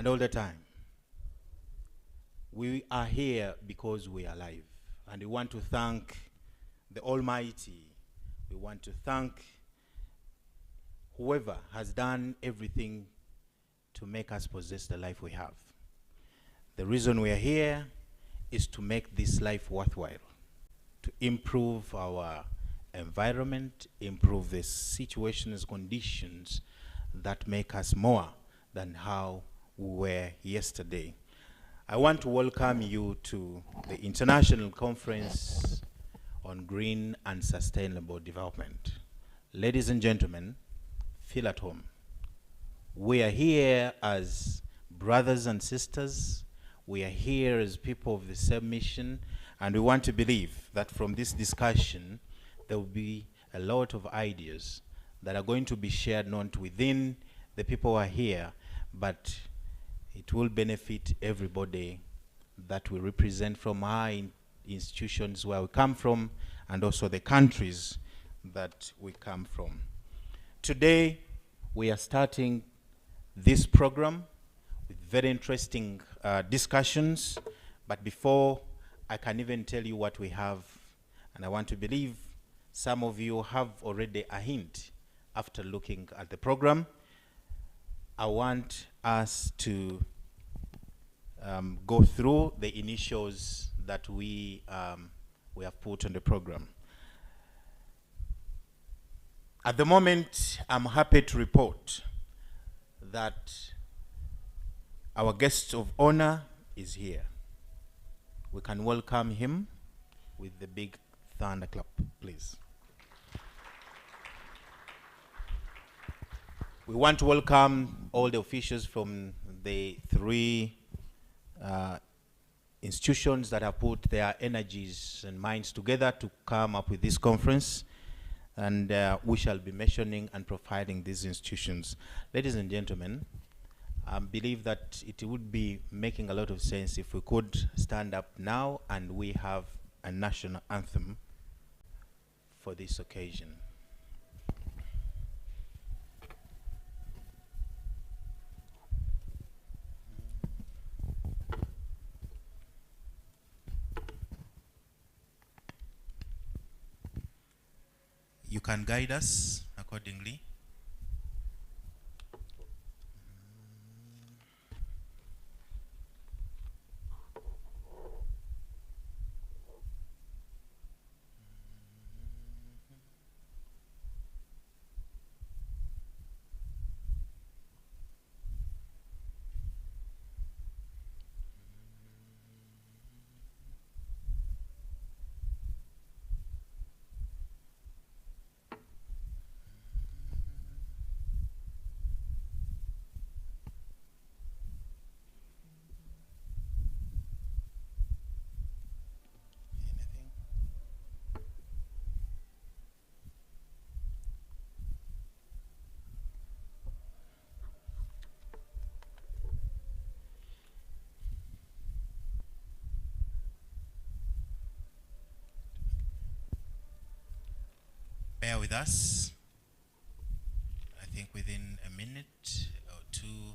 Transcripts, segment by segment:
and all the time. We are here because we are alive, and we want to thank the Almighty. We want to thank whoever has done everything to make us possess the life we have. The reason we are here is to make this life worthwhile, to improve our environment, improve the situations, conditions that make us more than how we were yesterday. I want to welcome you to the International Conference on Green and Sustainable Development. Ladies and gentlemen, feel at home. We are here as brothers and sisters. We are here as people of the same mission, and we want to believe that from this discussion, there will be a lot of ideas that are going to be shared not within the people who are here, but it will benefit everybody that we represent from our institutions where we come from, and also the countries that we come from. Today, we are starting this program with very interesting discussions, but before I can even tell you what we have, and I want to believe some of you have already a hint after looking at the program. I want us to go through the initials that we have put on the program. At the moment, I'm happy to report that our guest of honor is here. We can welcome him with the big thunderclap, please. We want to welcome all the officials from the three institutions that have put their energies and minds together to come up with this conference, and we shall be mentioning and profiling these institutions. Ladies and gentlemen, I believe that it would be making a lot of sense if we could stand up now and we have a national anthem for this occasion. You can guide us accordingly. Bear with us. I think within a minute or two,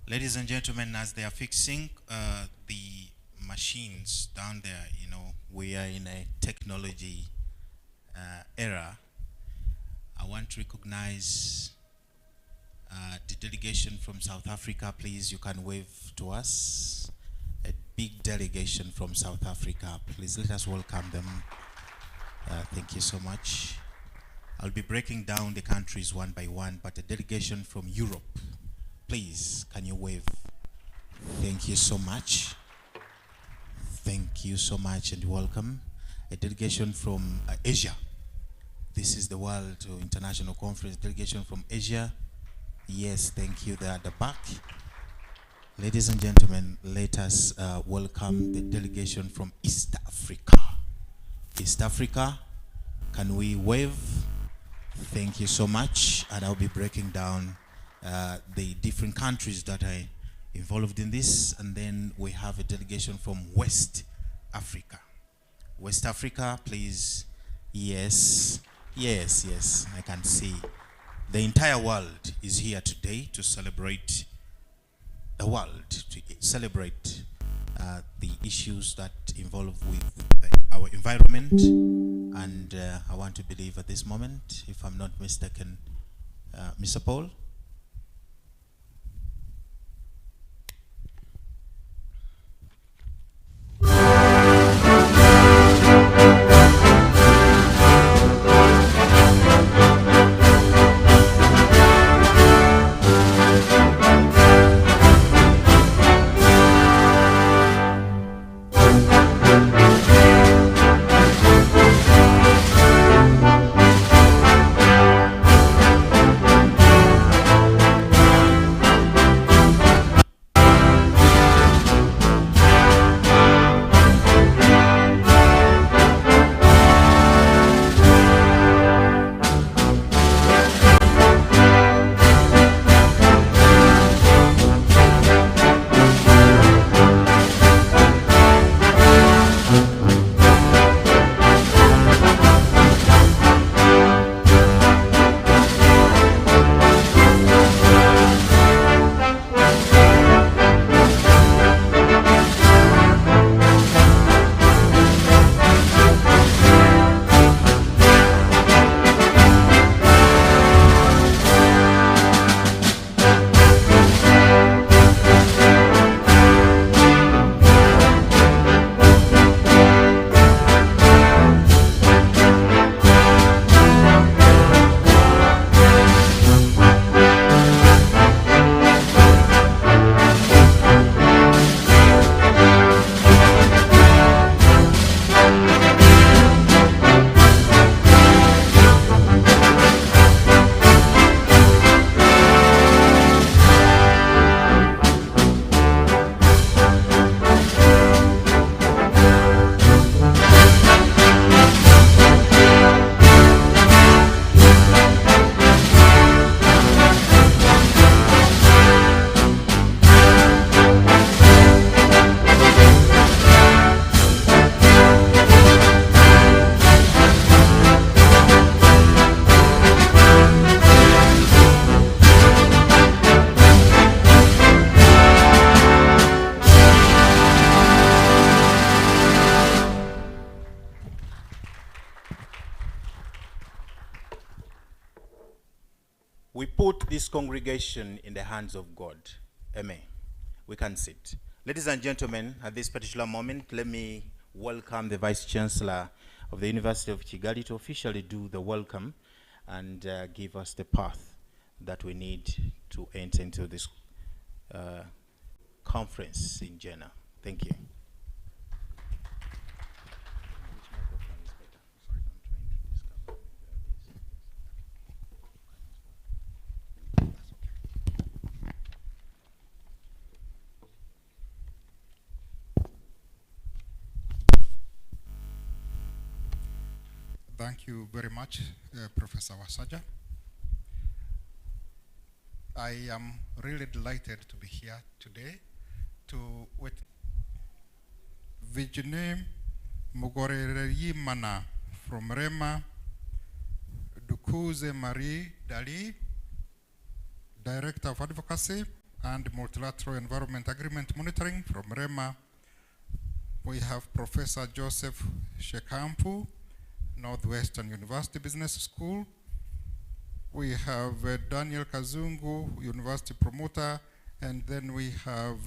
ladies and gentlemen, as they are fixing the machines down there, you know, we are in a technology era. I want to recognize the delegation from South Africa. Please, you can wave to us. A big delegation from South Africa. Please let us welcome them. Thank you so much. I'll be breaking down the countries one by one, but a delegation from Europe. Please, can you wave? Thank you so much. Thank you so much and welcome. A delegation from Asia. This is the World International Conference delegation from Asia. Yes, thank you. They're at the back. Ladies and gentlemen, let us welcome the delegation from East Africa. East Africa, can we wave? Thank you so much. And I'll be breaking down the different countries that are involved in this. And then we have a delegation from West Africa. West Africa, please. Yes, yes, yes, I can see. The entire world is here today to celebrate the world, to celebrate the issues that involve with our environment. And I want to believe at this moment, if I'm not mistaken, Mr. Paul? We put this congregation in the hands of God. Amen. We can sit. Ladies and gentlemen, at this particular moment, let me welcome the Vice Chancellor of the University of Kigali to officially do the welcome and give us the path that we need to enter into this conference in Jena. Thank you. Thank you very much, Professor Wasaja. I am really delighted to be here today to witness Virginie Mugoreyimana from REMA, Dukuze Marie Dali, Director of Advocacy and Multilateral Environment Agreement Monitoring from REMA. We have Professor Joseph Shekampu, Northwestern University Business School. We have Daniel Kazungu, University Promoter, and then we have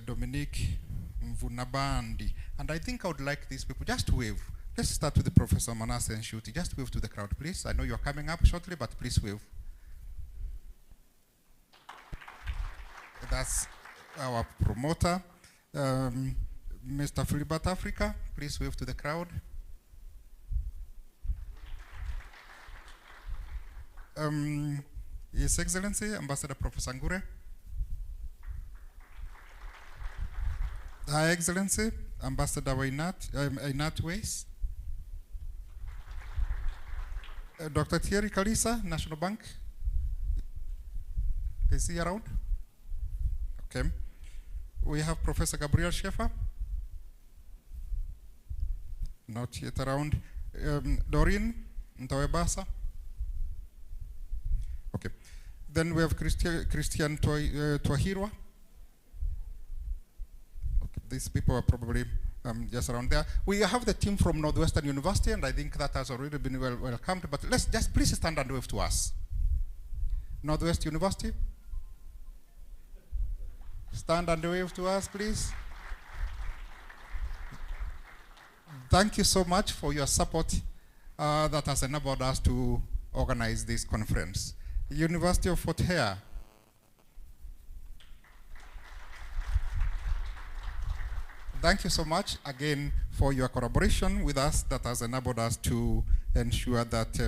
Dominique Mvunabandi. And I think I would like these people just to wave. Let's start with the Professor Manasseh Nshuti. Just wave to the crowd, please. I know you're coming up shortly, but please wave. That's our promoter. Mr. Philibert Africa, please wave to the crowd. His Excellency, Ambassador Professor Ngure. High Excellency, Ambassador Ainat Weiss. Dr. Thierry Kalisa, National Bank. Is he around? Okay. We have Professor Gabriel Schaeffer. Not yet around. Doreen Ntawebasa. Okay. Then we have Christian Twahirwa. Okay. These people are probably just around there. We have the team from Northwestern University, and I think that has already been welcomed, but let's just please stand and wave to us. Northwest University. Stand and wave to us, please. Thank you so much for your support that has enabled us to organize this conference. University of Fort Hare. Thank you so much again for your collaboration with us that has enabled us to ensure that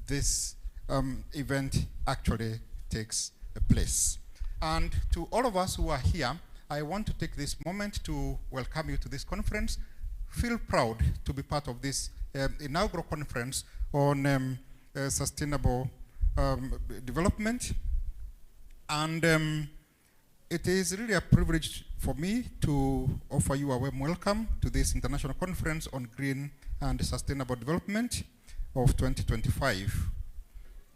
this event actually takes place. And to all of us who are here, I want to take this moment to welcome you to this conference. Feel proud to be part of this inaugural conference on sustainable development. And it is really a privilege for me to offer you a warm welcome to this international conference on green and sustainable development of 2025.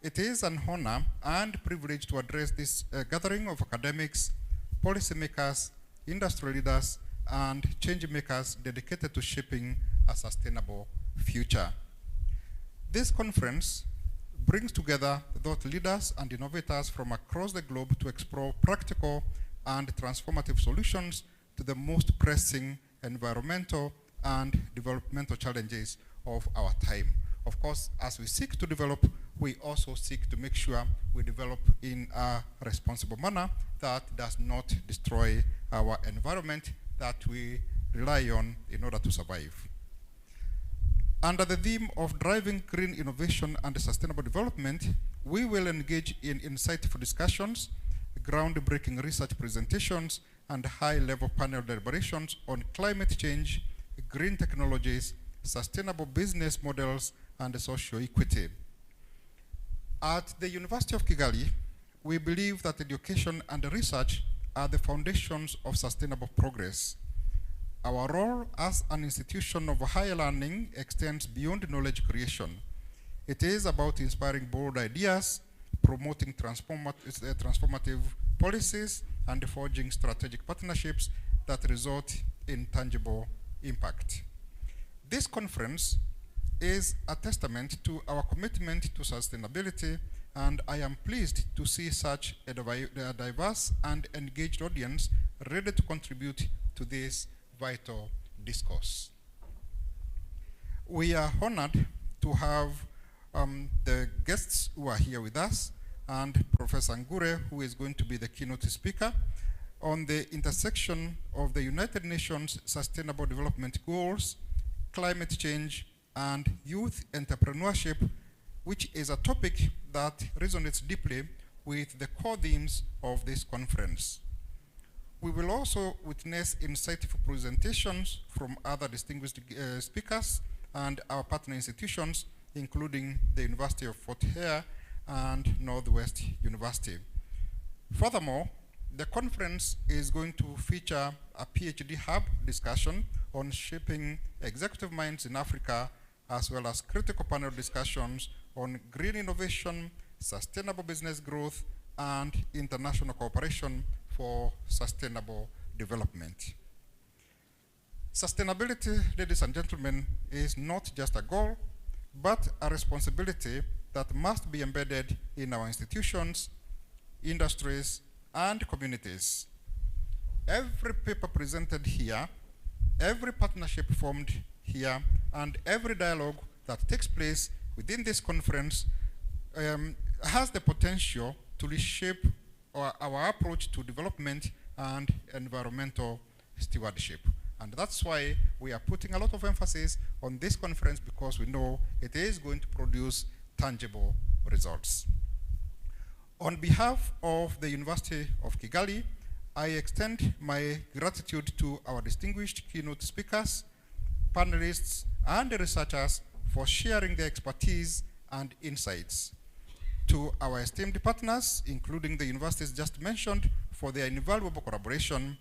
It is an honor and privilege to address this gathering of academics, policymakers, industry leaders, and change makers dedicated to shaping a sustainable future. This conference brings together thought leaders and innovators from across the globe to explore practical and transformative solutions to the most pressing environmental and developmental challenges of our time. Of course, as we seek to develop, we also seek to make sure we develop in a responsible manner that does not destroy our environment that we rely on in order to survive. Under the theme of driving green innovation and sustainable development, we will engage in insightful discussions, groundbreaking research presentations, and high-level panel deliberations on climate change, green technologies, sustainable business models, and social equity. At the University of Kigali, we believe that education and research are the foundations of sustainable progress. Our role as an institution of higher learning extends beyond knowledge creation. It is about inspiring bold ideas, promoting transformative policies, and forging strategic partnerships that result in tangible impact. This conference is a testament to our commitment to sustainability, and I am pleased to see such a diverse and engaged audience ready to contribute to this vital discourse. We are honored to have the guests who are here with us, and Professor Ngure, who is going to be the keynote speaker on the intersection of the United Nations Sustainable Development Goals, climate change, and youth entrepreneurship, which is a topic that resonates deeply with the core themes of this conference. We will also witness insightful presentations from other distinguished speakers and our partner institutions, including the University of Fort Hare and Northwest University. Furthermore, the conference is going to feature a PhD hub discussion on shaping executive minds in Africa, as well as critical panel discussions on green innovation, sustainable business growth, and international cooperation for sustainable development. Sustainability, ladies and gentlemen, is not just a goal, but a responsibility that must be embedded in our institutions, industries, and communities. Every paper presented here, every partnership formed here, and every dialogue that takes place within this conference has the potential to reshape our approach to development and environmental stewardship. And that's why we are putting a lot of emphasis on this conference, because we know it is going to produce tangible results. On behalf of the University of Kigali, I extend my gratitude to our distinguished keynote speakers, panelists, and researchers for sharing their expertise and insights. To our esteemed partners, including the universities just mentioned, for their invaluable collaboration,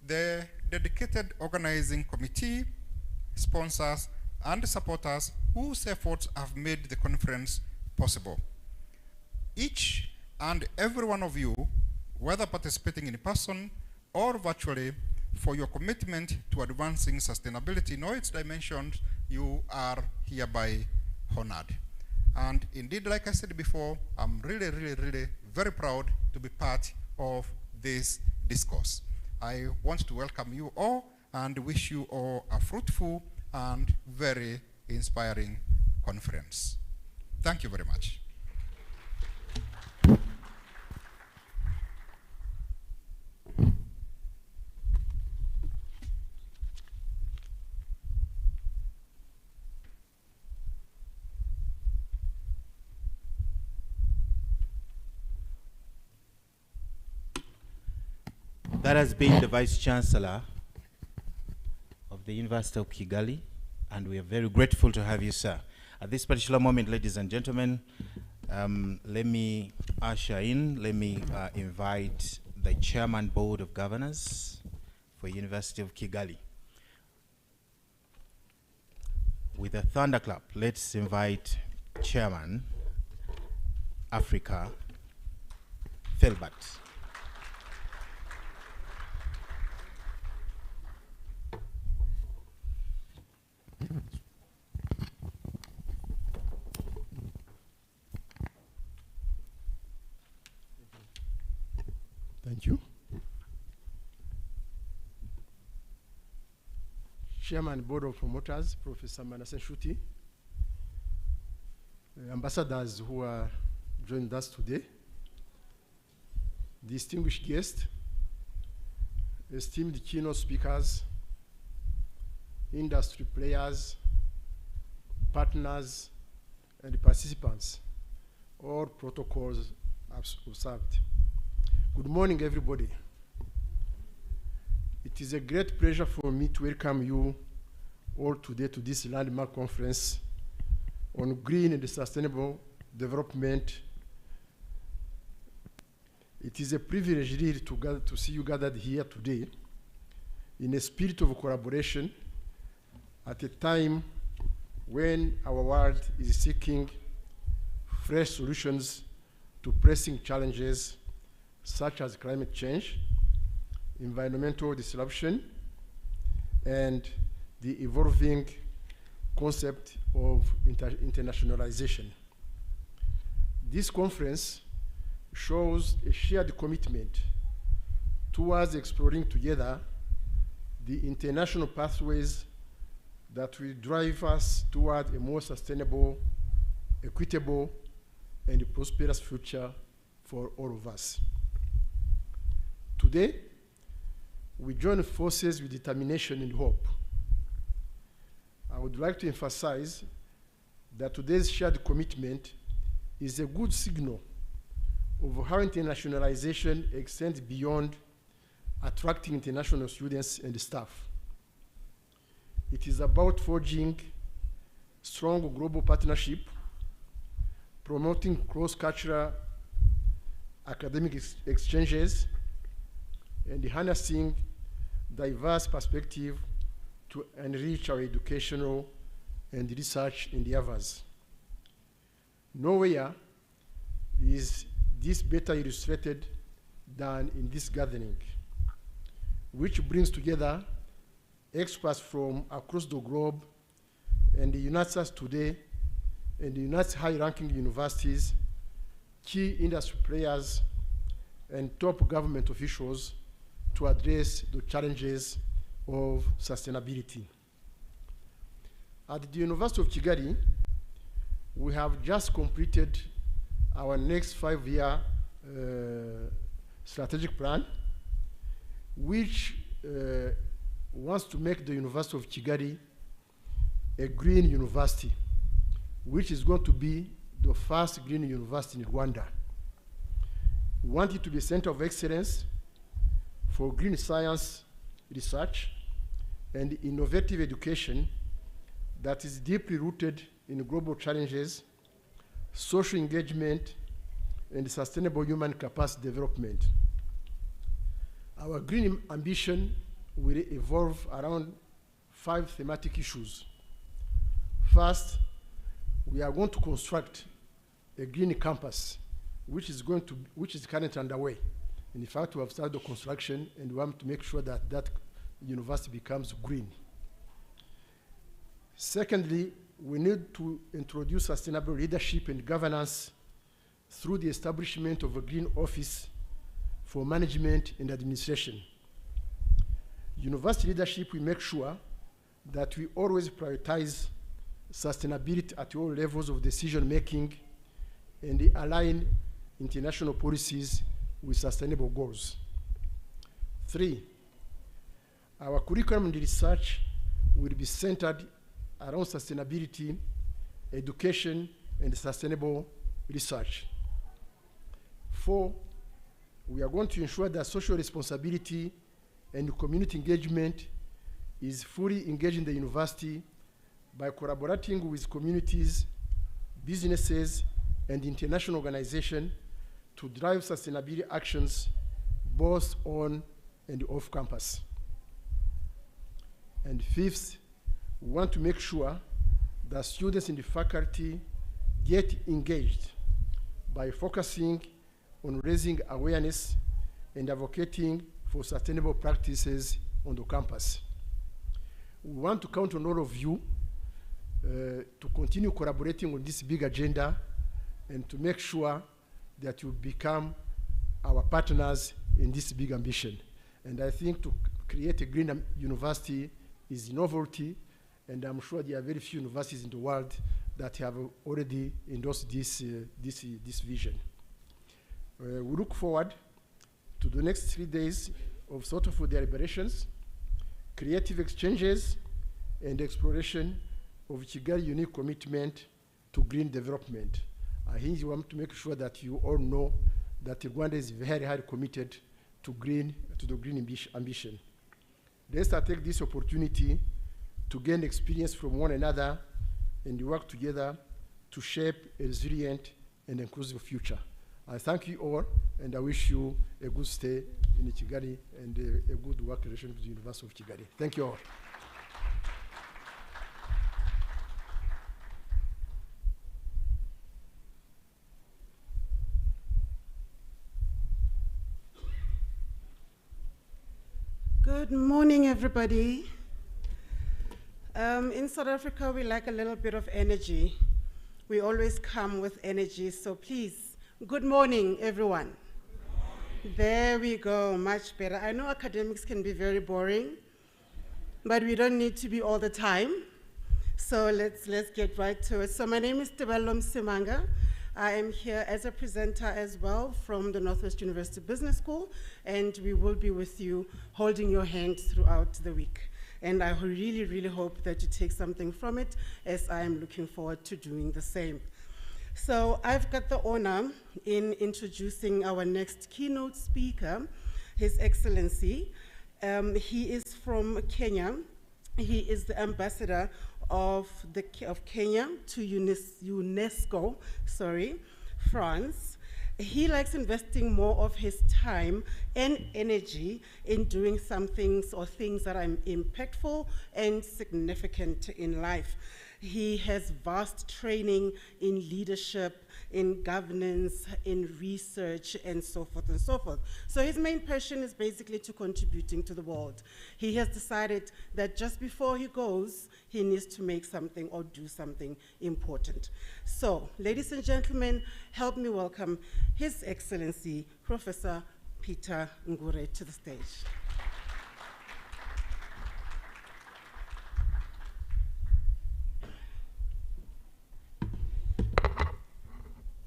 the dedicated organizing committee, sponsors, and supporters whose efforts have made the conference possible. Each and every one of you, whether participating in person or virtually, for your commitment to advancing sustainability in all its dimensions, you are hereby honored. And indeed, like I said before, I'm really, really, really very proud to be part of this discourse. I want to welcome you all and wish you all a fruitful and very inspiring conference. Thank you very much. That has been the Vice Chancellor of the University of Kigali, and we are very grateful to have you, sir. At this particular moment, ladies and gentlemen, let me usher in, let me invite the Chairman Board of Governors for University of Kigali. With a thunderclap, let's invite Chairman Africa, Filbert. Thank you. Chairman, Board of Promoters, Professor Manasseh Nshuti, ambassadors who are joined us today, distinguished guests, esteemed keynote speakers, industry players, partners, and participants, all protocols observed. Good morning, everybody. It is a great pleasure for me to welcome you all today to this landmark conference on green and sustainable development. It is a privilege really to see you gathered here today in a spirit of collaboration at a time when our world is seeking fresh solutions to pressing challenges such as climate change, environmental disruption, and the evolving concept of internationalization. This conference shows a shared commitment towards exploring together the international pathways that will drive us toward a more sustainable, equitable, and prosperous future for all of us. Today, we join forces with determination and hope. I would like to emphasize that today's shared commitment is a good signal of how internationalization extends beyond attracting international students and staff. It is about forging strong global partnership, promoting cross-cultural academic exchanges, and harnessing diverse perspectives to enrich our educational and research endeavors. Nowhere is this better illustrated than in this gathering, which brings together experts from across the globe and unites us today and unites high-ranking universities, key industry players, and top government officials to address the challenges of sustainability. At the University of Kigali, we have just completed our next 5-year strategic plan, which wants to make the University of Kigali a green university, which is going to be the first green university in Rwanda. We want it to be a center of excellence for green science research and innovative education that is deeply rooted in global challenges, social engagement, and sustainable human capacity development. Our green ambition will evolve around 5 thematic issues. First, we are going to construct a green campus, which is currently underway. And in fact, we have started the construction, and we want to make sure that that university becomes green. Secondly, we need to introduce sustainable leadership and governance through the establishment of a green office for management and administration. University leadership will make sure that we always prioritize sustainability at all levels of decision making and align international policies with sustainable goals. 3, our curriculum and research will be centered around sustainability, education, and sustainable research. 4, we are going to ensure that social responsibility and community engagement is fully engaged in the university by collaborating with communities, businesses, and international organizations to drive sustainability actions both on and off campus. And 5th, we want to make sure that students and the faculty get engaged by focusing on raising awareness and advocating for sustainable practices on the campus. We want to count on all of you to continue collaborating on this big agenda and to make sure that you become our partners in this big ambition. And I think to create a green university is a novelty, and I'm sure there are very few universities in the world that have already endorsed this vision. We look forward to the next 3 days of thoughtful deliberations, creative exchanges, and exploration of Kigali's unique commitment to green development. I think you want to make sure that you all know that Rwanda is very highly committed to the green ambition. Let's take this opportunity to gain experience from one another and work together to shape a resilient and inclusive future. I thank you all, and I wish you a good stay in Kigali and a good work relation with the University of Kigali. Thank you all. Good morning, everybody. In South Africa, we like a little bit of energy. We always come with energy, so please, good morning, everyone. Good morning. There we go, much better. I know academics can be very boring, but we don't need to be all the time. So let's get right to it. So my name is Tebelo Msimanga. I am here as a presenter as well from the Northwest University Business School, and we will be with you holding your hand throughout the week. And I really, really hope that you take something from it, as I am looking forward to doing the same. So I've got the honor in introducing our next keynote speaker, His Excellency. He is from Kenya. He is the ambassador of Kenya to UNESCO, France. He likes investing more of his time and energy in doing some things or things that are impactful and significant in life. He has vast training in leadership, in governance, in research, and so forth and so forth. So his main passion is basically to contributing to the world. He has decided that just before he goes, he needs to make something or do something important. So, ladies and gentlemen, help me welcome His Excellency, Professor Peter Ngure, to the stage.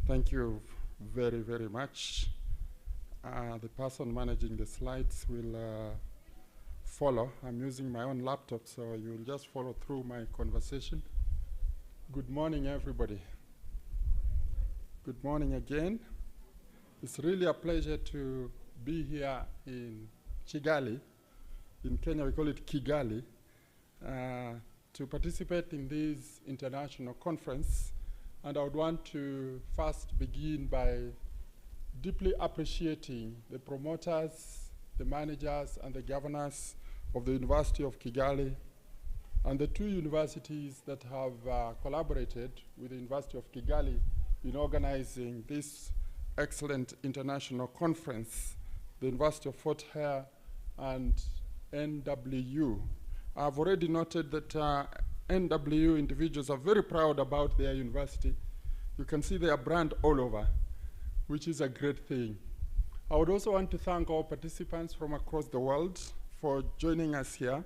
Thank you very, very much. The person managing the slides will follow. I'm using my own laptop, so you'll just follow through my conversation. Good morning, everybody. Good morning again. It's really a pleasure to be here in Kigali. In Kenya, we call it Kigali, to participate in this international conference. And I would want to first begin by deeply appreciating the promoters, the managers, and the governors of the University of Kigali, and the two universities that have collaborated with the University of Kigali in organizing this excellent international conference, the University of Fort Hare and NWU. I've already noted that NWU individuals are very proud about their university. You can see their brand all over, which is a great thing. I would also want to thank all participants from across the world for joining us here,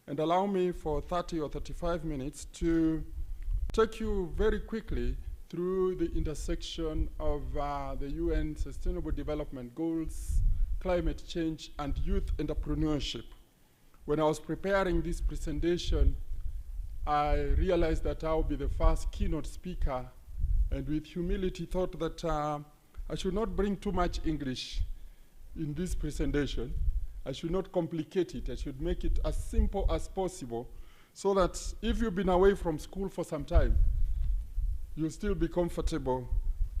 and allow me for 30 or 35 minutes to take you very quickly through the intersection of the UN Sustainable Development Goals, climate change, and youth entrepreneurship. When I was preparing this presentation, I realized that I would be the first keynote speaker, and with humility thought that I should not bring too much English in this presentation. I should not complicate it. I should make it as simple as possible so that if you've been away from school for some time, you'll still be comfortable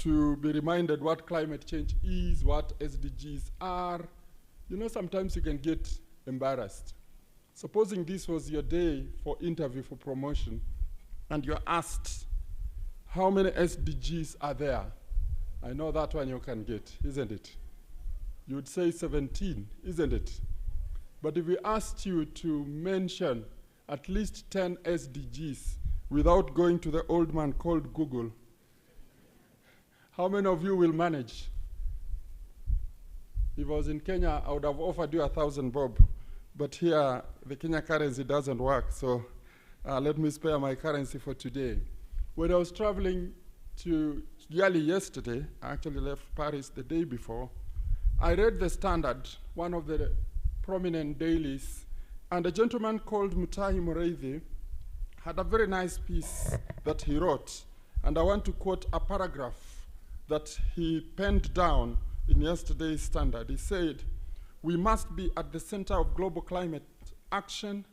to be reminded what climate change is, what SDGs are. You know, sometimes you can get embarrassed. Supposing this was your day for interview for promotion, and you're asked, how many SDGs are there? I know that one you can get, isn't it? You would say 17, isn't it? But if we asked you to mention at least 10 SDGs without going to the old man called Google, how many of you will manage? If I was in Kenya, I would have offered you 1,000 bob. But here, the Kenya currency doesn't work, so let me spare my currency for today. When I was traveling to Kigali yesterday, I actually left Paris the day before, I read the Standard, one of the prominent dailies, and a gentleman called Mutahi Mureithi had a very nice piece that he wrote, and I want to quote a paragraph that he penned down in yesterday's Standard. He said, "We must be at the center of global climate action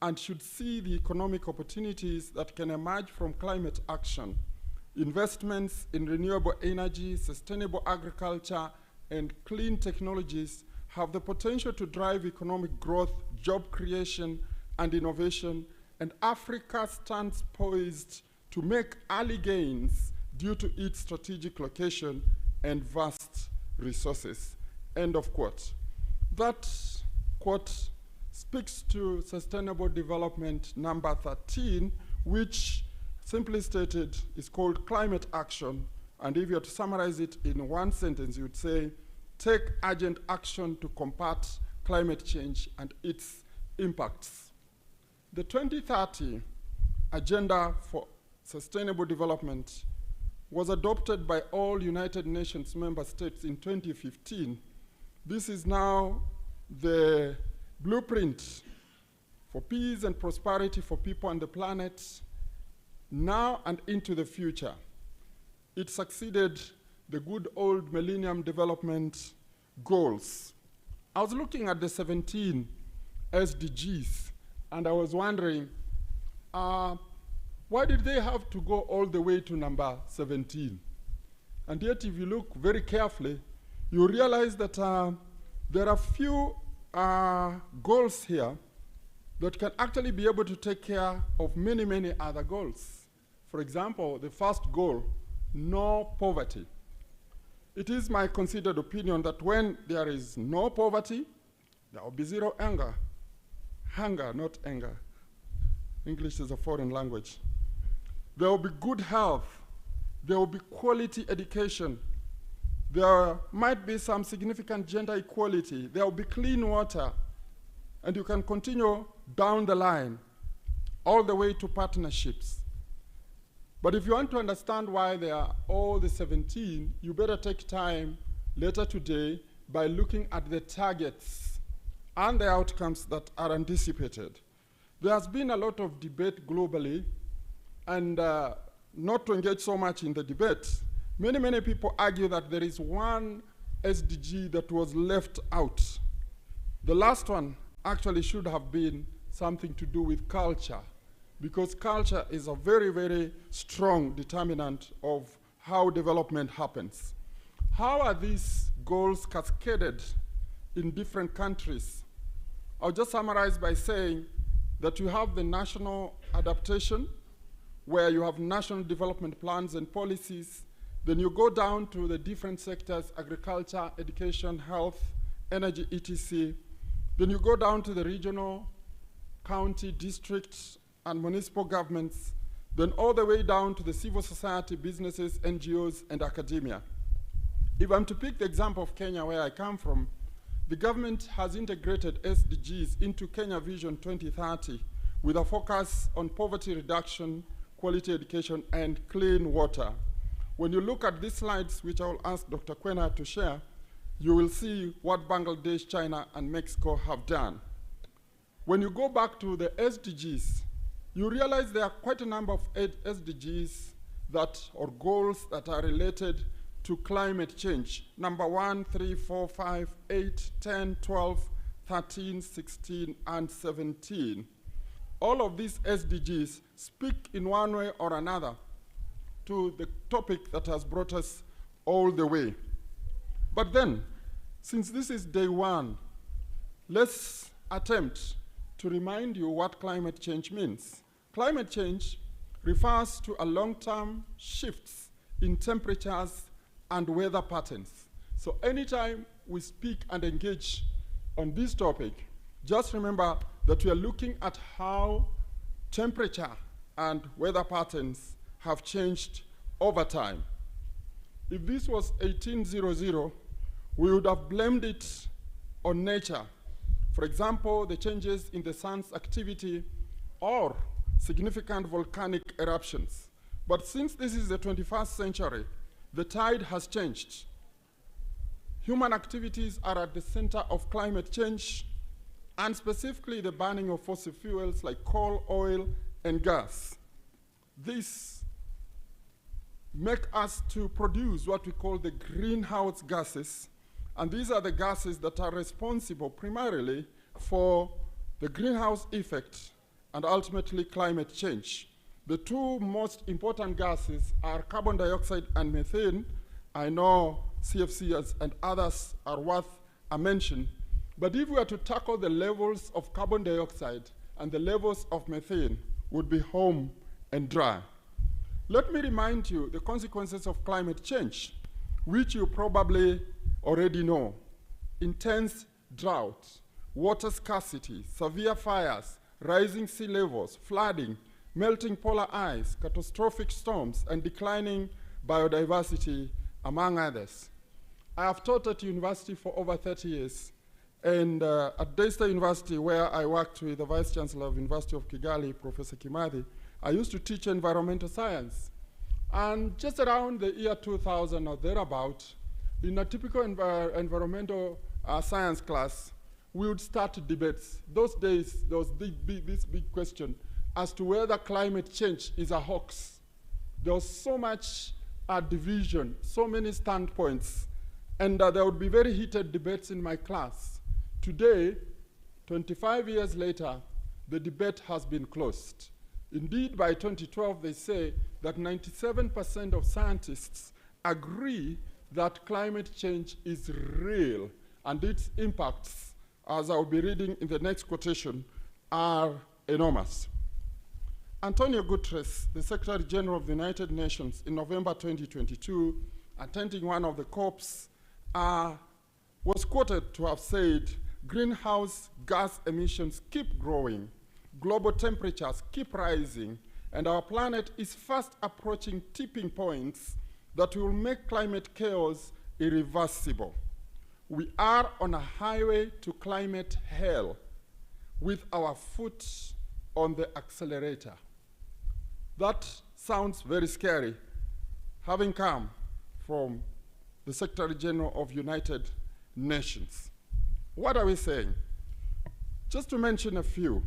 and should see the economic opportunities that can emerge from climate action. Investments in renewable energy, sustainable agriculture, and clean technologies have the potential to drive economic growth, job creation, and innovation, and Africa stands poised to make early gains due to its strategic location and vast resources." End of quote. That quote speaks to Sustainable Development number 13, which, simply stated, is called climate action. And if you had to summarize it in one sentence, you would say, take urgent action to combat climate change and its impacts. The 2030 Agenda for Sustainable Development was adopted by all United Nations member states in 2015. This is now the blueprint for peace and prosperity for people and the planet, now and into the future. It succeeded the good old Millennium Development Goals. I was looking at the 17 SDGs, and I was wondering, why did they have to go all the way to number 17? And yet, if you look very carefully, you realize that there are few goals here that can actually be able to take care of many, many other goals. For example, the first goal, no poverty. It is my considered opinion that when there is no poverty, there will be zero anger. Hunger, not anger. English is a foreign language. There will be good health. There will be quality education. There might be some significant gender equality. There will be clean water. And you can continue down the line, all the way to partnerships. But if you want to understand why there are all the 17, you better take time later today by looking at the targets and the outcomes that are anticipated. There has been a lot of debate globally, and not to engage so much in the debate, many people argue that there is one SDG that was left out. The last one actually should have been something to do with culture, because culture is a very strong determinant of how development happens. How are these goals cascaded in different countries? I'll just summarize by saying that you have the national adaptation, where you have national development plans and policies. Then you go down to the different sectors: agriculture, education, health, energy, etc. Then you go down to the regional, county, district, and municipal governments, then all the way down to the civil society, businesses, NGOs, and academia. If I'm to pick the example of Kenya, where I come from, the government has integrated SDGs into Kenya Vision 2030 with a focus on poverty reduction, quality education, and clean water. When you look at these slides, which I will ask Dr. Kwena to share, you will see what Bangladesh, China, and Mexico have done. When you go back to the SDGs, you realize there are quite a number of SDGs or goals that are related to climate change. Number 1, 3, 4, 5, 8, 10, 12, 13, 16, and 17. All of these SDGs speak in one way or another to the topic that has brought us all the way. But then, since this is day one, let's attempt to remind you what climate change means. Climate change refers to a long-term shifts in temperatures and weather patterns. So anytime we speak and engage on this topic, just remember that we are looking at how temperature and weather patterns have changed over time. If this was 1800, we would have blamed it on nature. For example, the changes in the sun's activity or significant volcanic eruptions. But since this is the 21st century, the tide has changed. Human activities are at the center of climate change, and specifically the burning of fossil fuels like coal, oil, and gas. This make us to produce what we call the greenhouse gases, and these are the gases that are responsible primarily for the greenhouse effect and ultimately climate change. The two most important gases are carbon dioxide and methane. I know CFCs and others are worth a mention, but if we were to tackle the levels of carbon dioxide and the levels of methane, would be home and dry. Let me remind you the consequences of climate change, which you probably already know. Intense drought, water scarcity, severe fires, rising sea levels, flooding, melting polar ice, catastrophic storms, and declining biodiversity, among others. I have taught at university for over 30 years, and at Daystar University, where I worked with the Vice Chancellor of University of Kigali, Professor Kimathi, I used to teach environmental science. And just around the year 2000 or thereabout, in a typical environmental science class, we would start debates. Those days, there was this big question as to whether climate change is a hoax. There was so much division, so many standpoints, and there would be very heated debates in my class. Today, 25 years later, the debate has been closed. Indeed, by 2012, they say that 97% of scientists agree that climate change is real, and its impacts, as I'll be reading in the next quotation, are enormous. Antonio Guterres, the Secretary General of the United Nations, in November 2022, attending one of the COPs, was quoted to have said, greenhouse gas emissions keep growing, global temperatures keep rising, and our planet is fast approaching tipping points that will make climate chaos irreversible. We are on a highway to climate hell with our foot on the accelerator. That sounds very scary, having come from the Secretary General of United Nations. What are we saying? Just to mention a few,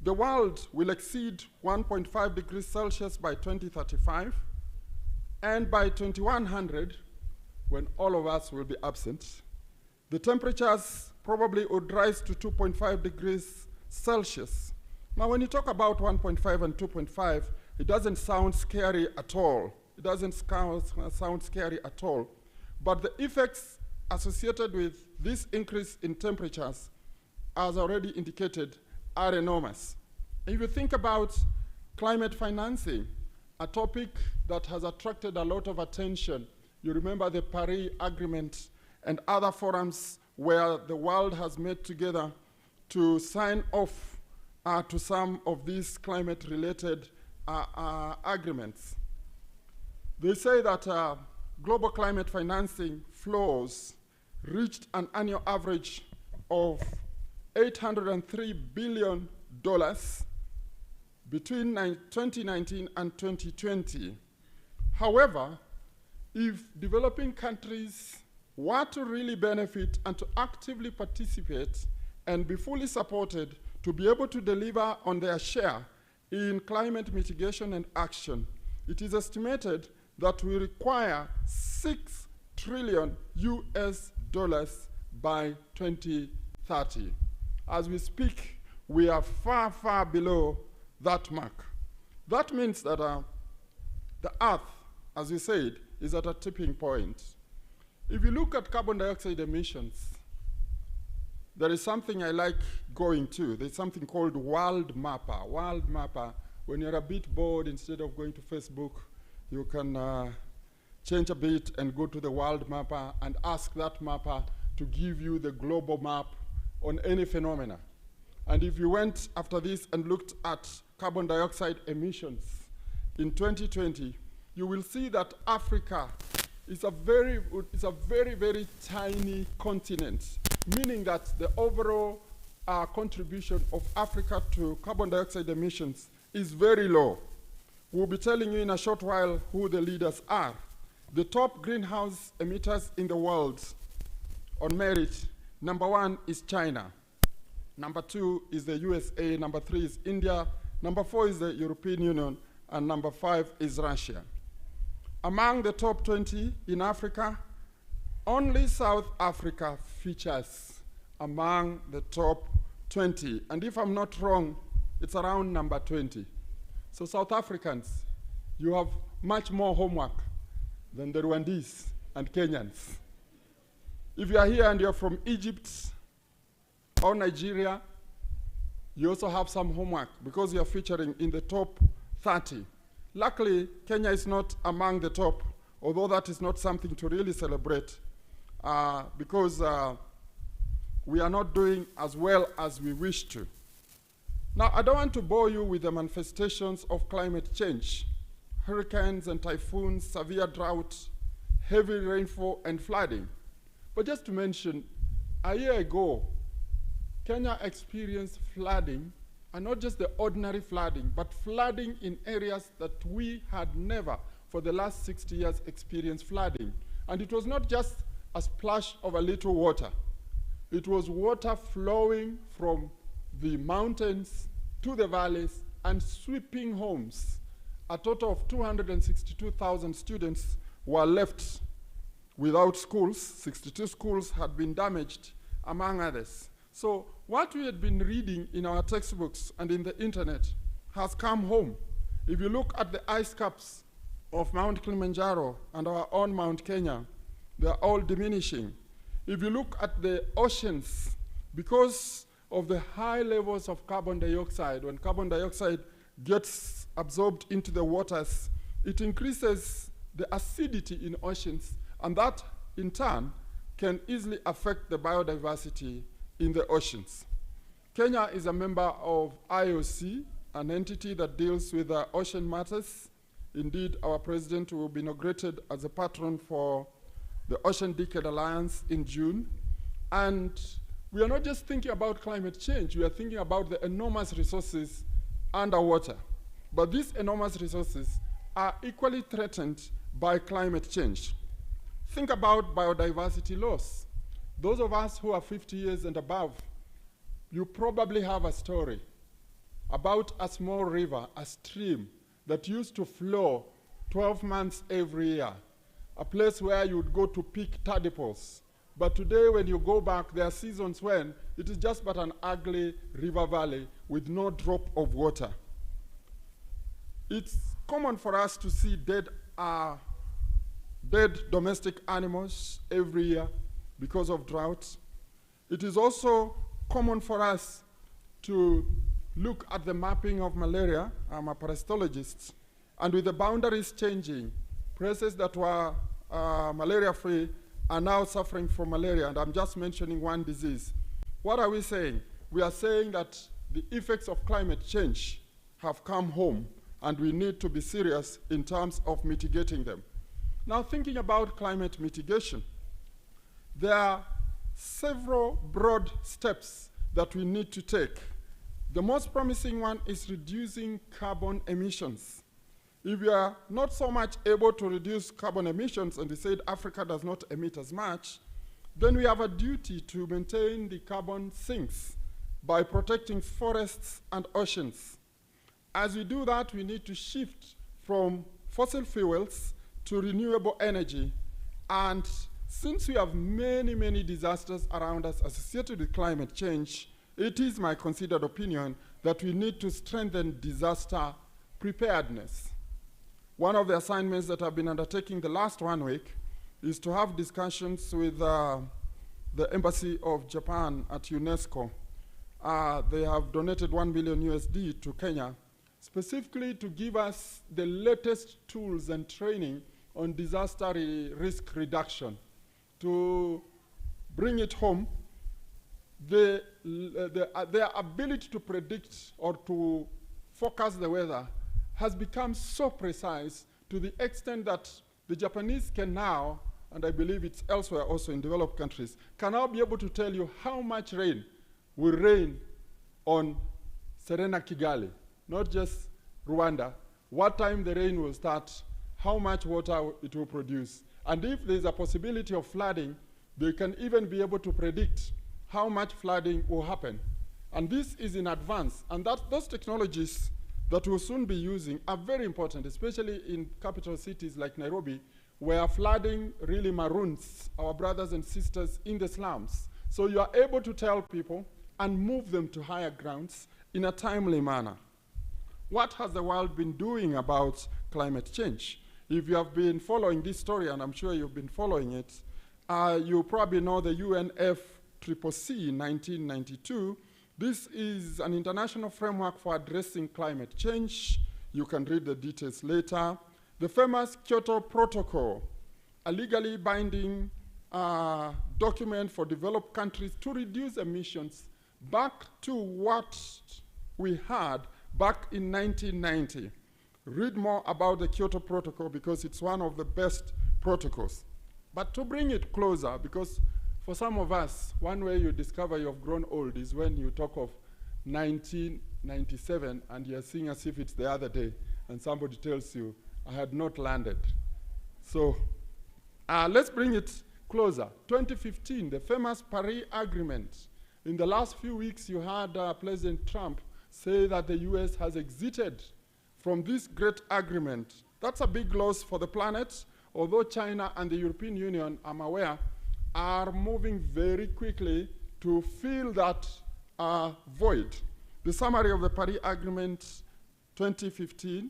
the world will exceed 1.5 degrees Celsius by 2035, and by 2100, when all of us will be absent, the temperatures probably would rise to 2.5 degrees Celsius. Now, when you talk about 1.5 and 2.5, it doesn't sound scary at all. It doesn't sound scary at all. But the effects associated with this increase in temperatures, as already indicated, are enormous. If you think about climate financing, a topic that has attracted a lot of attention, you remember the Paris Agreement and other forums where the world has met together to sign off to some of these climate-related agreements. They say that global climate financing flows reached an annual average of $803 billion between 2019 and 2020. However, if developing countries were to really benefit and to actively participate and be fully supported to be able to deliver on their share in climate mitigation and action, it is estimated that we require $6 trillion by 2030. As we speak, we are far, far below that mark. That means that the Earth, as we said, is at a tipping point. If you look at carbon dioxide emissions, there is something I like going to. There's something called World Mapper. World Mapper, when you're a bit bored, instead of going to Facebook, you can change a bit and go to the World Mapper and ask that mapper to give you the global map on any phenomena. And if you went after this and looked at carbon dioxide emissions in 2020, you will see that Africa is a very, very tiny continent, meaning that the overall contribution of Africa to carbon dioxide emissions is very low. We'll be telling you in a short while who the leaders are. The top greenhouse emitters in the world on merit, number 1 is China. Number 2 is the USA, number 3 is India, number 4 is the European Union, and number 5 is Russia. Among the top 20 in Africa, only South Africa features among the top 20. And if I'm not wrong, it's around number 20. So South Africans, you have much more homework than the Rwandese and Kenyans. If you are here and you're from Egypt or Nigeria, you also have some homework because you're featuring in the top 30. Luckily, Kenya is not among the top, although that is not something to really celebrate because we are not doing as well as we wish to. Now, I don't want to bore you with the manifestations of climate change: hurricanes and typhoons, severe drought, heavy rainfall, and flooding. But just to mention, a year ago, Kenya experienced flooding, and not just the ordinary flooding, but flooding in areas that we had never, for the last 60 years, experienced flooding. And it was not just a splash of a little water. It was water flowing from the mountains to the valleys and sweeping homes. A total of 262,000 students were left without schools. 62 schools had been damaged, among others. So what we had been reading in our textbooks and in the internet has come home. If you look at the ice caps of Mount Kilimanjaro and our own Mount Kenya, they are all diminishing. If you look at the oceans, because of the high levels of carbon dioxide, when carbon dioxide gets absorbed into the waters, it increases the acidity in oceans, and that, in turn, can easily affect the biodiversity in the oceans. Kenya is a member of IOC, an entity that deals with ocean matters. Indeed, our president will be inaugurated as a patron for the Ocean Decade Alliance in June. And we are not just thinking about climate change, we are thinking about the enormous resources underwater. But these enormous resources are equally threatened by climate change. Think about biodiversity loss. Those of us who are 50 years and above you probably have a story about a small river, a stream that used to flow 12 months every year, a place where you would go to pick tadpoles. But today when you go back, there are seasons when it is just but an ugly river valley with no drop of water. It's common for us to see dead domestic animals every year because of drought. It is also common for us to look at the mapping of malaria. I'm a parasitologist, and with the boundaries changing, places that were malaria-free are now suffering from malaria, and I'm just mentioning one disease. What are we saying? We are saying that the effects of climate change have come home, and we need to be serious in terms of mitigating them. Now, thinking about climate mitigation, there are several broad steps that we need to take. The most promising one is reducing carbon emissions. If we are not so much able to reduce carbon emissions, and we said Africa does not emit as much, then we have a duty to maintain the carbon sinks by protecting forests and oceans. As we do that, we need to shift from fossil fuels to renewable energy. And since we have many, many disasters around us associated with climate change, it is my considered opinion that we need to strengthen disaster preparedness. One of the assignments that I've been undertaking the last 1 week is to have discussions with the Embassy of Japan at UNESCO. They have donated $1 million USD to Kenya, specifically to give us the latest tools and training on disaster risk reduction. To bring it home, their ability to predict or to forecast the weather has become so precise to the extent that the Japanese can now, and I believe it's elsewhere also in developed countries, can now be able to tell you how much rain will rain on Serena Kigali, not just Rwanda, what time the rain will start, how much water it will produce. And if there's a possibility of flooding, they can even be able to predict how much flooding will happen. And this is in advance. And those technologies that we'll soon be using are very important, especially in capital cities like Nairobi, where flooding really maroons our brothers and sisters in the slums. So you are able to tell people and move them to higher grounds in a timely manner. What has the world been doing about climate change? If you have been following this story, and I'm sure you've been following it, you probably know the UNFCCC in 1992. This is an international framework for addressing climate change. You can read the details later. The famous Kyoto Protocol, a legally binding document for developed countries to reduce emissions back to what we had back in 1990. Read more about the Kyoto Protocol because it's one of the best protocols. But to bring it closer, because for some of us, one way you discover you've grown old is when you talk of 1997 and you're seeing as if it's the other day, and somebody tells you, I had not landed. So let's bring it closer. 2015, the famous Paris Agreement. In the last few weeks, you heard President Trump say that the US has exited from this great agreement. That's a big loss for the planet, although China and the European Union, I'm aware, are moving very quickly to fill that void. The summary of the Paris Agreement 2015,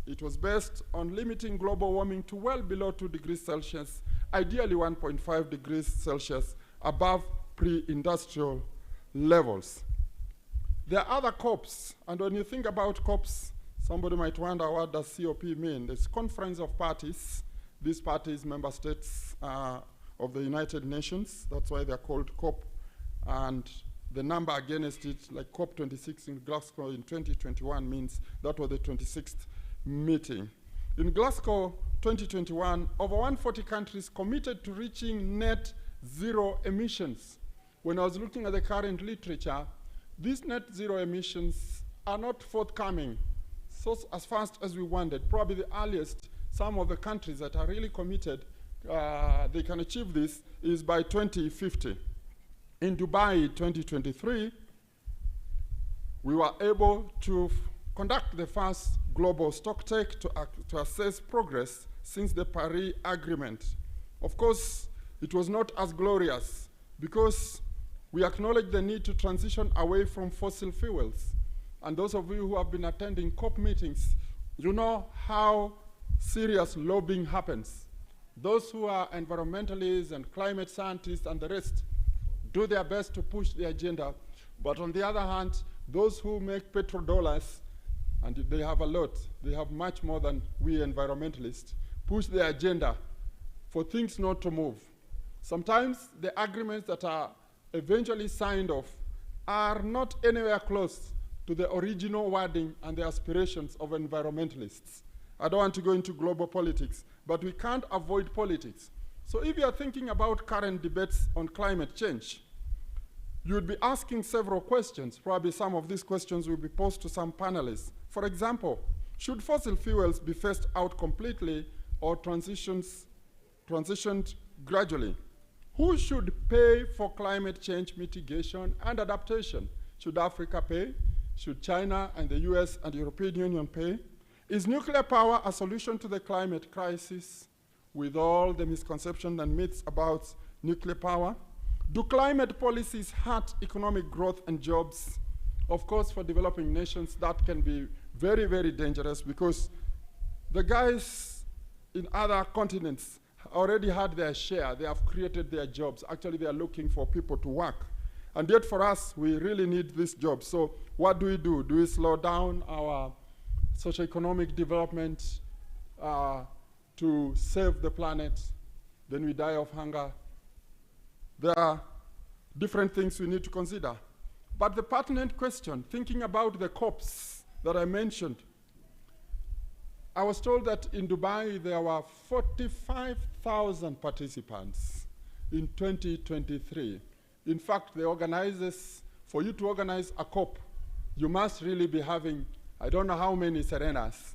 it was based on limiting global warming to well below 2 degrees Celsius, ideally 1.5 degrees Celsius above pre-industrial levels. There are other COPs, and when you think about COPs, somebody might wonder, what does COP mean? It's Conference of Parties. These parties, member states of the United Nations. That's why they're called COP. And the number against it, like COP26 in Glasgow in 2021, means that was the 26th meeting. In Glasgow 2021, over 140 countries committed to reaching net zero emissions. When I was looking at the current literature, these net zero emissions are not forthcoming so as fast as we wanted. Probably the earliest some of the countries that are really committed, they can achieve this is by 2050. In Dubai 2023, we were able to conduct the first global stocktake to assess progress since the Paris Agreement. Of course, it was not as glorious because we acknowledge the need to transition away from fossil fuels. And those of you who have been attending COP meetings, you know how serious lobbying happens. Those who are environmentalists and climate scientists and the rest do their best to push the agenda. But on the other hand, those who make petrodollars, and they have a lot, they have much more than we environmentalists, push the agenda for things not to move. Sometimes the agreements that are eventually signed off are not anywhere close to the original wording and the aspirations of environmentalists. I don't want to go into global politics, but we can't avoid politics. So if you are thinking about current debates on climate change, you would be asking several questions. Probably some of these questions will be posed to some panelists. For example, should fossil fuels be phased out completely or transitioned gradually? Who should pay for climate change mitigation and adaptation? Should Africa pay? Should China and the US and the European Union pay? Is nuclear power a solution to the climate crisis with all the misconceptions and myths about nuclear power? Do climate policies hurt economic growth and jobs? Of course, for developing nations, that can be very, very dangerous because the guys in other continents already had their share. They have created their jobs. Actually, they are looking for people to work. And yet for us, we really need these jobs. So what do? Do we slow down our socioeconomic development to save the planet? Then we die of hunger. There are different things we need to consider. But the pertinent question, thinking about the COPs that I mentioned, I was told that in Dubai there were 45,000 participants in 2023. In fact, the organizers, for you to organize a COP, you must really be having, I don't know how many Serenas,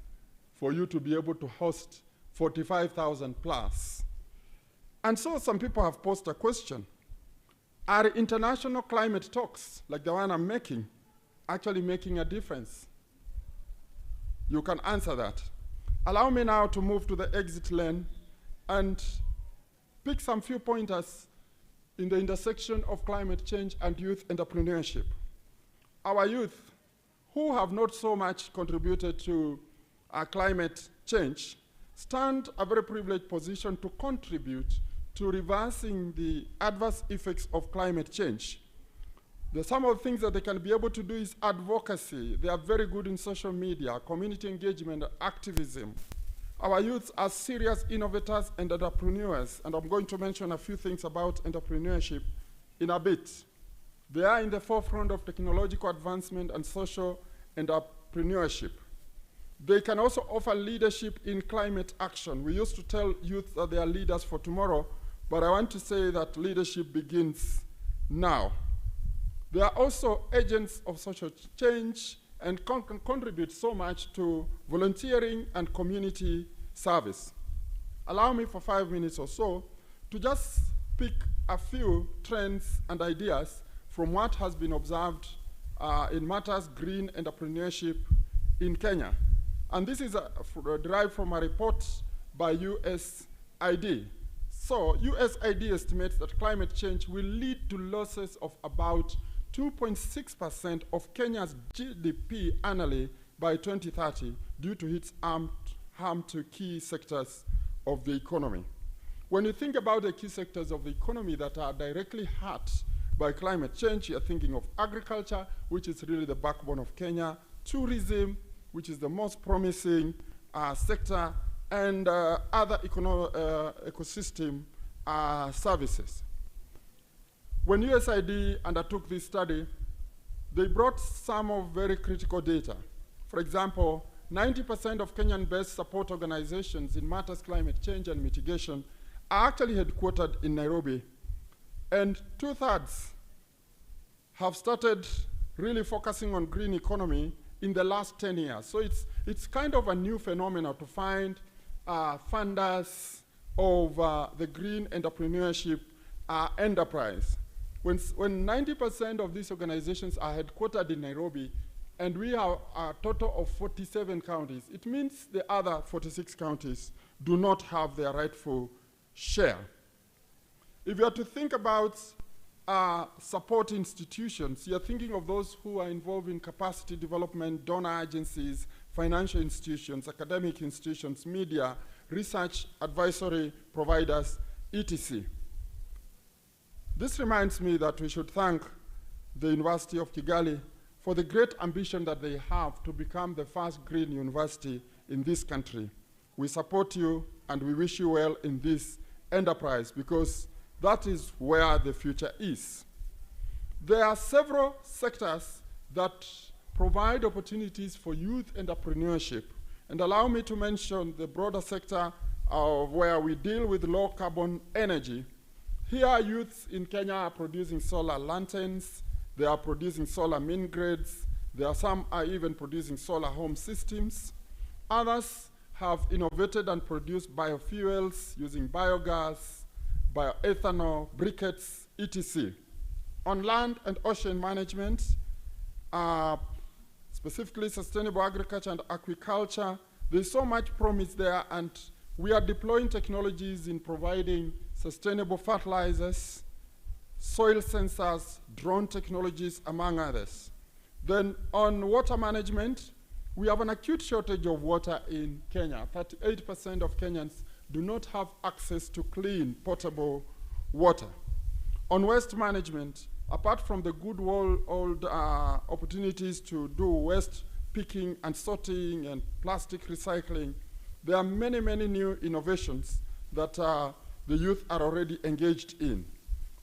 for you to be able to host 45,000 plus. And so some people have posed a question. Are international climate talks, like the one I'm making, actually making a difference? You can answer that. Allow me now to move to the exit lane and pick some few pointers in the intersection of climate change and youth entrepreneurship. Our youth, who have not so much contributed to climate change, stand a very privileged position to contribute to reversing the adverse effects of climate change. Some of the things that they can be able to do is advocacy. They are very good in social media, community engagement, activism. Our youths are serious innovators and entrepreneurs, and I'm going to mention a few things about entrepreneurship in a bit. They are in the forefront of technological advancement and social entrepreneurship. They can also offer leadership in climate action. We used to tell youth that they are leaders for tomorrow, but I want to say that leadership begins now. They are also agents of social change and can contribute so much to volunteering and community service. Allow me for 5 minutes or so to just pick a few trends and ideas from what has been observed in matters green entrepreneurship in Kenya. And this is derived from a report by USAID. So USAID estimates that climate change will lead to losses of about 2.6% of Kenya's GDP annually by 2030 due to its harm to key sectors of the economy. When you think about the key sectors of the economy that are directly hurt by climate change, you're thinking of agriculture, which is really the backbone of Kenya, tourism, which is the most promising sector, and other ecosystem services. When USAID undertook this study, they brought some of very critical data. For example, 90% of Kenyan-based support organizations in matters climate change and mitigation are actually headquartered in Nairobi. And 2/3 have started really focusing on green economy in the last 10 years. So it's kind of a new phenomenon to find funders of the green entrepreneurship enterprise. When 90% of these organizations are headquartered in Nairobi, and we have a total of 47 counties. It means the other 46 counties do not have their rightful share. If you are to think about support institutions, you're thinking of those who are involved in capacity development, donor agencies, financial institutions, academic institutions, media, research, advisory providers, etc. This reminds me that we should thank the University of Kigali for the great ambition that they have to become the first green university in this country. We support you and we wish you well in this enterprise because that is where the future is. There are several sectors that provide opportunities for youth entrepreneurship. And allow me to mention the broader sector where we deal with low carbon energy. Here, youths in Kenya are producing solar lanterns, they are producing solar mini grids, some are even producing solar home systems. Others have innovated and produced biofuels using biogas, bioethanol, briquettes, etc. On land and ocean management, specifically sustainable agriculture and aquaculture, there's so much promise there, and we are deploying technologies in providing sustainable fertilizers, soil sensors, drone technologies, among others. Then on water management, we have an acute shortage of water in Kenya. 38% of Kenyans do not have access to clean, potable water. On waste management, apart from the good old opportunities to do waste picking and sorting and plastic recycling, there are many, many new innovations that the youth are already engaged in.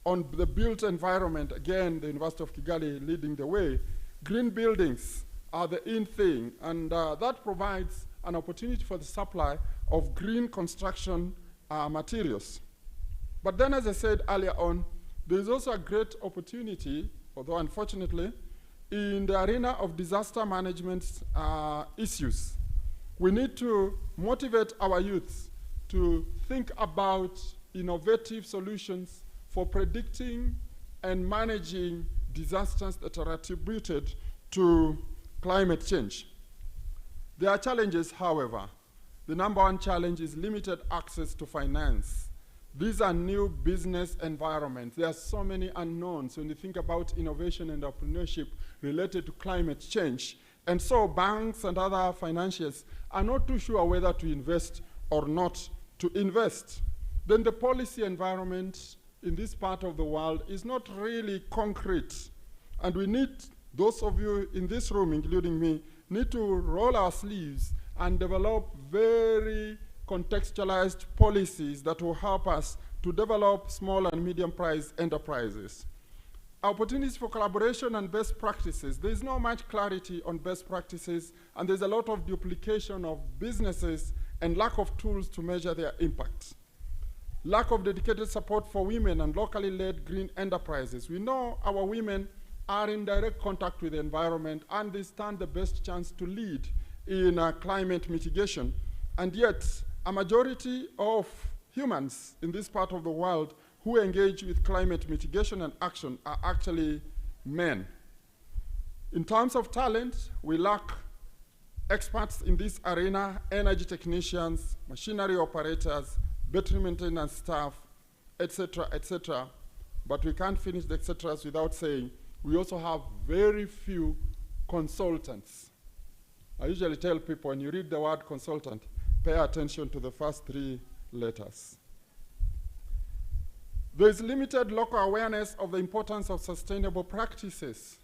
On the built environment, again, the University of Kigali leading the way, green buildings are the in thing, and that provides an opportunity for the supply of green construction materials. But then, as I said earlier on, there's also a great opportunity, although unfortunately, in the arena of disaster management issues. We need to motivate our youth to think about innovative solutions for predicting and managing disasters that are attributed to climate change. There are challenges, however. The number one challenge is limited access to finance. These are new business environments. There are so many unknowns when you think about innovation and entrepreneurship related to climate change. And so banks and other financiers are not too sure whether to invest or not to invest. Then the policy environment in this part of the world is not really concrete. And we need, those of you in this room, including me, need to roll our sleeves and develop very contextualized policies that will help us to develop small and medium-priced enterprises. Opportunities for collaboration and best practices. There's not much clarity on best practices, and there's a lot of duplication of businesses and lack of tools to measure their impact. Lack of dedicated support for women and locally led green enterprises. We know our women are in direct contact with the environment, and they stand the best chance to lead in climate mitigation. And yet, a majority of humans in this part of the world who engage with climate mitigation and action are actually men. In terms of talent, we lack experts in this arena, energy technicians, machinery operators, battery maintenance staff, etc., etc. But we can't finish the et ceteras without saying we also have very few consultants. I usually tell people when you read the word consultant, pay attention to the first three letters. There is limited local awareness of the importance of sustainable practices.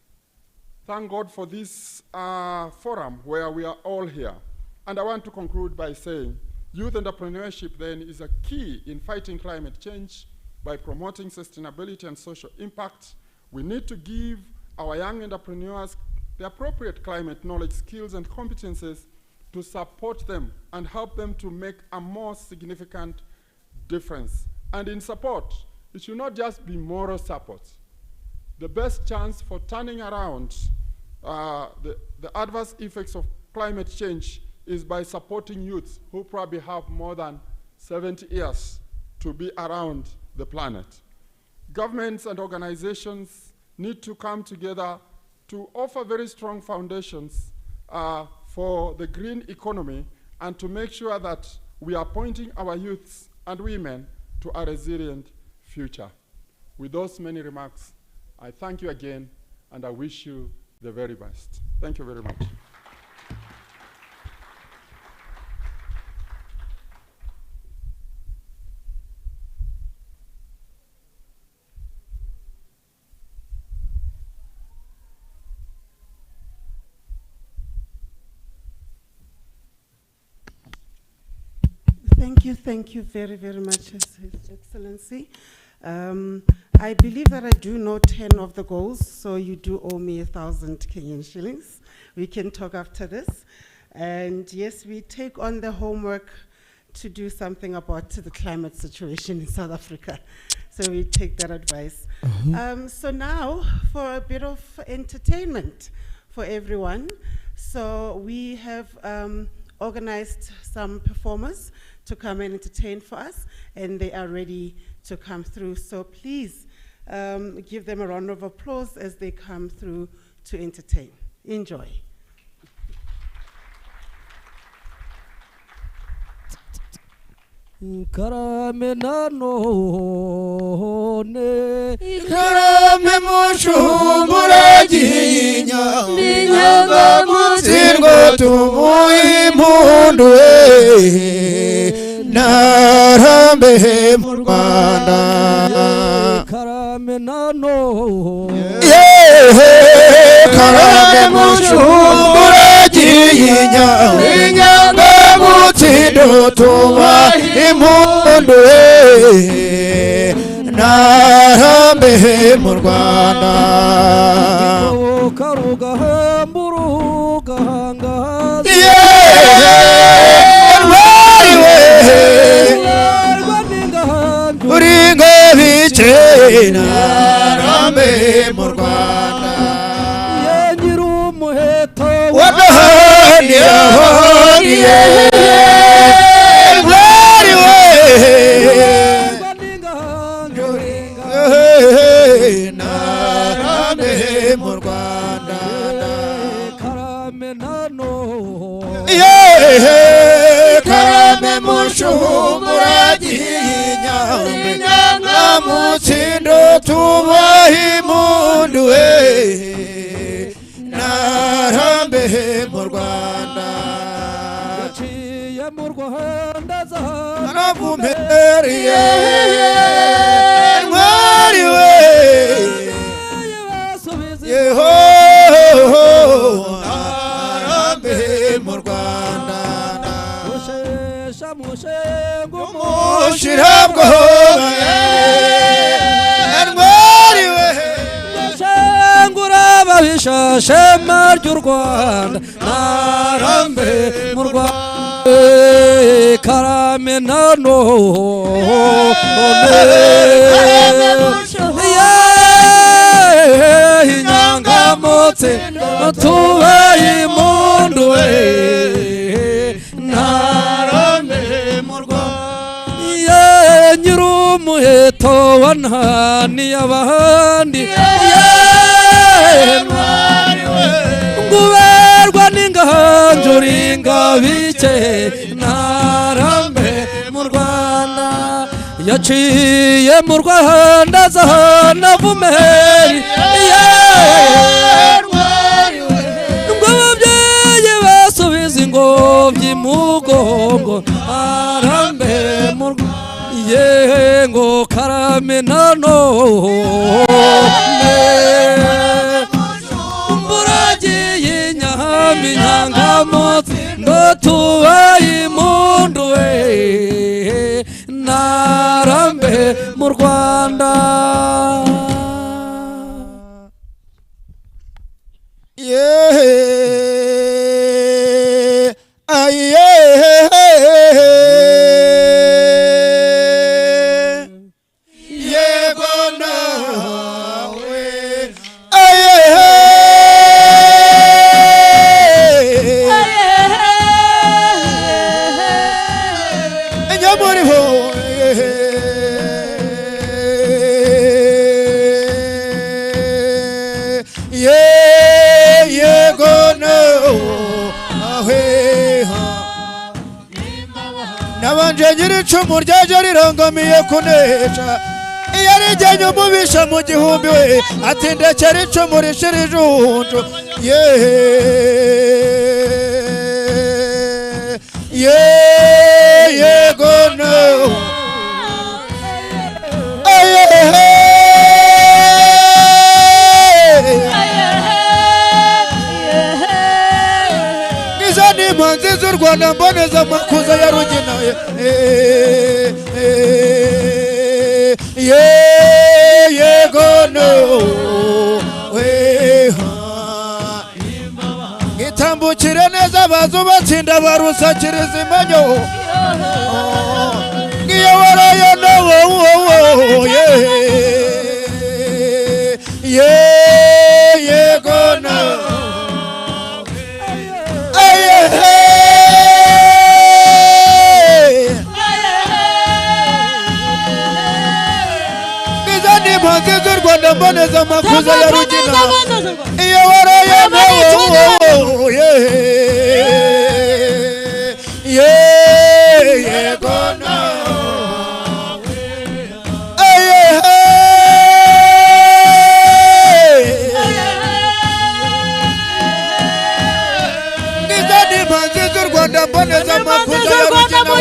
Thank God for this forum where we are all here. And I want to conclude by saying youth entrepreneurship then is a key in fighting climate change by promoting sustainability and social impact. We need to give our young entrepreneurs the appropriate climate knowledge, skills, and competences to support them and help them to make a more significant difference. And in support, it should not just be moral support. The best chance for turning around the adverse effects of climate change is by supporting youth who probably have more than 70 years to be around the planet. Governments and organizations need to come together to offer very strong foundations for the green economy and to make sure that we are pointing our youths and women to a resilient future. With those many remarks, I thank you again and I wish you the very best. Thank you very much. Thank you very, very much, His Excellency. I believe that I do know 10 of the goals, so you do owe me 1,000 Kenyan shillings. We can talk after this. And yes, we take on the homework to do something about the climate situation in South Africa. So we take that advice. So now for a bit of entertainment for everyone. So we have organized some performers to come and entertain for us, and they are ready to come through. So please give them a round of applause as they come through to entertain. Enjoy. Karame nanone Karame mushumbura ginya Ninyanga mutsirwa tumuimpundu Narambe mu Rwanda Karame nanone Karame mushumbura ginya Ninyanga mutsirwa tumuimpundu Narambe mu Rwanda Karugahamburu gahangaza Uringa bice Narambe mu Rwanda Yengira umuheto Wadahaniye Narambe mu Rwanda Karame nanone Karame mushumbura ginya Namutsindo tubaha impundu Narambe mu Rwanda Yaciye mu Rwanda zahana Naravumeriye Ntwari we Yeho Narambe mu Rwanda Mushesha mushengo Mushirabwoba Ntwari we Mushengura babishashema ry'u Rwanda Narambe mu Rwanda Karame nanone Inyangamutse tubaye impundu Narambe mu Rwanda Nyir'umuheto wanhaniye abandi Nguberwa n'inganjo ringabike Narambe mu Rwanda Yaciye mu Rwanda zahana vumeri Ngo ababyeyi basubiza ingobyi mu mugongo Narambe mu Rwanda Ngo karame nanone Mburagiye inyami nyangamutse Ngo tubaye impundu Narambe mu Rwanda nje nyiricumu ryaje rirangamiye kunesha iyo arijyanye umubisha mu gihumbi we ati ndekera icumu rishira ijunju yego no nizo ni impunzi z'u Rwanda mboneza makuza ya Rugina yego no ngitambukire neza bazu batsinda barusakiriza imanyo ngiyo warayo no yego no impunzi z'u Rwanda mboneza makuza ya Rugina iyo waraye yego no nizani impunzi z'u Rwanda mboneza makuza ya Rugina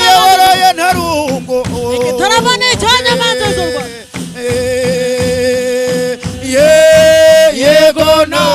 iyo waraye ntarungo igitaramo ni icyanyamanza z'u Rwanda yego no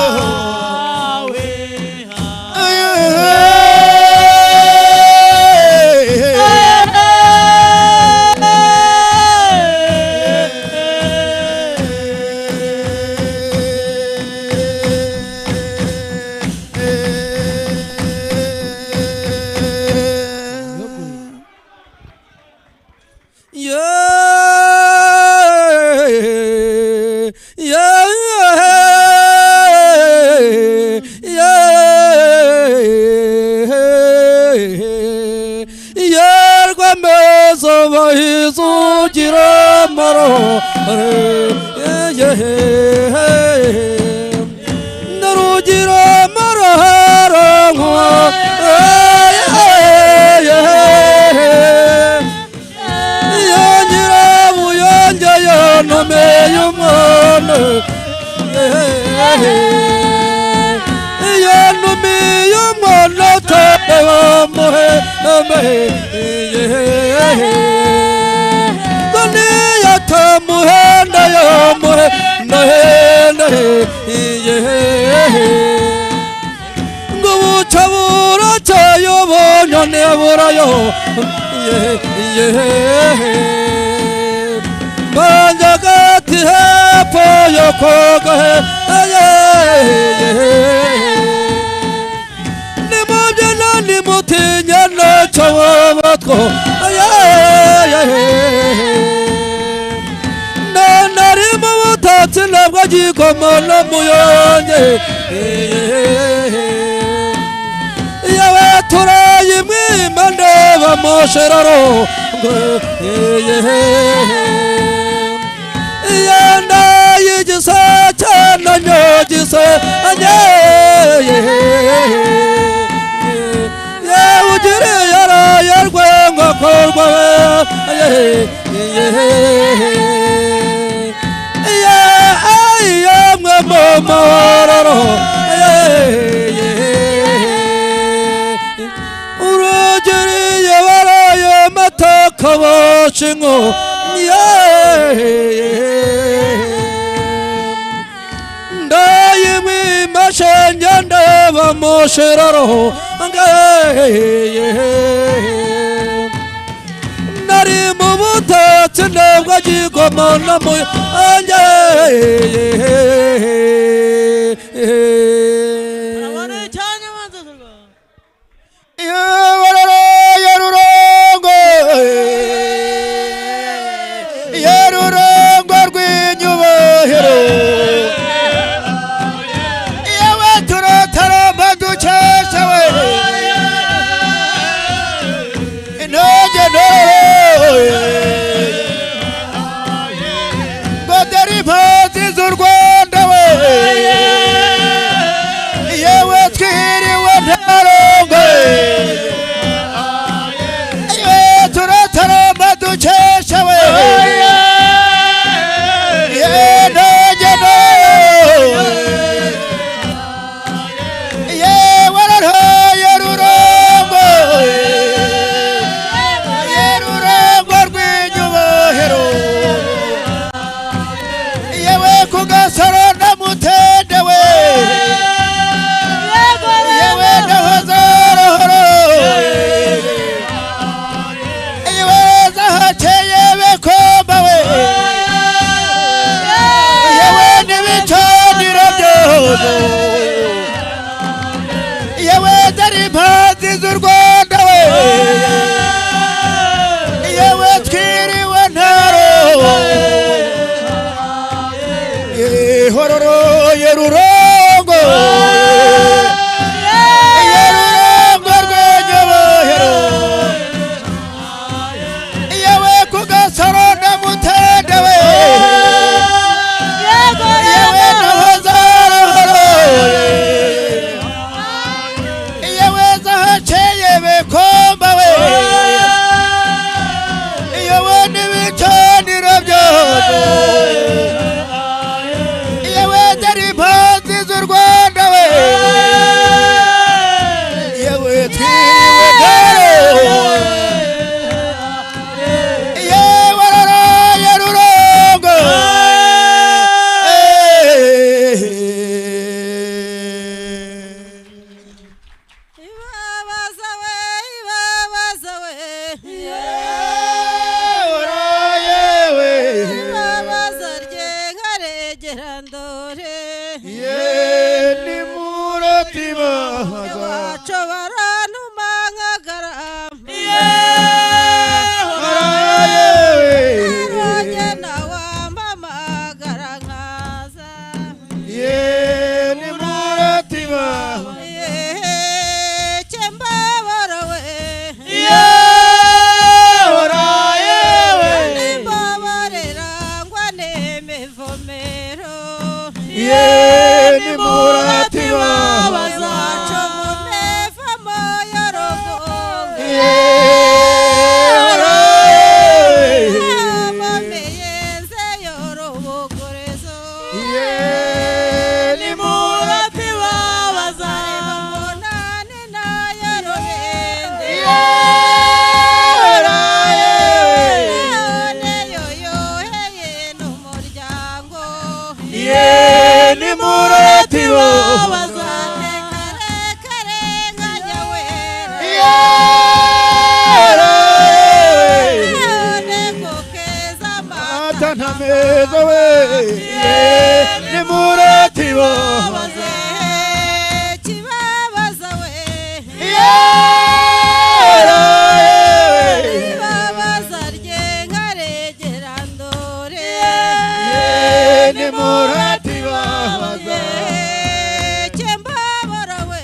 dukesha we yedogeno yewararaye rurongo yerurongo rw'inyubohero yewe ku gasoro ndamutende we yewe ndahozorohoro yewe zahakeye bekomba we yewe n'ibicaniro byozo yewe dore impanzi z'u Rwanda we yewe twiriwe ntaro hororo yerurongo yerurongo rw'inyobohero yewe ku gasoro ndamutende we yewe ndahozorohoro yewe zahakeye bekomba we yewe n'ibicaniro byozo yewe dore impanzi z'u Rwanda we yewe twiriwe ntaro yewe araraye rurongo ibabaza we ibabaza we araye we ibabaza rye nkaregera ndore ye ni muratima iwacu barantuma nkagarama araye we nanjye nawampamagara nkaza ye ni muratima cyembabara we araye we nimbabarira ngwa nemevomero ye ni muratima bazaca mu mevamo yorogongo amameyeze yorobogorezo ni muratima bazareba munani na yorobende none yoyoheye n'umuryango ni muratima bazateka kare nka nyawera none ko keza amata ntameza we ni muratima baze kibabaza we ibabaza rye nkaregera ndore ni muratima cyembabara we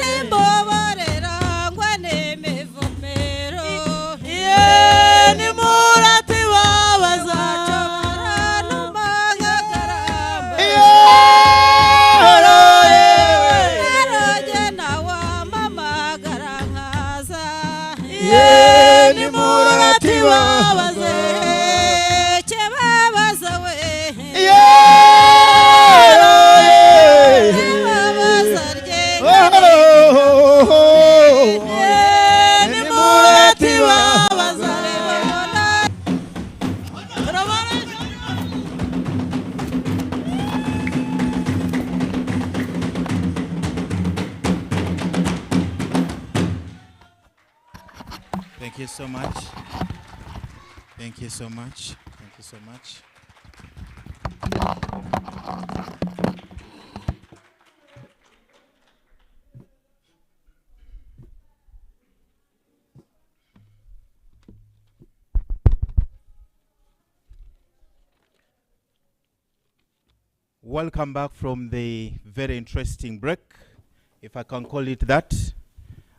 nimbabarira ngwa nemevomero ni muratima bazaca barantuma nkagarama nanjye nawampamagara nkaza ni muratima baze cyebabaza we ibabaza rye ni muratima bazareba Thank you so much. Thank you so much. Thank you so much. Welcome back from the very interesting break, if I can call it that.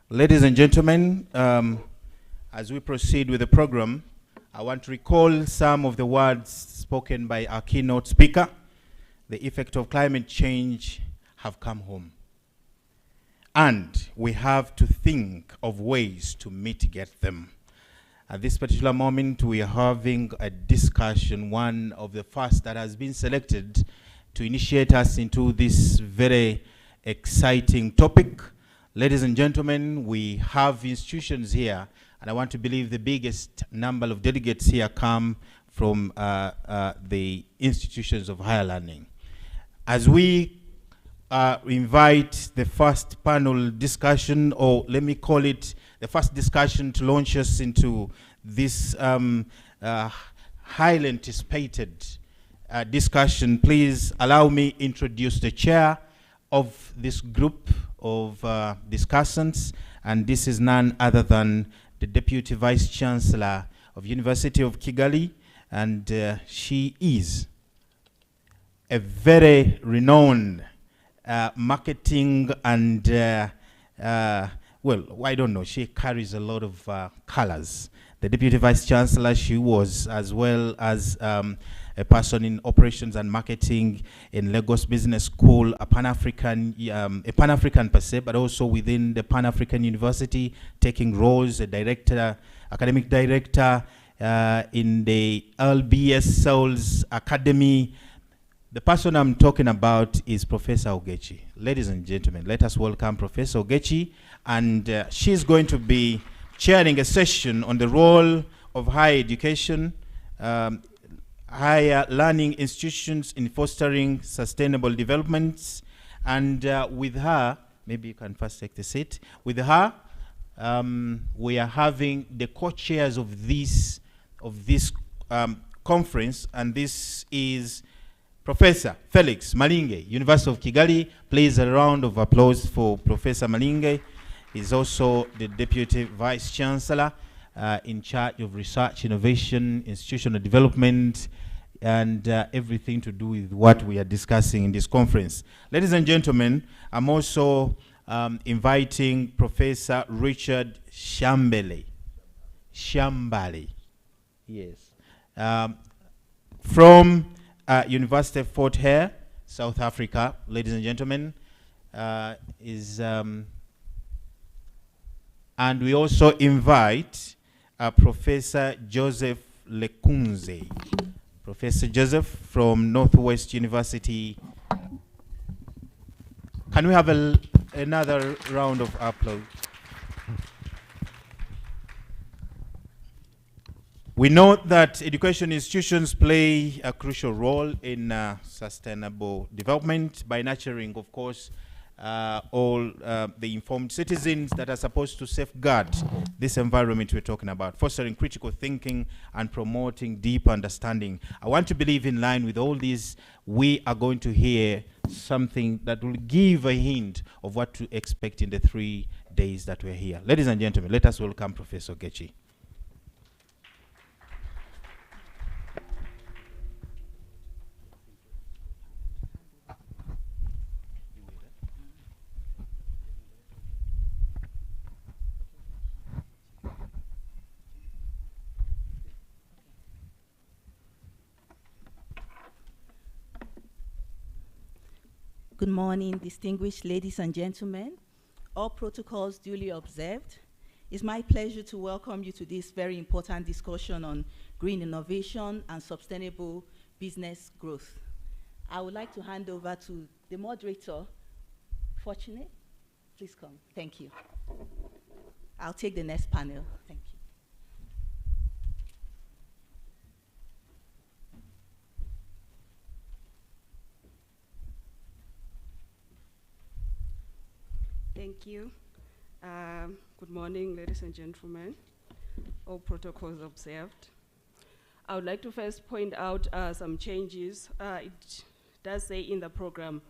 Ladies and gentlemen, as we proceed with the program, I want to recall some of the words spoken by our keynote speaker. The effect of climate change have come home. and we have to think of ways to mitigate them. At this particular moment, we are having a discussion, one of the first that has been selected to initiate us into this very exciting topic. Ladies and gentlemen, we have institutions here, and I want to believe the biggest number of delegates here come from the institutions of higher learning. As we invite the first panel discussion, or let me call it the first discussion to launch us into this highly anticipated discussion, please allow me introduce the chair of this group of discussants, and this is none other than the Deputy Vice Chancellor of University of Kigali, and she is a very renowned marketing and, well, I don't know, she carries a lot of colors. The Deputy Vice Chancellor, she was as well as a person in operations and marketing in Lagos Business School, a Pan-African per se, but also within the Pan-African University, taking roles, a director, academic director in the LBS Souls Academy. The person I'm talking about is Professor Ogechi. Ladies and gentlemen, let us welcome Professor Ogechi, and she's going to be chairing a session on the role of higher education, higher learning institutions in fostering sustainable developments. And with her, maybe you can first take the seat. With her, we are having the co-chairs of this conference, and this is Professor Felix Malinge, University of Kigali. Please a round of applause for Professor Malinge. He's also the Deputy Vice Chancellor in charge of research, innovation, institutional development, and everything to do with what we are discussing in this conference. Ladies and gentlemen, I'm also inviting Professor Richard Shambale, yes, from University of Fort Hare, South Africa. Ladies and gentlemen, and we also invite Professor Joseph Lekunze. Professor Joseph from Northwest University. Can we have another round of applause? We know that education institutions play a crucial role in sustainable development by nurturing, of course, all the informed citizens that are supposed to safeguard this environment we're talking about, fostering critical thinking and promoting deep understanding. I want to believe, in line with all these, we are going to hear something that will give a hint of what to expect in the 3 days that we're here. Ladies and gentlemen, let us welcome Professor Ogechi. Good morning, distinguished ladies and gentlemen. All protocols duly observed. It's my pleasure to welcome you to this very important discussion on green innovation and sustainable business growth. I would like to hand over to the moderator, Fortunate. Please come. Thank you. I'll take the next panel. Thank you. Thank you. Good morning, ladies and gentlemen. All protocols observed. I would like to first point out some changes. It does say in the program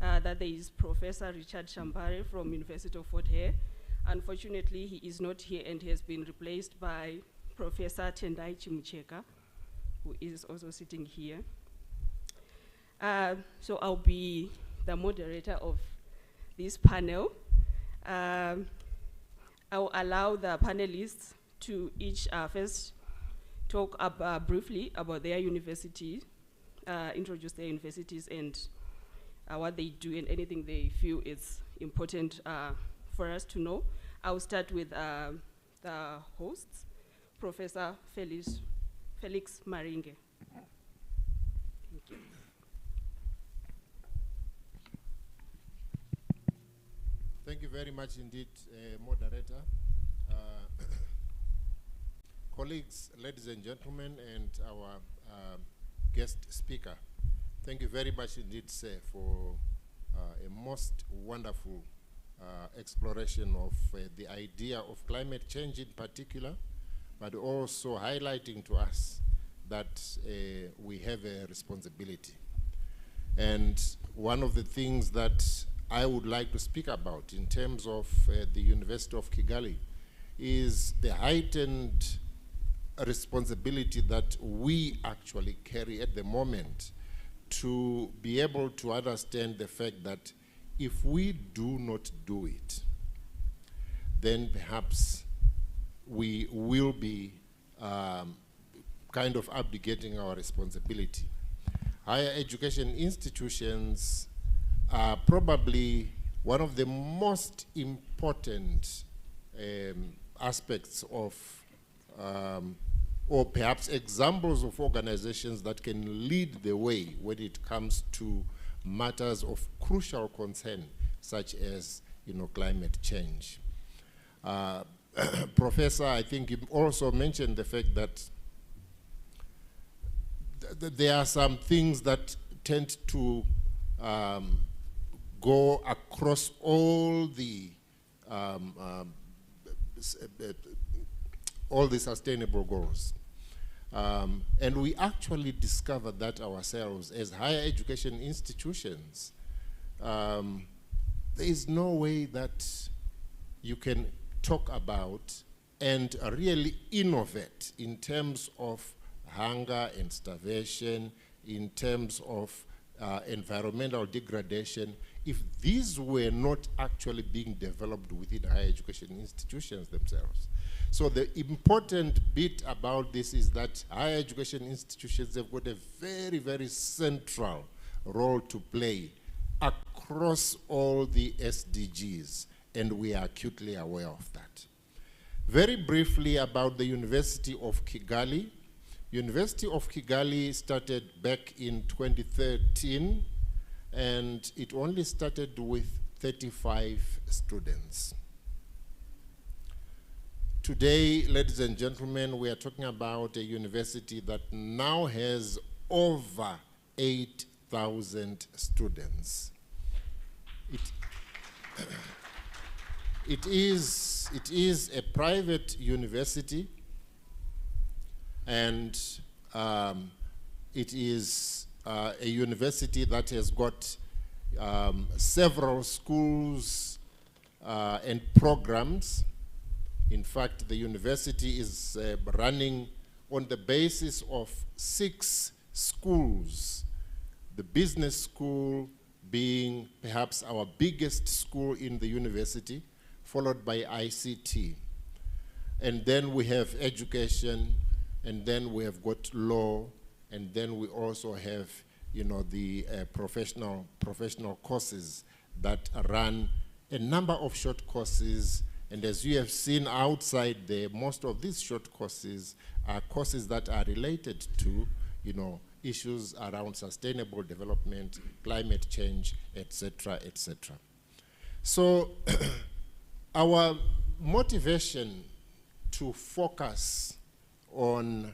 that there is Professor Richard Shambare from University of Fort Hare. Unfortunately, he is not here and he has been replaced by Professor Tendai Chimucheka, who is also sitting here. So I'll be the moderator of this panel. I will allow the panelists to each first talk briefly about their university, introduce their universities and what they do and anything they feel is important for us to know. I'll start with the hosts, Professor Felix Maringe. Thank you. Thank you very much indeed, moderator. Colleagues, ladies and gentlemen, and our guest speaker, thank you very much indeed, sir, for a most wonderful exploration of the idea of climate change in particular, but also highlighting to us that we have a responsibility. And one of the things that I would like to speak about in terms of the University of Kigali is the heightened responsibility that we actually carry at the moment to be able to understand the fact that if we do not do it, then perhaps we will be kind of abdicating our responsibility. Higher education institutions are probably one of the most important aspects of or perhaps examples of organizations that can lead the way when it comes to matters of crucial concern, such as, climate change. Professor, I think you also mentioned the fact that there are some things that tend to go across all the sustainable goals. And we actually discovered that ourselves as higher education institutions. There is no way that you can talk about and really innovate in terms of hunger and starvation, in terms of environmental degradation, if these were not actually being developed within higher education institutions themselves. So the important bit about this is that higher education institutions have got a very, very central role to play across all the SDGs, and we are acutely aware of that. Very briefly about the University of Kigali. University of Kigali started back in 2013, and it only started with 35 students. Today, ladies and gentlemen, we are talking about a university that now has over 8,000 students. It is a private university, and it is a university that has got several schools and programs. In fact, the university is running on the basis of 6 schools, the business school being perhaps our biggest school in the university, followed by ICT. And then we have education, and then we have got law, and then we also have, the professional courses that run a number of short courses. And as you have seen outside there, most of these short courses are courses that are related to, issues around sustainable development, climate change, etc., etc. So our motivation to focus on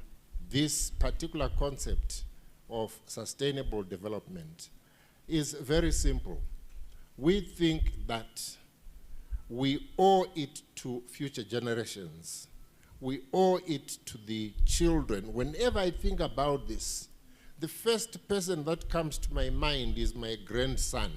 this particular concept of sustainable development is very simple. We think that we owe it to future generations. We owe it to the children. Whenever I think about this, the first person that comes to my mind is my grandson.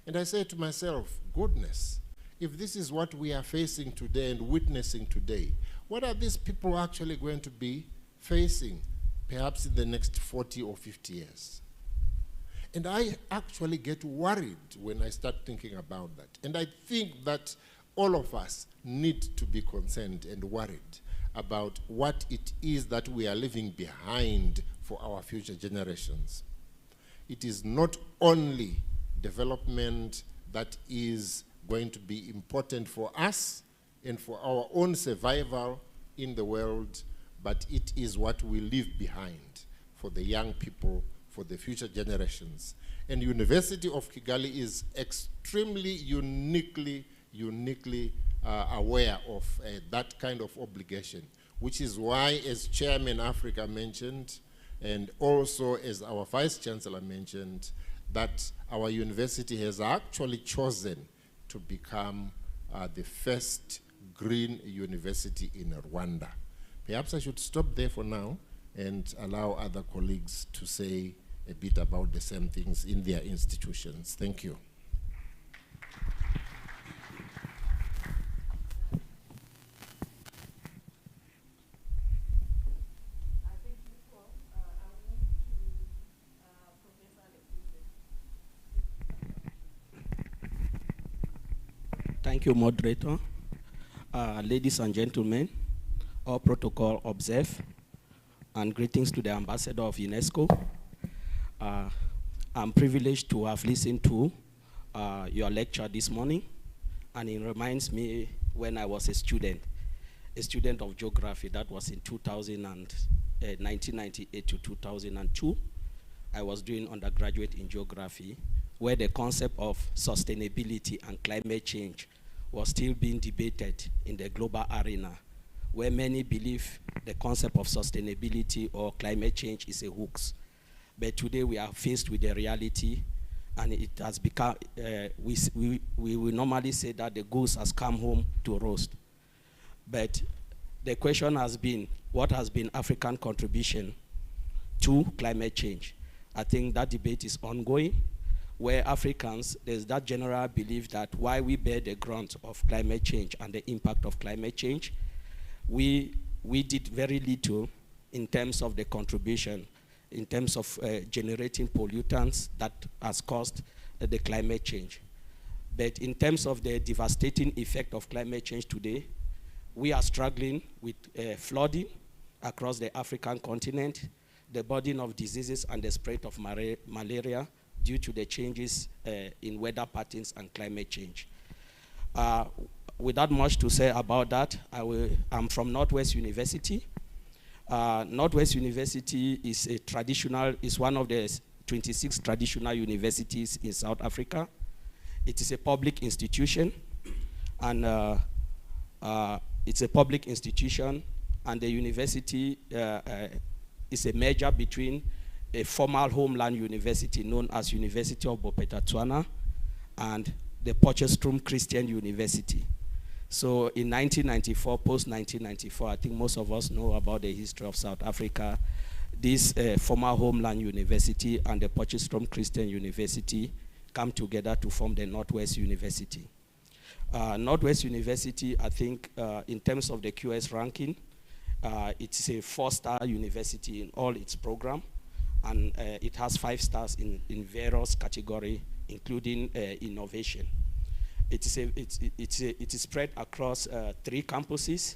And I say to myself, goodness, if this is what we are facing today and witnessing today, what are these people actually going to be facing, perhaps in the next 40 or 50 years? And I actually get worried when I start thinking about that. And I think that all of us need to be concerned and worried about what it is that we are leaving behind for our future generations. It is not only development that is going to be important for us and for our own survival in the world, but it is what we leave behind for the young people, for the future generations. And University of Kigali is extremely uniquely aware of that kind of obligation, which is why, as Chairman Africa mentioned, and also as our Vice Chancellor mentioned, that our university has actually chosen to become the first green university in Rwanda. Perhaps I should stop there for now and allow other colleagues to say a bit about the same things in their institutions. Thank you. Thank you, moderator. Ladies and gentlemen, all protocol observed, and greetings to the ambassador of UNESCO. I'm privileged to have listened to your lecture this morning, and it reminds me when I was a student of geography. That was in 1998 to 2002. I was doing undergraduate in geography, where the concept of sustainability and climate change was still being debated in the global arena, where many believe the concept of sustainability or climate change is a hoax. But today we are faced with the reality, and it has become, we will normally say that the goose has come home to roast. But the question has been, what has been African contribution to climate change? I think that debate is ongoing, where Africans, there's that general belief that while we bear the brunt of climate change and the impact of climate change, we did very little in terms of the contribution, in terms of generating pollutants that has caused the climate change. But in terms of the devastating effect of climate change today, we are struggling with flooding across the African continent, the burden of diseases and the spread of malaria due to the changes in weather patterns and climate change. Without much to say about that, I'm from Northwest University. Northwest University is one of the 26 traditional universities in South Africa. It is a public institution, and the university is a merger between a former homeland university known as University of Bophuthatswana and the Potchefstroom Christian University. So in 1994, post-1994, I think most of us know about the history of South Africa. This former homeland university and the Potchefstroom Christian University come together to form the Northwest University. Northwest University, I think, in terms of the QS ranking, it's a 4-star university in all its program, and it has 5 stars in various categories, including innovation. It is spread across 3 campuses,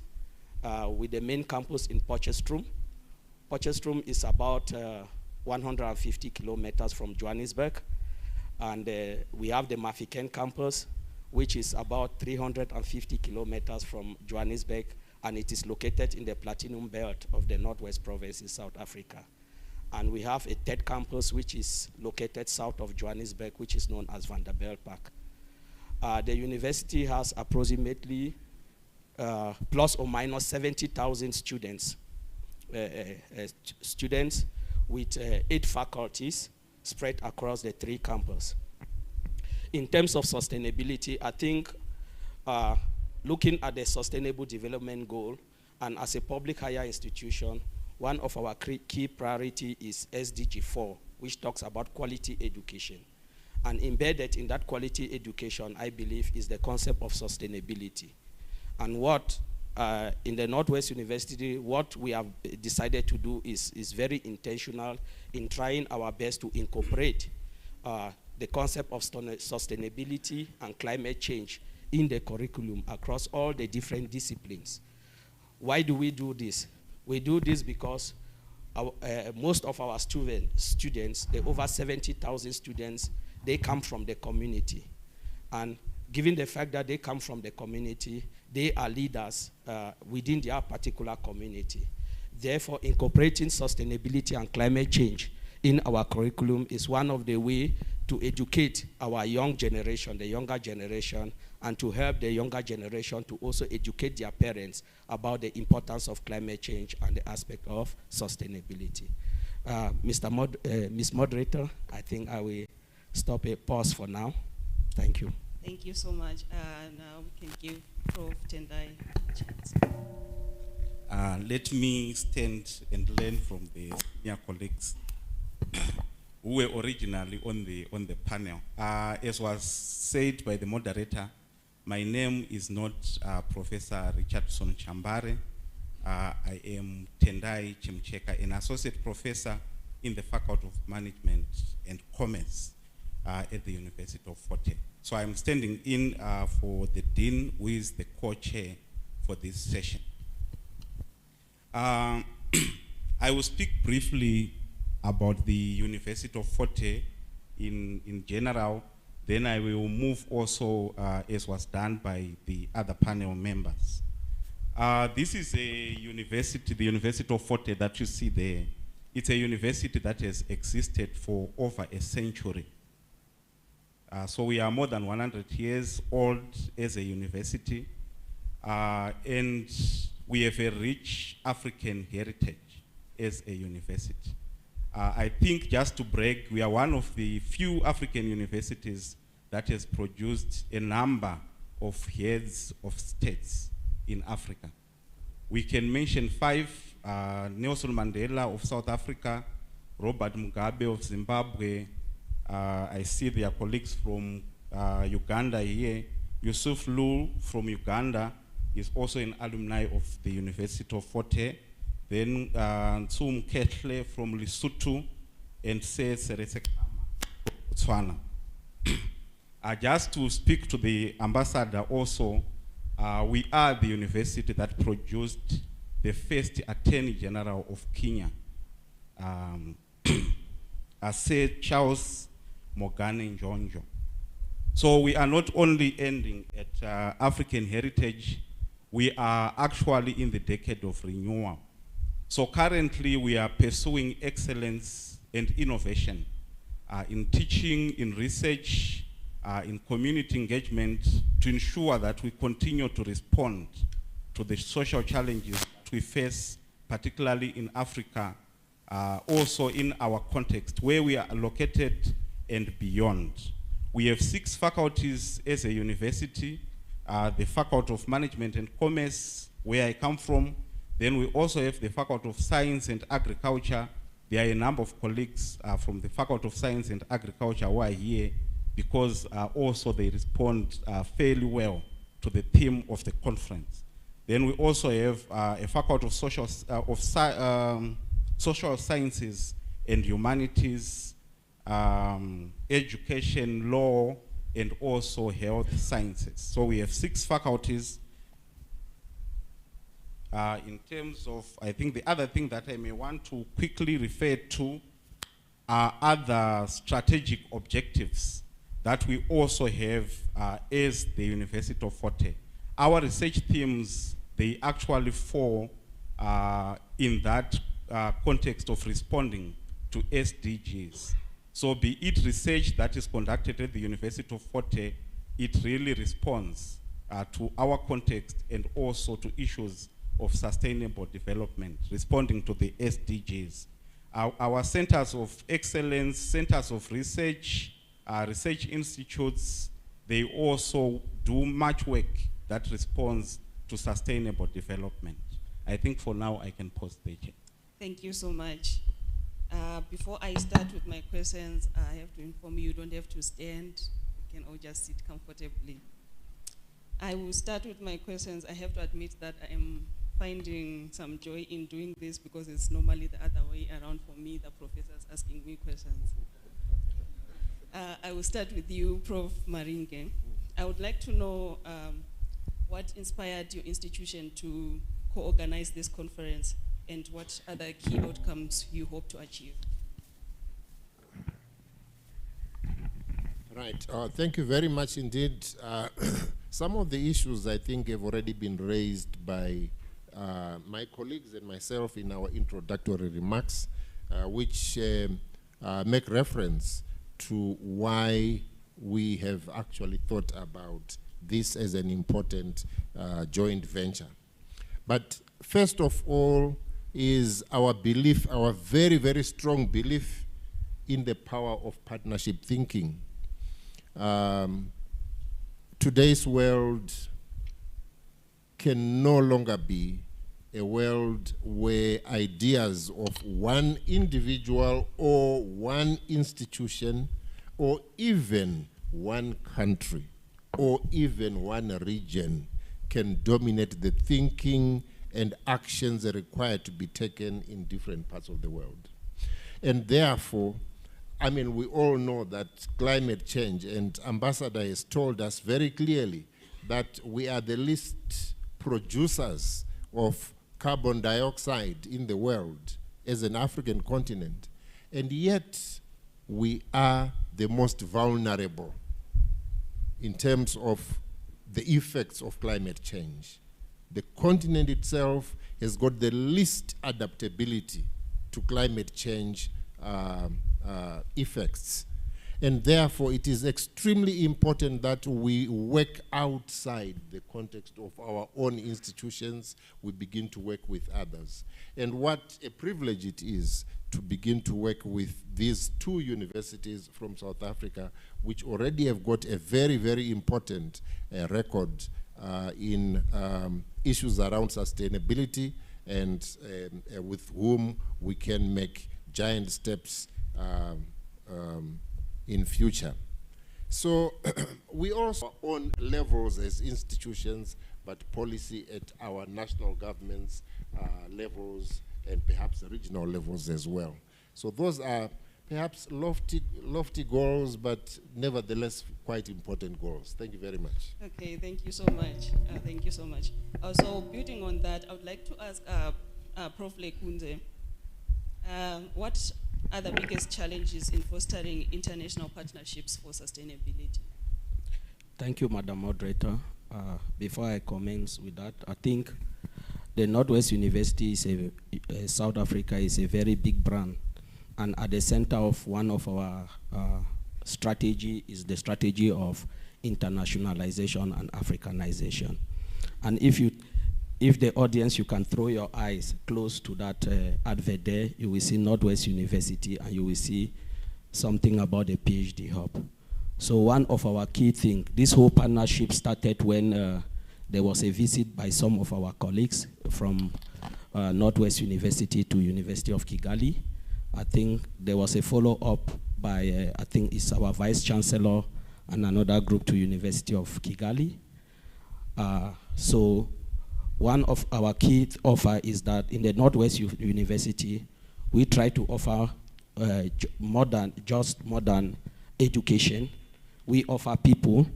with the main campus in Potchefstroom. Potchefstroom is about 150 kilometers from Johannesburg, and we have the Mafikeng campus, which is about 350 kilometers from Johannesburg, and it is located in the Platinum Belt of the Northwest Province in South Africa. And we have a 3rd campus, which is located south of Johannesburg, which is known as Vanderbilt Park. The university has approximately plus or minus 70,000 students, with 8 faculties spread across the 3 campuses. In terms of sustainability, I think looking at the Sustainable Development Goal, and as a public higher institution, one of our key priority is SDG 4, which talks about quality education. And embedded in that quality education, I believe, is the concept of sustainability. And what, in the Northwest University, what we have decided to do is very intentional in trying our best to incorporate the concept of sustainability and climate change in the curriculum across all the different disciplines. Why do we do this? We do this because most of our students, the over 70,000 students, they come from the community. And given the fact that they come from the community, they are leaders within their particular community. Therefore, incorporating sustainability and climate change in our curriculum is one of the ways to educate our young generation, the younger generation, and to help the younger generation to also educate their parents about the importance of climate change and the aspect of sustainability. Ms. Moderator, I think I will stop a pause for now. Thank you. Thank you so much. Now we can give Prof. Tendai a chance. Let me stand and learn from the senior colleagues who were originally on the panel. As was said by the moderator, my name is not Professor Richardson Chambare. I am Tendai Chimcheka, an associate professor in the Faculty of Management and Commerce at the University of Fort Hare. So I'm standing in for the Dean, who is the co-chair for this session. I will speak briefly about the University of Fort Hare in general, then I will move also, as was done by the other panel members. This is a university, the University of Fort Hare that you see there. It's a university that has existed for over a century. So we are more than 100 years old as a university, and we have a rich African heritage as a university. I think, just to brag, we are one of the few African universities that has produced a number of heads of states in Africa. We can mention 5, Nelson Mandela of South Africa, Robert Mugabe of Zimbabwe, I see their colleagues from Uganda here, Yusuf Lu from Uganda is also an alumni of the University of Fort Hare. Then Tsum Ketle from Lesotho, and Se Seresekama from Botswana. Just to speak to the ambassador also, we are the university that produced the first Attorney General of Kenya, Sir Charles Mogane Njonjo. So we are not only ending at African heritage, we are actually in the decade of renewal. So currently we are pursuing excellence and innovation in teaching, in research, in community engagement, to ensure that we continue to respond to the social challenges that we face, particularly in Africa, also in our context, where we are located and beyond. We have 6 faculties as a university, the Faculty of Management and Commerce, where I come from. Then we also have the Faculty of Science and Agriculture. There are a number of colleagues from the Faculty of Science and Agriculture who are here because also they respond fairly well to the theme of the conference. Then we also have a Faculty of Social Sciences and Humanities, Education, Law, and also Health Sciences. So we have 6 faculties. In terms of, I think the other thing that I may want to quickly refer to are other strategic objectives that we also have as the University of Fort Hare. Our research themes, they actually fall in that context of responding to SDGs. So be it research that is conducted at the University of Fort Hare, it really responds to our context and also to issues of sustainable development, responding to the SDGs. Our centers of excellence, centers of research, research institutes, they also do much work that responds to sustainable development. I think for now I can pause there. Thank you so much. Before I start with my questions, I have to inform you, you don't have to stand. You can all just sit comfortably. I will start with my questions. I have to admit that I am finding some joy in doing this because it's normally the other way around for me, the professors asking me questions. I will start with you, Prof. Maringe. I would like to know what inspired your institution to co-organize this conference and what other key outcomes you hope to achieve. Right. Thank you very much indeed. Some of the issues I think have already been raised by my colleagues and myself in our introductory remarks, which make reference to why we have actually thought about this as an important joint venture. But first of all is our belief, our very, very strong belief in the power of partnership thinking. Today's world can no longer be a world where ideas of one individual or one institution or even one country or even one region can dominate the thinking and actions required to be taken in different parts of the world. And therefore, I mean, we all know that climate change, and Ambassador has told us very clearly that we are the least producers of carbon dioxide in the world as an African continent, and yet we are the most vulnerable in terms of the effects of climate change. The continent itself has got the least adaptability to climate change effects. And therefore, it is extremely important that we work outside the context of our own institutions. We begin to work with others. And what a privilege it is to begin to work with these two universities from South Africa, which already have got a very, very important record in issues around sustainability, and with whom we can make giant steps in future. So we also on levels as institutions, but policy at our national governments levels and perhaps regional levels as well. So those are perhaps lofty goals, but nevertheless quite important goals. Thank you very much. Okay, thank you so much. Thank you so much. So building on that, I would like to ask Prof. Lekunze, what are the biggest challenges in fostering international partnerships for sustainability? Thank you, Madam Moderator. Before I commence with that, I think the Northwest University is South Africa is a very big brand, and at the center of one of our strategy is the strategy of internationalization and Africanization. And if the audience, you can throw your eyes close to that advert there, you will see Northwest University, and you will see something about the PhD hub. So one of our key things, this whole partnership started when there was a visit by some of our colleagues from Northwest University to University of Kigali. I think there was a follow-up by, I think it's our Vice Chancellor and another group to University of Kigali. So one of our key offer is that in the Northwest University, we try to offer modern education. We offer people,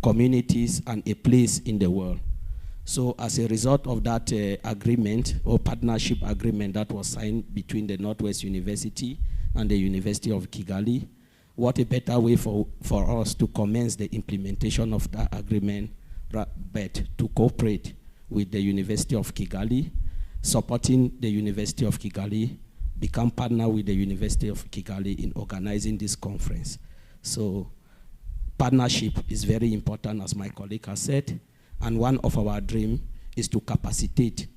communities, and a place in the world. So as a result of that agreement or partnership agreement that was signed between the Northwest University and the University of Kigali, what a better way for us to commence the implementation of that agreement, but to cooperate with the University of Kigali, supporting the University of Kigali, become partner with the University of Kigali in organizing this conference. So partnership is very important, as my colleague has said, and one of our dreams is to capacitate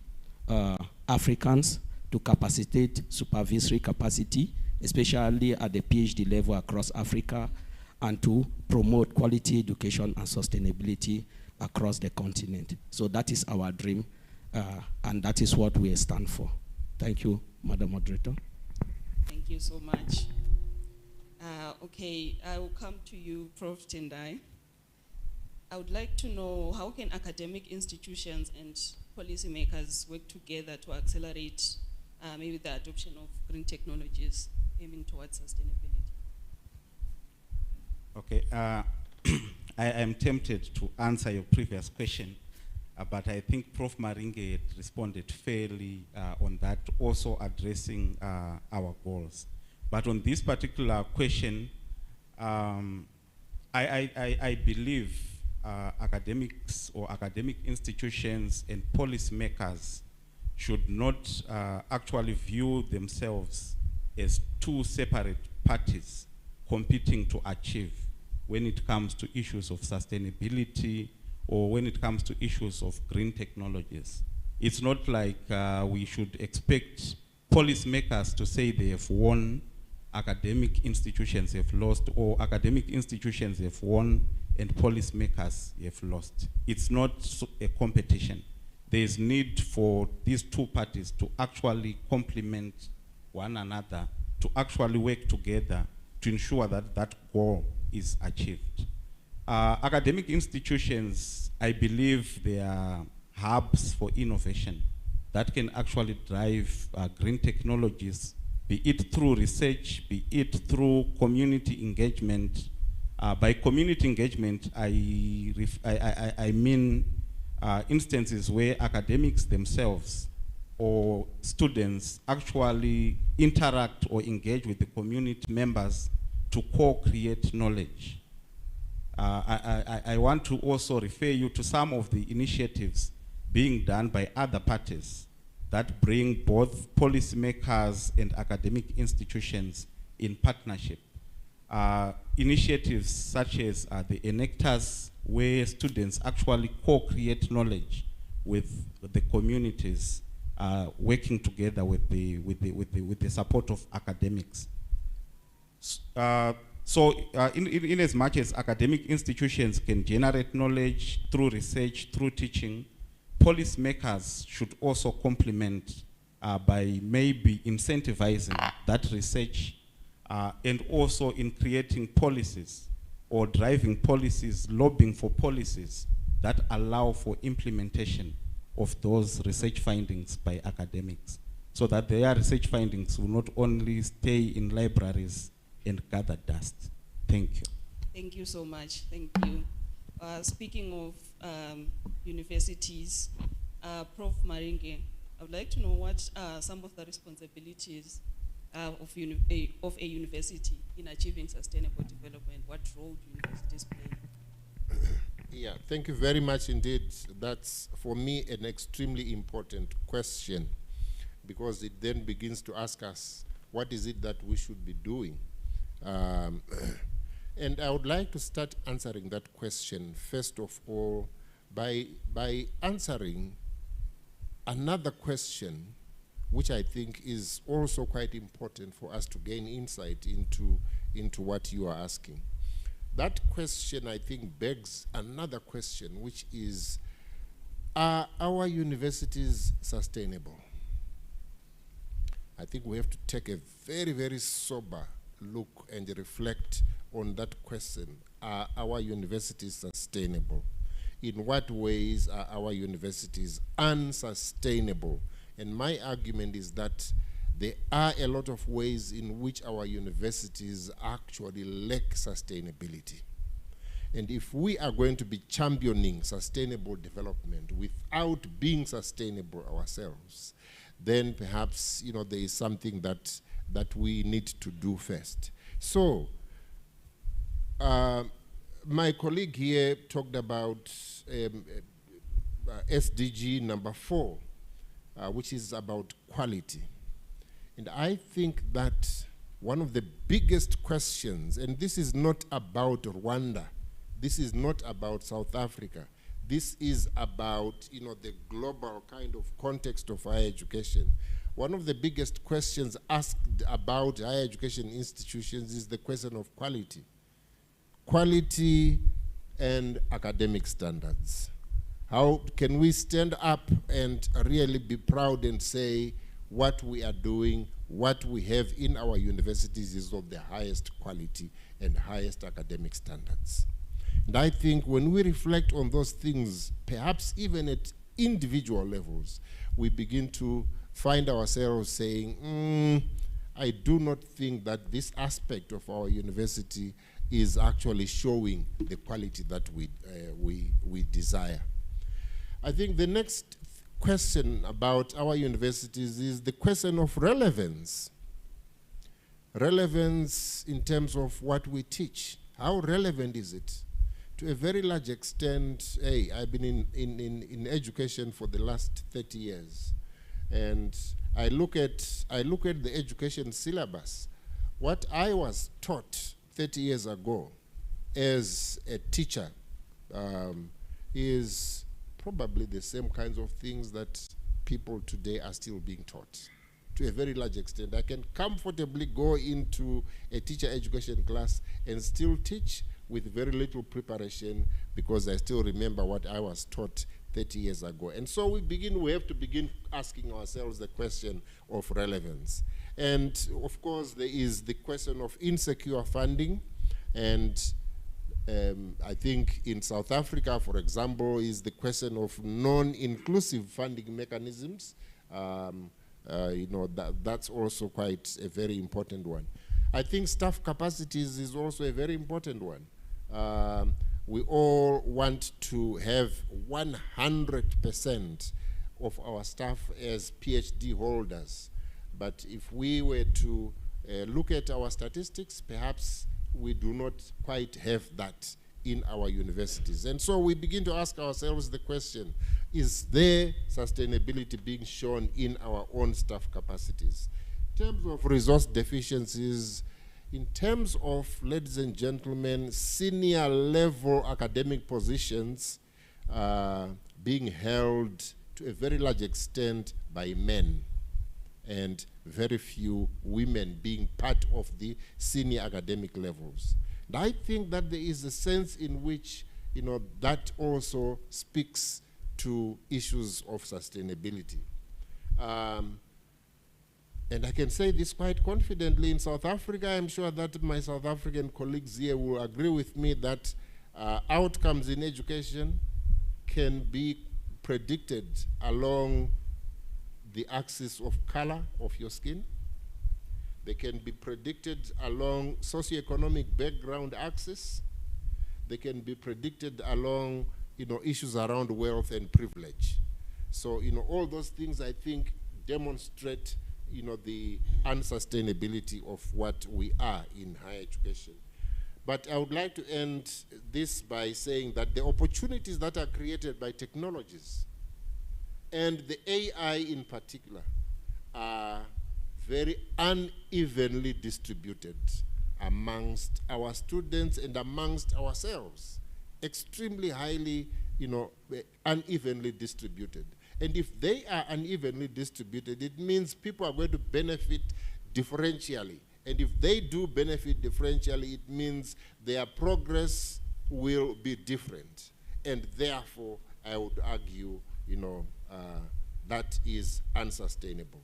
Africans, to capacitate supervisory capacity, especially at the PhD level across Africa, and to promote quality education and sustainability across the continent. So that is our dream, and that is what we stand for. Thank you, Madam Moderator. Thank you so much. Okay, I will come to you, Prof. Tendai. I would like to know, how can academic institutions and policymakers work together to accelerate maybe the adoption of green technologies aiming towards sustainability? Okay, I am tempted to answer your previous question, but I think Prof. Maringe had responded fairly on that, also addressing our goals. But on this particular question, I believe academics or academic institutions and policymakers should not actually view themselves as two separate parties competing to achieve when it comes to issues of sustainability or when it comes to issues of green technologies. It's not like we should expect policymakers to say they have won, academic institutions have lost, or academic institutions have won and policymakers have lost. It's not a competition. There is need for these two parties to actually complement one another, to actually work together to ensure that that goal is achieved. Academic institutions, I believe they are hubs for innovation that can actually drive green technologies, be it through research, be it through community engagement. By community engagement, I mean instances where academics themselves or students actually interact or engage with the community members to co-create knowledge. I want to also refer you to some of the initiatives being done by other parties that bring both policymakers and academic institutions in partnership. Initiatives such as the Enectars, where students actually co-create knowledge with the communities, working together with the support of academics. In as much as academic institutions can generate knowledge through research, through teaching, policymakers should also complement by maybe incentivizing that research and also in creating policies or driving policies, lobbying for policies that allow for implementation of those research findings by academics, so that their research findings will not only stay in libraries and gather dust. Thank you. Thank you so much. Thank you. Speaking of universities, Prof. Maringe, I would like to know what are some of the responsibilities of a university in achieving sustainable development. What role do universities play? Yeah, thank you very much indeed. That's, for me, an extremely important question, because it then begins to ask us, what is it that we should be doing? And I would like to start answering that question, first of all, by answering another question, which I think is also quite important for us to gain insight into what you are asking. That question, I think, begs another question, which is, are our universities sustainable? I think we have to take a very, very sober look and reflect on that question. Are our universities sustainable? In what ways are our universities unsustainable? And my argument is that there are a lot of ways in which our universities actually lack sustainability. And if we are going to be championing sustainable development without being sustainable ourselves, then perhaps, you know, there is something that we need to do first. So, my colleague here talked about SDG number 4, which is about quality. And I think that one of the biggest questions, and this is not about Rwanda, this is not about South Africa, this is about, you know, the global kind of context of higher education. One of the biggest questions asked about higher education institutions is the question of quality. Quality and academic standards. How can we stand up and really be proud and say what we are doing, what we have in our universities is of the highest quality and highest academic standards? And I think when we reflect on those things, perhaps even at individual levels, we begin to find ourselves saying, I do not think that this aspect of our university is actually showing the quality that we desire. I think the next question about our universities is the question of relevance. relevance in terms of what we teach. How relevant is it? To a very large extent, I've been in education for the last 30 years. And I look at the education syllabus. What I was taught 30 years ago as a teacher is probably the same kinds of things that people today are still being taught to a very large extent. I can comfortably go into a teacher education class and still teach with very little preparation because I still remember what I was taught 30 years ago. And so we have to begin asking ourselves the question of relevance. And of course, there is the question of insecure funding. And I think in South Africa, for example, is the question of non-inclusive funding mechanisms. That's also quite a very important one. I think staff capacities is also a very important one. We all want to have 100% of our staff as PhD holders. But if we were to look at our statistics, perhaps we do not quite have that in our universities. And so we begin to ask ourselves the question, is there sustainability being shown in our own staff capacities? In terms of resource deficiencies, in terms of, ladies and gentlemen, senior level academic positions being held to a very large extent by men, and very few women being part of the senior academic levels. And I think that there is a sense in which, that also speaks to issues of sustainability. And I can say this quite confidently. In South Africa, I'm sure that my South African colleagues here will agree with me that outcomes in education can be predicted along the axis of color of your skin. They can be predicted along socioeconomic background axis. They can be predicted along, issues around wealth and privilege. So, all those things, I think, demonstrate the unsustainability of what we are in higher education. But I would like to end this by saying that the opportunities that are created by technologies and the AI in particular are very unevenly distributed amongst our students and amongst ourselves. Extremely highly, unevenly distributed. And if they are unevenly distributed, it means people are going to benefit differentially. And if they do benefit differentially, it means their progress will be different. And therefore, I would argue, that is unsustainable.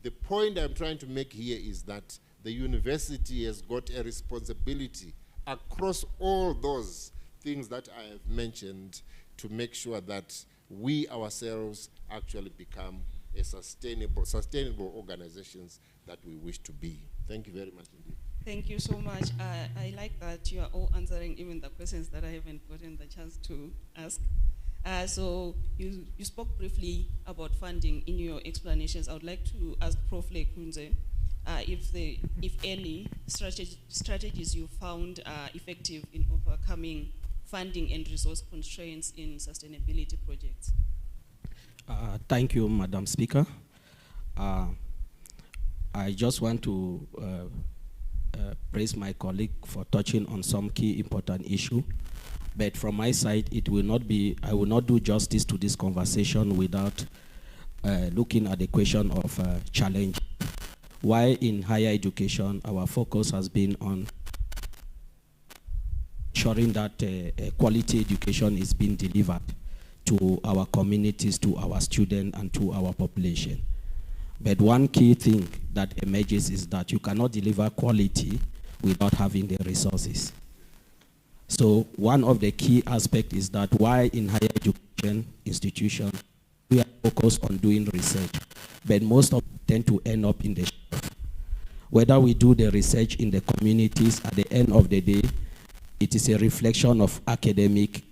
The point I'm trying to make here is that the university has got a responsibility across all those things that I have mentioned to make sure that we ourselves actually become a sustainable organizations that we wish to be. Thank you very much indeed. Thank you so much. I like that you are all answering even the questions that I haven't gotten the chance to ask. So you spoke briefly about funding in your explanations. I would like to ask Prof. Lekunze if any strategies you found effective in overcoming funding and resource constraints in sustainability projects. Thank you, Madam Speaker. I just want to praise my colleague for touching on some key important issue. But from my side, I will not do justice to this conversation without looking at the question of challenge. Why in higher education, our focus has been on ensuring that quality education is being delivered to our communities, to our students, and to our population. But one key thing that emerges is that you cannot deliver quality without having the resources. So one of the key aspects is that why in higher education institutions, we are focused on doing research, but most of them tend to end up in the shelf. Whether we do the research in the communities, at the end of the day, it is a reflection of academic,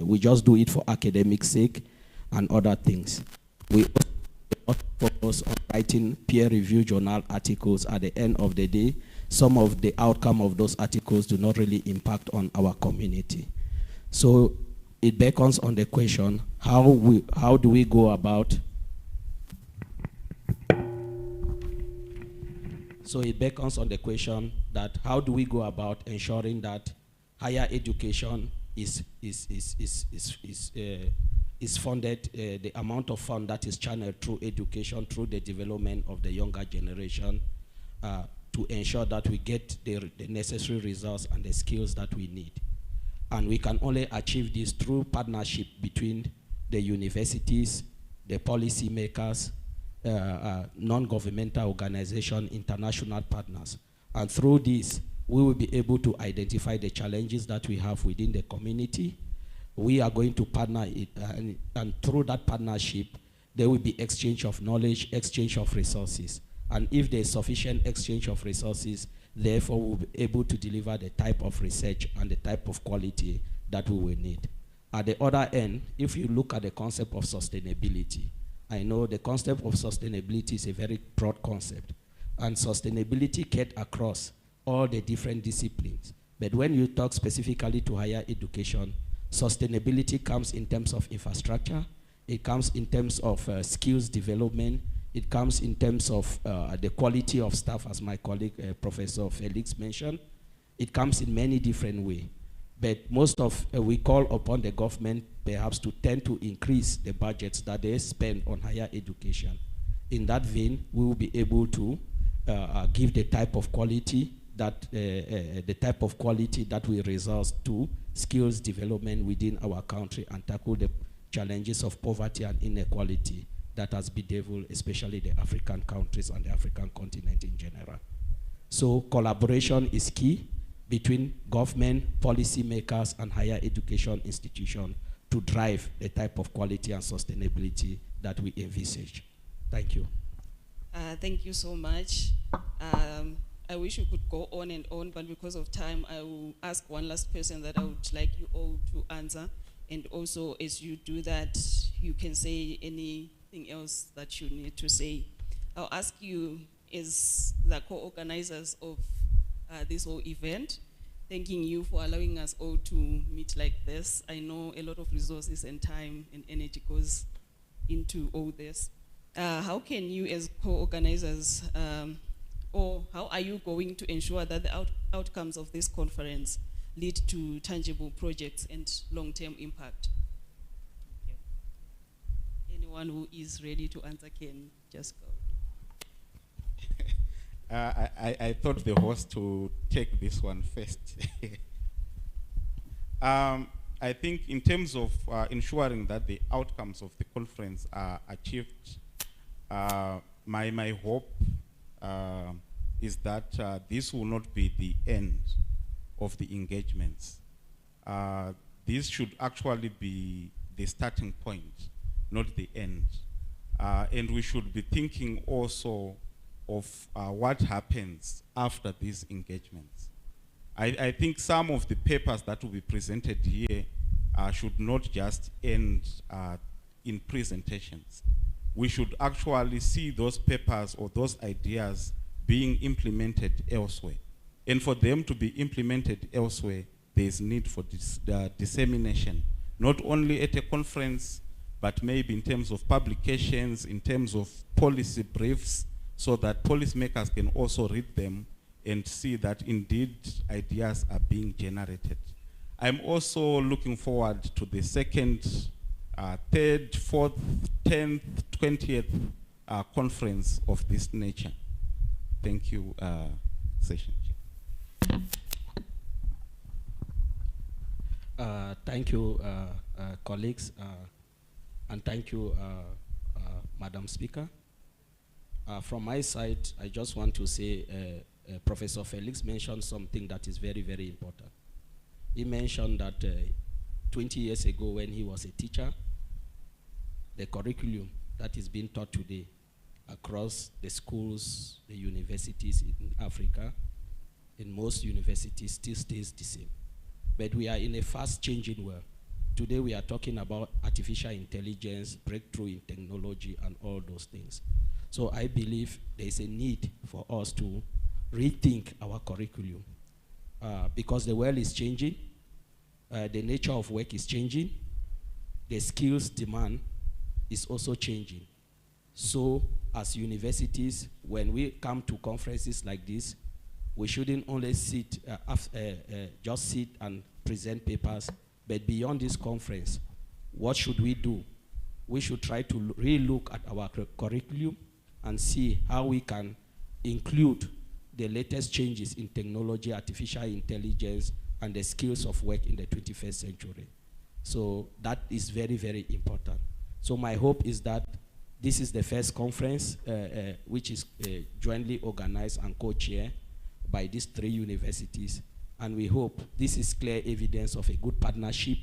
we just do it for academic sake and other things. We also on writing peer-reviewed journal articles, at the end of the day, some of the outcome of those articles do not really impact on our community. So it beckons on the question, how do we go about So it beckons on the question that how do we go about ensuring that higher education is funded, the amount of fund that is channeled through education, through the development of the younger generation, to ensure that we get the necessary results and the skills that we need. And we can only achieve this through partnership between the universities, the policy makers, non-governmental organization, international partners. And through this, we will be able to identify the challenges that we have within the community. We are going to partner it, and through that partnership, there will be exchange of knowledge, exchange of resources. And if there is sufficient exchange of resources, therefore we'll be able to deliver the type of research and the type of quality that we will need. At the other end, if you look at the concept of sustainability, I know the concept of sustainability is a very broad concept, and sustainability cut across all the different disciplines. But when you talk specifically to higher education, sustainability comes in terms of infrastructure, it comes in terms of skills development, it comes in terms of the quality of staff, as my colleague Professor Felix mentioned. It comes in many different ways. But most of, we call upon the government perhaps to tend to increase the budgets that they spend on higher education. In that vein, we will be able to give the type of quality that will result to skills development within our country and tackle the challenges of poverty and inequality that has bedeviled especially the African countries and the African continent in general. So collaboration is key between government, policymakers, and higher education institutions to drive the type of quality and sustainability that we envisage. Thank you. Thank you so much. I wish we could go on and on, but because of time, I will ask one last question that I would like you all to answer. And also, as you do that, you can say anything else that you need to say. I'll ask you, as the co-organizers of this whole event, thanking you for allowing us all to meet like this. I know a lot of resources and time and energy goes into all this. How can you as co-organizers, or how are you going to ensure that the outcomes of this conference lead to tangible projects and long-term impact? Anyone who is ready to answer can just go. I thought the host to take this one first. I think in terms of ensuring that the outcomes of the conference are achieved, my hope is that this will not be the end of the engagements. This should actually be the starting point, not the end. And we should be thinking also of what happens after these engagements. I think some of the papers that will be presented here should not just end in presentations. We should actually see those papers or those ideas being implemented elsewhere. And for them to be implemented elsewhere, there is need for dissemination, not only at a conference, but maybe in terms of publications, in terms of policy briefs, so that policymakers can also read them and see that indeed ideas are being generated. I'm also looking forward to the second, third, fourth, 10th, 20th conference of this nature. Thank you, session chair. Thank you, colleagues, and thank you, Madam Speaker. From my side, I just want to say Professor Felix mentioned something that is very, very important. He mentioned that 20 years ago when he was a teacher, the curriculum that is being taught today across the schools, the universities in Africa, in most universities still stays the same. But we are in a fast-changing world. Today we are talking about artificial intelligence, breakthrough in technology, and all those things. So I believe there is a need for us to rethink our curriculum because the world is changing, the nature of work is changing, the skills demand is also changing. So as universities, when we come to conferences like this, we shouldn't only just sit and present papers, but beyond this conference, what should we do? We should try to re-look at our curriculum and see how we can include the latest changes in technology, artificial intelligence, and the skills of work in the 21st century. So that is very, very important. So my hope is that this is the first conference which is jointly organized and co-chaired by these 3 universities. And we hope this is clear evidence of a good partnership.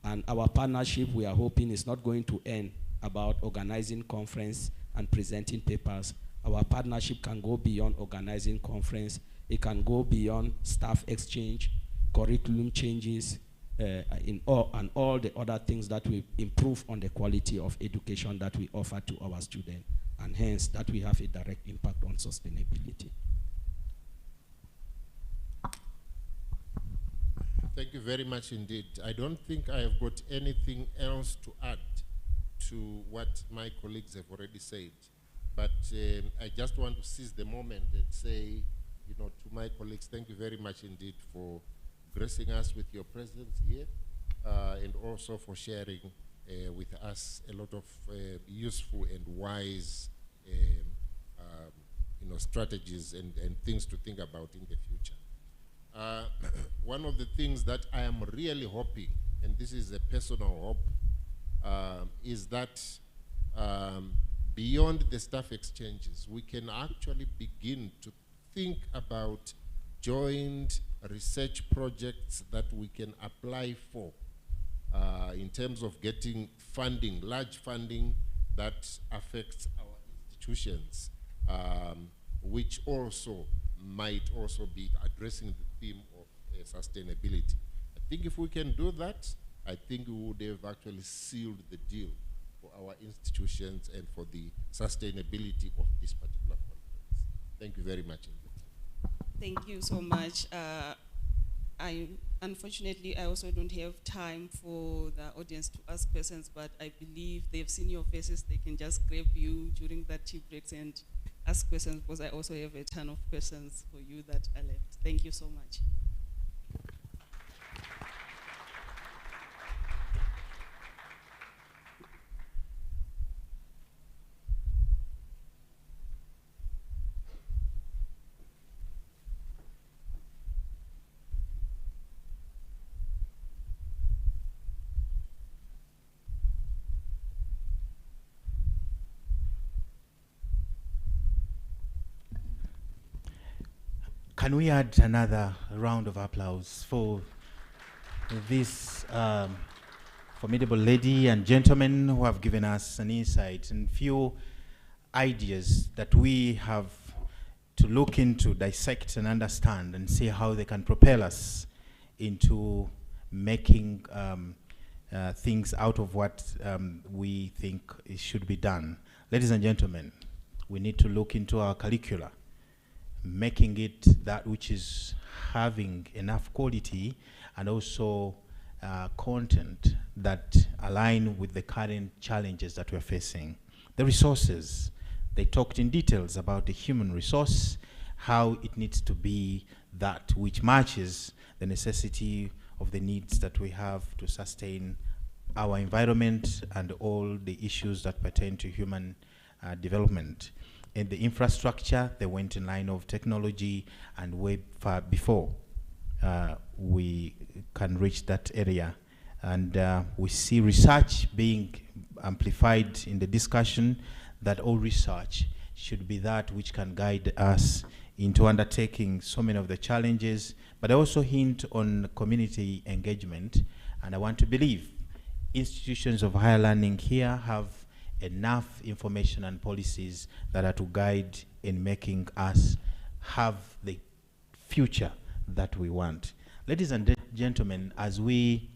And our partnership, we are hoping, is not going to end about organizing conference and presenting papers. Our partnership can go beyond organizing conference. It can go beyond staff exchange, curriculum changes, and all the other things that will improve on the quality of education that we offer to our students, and hence that we have a direct impact on sustainability. Thank you very much indeed. I don't think I have got anything else to add to what my colleagues have already said. But I just want to seize the moment and say, to my colleagues, thank you very much indeed for gracing us with your presence here, and also for sharing with us a lot of useful and wise strategies and things to think about in the future. One of the things that I am really hoping, and this is a personal hope, is that beyond the staff exchanges, we can actually begin to think about joint research projects that we can apply for in terms of getting funding, large funding that affects our institutions, which also might also be addressing the theme of sustainability. I think if we can do that, I think we would have actually sealed the deal for our institutions and for the sustainability of this particular conference. Thank you very much indeed. Thank you so much. Unfortunately, I also don't have time for the audience to ask questions, but I believe they've seen your faces. They can just grab you during that tea breaks and ask questions, because I also have a ton of questions for you that are left. Thank you so much. Can we add another round of applause for this formidable lady and gentlemen who have given us an insight and few ideas that we have to look into, dissect and understand, and see how they can propel us into making things out of what we think should be done. Ladies and gentlemen, we need to look into our curricula, making it that which is having enough quality and also content that align with the current challenges that we're facing. The resources, they talked in details about the human resource, how it needs to be that which matches the necessity of the needs that we have to sustain our environment and all the issues that pertain to human development. In the infrastructure, they went in line of technology and way far before we can reach that area. And we see research being amplified in the discussion, that all research should be that which can guide us into undertaking so many of the challenges, but I also hint on community engagement. And I want to believe institutions of higher learning here have enough information and policies that are to guide in making us have the future that we want. Ladies and gentlemen, as we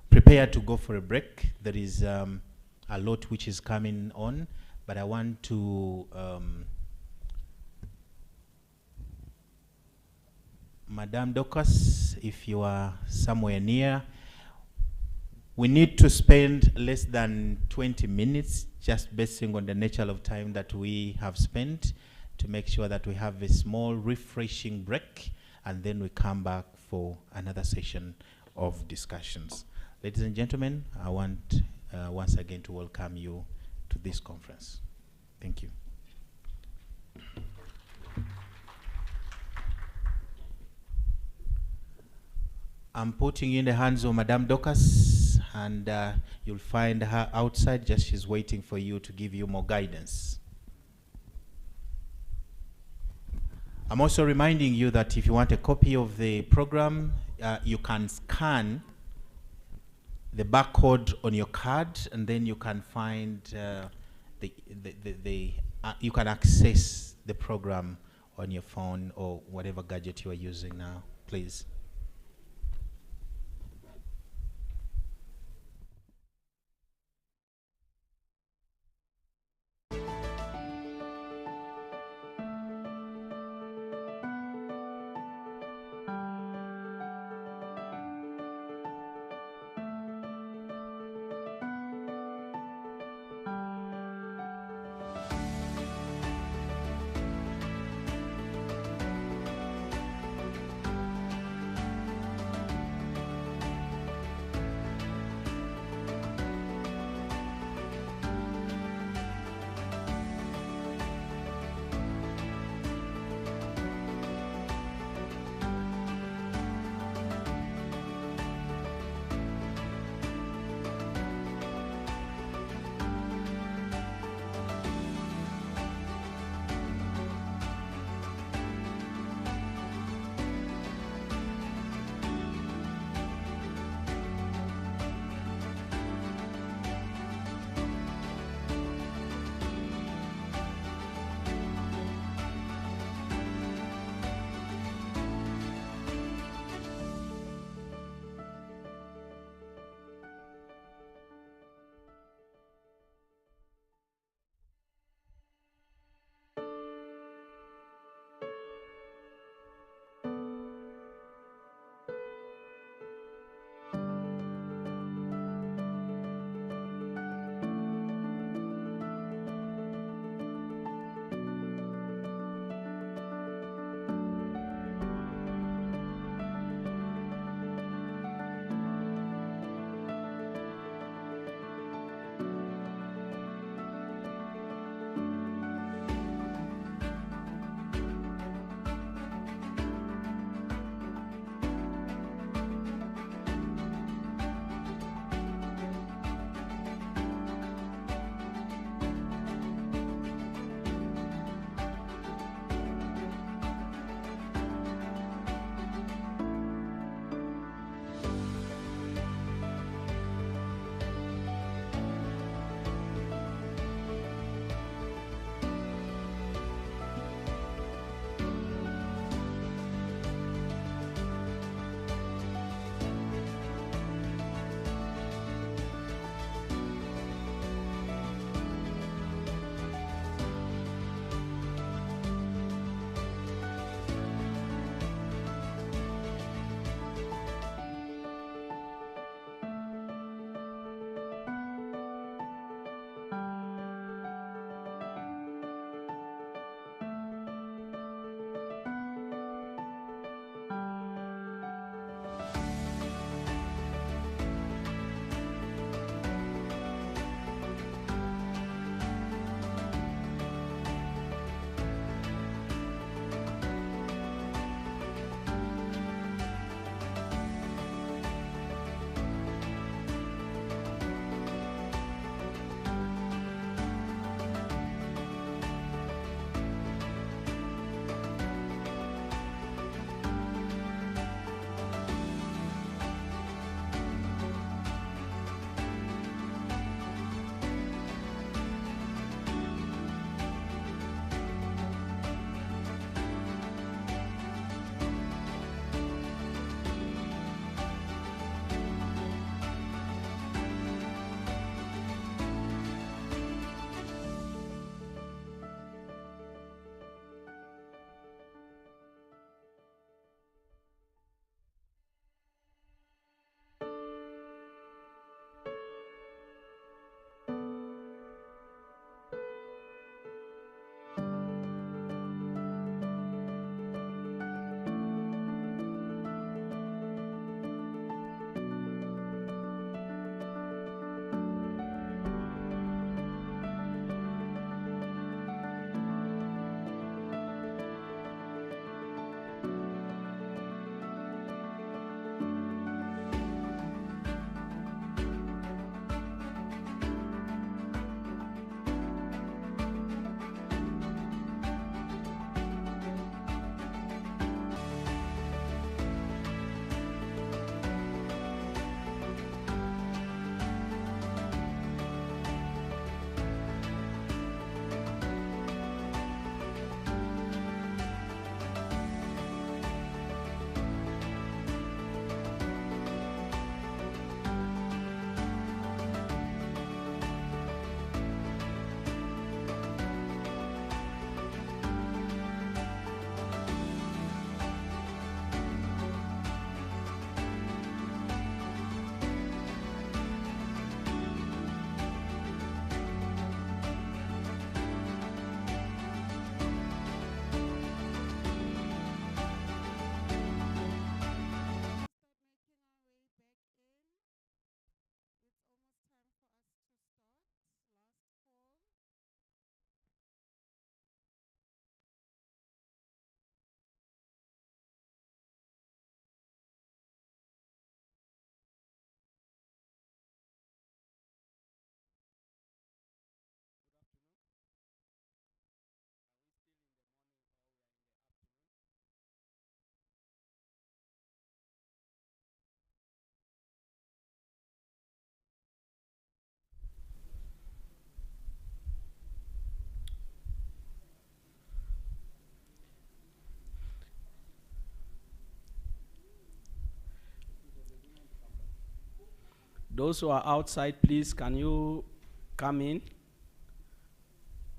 prepare to go for a break, there is a lot which is coming on, but I want to Madam Dorcas, if you are somewhere near, we need to spend less than 20 minutes just basing on the nature of time that we have spent to make sure that we have a small refreshing break, and then we come back for another session of discussions. Ladies and gentlemen, I want once again to welcome you to this conference. Thank you. I'm putting you in the hands of Madame Dorcas, and you'll find her outside, just she's waiting for you to give you more guidance. I'm also reminding you that if you want a copy of the program, you can scan the barcode on your card, and then you can find you can access the program on your phone or whatever gadget you are using now, please. those who are outside, please, can you come in?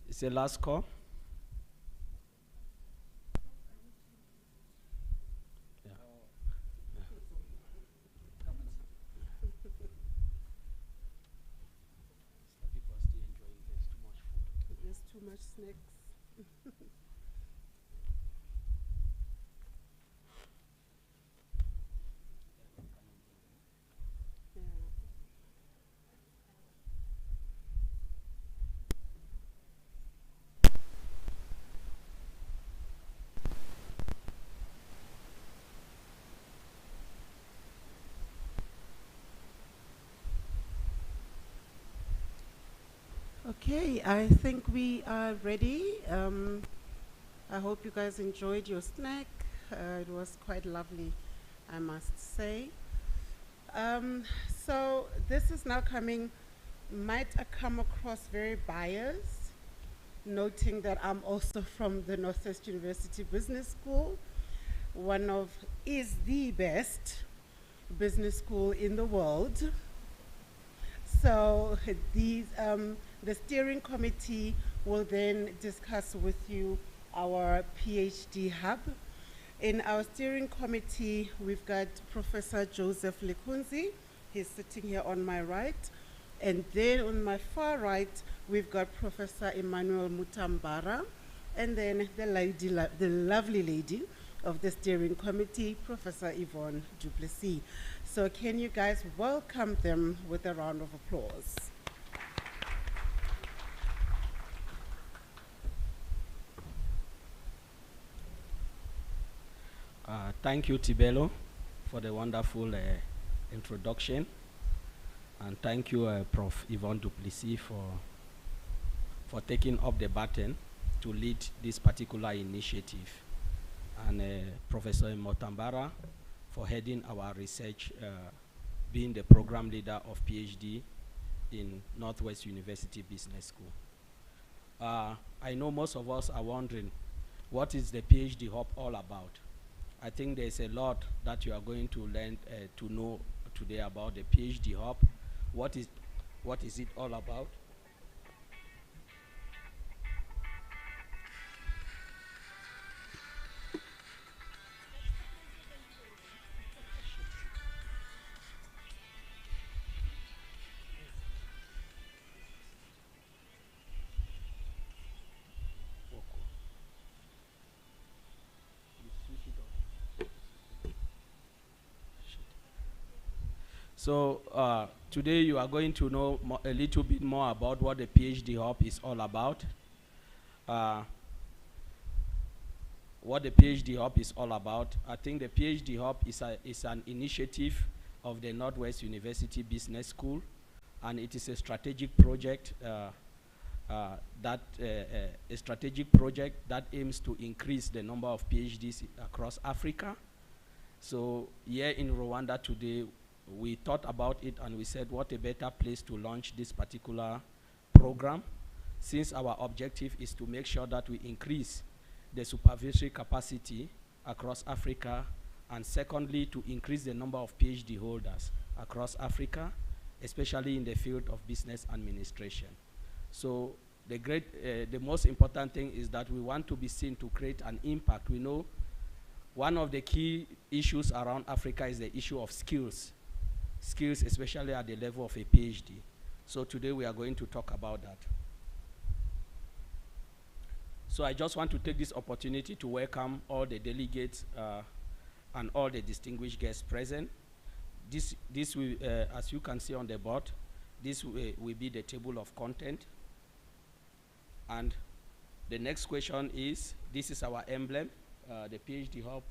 It's the last call. There's too much snacks. Okay, I think we are ready. I hope you guys enjoyed your snack. It was quite lovely, I must say. So this is now coming, might come across very biased, noting that I'm also from the Northwest University Business School, is the best business school in the world. So these, the steering committee will then discuss with you our PhD hub. In our steering committee, we've got Professor Joseph Lekunzi. He's sitting here on my right. And then on my far right, we've got Professor Emmanuel Mutambara. And then the lovely lady of the steering committee, Professor Yvonne Duplessis. So can you guys welcome them with a round of applause? Thank you, Tibelo, for the wonderful introduction. And thank you, Prof. Yvonne Duplessis, for taking up the baton to lead this particular initiative. And Professor Motambara for heading our research, being the program leader of PhD in Northwest University Business School. I know most of us are wondering, what is the PhD Hub all about? I think there's a lot that you are going to learn to know today about the PhD Hub. What is it all about? So today you are going to know a little bit more about what the PhD Hub is all about. What the PhD Hub is all about. I think the PhD Hub is an initiative of the Northwest University Business School, and it is a strategic project that aims to increase the number of PhDs across Africa. So here in Rwanda today, we thought about it and we said, what a better place to launch this particular program, since our objective is to make sure that we increase the supervisory capacity across Africa, and secondly, to increase the number of PhD holders across Africa, especially in the field of business administration. So the most important thing is that we want to be seen to create an impact. We know one of the key issues around Africa is the issue of skills, especially at the level of a PhD. So today we are going to talk about that. So I just want to take this opportunity to welcome all the delegates and all the distinguished guests present. This will, as you can see on the board, this will be the table of content. And the next question is, this is our emblem, the PhD Hub.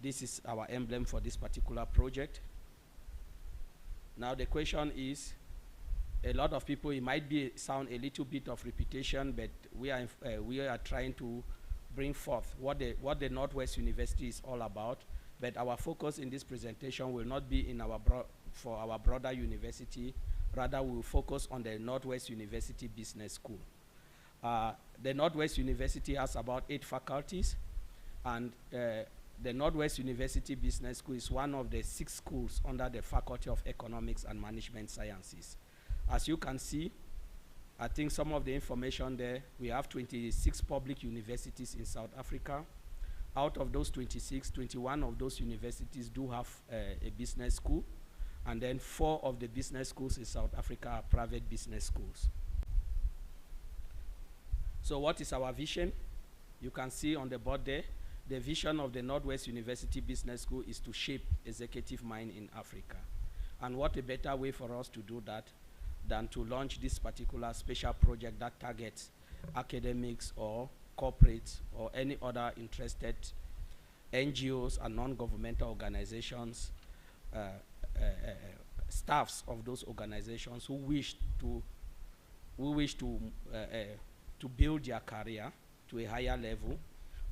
This is our emblem for this particular project. Now the question is, a lot of people, it might sound a little bit of repetition, but we are trying to bring forth what the Northwest University is all about. But our focus in this presentation will not be in for our broader university. Rather, we will focus on the Northwest University Business School. The Northwest University has about 8 faculties, and the Northwest University Business School is one of the 6 schools under the Faculty of Economics and Management Sciences. As you can see, I think some of the information there, we have 26 public universities in South Africa. Out of those 26, 21 of those universities do have a business school, and then 4 of the business schools in South Africa are private business schools. So what is our vision? You can see on the board there, the vision of the Northwest University Business School is to shape executive mind in Africa. And what a better way for us to do that than to launch this particular special project that targets academics or corporates or any other interested NGOs and non-governmental organizations, staffs of those organizations who wish to build their career to a higher level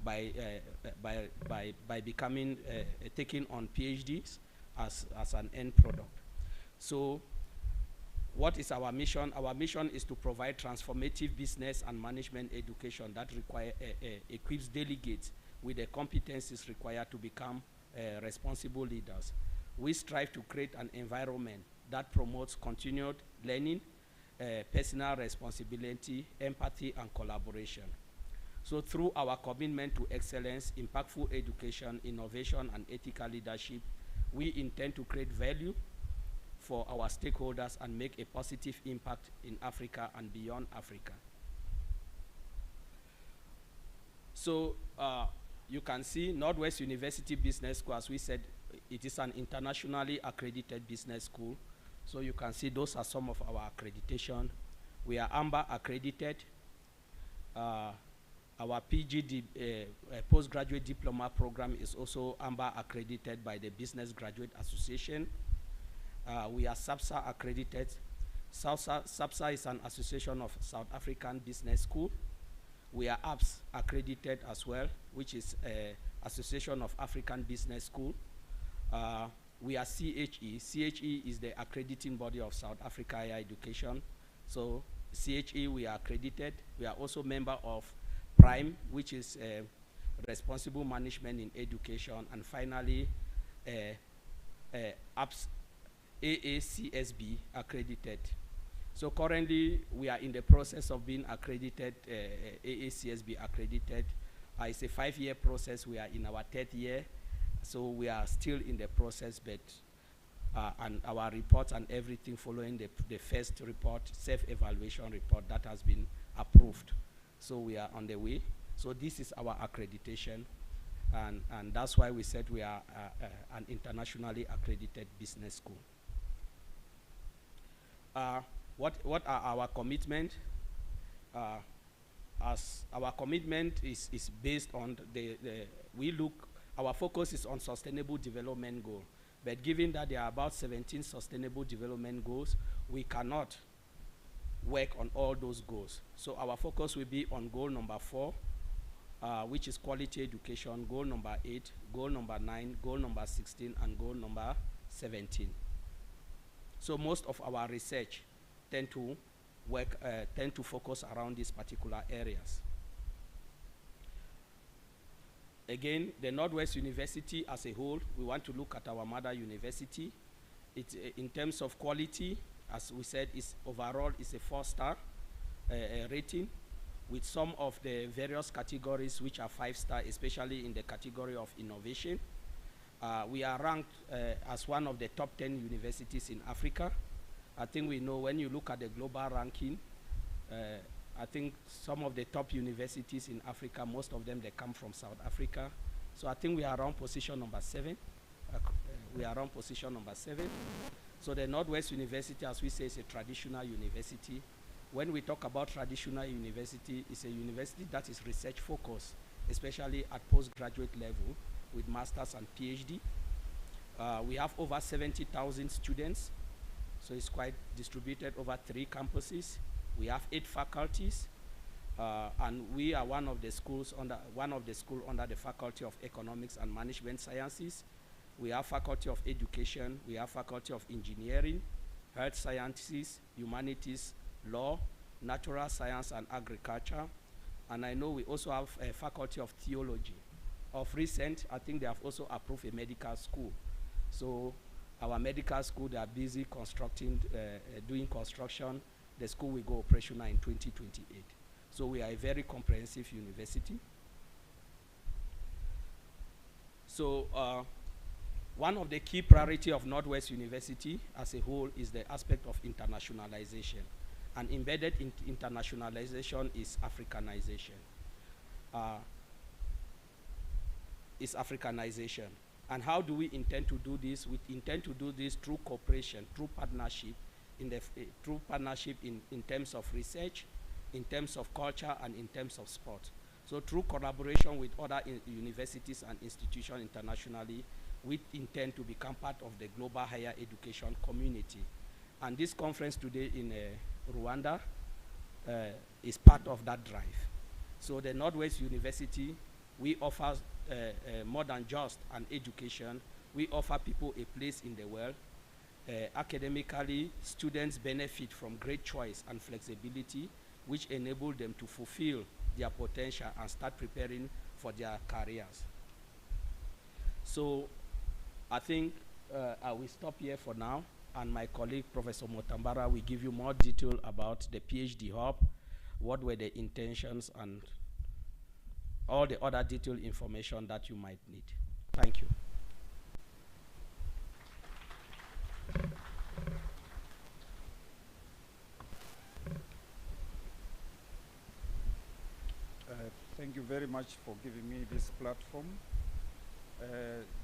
by becoming taking on PhDs as an end product. So what is our mission? Our mission is to provide transformative business and management education that equips delegates with the competencies required to become responsible leaders. We strive to create an environment that promotes continued learning, personal responsibility, empathy, and collaboration. So through our commitment to excellence, impactful education, innovation, and ethical leadership, we intend to create value for our stakeholders and make a positive impact in Africa and beyond Africa. So you can see Northwest University Business School, as we said, it is an internationally accredited business school. So you can see those are some of our accreditation. We are AMBA accredited. Our PG postgraduate diploma program is also AMBA accredited by the Business Graduate Association. We are SAPSA accredited. SAPSA is an association of South African business school. We are APS accredited as well, which is Association of African Business School. We are CHE. CHE is the accrediting body of South Africa higher education. So CHE, we are accredited. We are also member of PRIME, which is Responsible Management in Education. And finally, APS, AACSB accredited. So currently, we are in the process of being accredited, AACSB accredited. It's a 5-year process. We are in our 3rd year. So we are still in the process, but and our reports and everything following the first report, self-evaluation report that has been approved. So we are on the way. So this is our accreditation. And that's why we said we are an internationally accredited business school. What are our commitment? As our commitment is based on our focus is on sustainable development goal. But given that there are about 17 sustainable development goals, we cannot work on all those goals. So our focus will be on goal number 4, which is quality education, goal number 8, goal number 9, goal number 16, and goal number 17. So most of our research tend to focus around these particular areas. Again, the Northwest University as a whole, we want to look at our mother university. It's in terms of quality, as we said, overall is a 4-star rating, with some of the various categories which are 5-star, especially in the category of innovation. We are ranked as one of the top 10 universities in Africa. I think we know when you look at the global ranking, I think some of the top universities in Africa, most of them, they come from South Africa. So I think we are around position number 7. We are around position number 7. So the Northwest University, as we say, is a traditional university. When we talk about traditional university, it's a university that is research focused, especially at postgraduate level with masters and PhD. We have over 70,000 students, so it's quite distributed over 3 campuses. We have 8 faculties, and we are one of the schools under the Faculty of Economics and Management Sciences. We have Faculty of Education, we have Faculty of Engineering, Health Sciences, Humanities, Law, Natural Science and Agriculture, and I know we also have a Faculty of Theology. of recent, I think they have also approved a medical school. So our medical school, they are busy constructing, doing construction. The school will go operational in 2028. So we are a very comprehensive university. So one of the key priority of Northwest University as a whole is the aspect of internationalization. And embedded in internationalization is Africanization. And how do we intend to do this? We intend to do this through cooperation, through partnership, in terms of research, in terms of culture, and in terms of sport. So through collaboration with other universities and institutions internationally, we intend to become part of the global higher education community. And this conference today in Rwanda is part of that drive. So the Northwest University, we offer more than just an education. We offer people a place in the world. Academically, students benefit from great choice and flexibility, which enable them to fulfill their potential and start preparing for their careers. So I think I will stop here for now, and my colleague, Professor Motambara, will give you more detail about the PhD Hub, what were the intentions, and all the other detailed information that you might need. Thank you. Thank you very much for giving me this platform.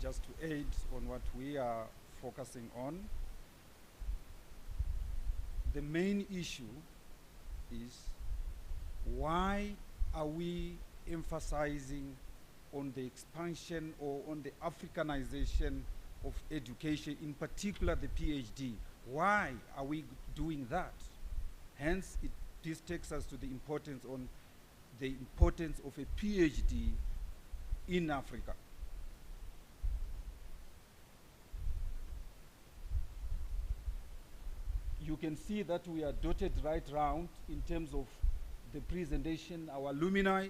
Just to aid on what we are focusing on, the main issue is why are we emphasizing on the expansion or on the Africanization of education, in particular the PhD? Why are we doing that? Hence, this takes us to the importance of a PhD in Africa. You can see that we are dotted right round in terms of the presentation. Our alumni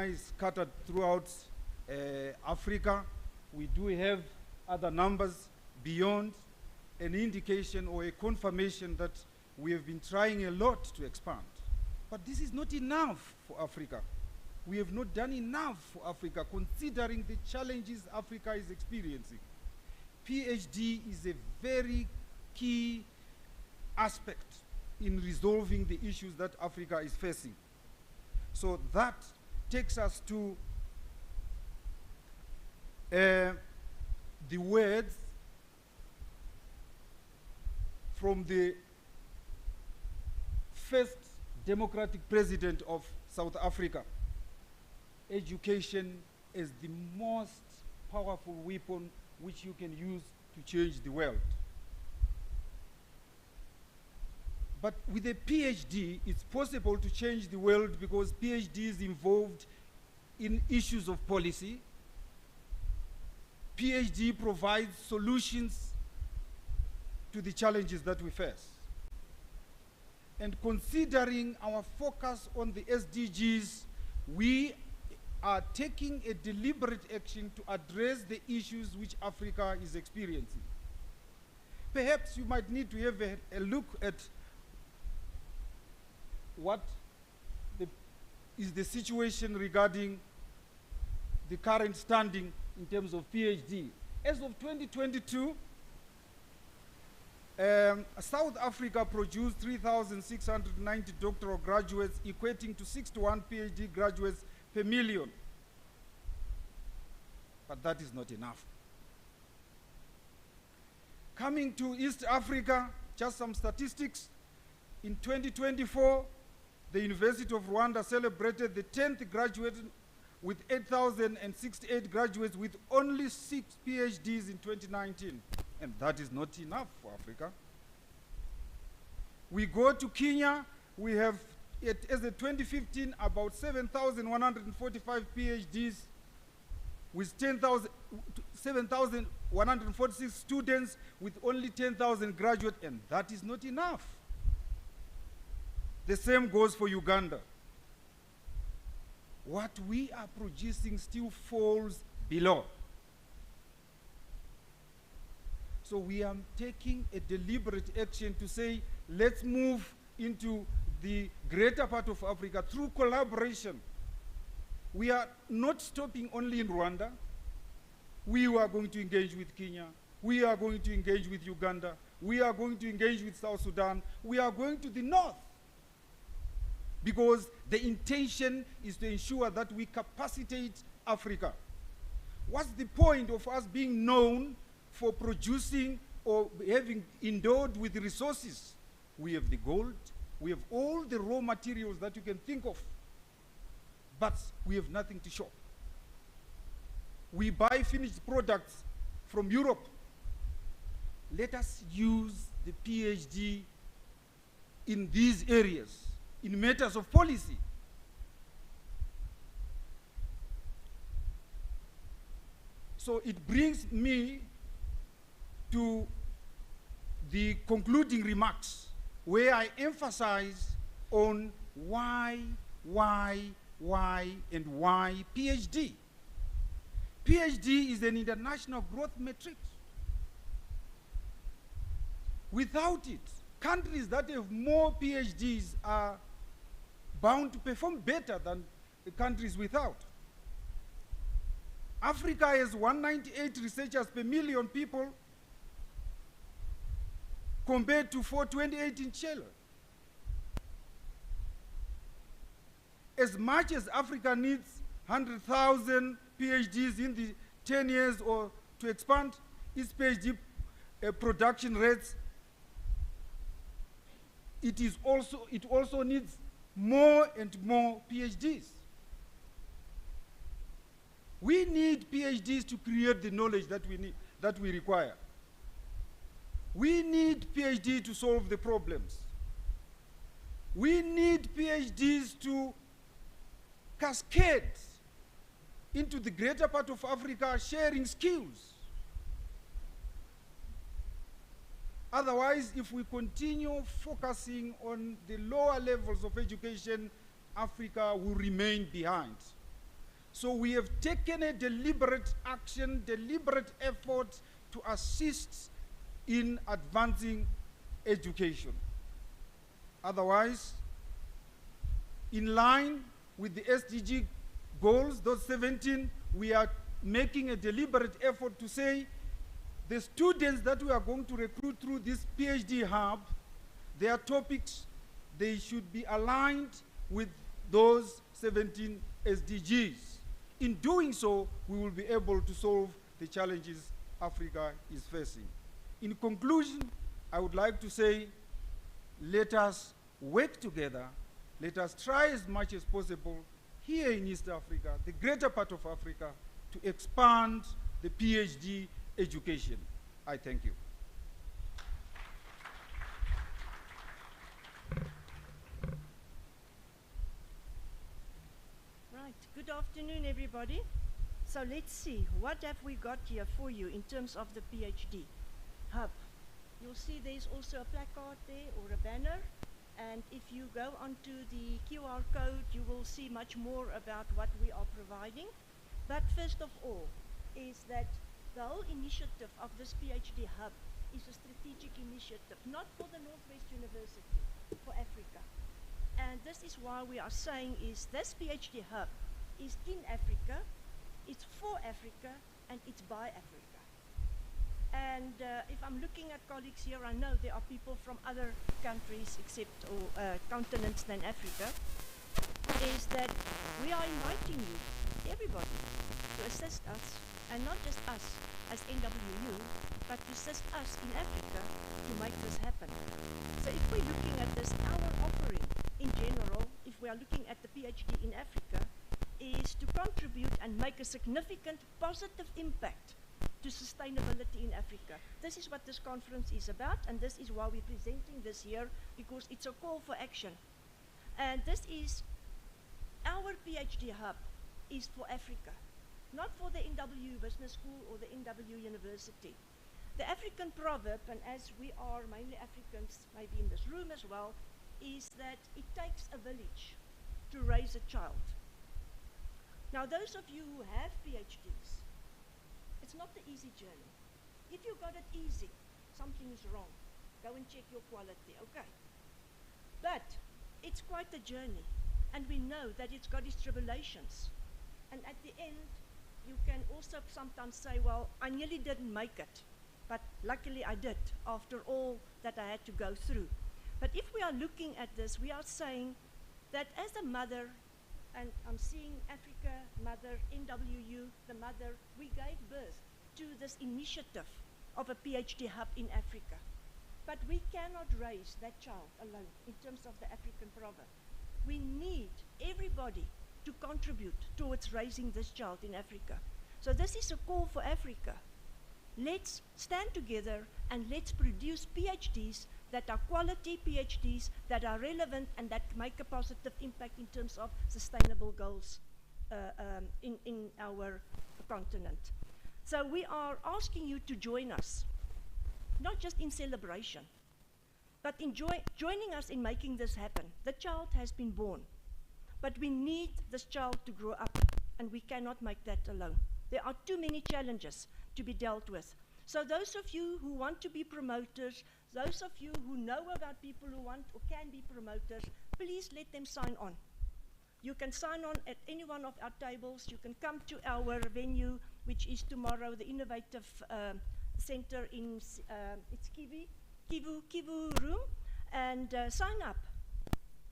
is scattered throughout Africa. We do have other numbers beyond, an indication or a confirmation that we have been trying a lot to expand. But this is not enough for Africa. We have not done enough for Africa, considering the challenges Africa is experiencing. PhD is a very key aspect in resolving the issues that Africa is facing. So that takes us to the words from the first democratic president of South Africa. Education is the most powerful weapon which you can use to change the world. But with a PhD, it's possible to change the world because PhD is involved in issues of policy. PhD provides solutions to the challenges that we face. And considering our focus on the SDGs, we are taking a deliberate action to address the issues which Africa is experiencing. Perhaps you might need to have a look at what is the situation regarding the current standing in terms of PhD. As of 2022, South Africa produced 3,690 doctoral graduates, equating to 61 PhD graduates per million. But that is not enough. Coming to East Africa, just some statistics. In 2024, the University of Rwanda celebrated the 10th graduate with 8,068 graduates with only 6 PhDs in 2019. And that is not enough for Africa. We go to Kenya, we have, as of 2015, about 7,145 PhDs with 7,146 students with only 10,000 graduates, and that is not enough. The same goes for Uganda. what we are producing still falls below. So we are taking a deliberate action to say, let's move into the greater part of Africa through collaboration. We are not stopping only in Rwanda. We are going to engage with Kenya. We are going to engage with Uganda. We are going to engage with South Sudan. We are going to the north. Because the intention is to ensure that we capacitate Africa. What's the point of us being known for producing or having endowed with resources? We have the gold, we have all the raw materials that you can think of, but we have nothing to show. We buy finished products from Europe. Let us use the PhD in these areas, in matters of policy. So it brings me to the concluding remarks, where I emphasize on why, and why PhD. PhD is an international growth metric. Without it, countries that have more PhDs are bound to perform better than the countries without. Africa has 198 researchers per million people compared to 428 in Chile. As much as Africa needs 100,000 PhDs in the 10 years or to expand its PhD production rates, it also needs more and more PhDs. We need PhDs to create the knowledge that we require. We need PhD to solve the problems. We need PhDs to cascade into the greater part of Africa, sharing skills. Otherwise, if we continue focusing on the lower levels of education, Africa will remain behind. So we have taken a deliberate action, deliberate effort to assist in advancing education. Otherwise, in line with the SDG goals, those 17, we are making a deliberate effort to say the students that we are going to recruit through this PhD hub, their topics, they should be aligned with those 17 SDGs. In doing so, we will be able to solve the challenges Africa is facing. In conclusion, I would like to say, let us work together. Let us try as much as possible here in East Africa, the greater part of Africa, to expand the PhD education. I thank you. Right, good afternoon everybody. So let's see, what have we got here for you in terms of the PhD hub? You'll see there's also a placard there or a banner, and if you go onto the QR code, you will see much more about what we are providing. But first of all, is that the whole initiative of this PhD hub is a strategic initiative, not for the Northwest University, for Africa. And this is why we are saying is this PhD hub is in Africa, it's for Africa, and it's by Africa. And if I'm looking at colleagues here, I know there are people from other countries except or continents than Africa, is that we are inviting you, everybody, to assist us, and not just us as NWU, but to assist us in Africa to make this happen. So if we're looking at this, our offering in general, if we are looking at the PhD in Africa, is to contribute and make a significant positive impact to sustainability in Africa. This is what this conference is about, and this is why we're presenting this here, because it's a call for action. And this is, our PhD hub is for Africa, not for the NWU Business School or the NWU University. The African proverb, and as we are mainly Africans, maybe in this room as well, is that it takes a village to raise a child. Now, those of you who have PhDs, it's not the easy journey. If you got it easy, something is wrong. Go and check your quality, okay? But it's quite a journey, and we know that it's got its tribulations. And at the end, you can also sometimes say, well, I nearly didn't make it, but luckily I did after all that I had to go through. But if we are looking at this, we are saying that as a mother, and I'm seeing Africa Mother, NWU, the mother, we gave birth to this initiative of a PhD hub in Africa. But we cannot raise that child alone in terms of the African proverb. We need everybody to contribute towards raising this child in Africa. So this is a call for Africa. Let's stand together and let's produce PhDs that are quality PhDs, that are relevant and that make a positive impact in terms of sustainable goals in our continent. So we are asking you to join us, not just in celebration, but in joining us in making this happen. The child has been born, but we need this child to grow up, and we cannot make that alone. There are too many challenges to be dealt with. So those of you who want to be promoters, those of you who know about people who want or can be promoters, please let them sign on. You can sign on at any one of our tables. You can come to our venue, which is tomorrow, the Innovative Center in it's Kivu room, and sign up.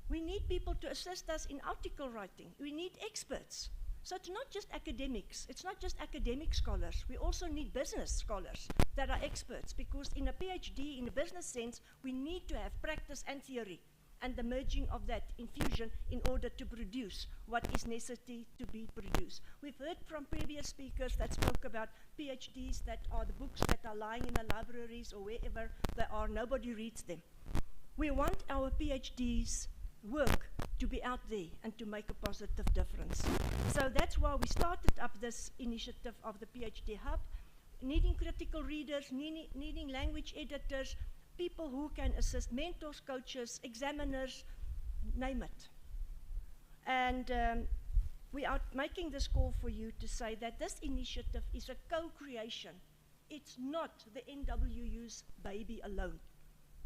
We need people to assist us in article writing. We need experts. So it's not just academics. It's not just academic scholars. We also need business scholars that are experts, because in a PhD, in a business sense, we need to have practice and theory and the merging of that infusion in order to produce what is necessary to be produced. We've heard from previous speakers that spoke about PhDs that are the books that are lying in the libraries or wherever they are. Nobody reads them. We want our PhDs work to be out there and to make a positive difference. So that's why we started up this initiative of the PhD Hub, needing critical readers, needing language editors, people who can assist, mentors, coaches, examiners, name it. And we are making this call for you to say that this initiative is a co-creation. It's not the NWU's baby alone.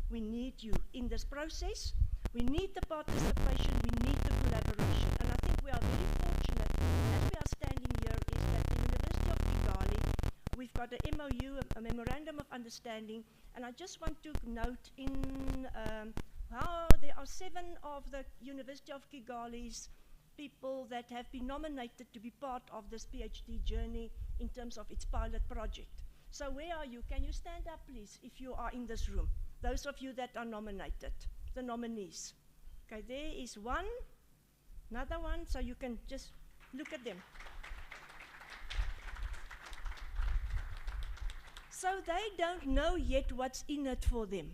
We need you in this process. We need the participation, we need the collaboration. And I think we are very fortunate as we are standing here is that the University of Kigali, we've got a MOU, a Memorandum of Understanding, and I just want to note in how there are 7 of the University of Kigali's people that have been nominated to be part of this PhD journey in terms of its pilot project. So where are you? Can you stand up, please, if you are in this room? Those of you that are nominated, the nominees. Okay, there is one, another one, so you can just look at them. So they don't know yet what's in it for them.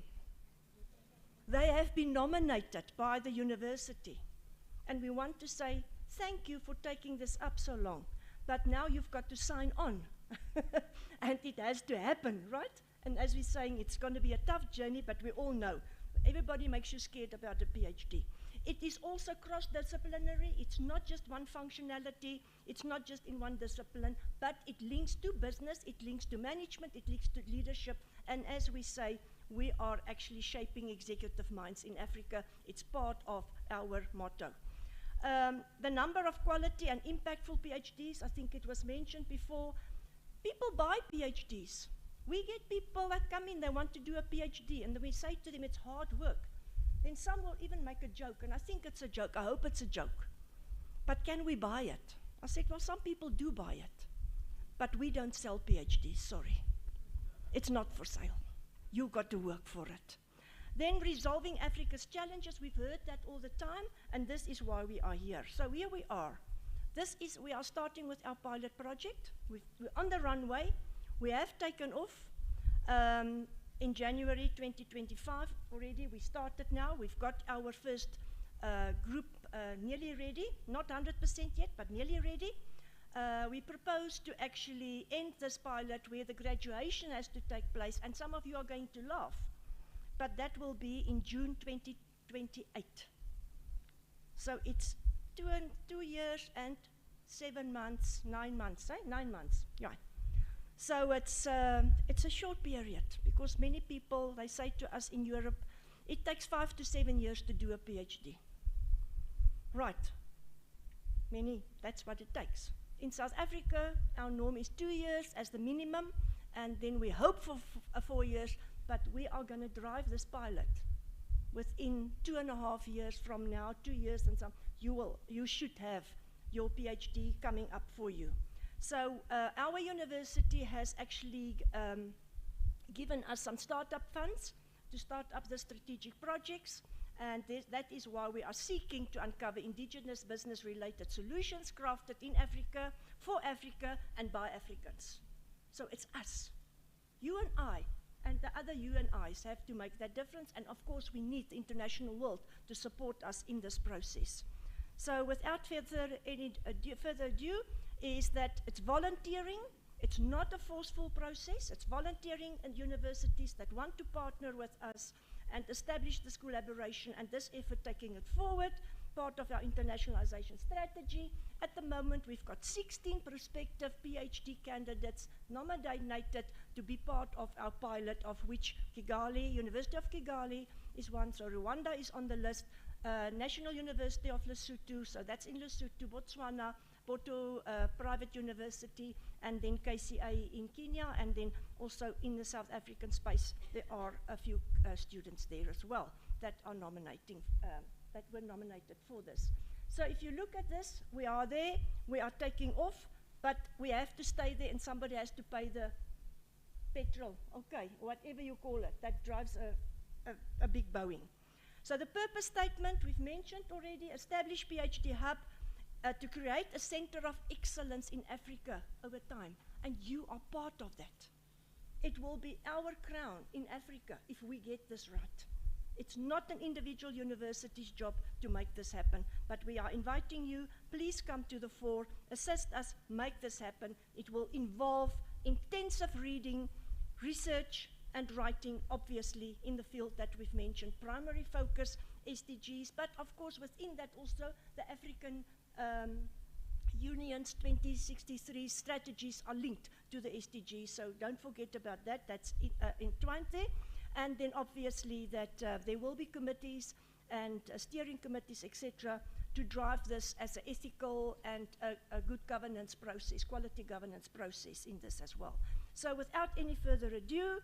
They have been nominated by the university. And we want to say, thank you for taking this up so long. But now you've got to sign on. And it has to happen, right? And as we're saying, it's going to be a tough journey, but we all know. Everybody makes you scared about a PhD. It is also cross-disciplinary. It's not just one functionality. It's not just in one discipline, but it links to business, it links to management, it links to leadership. And as we say, we are actually shaping executive minds in Africa. It's part of our motto. The number of quality and impactful PhDs, I think it was mentioned before. People buy PhDs. We get people that come in, they want to do a PhD, and then we say to them, it's hard work. Then some will even make a joke, and I think it's a joke. I hope it's a joke. But can we buy it? I said, well, some people do buy it, but we don't sell PhDs, sorry. It's not for sale. You've got to work for it. Then resolving Africa's challenges, we've heard that all the time, and this is why we are here. So here we are. We are starting with our pilot project. We're on the runway. We have taken off in January 2025 already. We started now. We've got our first group nearly ready, not 100% yet, but nearly ready. We propose to actually end this pilot where the graduation has to take place, and some of you are going to laugh, but that will be in June 2028. So it's 2 years and 7 months, 9 months, 9 months, yeah. So it's a short period because many people, they say to us in Europe, it takes 5 to 7 years to do a PhD. Right, that's what it takes. In South Africa, our norm is 2 years as the minimum, and then we hope for 4 years, but we are going to drive this pilot. Within 2.5 years from now, 2 years and some, you should have your PhD coming up for you. So our university has actually given us some startup funds to start up the strategic projects, and that is why we are seeking to uncover indigenous business-related solutions crafted in Africa, for Africa, and by Africans. So it's us, you and I, and the other you and I's have to make that difference, and of course we need the international world to support us in this process. So without further ado, is that it's volunteering. It's not a forceful process. It's volunteering and universities that want to partner with us and establish this collaboration and this effort, taking it forward, part of our internationalization strategy. At the moment, we've got 16 prospective PhD candidates nominated to be part of our pilot, of which Kigali, University of Kigali is one, so Rwanda is on the list, National University of Lesotho, so that's in Lesotho, Botswana, Porto Private University, and then KCA in Kenya, and then also in the South African space, there are a few students there as well that are nominating, that were nominated for this. So if you look at this, we are there, we are taking off, but we have to stay there and somebody has to pay the petrol, okay, whatever you call it, that drives a big Boeing. So the purpose statement we've mentioned already, establish PhD hub, to create a center of excellence in Africa over time, and you are part of that. It will be our crown in Africa if we get this right. It's not an individual university's job to make this happen, but we are inviting you, please come to the fore, assist us, make this happen. It will involve intensive reading, research, and writing, obviously, in the field that we've mentioned. Primary focus, SDGs, but of course within that also the African Union's 2063 strategies are linked to the SDGs, so don't forget about that, that's entwined there. And then obviously that there will be committees and steering committees, etc., to drive this as an ethical and a good governance process, quality governance process in this as well. So without any further ado,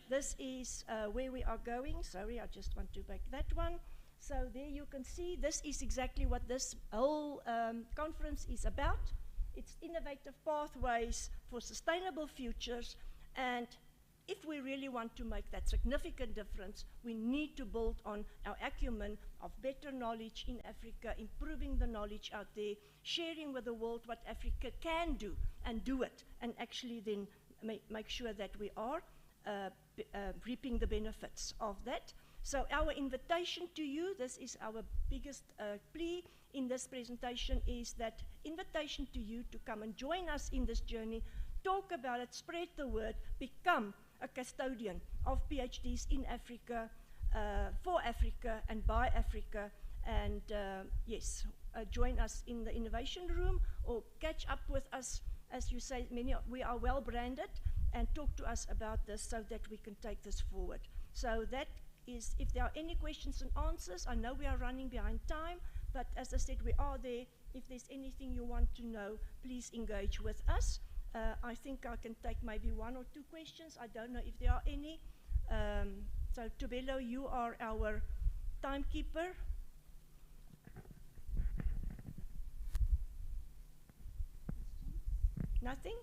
this is where we are going. Sorry, I just want to make that one. So there you can see, this is exactly what this whole conference is about. It's innovative pathways for sustainable futures, and if we really want to make that significant difference, we need to build on our acumen of better knowledge in Africa, improving the knowledge out there, sharing with the world what Africa can do, and do it, and actually then make sure that we are reaping the benefits of that. So our invitation to you, this is our biggest plea in this presentation, is that invitation to you to come and join us in this journey, talk about it, spread the word, become a custodian of PhDs in Africa, for Africa and by Africa, and yes, join us in the innovation room or catch up with us, as you say, we are well branded, and talk to us about this so that we can take this forward. So that is, if there are any questions and answers, I know we are running behind time, but as I said, we are there. If there's anything you want to know, please engage with us. I think I can take maybe 1 or 2 questions. I don't know if there are any. So Tobelo, you are our timekeeper. Nothing?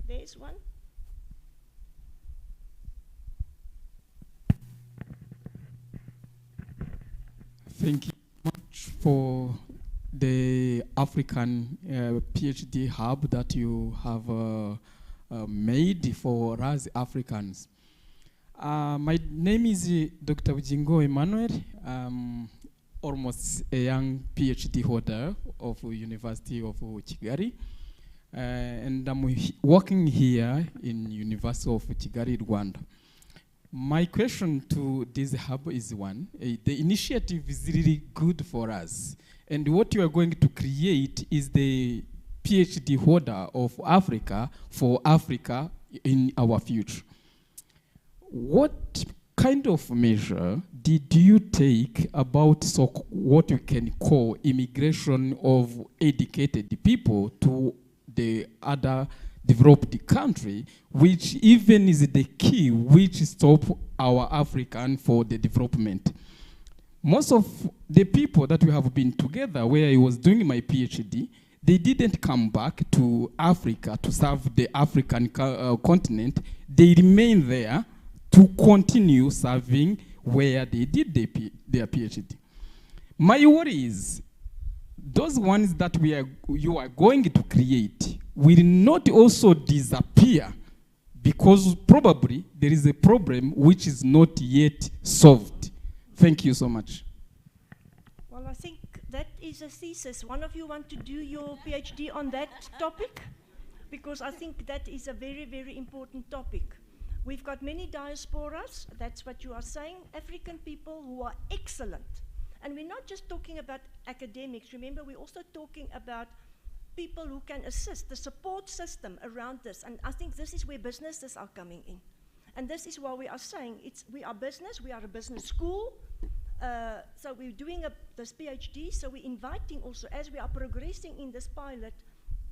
There's one. Thank you much for the African PhD hub that you have made for us Africans. My name is Dr. Ujingo Emmanuel. Almost a young PhD holder of University of Kigali. And I'm working here in University of Kigali, Rwanda. My question to this hub is one, the initiative is really good for us, And what you are going to create is the PhD holder of Africa for Africa in our future. What kind of measure did you take about what you can call immigration of educated people to the other developed country, which even is the key which stop our African for the development? Most of the people that we have been together where I was doing my PhD, they didn't come back to Africa to serve the African continent. They remain there to continue serving where they did their PhD. My worry is, those ones that you are going to create will not also disappear, because probably there is a problem which is not yet solved. Thank you so much. Well, I think that is a thesis. One of you want to do your PhD on that topic? Because I think that is a very, very important topic. We've got many diasporas, that's what you are saying, African people who are excellent. And we're not just talking about academics. Remember, we're also talking about people who can assist, the support system around this. And I think this is where businesses are coming in. And this is why we are saying we are business, we are a business school. So we're doing this PhD, so we're inviting also, as we are progressing in this pilot,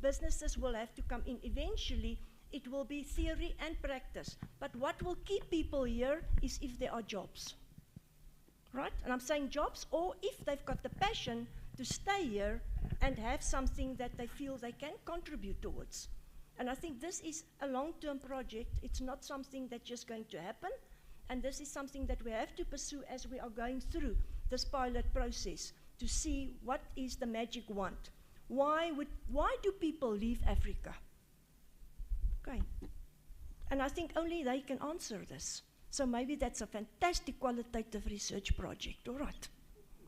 businesses will have to come in. Eventually, it will be theory and practice. But what will keep people here is if there are jobs. Right? And I'm saying jobs, or if they've got the passion to stay here and have something that they feel they can contribute towards. And I think this is a long-term project. It's not something that's just going to happen. And this is something that we have to pursue as we are going through this pilot process to see what is the magic wand. Why do people leave Africa? Okay. And I think only they can answer this. So maybe that's a fantastic qualitative research project, all right.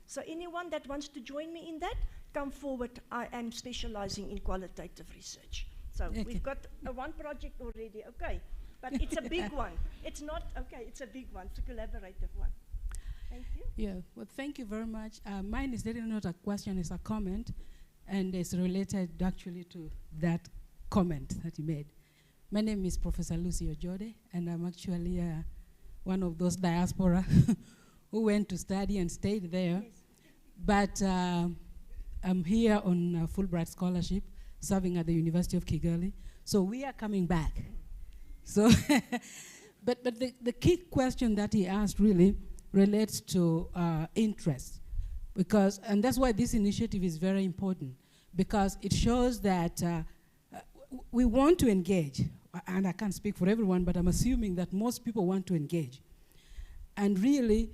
So anyone that wants to join me in that, come forward. I am specializing in qualitative research. So we've got one project already, okay. But it's a big one. It's not, okay, it's a big one. It's a collaborative one. Thank you. Yeah, well, thank you very much. Mine is really not a question, it's a comment. And it's related actually to that comment that you made. My name is Professor Lucy Ojode, and I'm actually one of those diaspora who went to study and stayed there. Yes. But I'm here on a Fulbright scholarship, serving at the University of Kigali. So we are coming back. So, but the key question that he asked really relates to interest, and that's why this initiative is very important, because it shows that we want to engage, and I can't speak for everyone, but I'm assuming that most people want to engage. And really,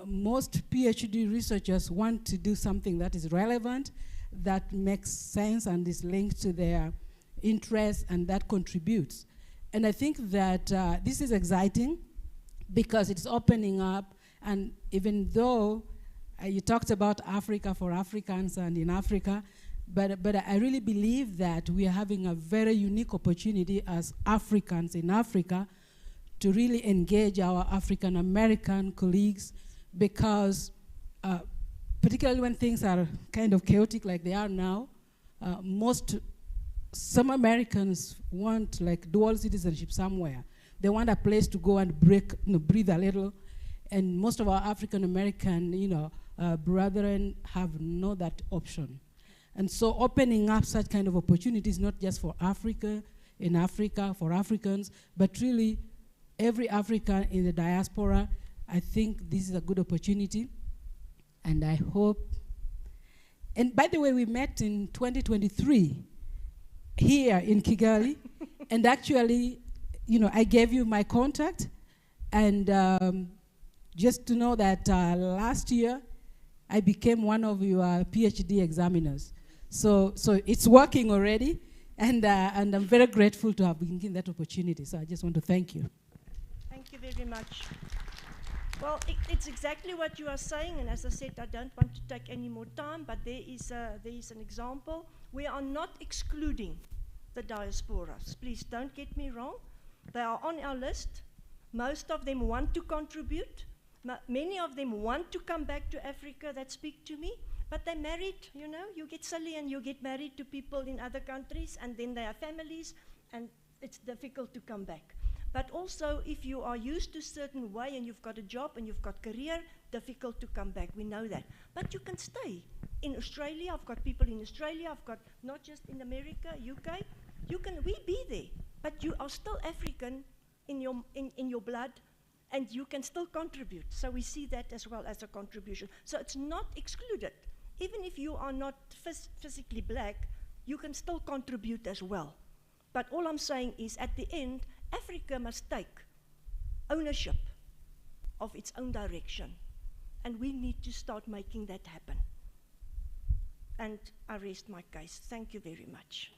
most PhD researchers want to do something that is relevant, that makes sense and is linked to their interests, and that contributes. And I think that this is exciting because it's opening up, and even though you talked about Africa for Africans and in Africa, but I really believe that we are having a very unique opportunity as Africans in Africa to really engage our African American colleagues, because particularly when things are kind of chaotic like they are now, some Americans want like dual citizenship somewhere. They want a place to go and breathe a little, and most of our African American, brethren have no that option. And so opening up such kind of opportunities, not just for Africa, in Africa, for Africans, but really every African in the diaspora, I think this is a good opportunity. And I hope, and by the way, we met in 2023 here in Kigali, and actually, I gave you my contact, and just to know that last year, I became one of your PhD examiners. So it's working already, and I'm very grateful to have been given that opportunity. So I just want to thank you. Thank you very much. Well, it's exactly what you are saying, and as I said, I don't want to take any more time, but there is an example. We are not excluding the diasporas. Please don't get me wrong. They are on our list. Most of them want to contribute. Many of them want to come back to Africa that speak to me, But they're married, you know, you get silly and you get married to people in other countries, and then they have families, and it's difficult to come back. But also, if you are used to a certain way and you've got a job and you've got career, difficult to come back, we know that. But you can stay. In Australia, I've got people in Australia, I've got not just in America, UK, we be there, but you are still African in your blood, and you can still contribute. So we see that as well as a contribution. So it's not excluded. Even if you are not physically black, you can still contribute as well. But all I'm saying is, at the end, Africa must take ownership of its own direction. And we need to start making that happen. And I rest my case. Thank you very much.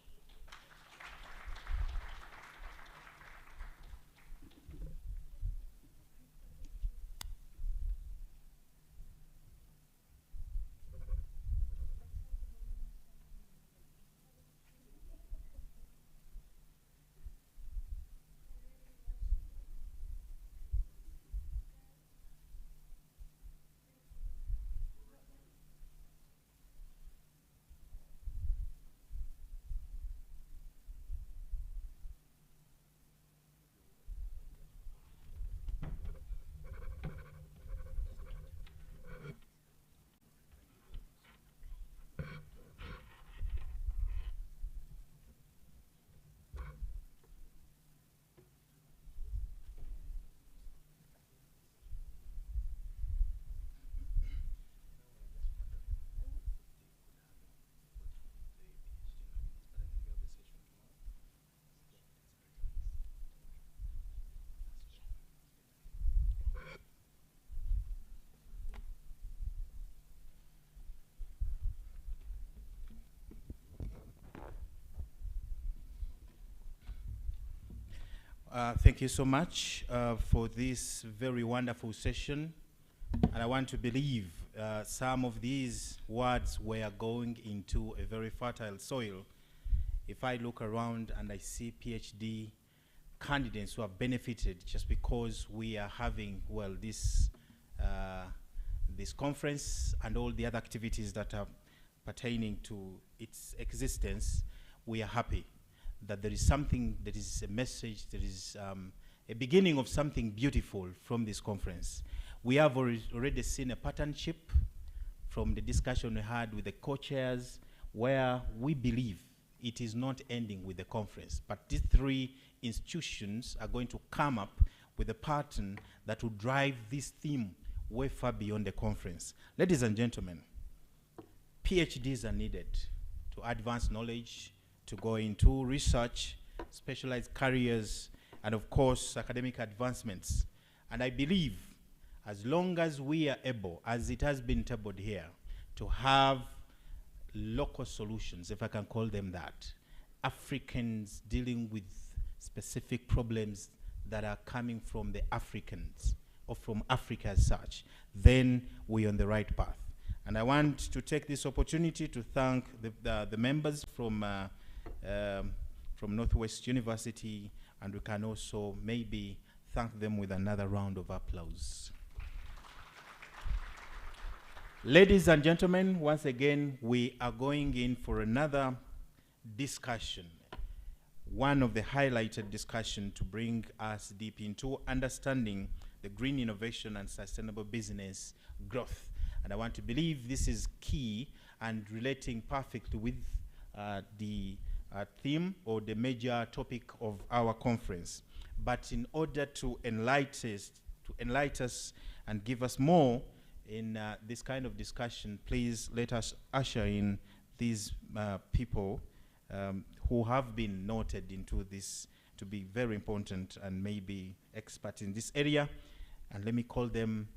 Thank you so much for this very wonderful session. And I want to believe some of these words were going into a very fertile soil. If I look around and I see PhD candidates who have benefited just because we are having, well, this conference and all the other activities that are pertaining to its existence, we are happy that there is something, there is a message, there is a beginning of something beautiful from this conference. We have already seen a partnership from the discussion we had with the co-chairs, where we believe it is not ending with the conference, but these three institutions are going to come up with a pattern that will drive this theme way far beyond the conference. Ladies and gentlemen, PhDs are needed to advance knowledge, to go into research, specialized careers, and of course, academic advancements. And I believe as long as we are able, as it has been tabled here, to have local solutions, if I can call them that, Africans dealing with specific problems that are coming from the Africans, or from Africa as such, then we're on the right path. And I want to take this opportunity to thank the members from Northwest University, and we can also maybe thank them with another round of applause. Ladies and gentlemen, once again, we are going in for another discussion, one of the highlighted discussion to bring us deep into understanding the green innovation and sustainable business growth. And I want to believe this is key and relating perfectly with the theme or the major topic of our conference. But in order to enlighten us and give us more in this kind of discussion, please let us usher in these people who have been noted into this to be very important and maybe expert in this area. And let me call them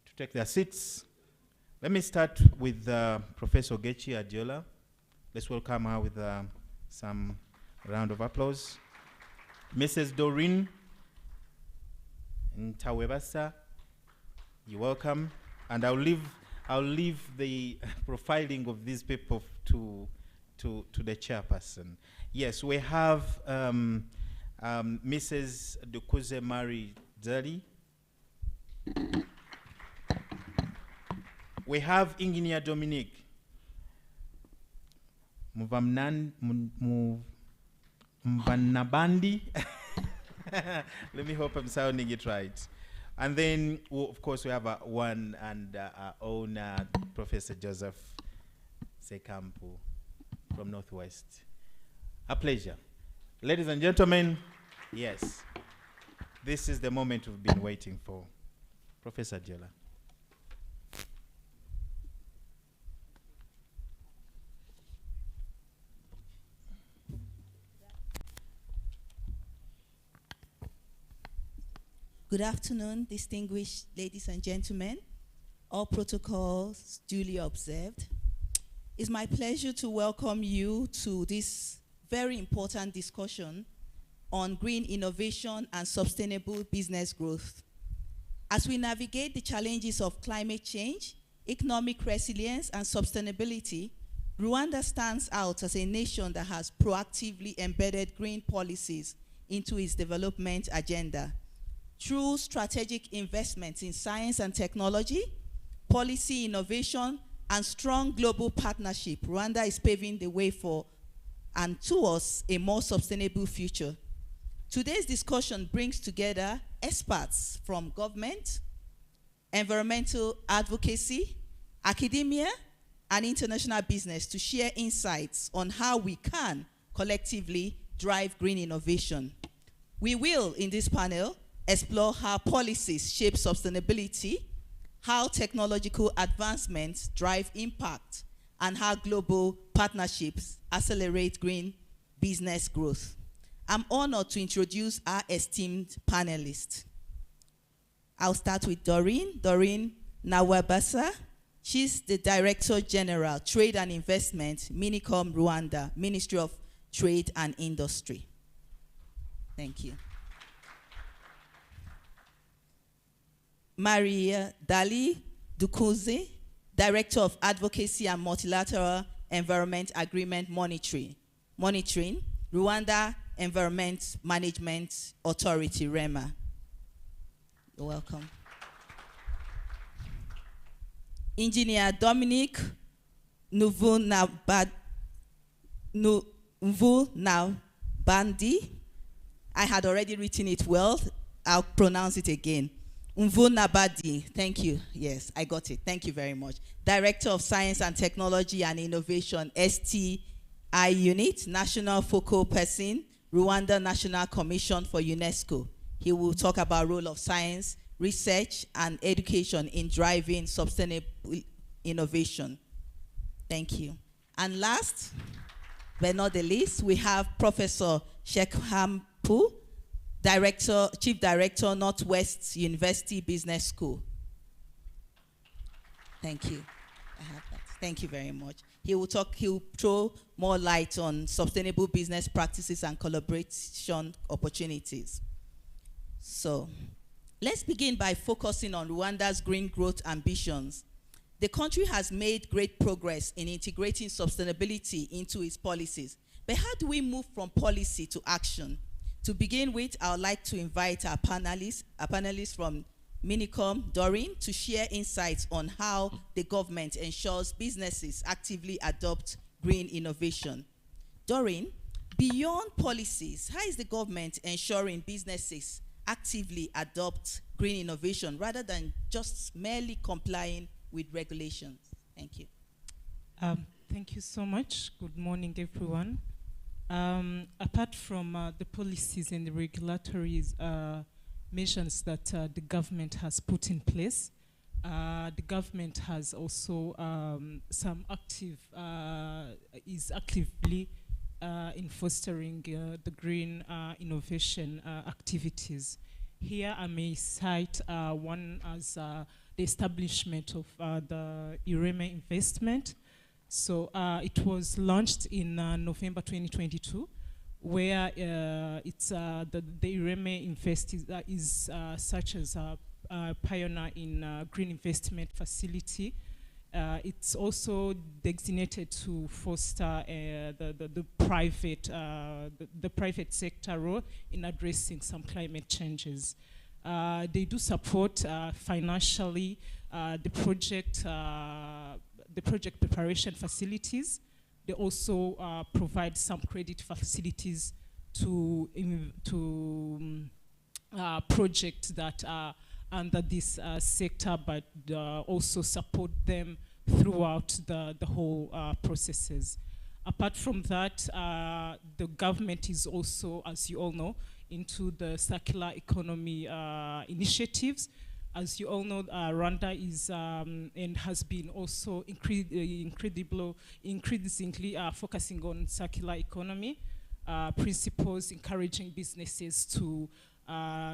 to take their seats. Let me start with Professor Gechi Adiola. Let's welcome her with some round of applause. Mrs. Doreen Ntawebasa, you're welcome. And I'll leave the profiling of these people to the chairperson. Yes, we have Mrs. Dukuze Mari Zali. We have Engineer Dominique Mvanabandi. Let me hope I'm sounding it right. And then, of course, we have one and our own Professor Joseph Sekampu from Northwest. A pleasure. Ladies and gentlemen, yes, this is the moment we've been waiting for. Professor Jola. Good afternoon, distinguished ladies and gentlemen. All protocols duly observed. It's my pleasure to welcome you to this very important discussion on green innovation and sustainable business growth. As we navigate the challenges of climate change, economic resilience, and sustainability, Rwanda stands out as a nation that has proactively embedded green policies into its development agenda. Through strategic investments in science and technology, policy innovation, and strong global partnership, Rwanda is paving the way for and towards a more sustainable future. Today's discussion brings together experts from government, environmental advocacy, academia, and international business to share insights on how we can collectively drive green innovation. We will, in this panel, explore how policies shape sustainability, how technological advancements drive impact, and how global partnerships accelerate green business growth. I'm honored to introduce our esteemed panelists. I'll start with Doreen Nawabasa. She's the Director General, Trade and Investment, Minicom Rwanda, Ministry of Trade and Industry. Thank you. Maria Dali Dukuze, Director of Advocacy and Multilateral Environment Agreement Monitoring, Rwanda Environment Management Authority, REMA. You're welcome. Engineer Dominique Mvunabandi. I had already written it well. I'll pronounce it again. Mvunabadi, thank you. Yes, I got it. Thank you very much. Director of Science and Technology and Innovation, STI Unit, National Focal Person, Rwanda National Commission for UNESCO. He will talk about role of science, research, and education in driving sustainable innovation. Thank you. And last, but not the least, we have Professor Shekhampu, Chief Director, Northwest University Business School. Thank you. I have that. Thank you very much. He'll throw more light on sustainable business practices and collaboration opportunities. So, let's begin by focusing on Rwanda's green growth ambitions. The country has made great progress in integrating sustainability into its policies. But how do we move from policy to action? To begin with, I would like to invite our panelists from Minicom, Doreen, to share insights on how the government ensures businesses actively adopt green innovation. Doreen, beyond policies, how is the government ensuring businesses actively adopt green innovation rather than just merely complying with regulations? Thank you. Thank you so much. Good morning, everyone. Apart from the policies and the regulatory measures that the government has put in place, the government has also is actively in fostering the green innovation activities. Here I may cite one as the establishment of the IREMA investment. So it was launched in November 2022, where the IREMA Invest is such as a pioneer in green investment facility. It's also designated to foster the private sector role in addressing some climate changes. They do support financially the project preparation facilities. They also provide some credit facilities to projects that are under this sector, but also support them throughout the whole processes. Apart from that, the government is also, as you all know, into the circular economy initiatives. As you all know, Rwanda is and has been also increasingly focusing on circular economy principles, encouraging businesses to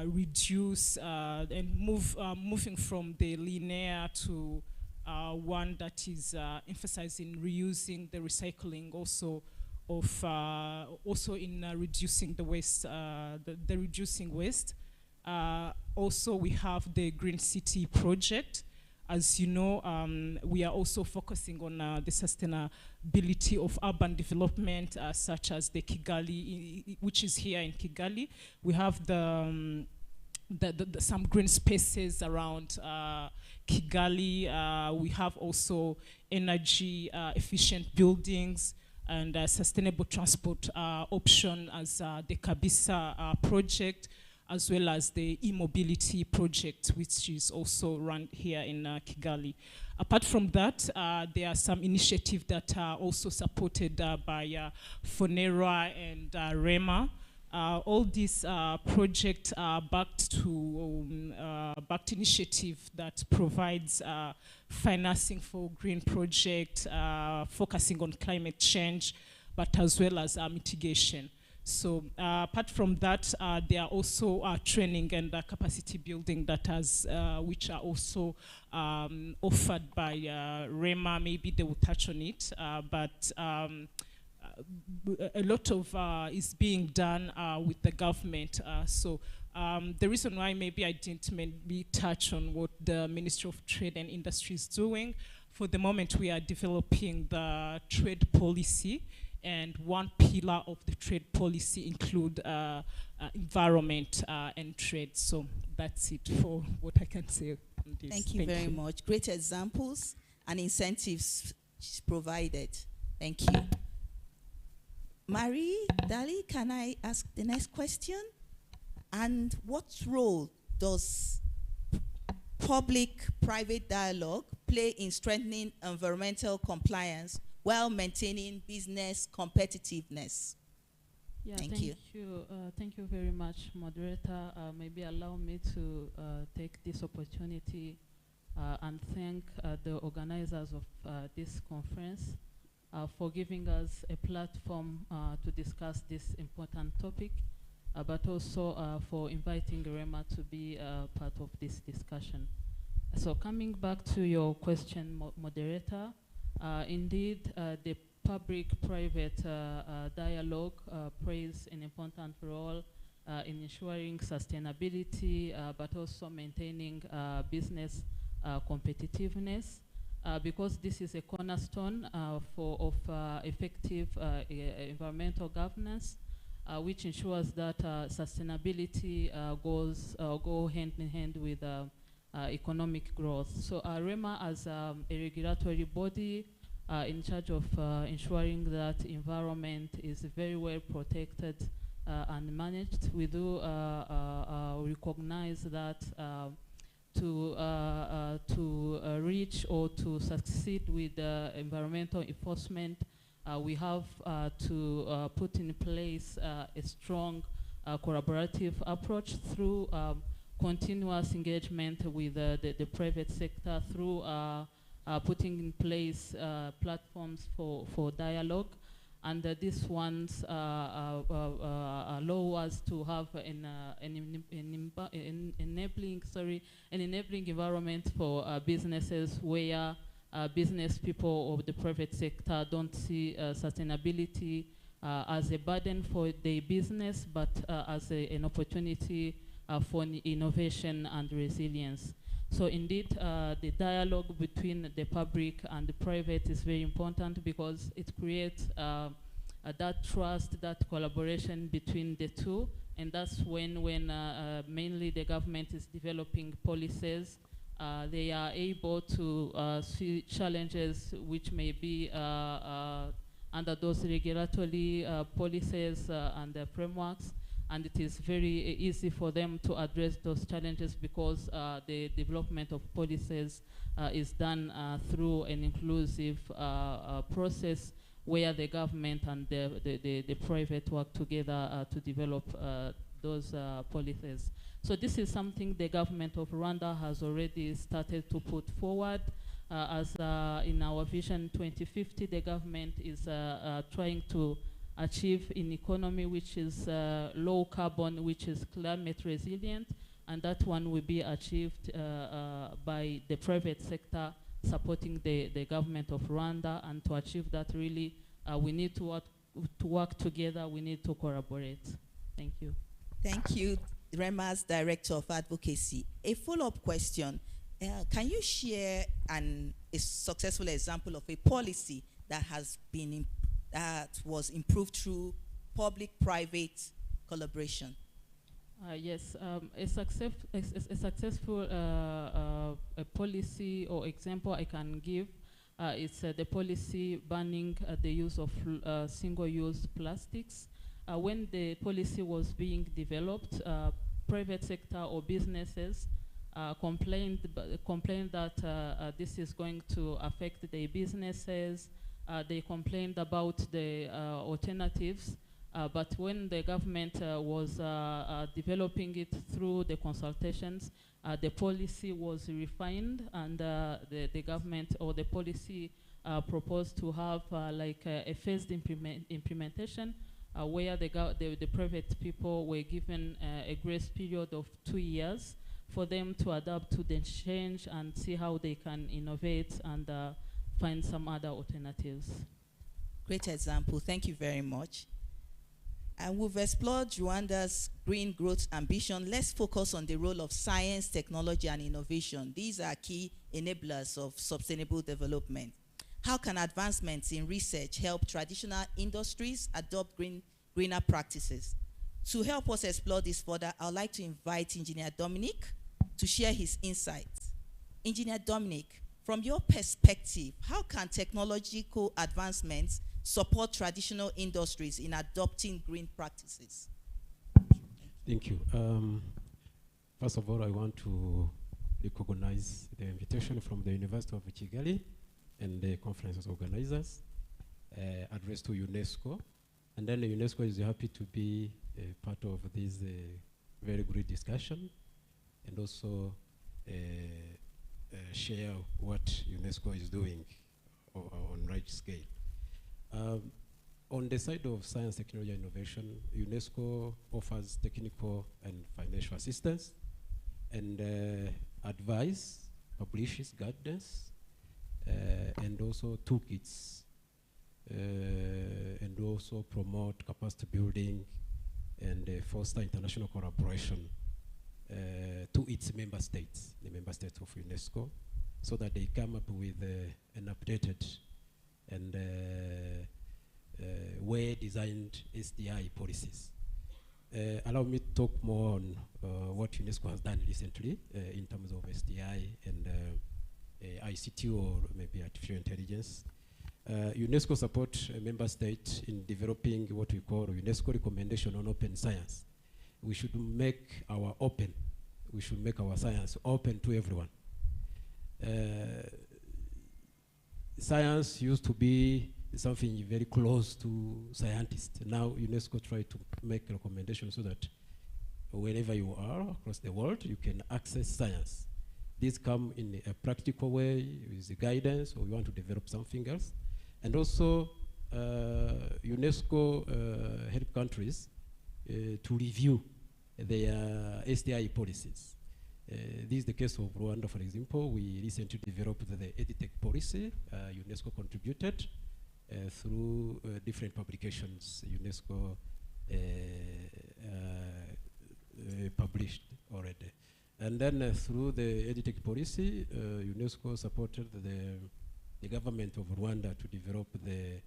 reduce and moving from the linear to one that is emphasizing reusing, the recycling also of also in reducing the waste, the reducing waste. Also, we have the Green City project. As you know, we are also focusing on the sustainability of urban development, such as the Kigali, which is here in Kigali. We have some green spaces around Kigali. We have also energy efficient buildings and sustainable transport option as the Kabisa project, as well as the e-mobility project, which is also run here in Kigali. Apart from that, there are some initiatives that are also supported by Fonera and REMA. All these projects are backed initiative that provides financing for green projects, focusing on climate change, but as well as mitigation. So apart from that, there are also training and capacity building that which are also offered by REMA. Maybe they will touch on it, but a lot of is being done with the government. So the reason why maybe I didn't touch on what the Ministry of Trade and Industry is doing, for the moment we are developing the trade policy, and one pillar of the trade policy include environment and trade. So that's it for what I can say on this. Thank you very much. Great examples and incentives provided. Thank you. Marie, Dali, can I ask the next question? And what role does public-private dialogue play in strengthening environmental compliance while maintaining business competitiveness? Yeah, thank you. Thank you very much, moderator. Maybe allow me to take this opportunity and thank the organizers of this conference for giving us a platform to discuss this important topic, but also for inviting REMA to be part of this discussion. So coming back to your question, moderator, indeed, the public-private dialogue plays an important role in ensuring sustainability, but also maintaining business competitiveness, because this is a cornerstone of effective environmental governance, which ensures that sustainability go hand in hand with economic growth. So REMA, as a regulatory body in charge of ensuring that environment is very well protected and managed, we do recognize that to reach or to succeed with environmental enforcement, we have to put in place a strong collaborative approach through continuous engagement with the private sector, through putting in place platforms for dialogue. And these ones allow us to have an enabling environment for businesses where business people of the private sector don't see sustainability as a burden for their business, but as an opportunity for innovation and resilience. So indeed, the dialogue between the public and the private is very important, because it creates that trust, that collaboration between the two. And that's when mainly the government is developing policies they are able to see challenges which may be under those regulatory policies and frameworks, and it is very easy for them to address those challenges because the development of policies is done through an inclusive process where the government and the private work together to develop those policies. So this is something the government of Rwanda has already started to put forward. As in our Vision 2050, the government is trying to achieve an economy which is low carbon, which is climate resilient, and that one will be achieved by the private sector supporting the government of Rwanda. And to achieve that, really, we need to work together, we need to collaborate. Thank you. Thank you, REMA's Director of Advocacy. A follow-up question. Can you share a successful example of a policy that has been that was improved through public-private collaboration? Yes, a successful a policy or example I can give is the policy banning the use of single-use plastics. When the policy was being developed, private sector or businesses complained that this is going to affect their businesses. They complained about the alternatives, but when the government was developing it through the consultations, the policy was refined, and the government or the policy proposed to have like a phased implementation where the private people were given a grace period of 2 years for them to adapt to the change and see how they can innovate and find some other alternatives. Great example. Thank you very much. And we've explored Rwanda's green growth ambition. Let's focus on the role of science, technology, and innovation. These are key enablers of sustainable development. How can advancements in research help traditional industries adopt greener practices? To help us explore this further, I would like to invite Engineer Dominic to share his insights. Engineer Dominic, from your perspective, how can technological advancements support traditional industries in adopting green practices? Thank you. First of all, I want to recognize the invitation from the University of Kigali and the conference organizers addressed to UNESCO. And then the UNESCO is happy to be part of this very great discussion and also share what UNESCO is doing on right scale. On the side of science, technology, and innovation, UNESCO offers technical and financial assistance and advice, publishes guidance, and also toolkits, and also promote capacity building and foster international collaboration to its member states, the member states of UNESCO, so that they come up with an updated and well-designed SDI policies. Allow me to talk more on what UNESCO has done recently in terms of SDI and ICT, or maybe artificial intelligence. UNESCO supports a member state in developing what we call UNESCO recommendation on open science. We should make our science open to everyone. Science used to be something very close to scientists. Now UNESCO try to make recommendations so that wherever you are across the world, you can access science. These come in a practical way with the guidance, or we want to develop something else. And also, UNESCO help countries to review their SDI policies. This is the case of Rwanda, for example. We recently developed the EdTech policy. UNESCO contributed through different publications UNESCO published already. And then through the EdTech policy, UNESCO supported the government of Rwanda to develop the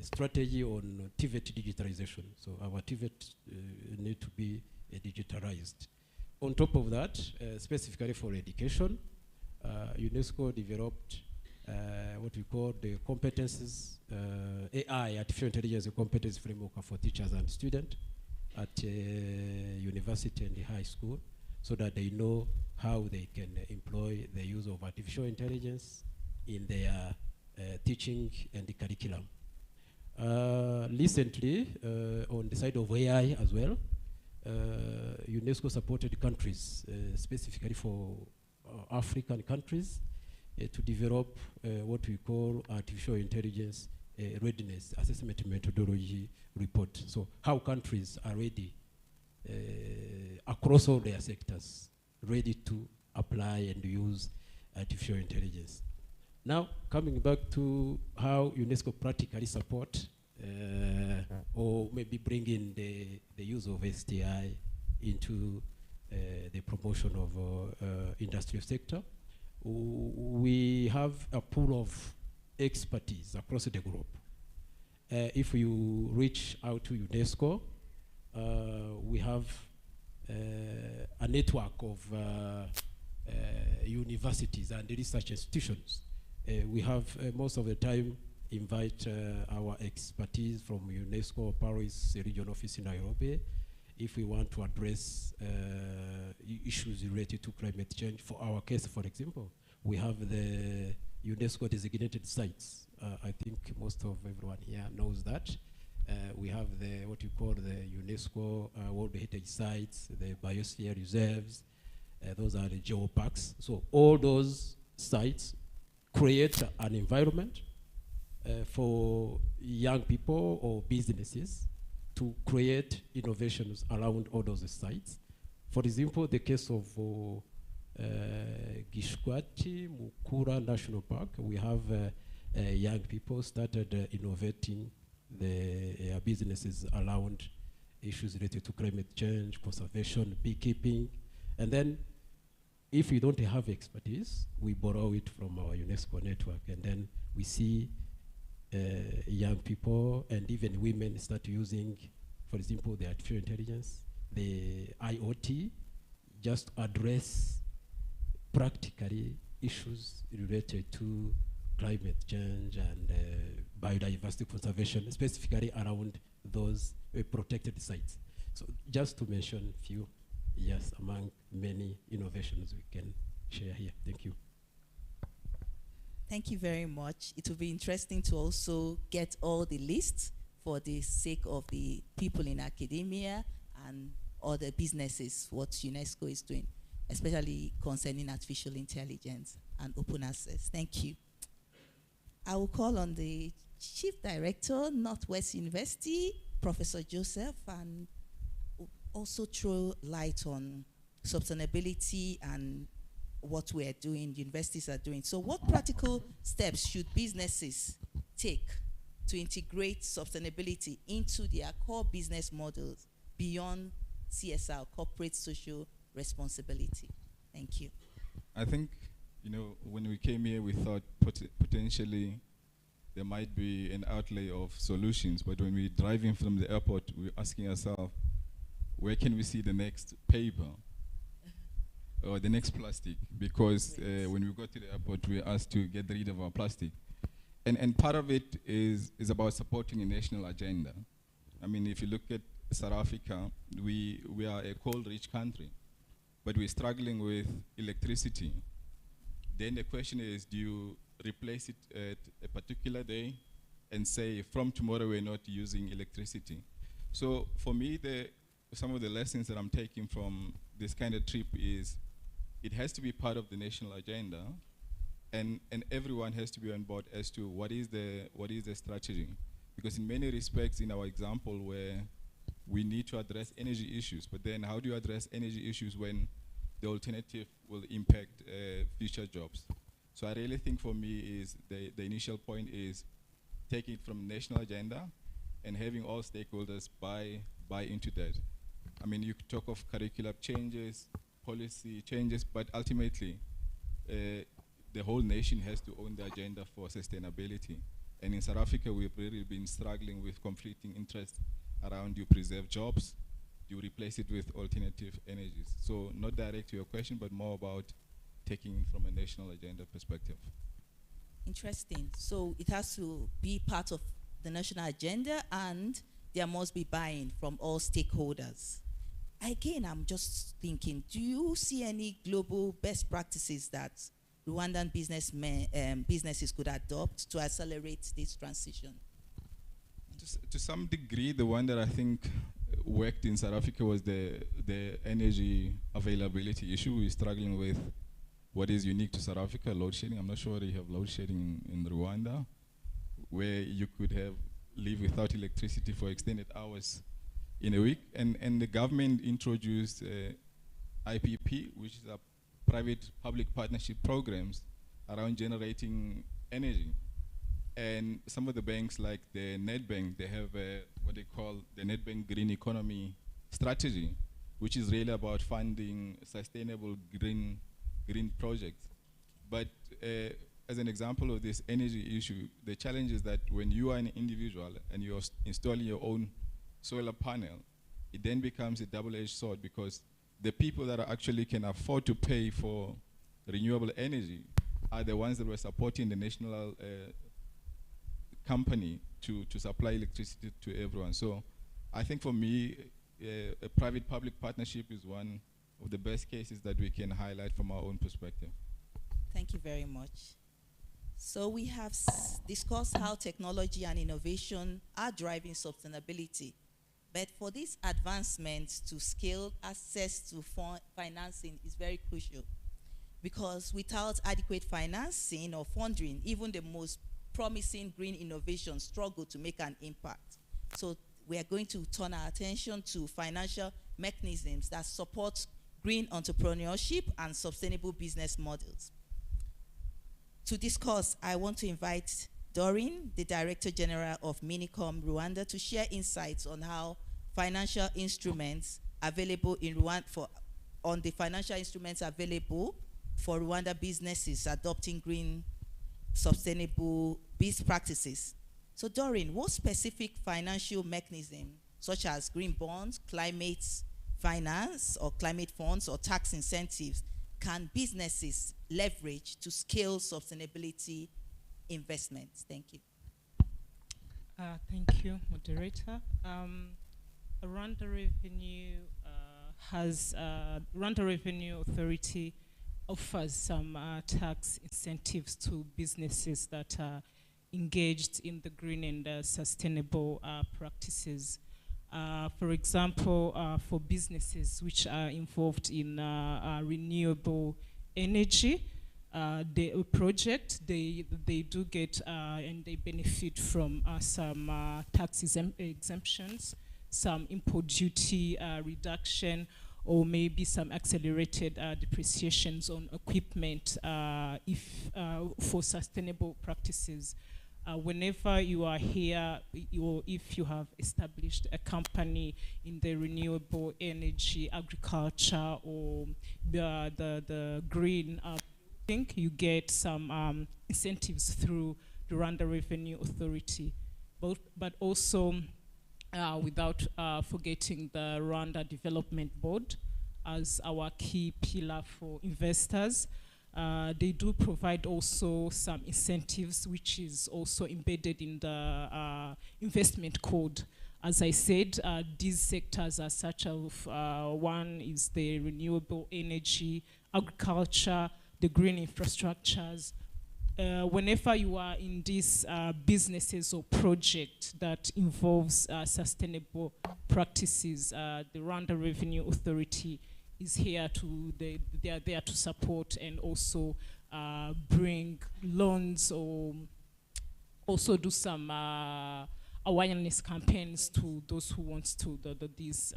strategy on TVET digitalization. So our TVET need to be digitalized. on top of that, specifically for education, UNESCO developed what we call the competences, AI, artificial intelligence competence framework for teachers and students at university and high school, so that they know how they can employ the use of artificial intelligence in their teaching and the curriculum. Recently, on the side of AI as well, UNESCO supported countries, specifically for African countries, to develop what we call artificial intelligence readiness assessment methodology report. So how countries are ready across all their sectors, ready to apply and use artificial intelligence. Now, coming back to how UNESCO practically support or maybe bring in the use of STI into the promotion of industrial sector. We have a pool of expertise across the group. If you reach out to UNESCO, we have a network of universities and research institutions. We have most of the time invite our expertise from UNESCO Paris regional office in Nairobi if we want to address issues related to climate change. For our case, for example, we have the UNESCO designated sites. I think most of everyone here knows that. We have the what you call the UNESCO World Heritage Sites, the biosphere reserves. Those are the geoparks. So all those sites create an environment for young people or businesses to create innovations around all those sites. For example, the case of Gishwati Mukura National Park, we have young people started innovating the businesses around issues related to climate change, conservation, beekeeping, and then if we don't have expertise, we borrow it from our UNESCO network, and then we see young people and even women start using, for example, the artificial intelligence, the IoT, just address practically issues related to climate change and biodiversity conservation, specifically around those protected sites. So just to mention a few, yes, among many innovations we can share here. Thank you. Thank you very much. It will be interesting to also get all the lists for the sake of the people in academia and other businesses, what UNESCO is doing, especially concerning artificial intelligence and open access. Thank you. I will call on the Chief Director, Northwest University, Professor Joseph, and also throw light on sustainability and what we are doing, universities are doing. So what practical steps should businesses take to integrate sustainability into their core business models beyond CSR, corporate social responsibility? Thank you. I think, you know, when we came here, we thought potentially there might be an outlay of solutions, but when we're driving from the airport, we're asking ourselves, where can we see the next paper or the next plastic? Because when we go to the airport, we're asked to get rid of our plastic. And part of it is about supporting a national agenda. I mean, if you look at South Africa, we are a coal-rich country, but we're struggling with electricity. Then the question is, do you replace it at a particular day and say, from tomorrow we're not using electricity? So for me, some of the lessons that I'm taking from this kind of trip is it has to be part of the national agenda, and everyone has to be on board as to what is the strategy. Because in many respects, in our example where we need to address energy issues, but then how do you address energy issues when the alternative will impact future jobs? So I really think for me is the initial point is taking it from national agenda and having all stakeholders buy into that. I mean, you could talk of curriculum changes, policy changes, but ultimately the whole nation has to own the agenda for sustainability. And in South Africa, we've really been struggling with conflicting interests around you preserve jobs, you replace it with alternative energies. So not direct to your question, but more about taking from a national agenda perspective. Interesting. So it has to be part of the national agenda, and there must be buy-in from all stakeholders. Again, I'm just thinking, do you see any global best practices that Rwandan businesses could adopt to accelerate this transition? To some degree, the one that I think worked in South Africa was the energy availability issue. We're struggling with what is unique to South Africa, load shedding. I'm not sure whether you have load shedding in Rwanda, where you could live without electricity for extended hours in a week. And the government introduced IPP, which is a private-public partnership programs around generating energy. And some of the banks, like the Nedbank, they have what they call the Nedbank Green Economy Strategy, which is really about funding sustainable green projects. But as an example of this energy issue, the challenge is that when you are an individual and you're installing your own solar panel, it then becomes a double-edged sword, because the people that actually can afford to pay for renewable energy are the ones that were supporting the national company to supply electricity to everyone. So I think for me, a private-public partnership is one of the best cases that we can highlight from our own perspective. Thank you very much. So we have discussed how technology and innovation are driving sustainability. But for these advancements to scale, access to financing is very crucial. Because without adequate financing or funding, even the most promising green innovations struggle to make an impact. So we are going to turn our attention to financial mechanisms that support green entrepreneurship and sustainable business models. To discuss, I want to invite Doreen, the Director General of Minicom Rwanda, to share insights on how financial instruments available in Rwanda on the financial instruments available for Rwanda businesses adopting green sustainable business practices. So Doreen, what specific financial mechanism, such as green bonds, climate finance, or climate funds, or tax incentives, can businesses leverage to scale sustainability investments? Thank you. Thank you, moderator. Rwanda Revenue Authority offers some tax incentives to businesses that are engaged in the green and sustainable practices. For example, for businesses which are involved in renewable energy, the project, they do get and they benefit from some tax exemptions, some import duty reduction, or maybe some accelerated depreciations on equipment for sustainable practices. Whenever you are here, or if you have established a company in the renewable energy, agriculture, or the green thing, you get some incentives through the Rwanda Revenue Authority. But also, without forgetting the Rwanda Development Board as our key pillar for investors. They do provide also some incentives, which is also embedded in the investment code. As I said, these sectors are such as one is the renewable energy, agriculture, the green infrastructures. Whenever you are in these businesses or projects that involves sustainable practices, the Rwanda Revenue Authority is here they are there to support and also bring loans, or also do some awareness campaigns to those who want to these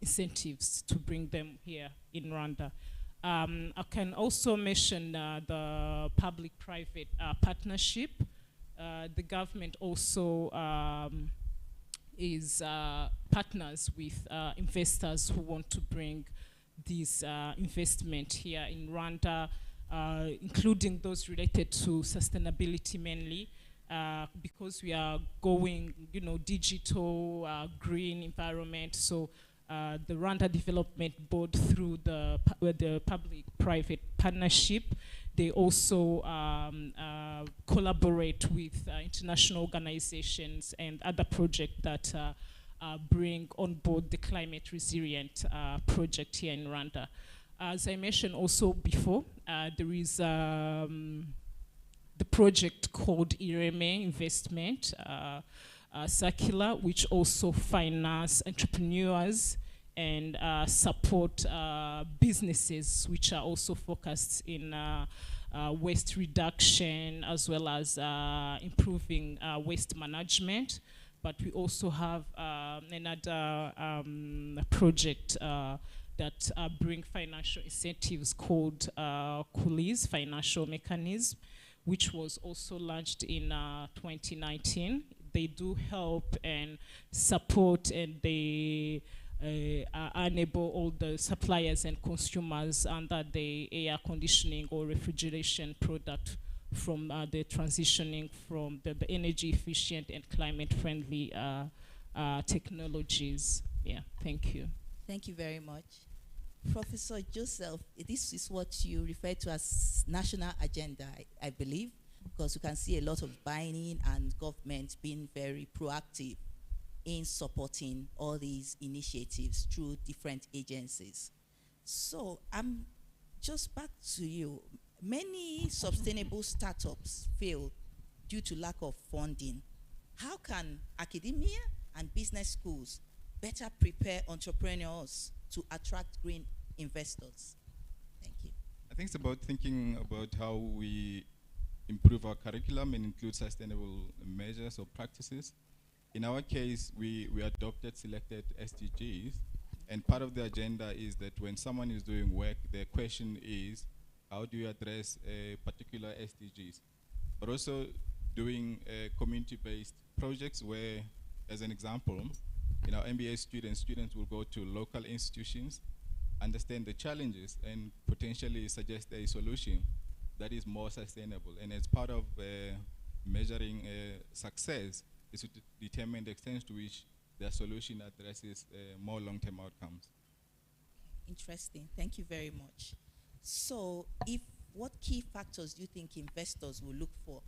incentives to bring them here in Rwanda. I can also mention the public-private partnership. The government also is partners with investors who want to bring this investment here in Rwanda, including those related to sustainability mainly, because we are going, digital, green environment. So the Rwanda Development Board through the public-private partnership. They also collaborate with international organizations and other projects that bring on board the climate resilient project here in Rwanda. As I mentioned also before, there is the project called Ireme Investment Circular, which also finance entrepreneurs and support businesses which are also focused in waste reduction as well as improving waste management. But we also have another project that bring financial incentives called Coolies Financial Mechanism, which was also launched in 2019. They do help and support, and they enable all the suppliers and consumers under the air conditioning or refrigeration product from the transitioning from the energy efficient and climate friendly technologies. Yeah, thank you. Thank you very much. Professor Joseph, this is what you refer to as national agenda, I believe, because you can see a lot of buying and government being very proactive in supporting all these initiatives through different agencies. So I'm just back to you. Many sustainable startups fail due to lack of funding. How can academia and business schools better prepare entrepreneurs to attract green investors? Thank you. I think it's about thinking about how we improve our curriculum and include sustainable measures or practices. In our case, we adopted selected SDGs, and part of the agenda is that when someone is doing work, the question is, how do you address particular SDGs? But also doing community-based projects where, as an example, in our MBA students will go to local institutions, understand the challenges, and potentially suggest a solution that is more sustainable. And as part of measuring success is to determine the extent to which their solution addresses more long-term outcomes. Interesting. Thank you very much. So, what key factors do you think investors will look for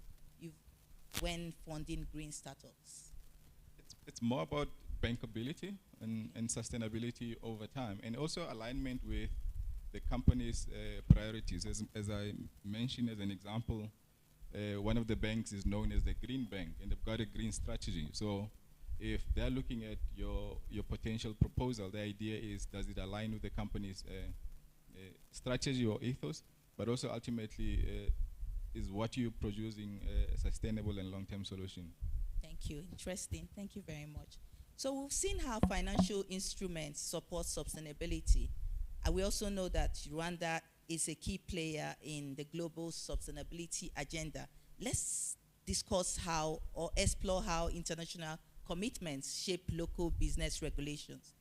when funding green startups? It's more about bankability and sustainability over time, and also alignment with the company's priorities. As I mentioned as an example, one of the banks is known as the Green Bank, and they've got a green strategy. So if they're looking at your potential proposal, the idea is, does it align with the company's strategy or ethos, but also ultimately is what you're producing a sustainable and long-term solution. Thank you. Interesting. Thank you very much. So we've seen how financial instruments support sustainability. And we also know that Rwanda is a key player in the global sustainability agenda. Let's discuss how or explore how international commitments shape local business regulations.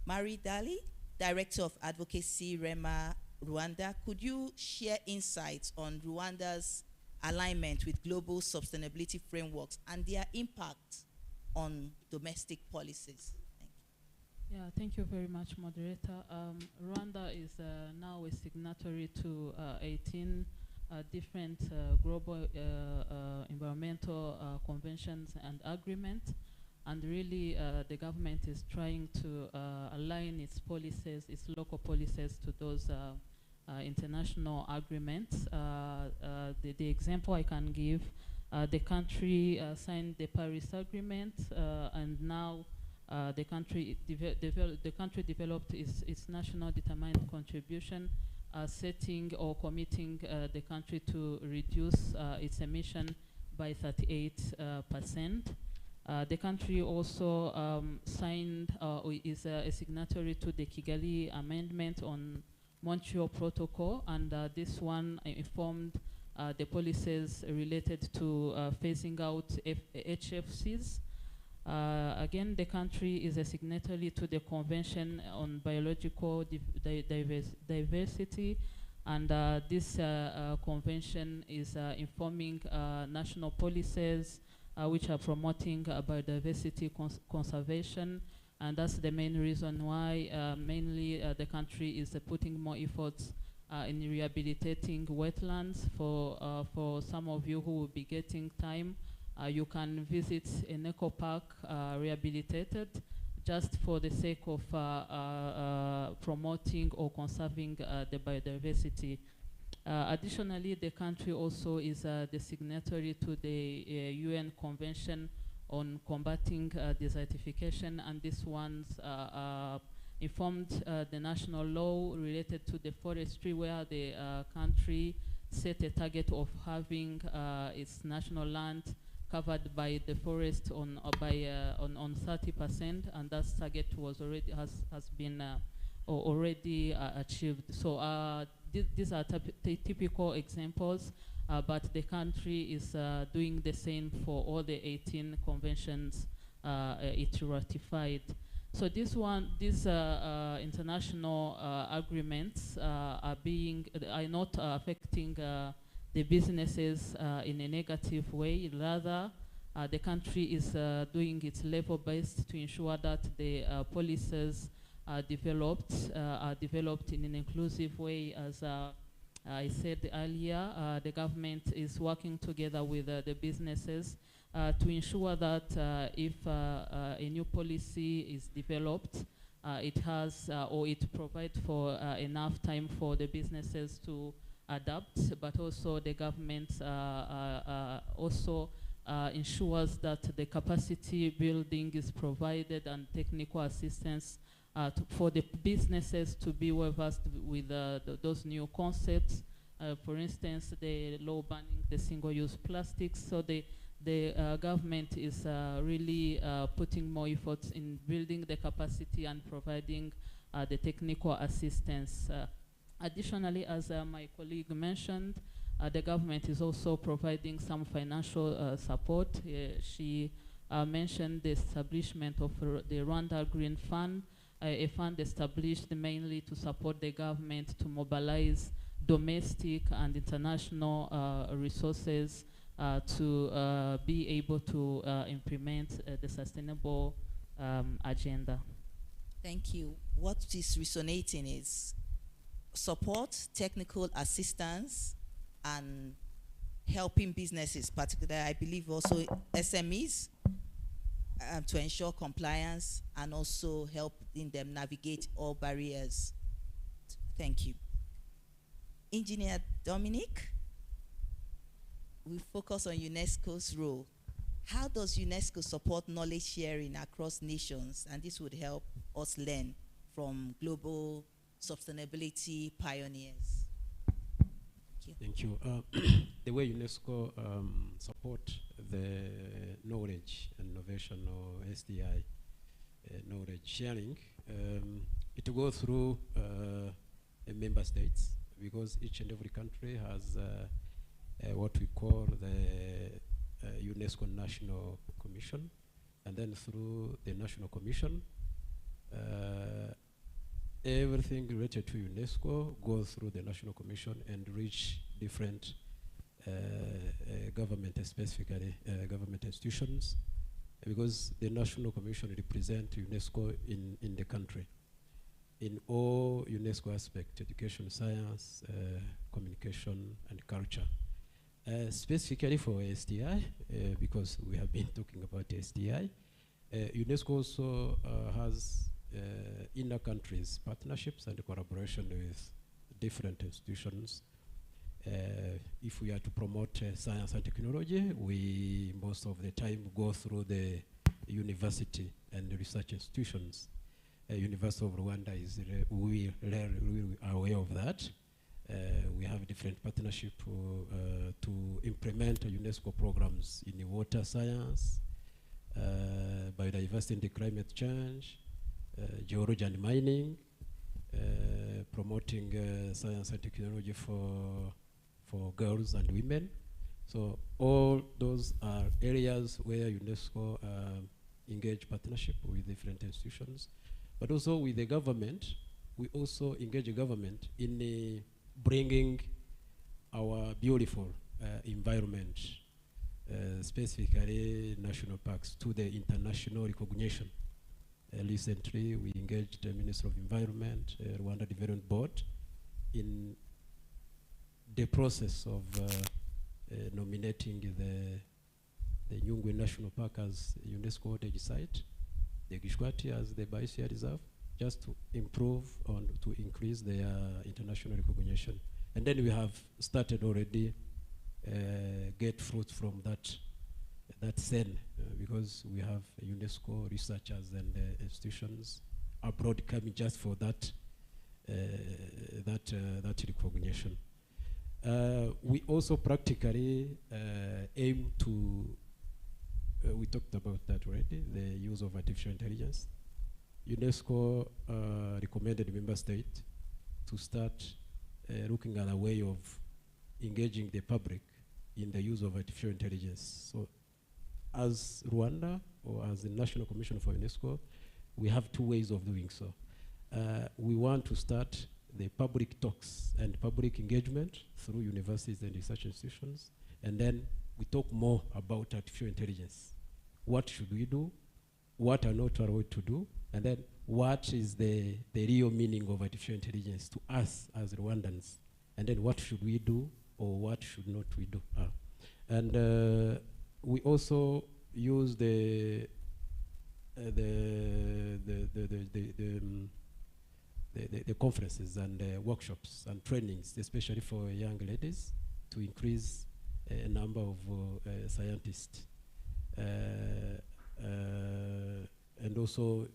Mari Dali, Director of Advocacy, REMA Rwanda, could you share insights on Rwanda's alignment with global sustainability frameworks and their impact on domestic policies? Thank you. Yeah, thank you very much, moderator. Rwanda is now a signatory to 18 different global environmental conventions and agreements. And really, the government is trying to align its policies, its local policies, to those international agreements. The example I can give, the country signed the Paris Agreement, and now the country developed its national determined contribution, setting or committing the country to reduce its emission by 38%. The country also signed is a signatory to the Kigali Amendment on Montreal Protocol, and this one informed the policies related to phasing out HFCs. Again, the country is a signatory to the Convention on Biological Diversity, and this convention is informing national policies which are promoting biodiversity conservation, And that's the main reason why mainly the country is putting more efforts in rehabilitating wetlands. For some of you who will be getting time, you can visit an eco park rehabilitated just for the sake of promoting or conserving the biodiversity. Additionally, the country also is the signatory to the UN Convention on combating desertification, and this one's informed the national law related to the forestry, where the country set a target of having its national land covered by the forest on 30%, and that target was already has been already achieved. So these are typical examples, but the country is doing the same for all the 18 conventions it ratified. So these international agreements are not affecting the businesses in a negative way. Rather, the country is doing its level best to ensure that the policies are developed in an inclusive way. As I said earlier, the government is working together with the businesses to ensure that if a new policy is developed, it has or it provides for enough time for the businesses to adapt, but also the government also ensures that the capacity building is provided and technical assistance for the businesses to be well versed with those new concepts. For instance, the law banning the single-use plastics. So the government is really putting more efforts in building the capacity and providing the technical assistance. Additionally, as my colleague mentioned, the government is also providing some financial support. She mentioned the establishment of the Rwanda Green Fund, a fund established mainly to support the government to mobilize domestic and international resources to be able to implement the sustainable agenda. Thank you. What is resonating is support, technical assistance, and helping businesses, particularly I believe also SMEs, to ensure compliance and also helping them navigate all barriers. Thank you. Engineer Dominic, we focus on UNESCO's role. How does UNESCO support knowledge sharing across nations? And this would help us learn from global sustainability pioneers. Thank you. The way UNESCO support the knowledge and innovation, or SDI knowledge sharing, it goes through the member states, because each and every country has what we call the UNESCO National Commission, and then through the National Commission, everything related to UNESCO goes through the National Commission and reach different government, specifically government institutions, because the National Commission represents UNESCO in the country, in all UNESCO aspects: education, science, communication, and culture. Specifically for SDI, because we have been talking about SDI, UNESCO also has inner countries partnerships and collaboration with different institutions. If we are to promote science and technology, we most of the time go through the university and the research institutions. University of Rwanda is we are aware of that. We have different partnership to implement UNESCO programs in water science, biodiversity and climate change, geology and mining, promoting science and technology for girls and women. So all those are areas where UNESCO engage partnership with different institutions, but also with the government. We also engage the government in bringing our beautiful environment, specifically national parks, to the international recognition. Recently, we engaged the Minister of Environment, Rwanda Development Board, in the process of nominating the Nyungwe National Park as UNESCO heritage site, the Gishwati as the biosphere reserve, just to improve on, to increase their international recognition. And then we have started already get fruit from that cell, because we have UNESCO researchers and institutions abroad coming just for that recognition. We also practically aim to, we talked about that already, the use of artificial intelligence. UNESCO recommended member states to start looking at a way of engaging the public in the use of artificial intelligence. So as Rwanda, or as the National Commission for UNESCO, we have two ways of doing so. We want to start the public talks and public engagement through universities and research institutions, and then we talk more about artificial intelligence. What should we do? What are not allowed to do? And then what is the real meaning of artificial intelligence to us as Rwandans? And then what should we do, or what should not we do? And we also use the conferences and workshops and trainings, especially for young ladies, to increase a number of scientists. And also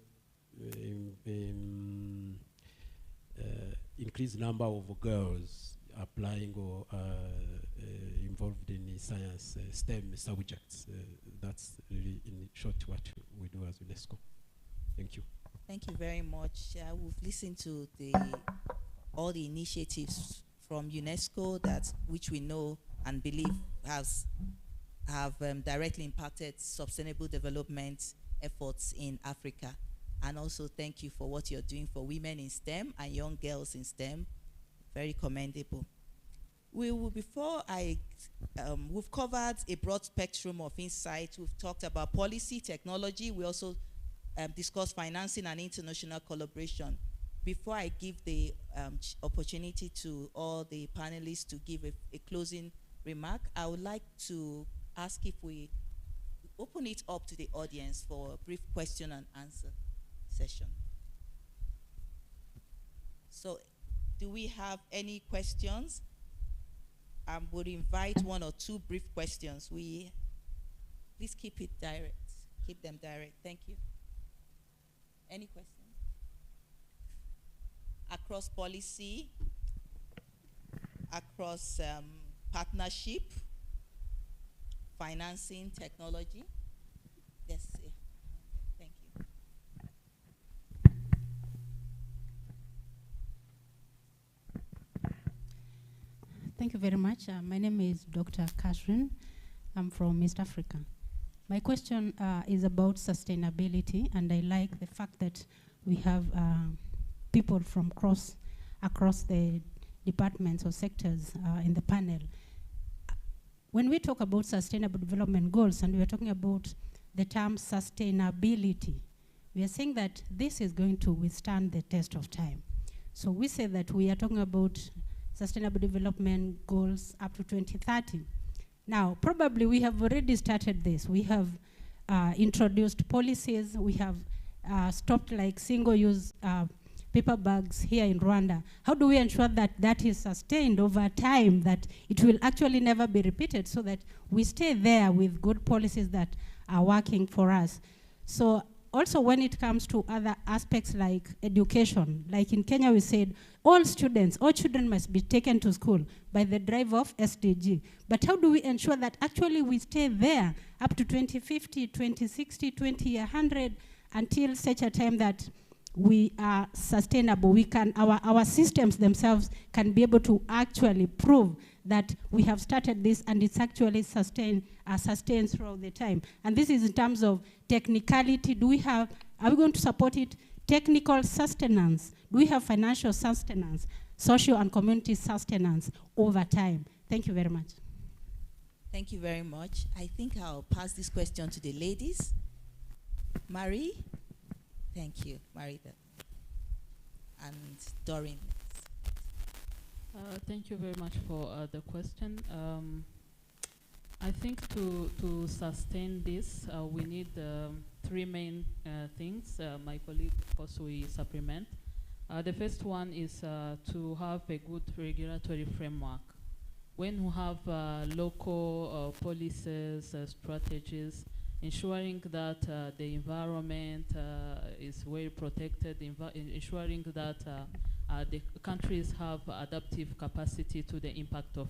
increase number of girls applying or involved in science, STEM subjects. That's really in short what we do as UNESCO. Thank you. Thank you very much. We've listened to all the initiatives from UNESCO which we know and believe have directly impacted sustainable development efforts in Africa. And also thank you for what you're doing for women in STEM and young girls in STEM. Very commendable. We've covered a broad spectrum of insights. We've talked about policy, technology. We also discussed financing and international collaboration. Before I give the opportunity to all the panelists to give a closing remark, I would like to ask if we open it up to the audience for a brief question and answer session. So, do we have any questions? I would invite one or two brief questions. Please keep it direct. Keep them direct. Thank you. Any questions? Across policy, across partnership, financing, technology. Yes, thank you. Thank you very much. My name is Dr. Catherine. I'm from East Africa. My question is about sustainability, and I like the fact that we have people from across the departments or sectors in the panel. When we talk about sustainable development goals, and we are talking about the term sustainability, we are saying that this is going to withstand the test of time. So we say that we are talking about sustainable development goals up to 2030. Now, probably we have already started this. We have introduced policies. We have stopped like single-use paper bags here in Rwanda. How do we ensure that that is sustained over time, that it will actually never be repeated, so that we stay there with good policies that are working for us? So also when it comes to other aspects like education, like in Kenya we said, all children must be taken to school by the drive of SDG. But how do we ensure that actually we stay there up to 2050, 2060, 2100, until such a time that we are sustainable? We can, our systems themselves can be able to actually prove that we have started this and it's actually sustained throughout the time. And this is in terms of technicality. Are we going to support it? Technical sustenance. Do we have financial sustenance, social and community sustenance over time? Thank you very much. Thank you very much. I think I'll pass this question to the ladies. Marie? Thank you, Marita. And Doreen. Thank you very much for the question. I think to sustain this, we need three main things. My colleague also will supplement. The first one is to have a good regulatory framework. When we have local policies, strategies, ensuring that the environment is well protected, ensuring that the countries have adaptive capacity to the impact of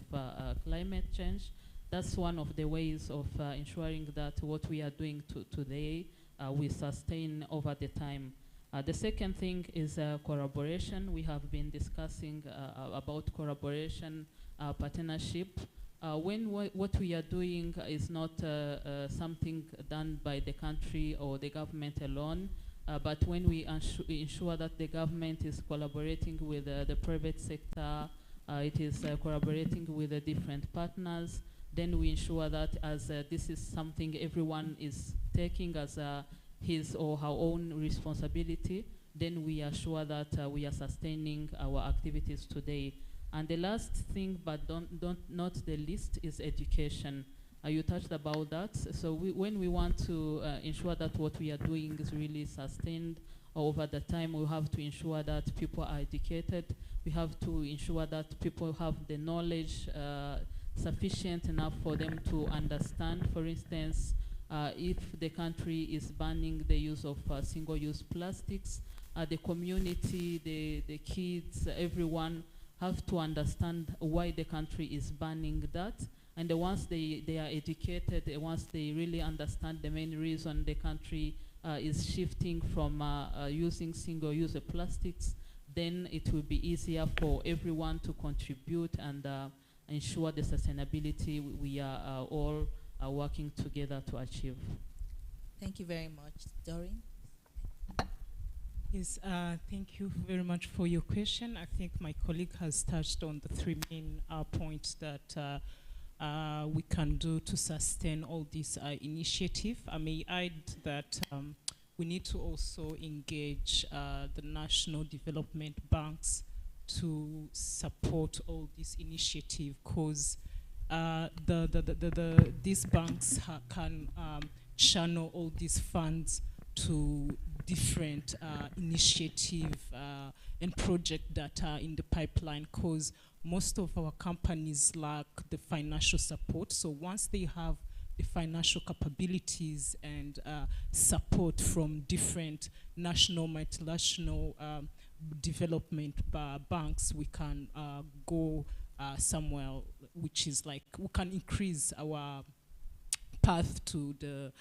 climate change. That's one of the ways of ensuring that what we are doing today we sustain over the time. The second thing is collaboration. We have been discussing about collaboration, partnership. When what we are doing is not something done by the country or the government alone, but when we ensure that the government is collaborating with the private sector, it is collaborating with the different partners, then we ensure that as this is something everyone is taking as his or her own responsibility, then we are sure that we are sustaining our activities today. And the last thing, but not the least, is education. You touched about that. So when we want to ensure that what we are doing is really sustained over the time, we have to ensure that people are educated. We have to ensure that people have the knowledge sufficient enough for them to understand. For instance, if the country is banning the use of single-use plastics, the community, the kids, everyone have to understand why the country is banning that. And once they are educated, once they really understand the main reason the country is shifting from using single-use plastics, then it will be easier for everyone to contribute and ensure the sustainability we are all working together to achieve. Thank you very much. Doreen? Yes, thank you very much for your question. I think my colleague has touched on the three main points that we can do to sustain all this initiative. I may add that we need to also engage the national development banks to support all this initiative, because these banks can channel all these funds to different initiative and projects that are in the pipeline, because most of our companies lack the financial support. So once they have the financial capabilities and support from different national, multinational development banks, we can go somewhere which is like, we can increase our path to the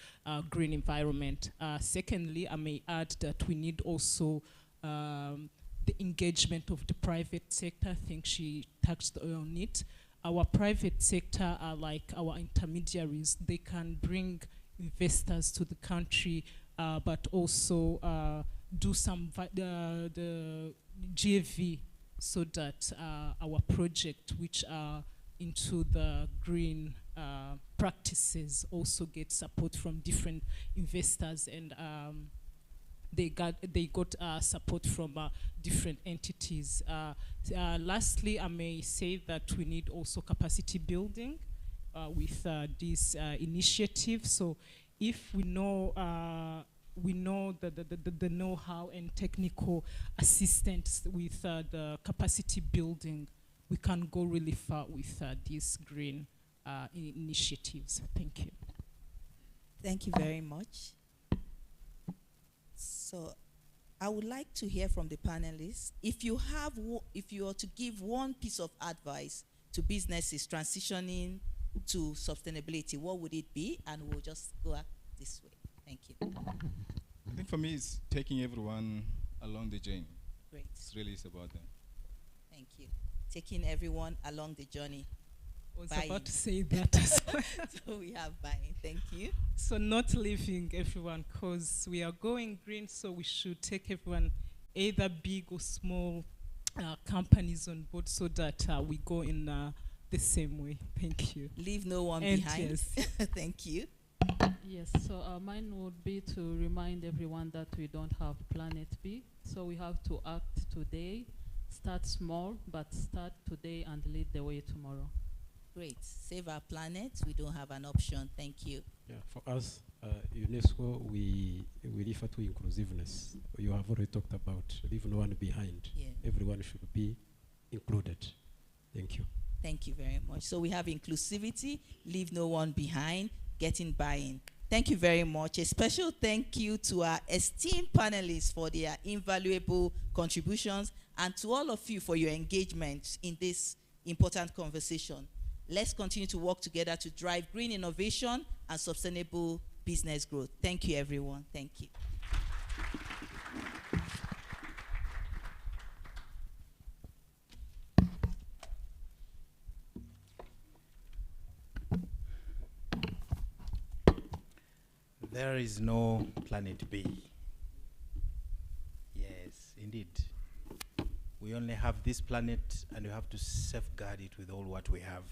green environment. Secondly, I may add that we need also the engagement of the private sector. I think she touched on it. Our private sector are like our intermediaries. They can bring investors to the country, but also do some the GAV, so that our project, which are into the green practices, also get support from different investors, and they got support from different entities. Lastly, I may say that we need also capacity building with this initiative. So if we know the know-how and technical assistance with the capacity building, we can go really far with these green initiatives. Thank you. Thank you very much. So I would like to hear from the panelists. If you are to give one piece of advice to businesses transitioning to sustainability, what would it be? And we'll just go up this way. Thank you. I think for me, it's taking everyone along the journey. Great. It's really about that. Thank you. Taking everyone along the journey. I was about to say that as well. So we have buying. Thank you. So not leaving everyone, because we are going green, so we should take everyone, either big or small companies on board, so that we go in the same way. Thank you. Leave no one and behind. Yes. Thank you. Yes, so mine would be to remind everyone that we don't have planet B, so we have to act today, start small, but start today and lead the way tomorrow. Great. Save our planet. We don't have an option. Thank you. Yeah, for us, UNESCO, we refer to inclusiveness. You have already talked about leave no one behind. Yeah. Everyone should be included. Thank you. Thank you very much. So we have inclusivity, leave no one behind, getting buy-in. Thank you very much. A special thank you to our esteemed panelists for their invaluable contributions and to all of you for your engagement in this important conversation. Let's continue to work together to drive green innovation and sustainable business growth. Thank you, everyone. Thank you. There is no planet B. Yes, indeed. We only have this planet and we have to safeguard it with all what we have.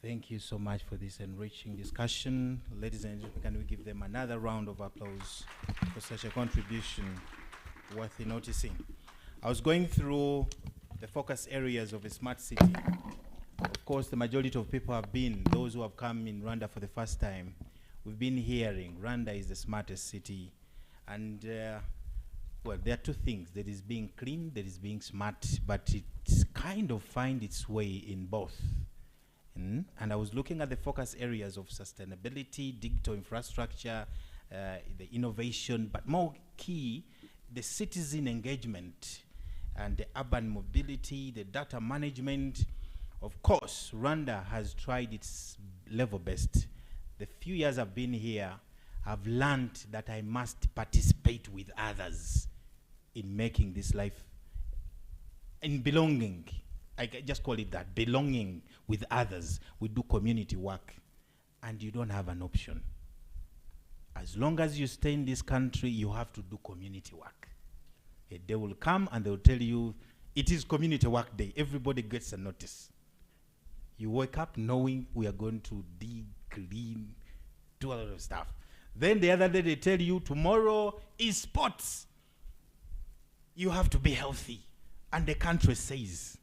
Thank you so much for this enriching discussion. Ladies and gentlemen, can we give them another round of applause for such a contribution worthy noticing. I was going through the focus areas of a smart city. Of course, the majority of people have been, those who have come in Rwanda for the first time, we've been hearing Rwanda is the smartest city. And well, there are two things. There is being clean, there is being smart, but it's kind of find its way in both. And I was looking at the focus areas of sustainability, digital infrastructure, the innovation, but more key, the citizen engagement and the urban mobility, the data management. Of course, Rwanda has tried its level best. The few years I've been here, I've learned that I must participate with others in making this life, in belonging. I just call it that, belonging with others. We do community work, and you don't have an option. As long as you stay in this country, you have to do community work. A day will come and they will tell you, it is community work day. Everybody gets a notice. You wake up knowing we are going to dig, clean, do a lot of stuff. Then the other day they tell you, tomorrow is sports. You have to be healthy. And the country says,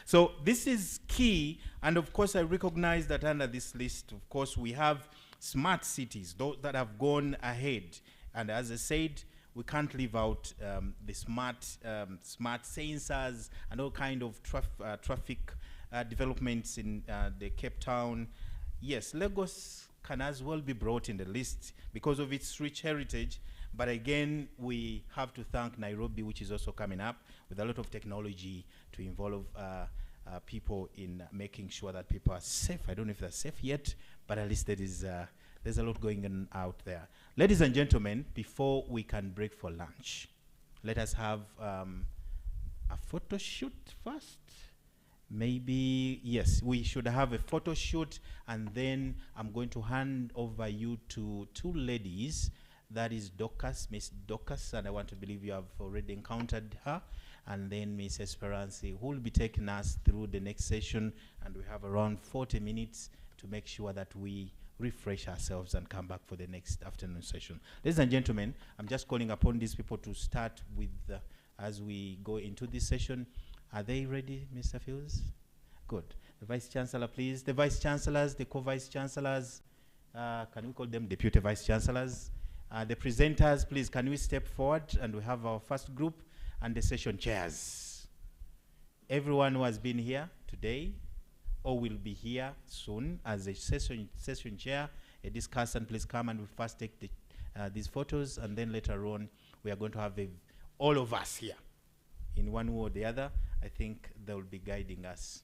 so this is key, and of course I recognize that under this list, of course, we have smart cities, those that have gone ahead. And as I said, we can't leave out the smart sensors and all kind of traffic developments in the Cape Town. Yes, Lagos can as well be brought in the list because of its rich heritage. But again, we have to thank Nairobi, which is also coming up with a lot of technology to involve people in making sure that people are safe. I don't know if they're safe yet, but at least there's a lot going on out there. Ladies and gentlemen, before we can break for lunch, let us have a photo shoot first. Maybe, yes, we should have a photo shoot, and then I'm going to hand over you to two ladies. That is Dorcas, Miss Dorcas, and I want to believe you have already encountered her. And then Miss Esperance, who will be taking us through the next session. And we have around 40 minutes to make sure that we refresh ourselves and come back for the next afternoon session. Ladies and gentlemen, I'm just calling upon these people to start with, as we go into this session. Are they ready, Mr. Fields? Good. The Vice Chancellor, please. The Vice Chancellors, the Co-Vice Chancellors, can we call them Deputy Vice Chancellors? The presenters, please, can we step forward? And we have our first group and the session chairs. Everyone who has been here today or will be here soon as a session chair, a discussant, please come and we'll first take these photos, and then later on we are going to have all of us here in one way or the other. I think they will be guiding us.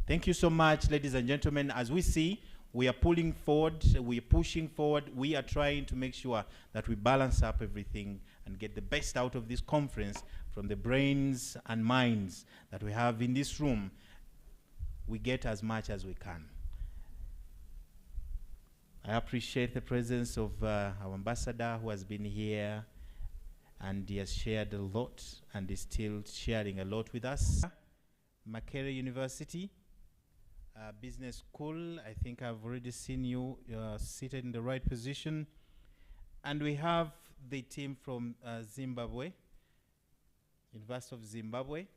Thank you so much, ladies and gentlemen. As we see, we are pulling forward, we are pushing forward, we are trying to make sure that we balance up everything and get the best out of this conference from the brains and minds that we have in this room. We get as much as we can. I appreciate the presence of our ambassador who has been here, and he has shared a lot and is still sharing a lot with us. Makerere University. Business School. I think I've already seen you seated in the right position. And we have the team from Zimbabwe, University of Zimbabwe.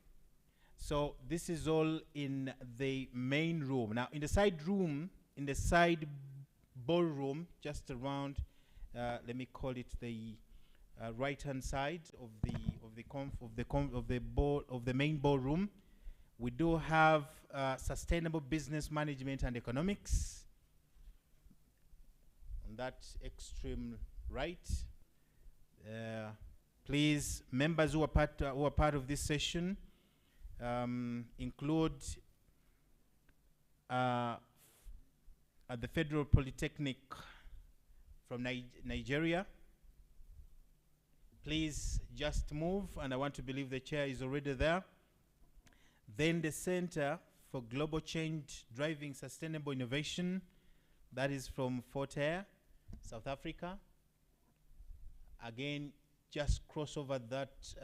So this is all in the main room. Now, in the side room, in the side ballroom, just around, let me call it the right-hand side of the main ballroom, we do have sustainable business management and economics. On that extreme right, please, members who are part of this session, include at the Federal Polytechnic from Nigeria. Please just move, and I want to believe the chair is already there. Then the Center for Global Change Driving Sustainable Innovation, that is from Fort Hare, South Africa. Again, just cross over that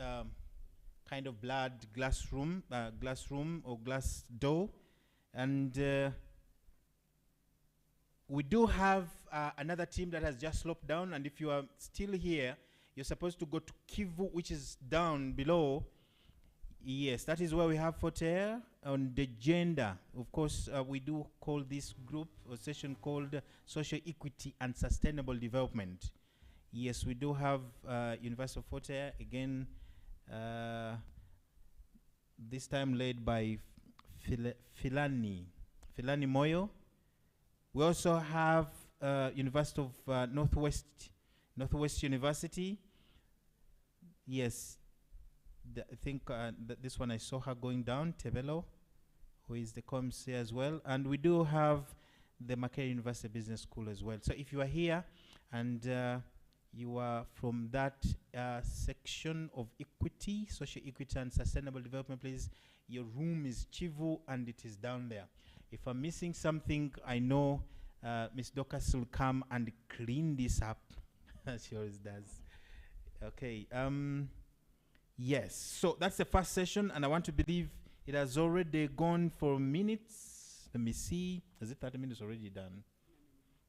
kind of glass room or glass door. And we do have another team that has just sloped down, and if you are still here, you're supposed to go to Kivu, which is down below. Yes, that is where we have Fort Hare. On the gender, of course, we do call this group or session called Social Equity and Sustainable Development. Yes, we do have University of Fort Hare, again, this time led by Filani Moyo. We also have University of Northwest University. Yes, I think that this one I saw her going down, Tebelo, who is the comms here as well. And we do have the Makerere University Business School as well. So if you are here and you are from that section of equity, social equity and sustainable development, please, your room is Chivu and it is down there. If I'm missing something, I know Ms. Docas will come and clean this up. She always does. Okay. Yes, so that's the first session, and I want to believe it has already gone for minutes. Let me see. Is it 30 minutes already done?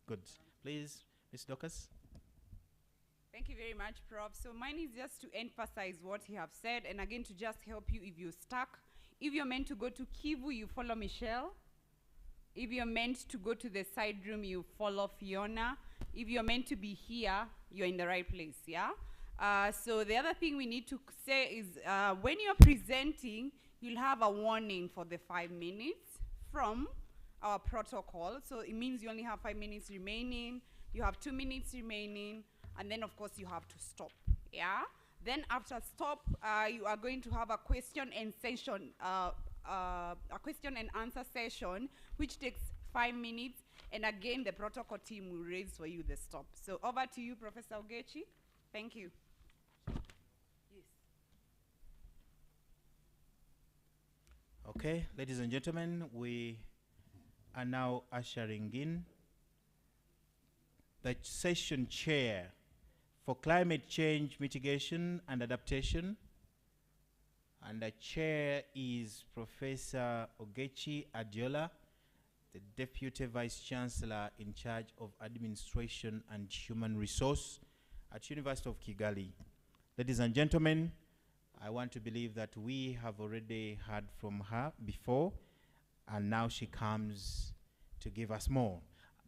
Good. Please, Ms. Docas. Thank you very much, Prof. So mine is just to emphasize what he have said, and again to just help you if you're stuck. If you're meant to go to Kivu, you follow Michelle. If you're meant to go to the side room, you follow Fiona. If you're meant to be here, you're in the right place, yeah? So the other thing we need to say is when you're presenting, you'll have a warning for the 5 minutes from our protocol. So it means you only have 5 minutes remaining, you have 2 minutes remaining, and then of course you have to stop, yeah? Then after stop, you are going to have a question and session, a question and answer session, which takes 5 minutes, and again the protocol team will raise for you the stop. So over to you, Professor Ogechi. Thank you. Yes. Okay, ladies and gentlemen, we are now ushering in the session chair for climate change mitigation and adaptation. And the chair is Professor Ogechi Adiola, the Deputy Vice Chancellor in charge of Administration and Human Resource at University of Kigali. Ladies and gentlemen, I want to believe that we have already heard from her before, and now she comes to give us more.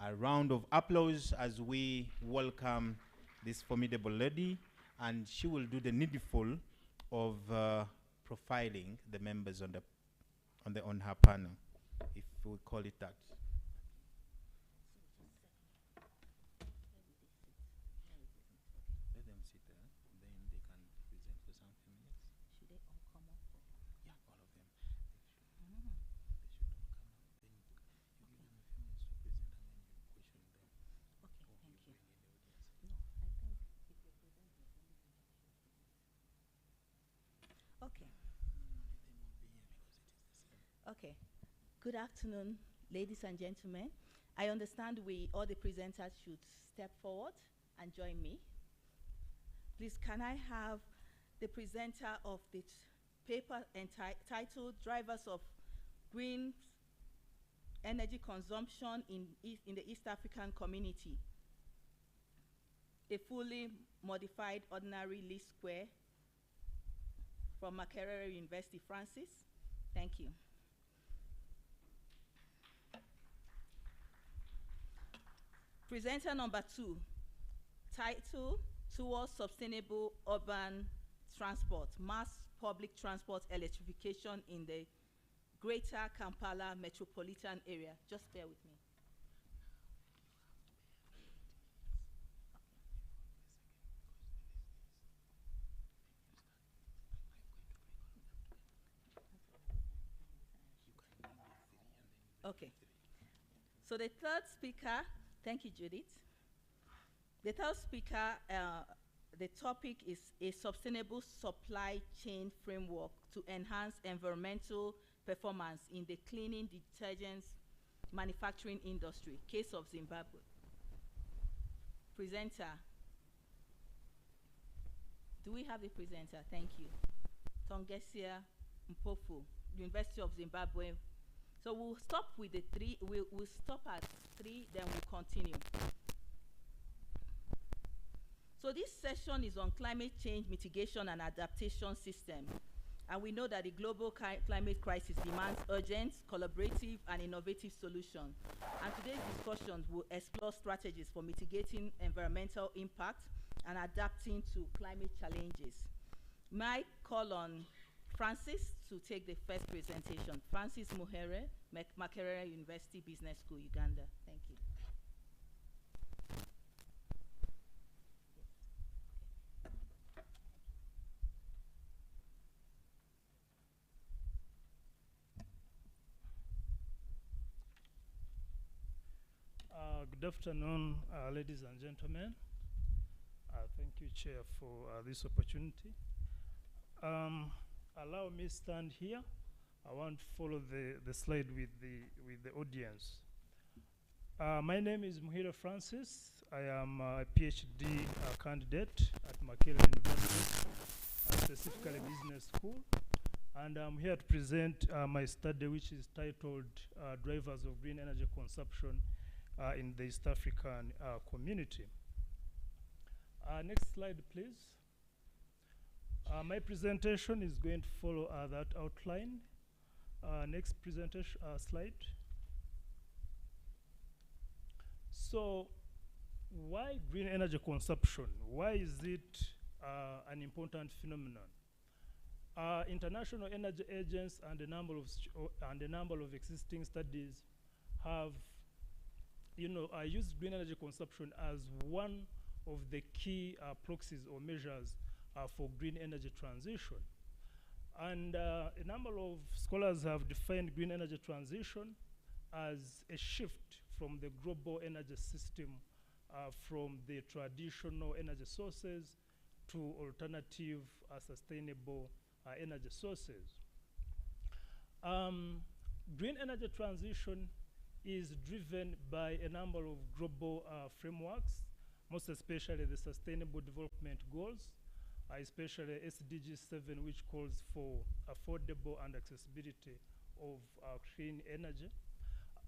A round of applause as we welcome this formidable lady, and she will do the needful of profiling the members on her panel, if we call it that. Let them sit there, then they can present for some few minutes. Should they all come up? Yeah, all of them. They should all come up. Then you give them a few minutes to present, and then you question them. Okay, or thank you. bring in the audience. No, I think if you're presenting, okay. Okay. Good afternoon, ladies and gentlemen. I understand all the presenters should step forward and join me. Please, can I have the presenter of the paper entitled Drivers of Green energy consumption in the East African community. A fully modified ordinary least square from Makerere University. Francis, thank you. Presenter number 2, title, Towards Sustainable Urban Transport, Mass Public Transport Electrification in the Greater Kampala Metropolitan Area. Just bear with me. Okay. So the third speaker, thank you, Judith. The third speaker, the topic is a sustainable supply chain framework to enhance environmental performance in the cleaning detergents manufacturing industry, case of Zimbabwe. Presenter. Do we have a presenter? Thank you. Tongesia Mpofu, University of Zimbabwe. So we'll stop with the 3, we'll stop at 3, then we'll continue. So this session is on climate change mitigation and adaptation system. And we know that the global climate crisis demands urgent, collaborative, and innovative solutions. And today's discussions will explore strategies for mitigating environmental impact and adapting to climate challenges. May I call on Francis to take the first presentation. Francis Muhere, Makerere University Business School, Uganda. Thank you. Good afternoon, ladies and gentlemen. Thank you, Chair, for this opportunity. Allow me stand here. I want to follow the slide with the audience. My name is Muhire Francis. I am a PhD candidate at Makerere University, specifically Business School. And I'm here to present my study, which is titled Drivers of Green Energy Consumption in the East African community. Next slide, please. My presentation is going to follow that outline. Next presentation slide. So, why green energy consumption? Why is it an important phenomenon? International energy agents and a number of existing studies have used green energy consumption as one of the key proxies or measures for green energy transition. And a number of scholars have defined green energy transition as a shift from the global energy system from the traditional energy sources to alternative sustainable energy sources. Green energy transition is driven by a number of global frameworks, most especially the Sustainable Development Goals, especially SDG 7, which calls for affordable and accessibility of clean energy,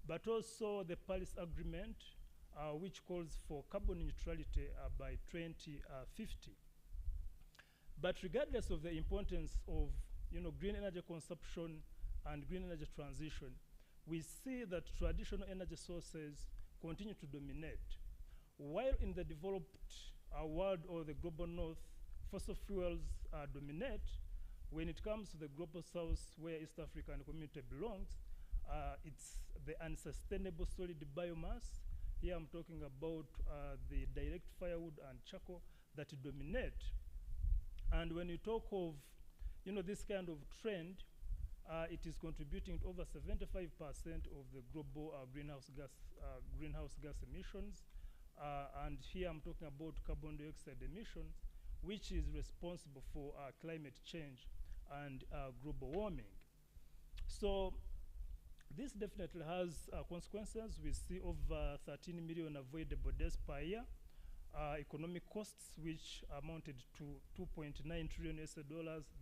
but also the Paris Agreement, which calls for carbon neutrality by 2050. But regardless of the importance of green energy consumption and green energy transition, we see that traditional energy sources continue to dominate. While in the developed world or the global north, fossil fuels dominate, when it comes to the global south, where East African community belongs, it's the unsustainable solid biomass. Here I'm talking about the direct firewood and charcoal that dominate. And when you talk of this kind of trend, it is contributing to over 75% of the global greenhouse gas emissions. And here I'm talking about carbon dioxide emissions, which is responsible for climate change and global warming. So this definitely has consequences. We see over 13 million avoidable deaths per year. Economic costs, which amounted to $2.9 trillion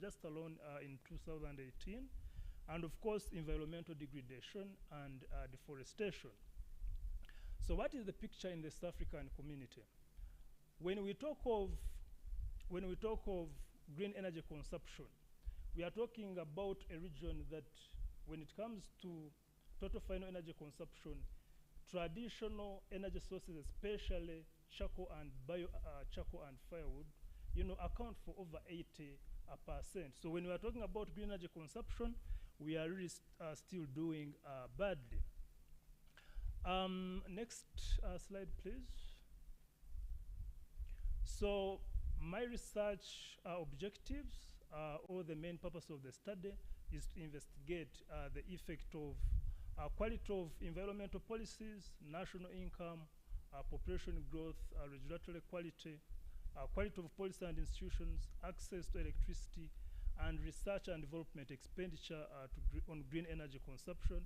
just alone in 2018. and of course, environmental degradation and deforestation. So what is the picture in the East African community? When we talk of green energy consumption, we are talking about a region that, when it comes to total final energy consumption, traditional energy sources, especially charcoal and charcoal and firewood, account for over 80%. So when we are talking about green energy consumption, we are really still doing badly. Next slide, please. So my research objectives, or the main purpose of the study, is to investigate the effect of quality of environmental policies, national income, population growth, regulatory quality, quality of policy and institutions, access to electricity, and research and development expenditure on green energy consumption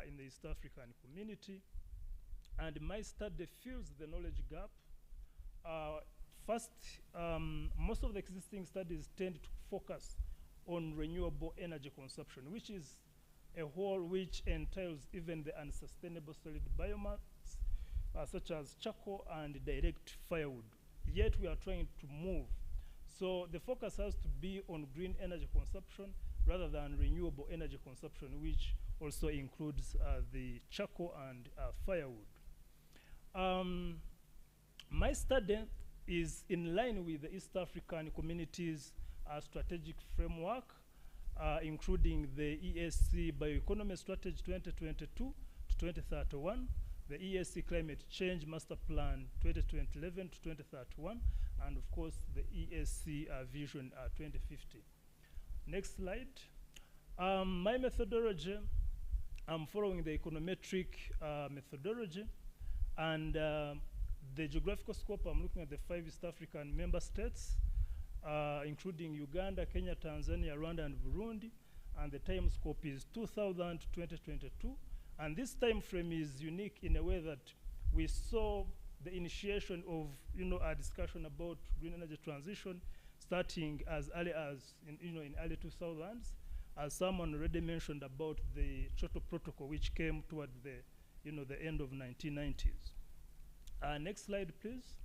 in the East African community. And my study fills the knowledge gap. First, most of the existing studies tend to focus on renewable energy consumption, which is a whole which entails even the unsustainable solid biomass, such as charcoal and direct firewood. Yet we are trying to move. So the focus has to be on green energy consumption rather than renewable energy consumption, which also includes the charcoal and firewood. My study is in line with the East African community's strategic framework, including the ESC Bioeconomy Strategy 2022 to 2031, the ESC Climate Change Master Plan 2011 to 2031, and of course the ESC Vision 2050. Next slide. My methodology, I'm following the econometric methodology, and the geographical scope, I'm looking at the 5 East African member states, including Uganda, Kenya, Tanzania, Rwanda, and Burundi, and the time scope is 2000 to 2022. And this time frame is unique in a way that we saw the initiation of a discussion about green energy transition starting as early as in early 2000s, as someone already mentioned about the Kyoto Protocol, which came toward the the end of 1990s. Next slide, please.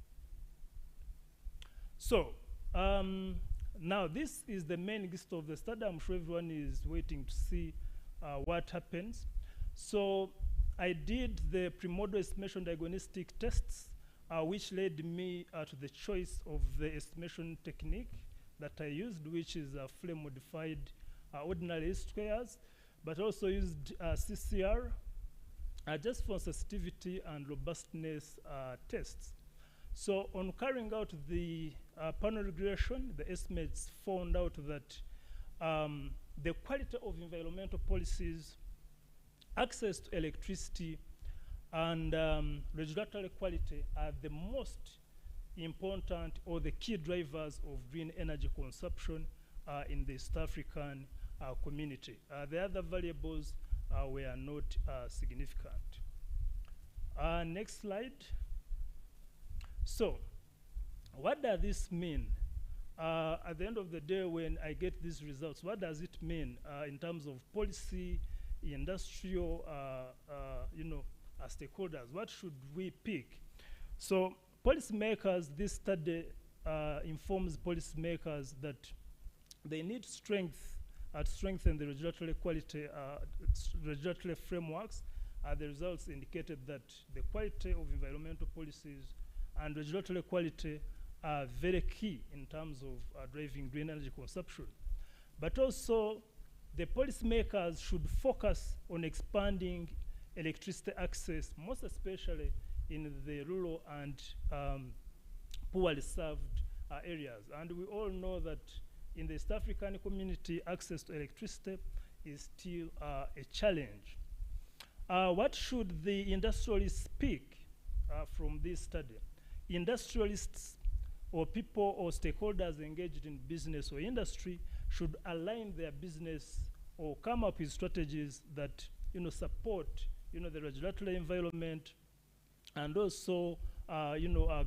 So now this is the main gist of the study. I'm sure everyone is waiting to see what happens. So I did the pre-model estimation diagnostic tests, which led me to the choice of the estimation technique that I used, which is flame-modified ordinary squares, but also used CCR just for sensitivity and robustness tests. So on carrying out the panel regression, the estimates found out that the quality of environmental policies, access to electricity, and regulatory quality are the most important or the key drivers of green energy consumption in the East African community. The other variables were not significant. Next slide. So, what does this mean? At the end of the day, when I get these results, what does it mean in terms of policy, industrial, stakeholders? What should we pick? So, policymakers, this study informs policymakers that they need strength to strengthen the regulatory quality, regulatory frameworks. The results indicated that the quality of environmental policies and regulatory quality are very key in terms of driving green energy consumption. But also, the policymakers should focus on expanding electricity access, most especially in the rural and poorly served areas. And we all know that in the East African community, access to electricity is still a challenge. What should the industrialists pick from this study? Industrialists or people or stakeholders engaged in business or industry should align their business or come up with strategies that support the regulatory environment and also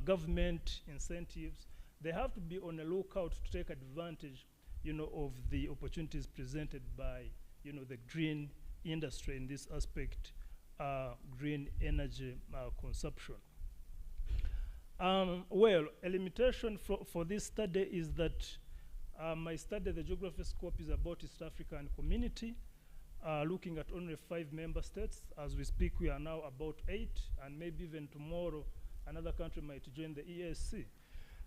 government incentives. They have to be on the lookout to take advantage of the opportunities presented by the green industry in this aspect, green energy consumption. Well, a limitation for this study is that my study, the geography scope, is about East African community, looking at only 5 member states. As we speak, we are now about 8, and maybe even tomorrow another country might join the ESC.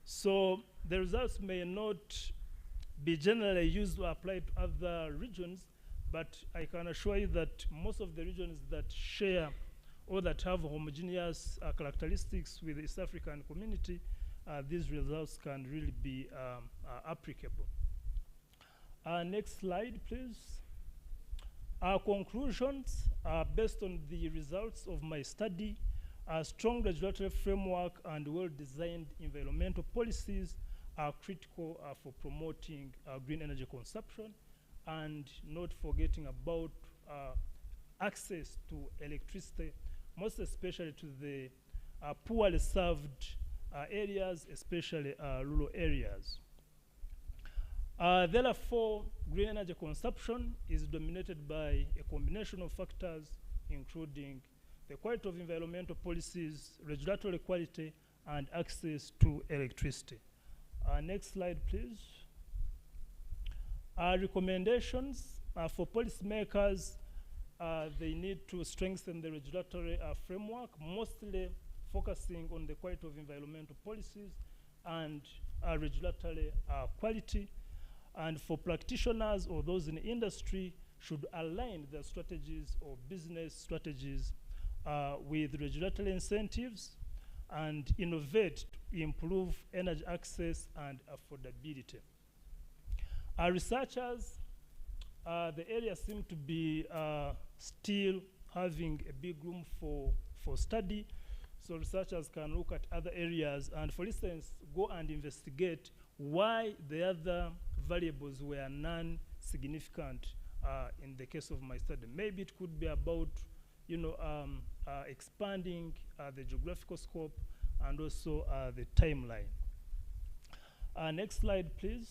So the results may not be generally used or applied to other regions, but I can assure you that most of the regions that share or that have homogeneous characteristics with the East African community, these results can really be applicable. Next slide, please. Our conclusions are based on the results of my study. A strong regulatory framework and well-designed environmental policies are critical for promoting green energy consumption, and not forgetting about access to electricity, most especially to the poorly served areas, especially rural areas. Therefore, green energy consumption is dominated by a combination of factors, including the quality of environmental policies, regulatory quality, and access to electricity. Next slide, please. Recommendations for policymakers, they need to strengthen the regulatory framework, mostly focusing on the quality of environmental policies and regulatory quality. And for practitioners or those in the industry, should align their strategies or business strategies with regulatory incentives and innovate to improve energy access and affordability. Our researchers, the area seem to be still having a big room for study, so researchers can look at other areas and, for instance, go and investigate why the other variables were non-significant in the case of my study. Maybe it could be about expanding the geographical scope and also the timeline. Next slide, please.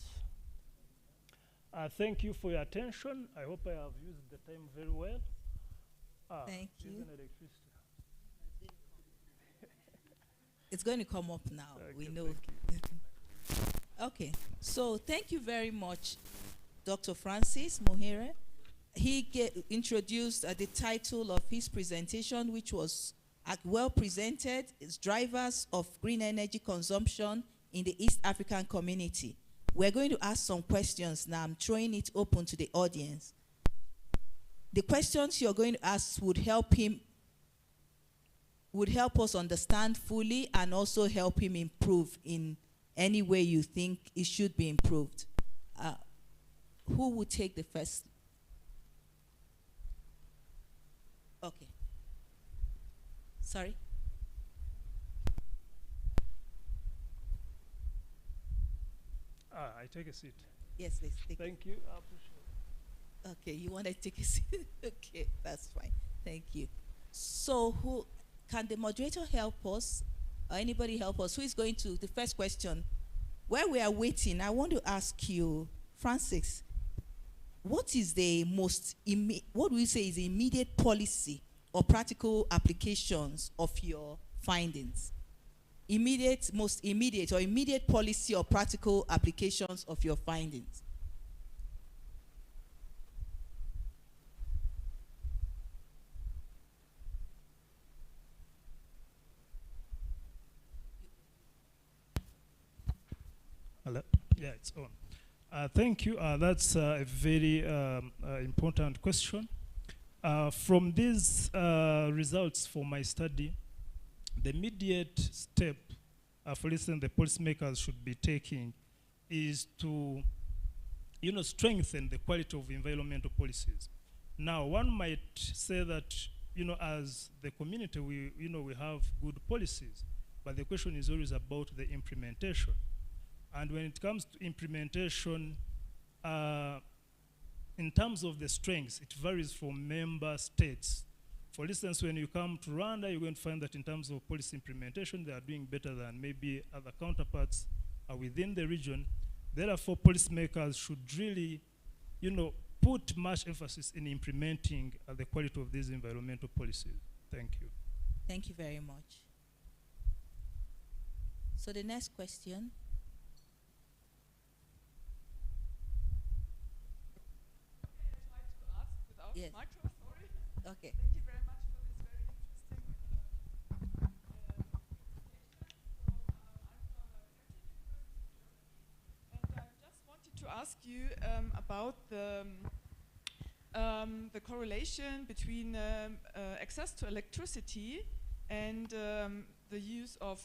Thank you for your attention. I hope I have used the time very well. Thank you. It's going to come up now. We know. Okay. So thank you very much, Dr. Francis Mohere. He introduced the title of his presentation, which was well presented. It's Drivers of Green Energy Consumption in the East African Community. We're going to ask some questions now. I'm throwing it open to the audience. The questions you're going to ask would help us understand fully and also help him improve in any way you think it should be improved. Who would take the first? Okay. Sorry? I take a seat. Yes, please. Thank you. I appreciate it. Okay, you want to take a seat? Okay, that's fine. Thank you. So who can the moderator help us? Or anybody help us? Who is going to the first question? While we are waiting, I want to ask you, Francis, what is the what do you say is the immediate policy or practical applications of your findings? Most immediate or immediate policy or practical applications of your findings? Hello? Yeah, it's on. Thank you. That's a very important question. From these results for my study, the immediate step, for instance, the policymakers should be taking is to, strengthen the quality of environmental policies. Now, one might say that, as the community, we have good policies, but the question is always about the implementation. And when it comes to implementation, in terms of the strengths, it varies from member states. For instance, when you come to Rwanda, you're going to find that in terms of policy implementation, they are doing better than maybe other counterparts within the region. Therefore, policymakers should really, put much emphasis in implementing the quality of these environmental policies. Thank you. Thank you very much. So the next question. Yes. Okay. Thank you very much for this very interesting and I just wanted to ask you about the correlation between access to electricity and the use of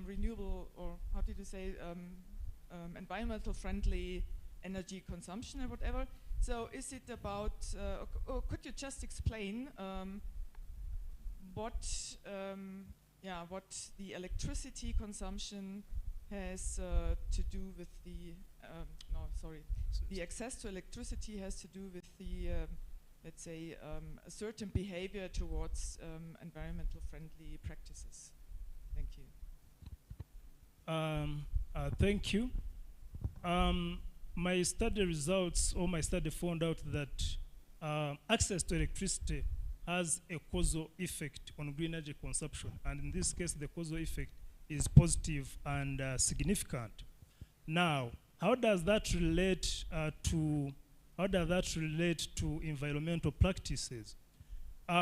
renewable, or how did you say, environmental friendly energy consumption or whatever. So is it about, or could you just explain what the electricity consumption has to do with the, the access to electricity has to do with the, let's say, a certain behavior towards environmental friendly practices. Thank you. Thank you. My study results, or my study found out that access to electricity has a causal effect on green energy consumption, and in this case, the causal effect is positive and significant. Now, how does that relate to environmental practices?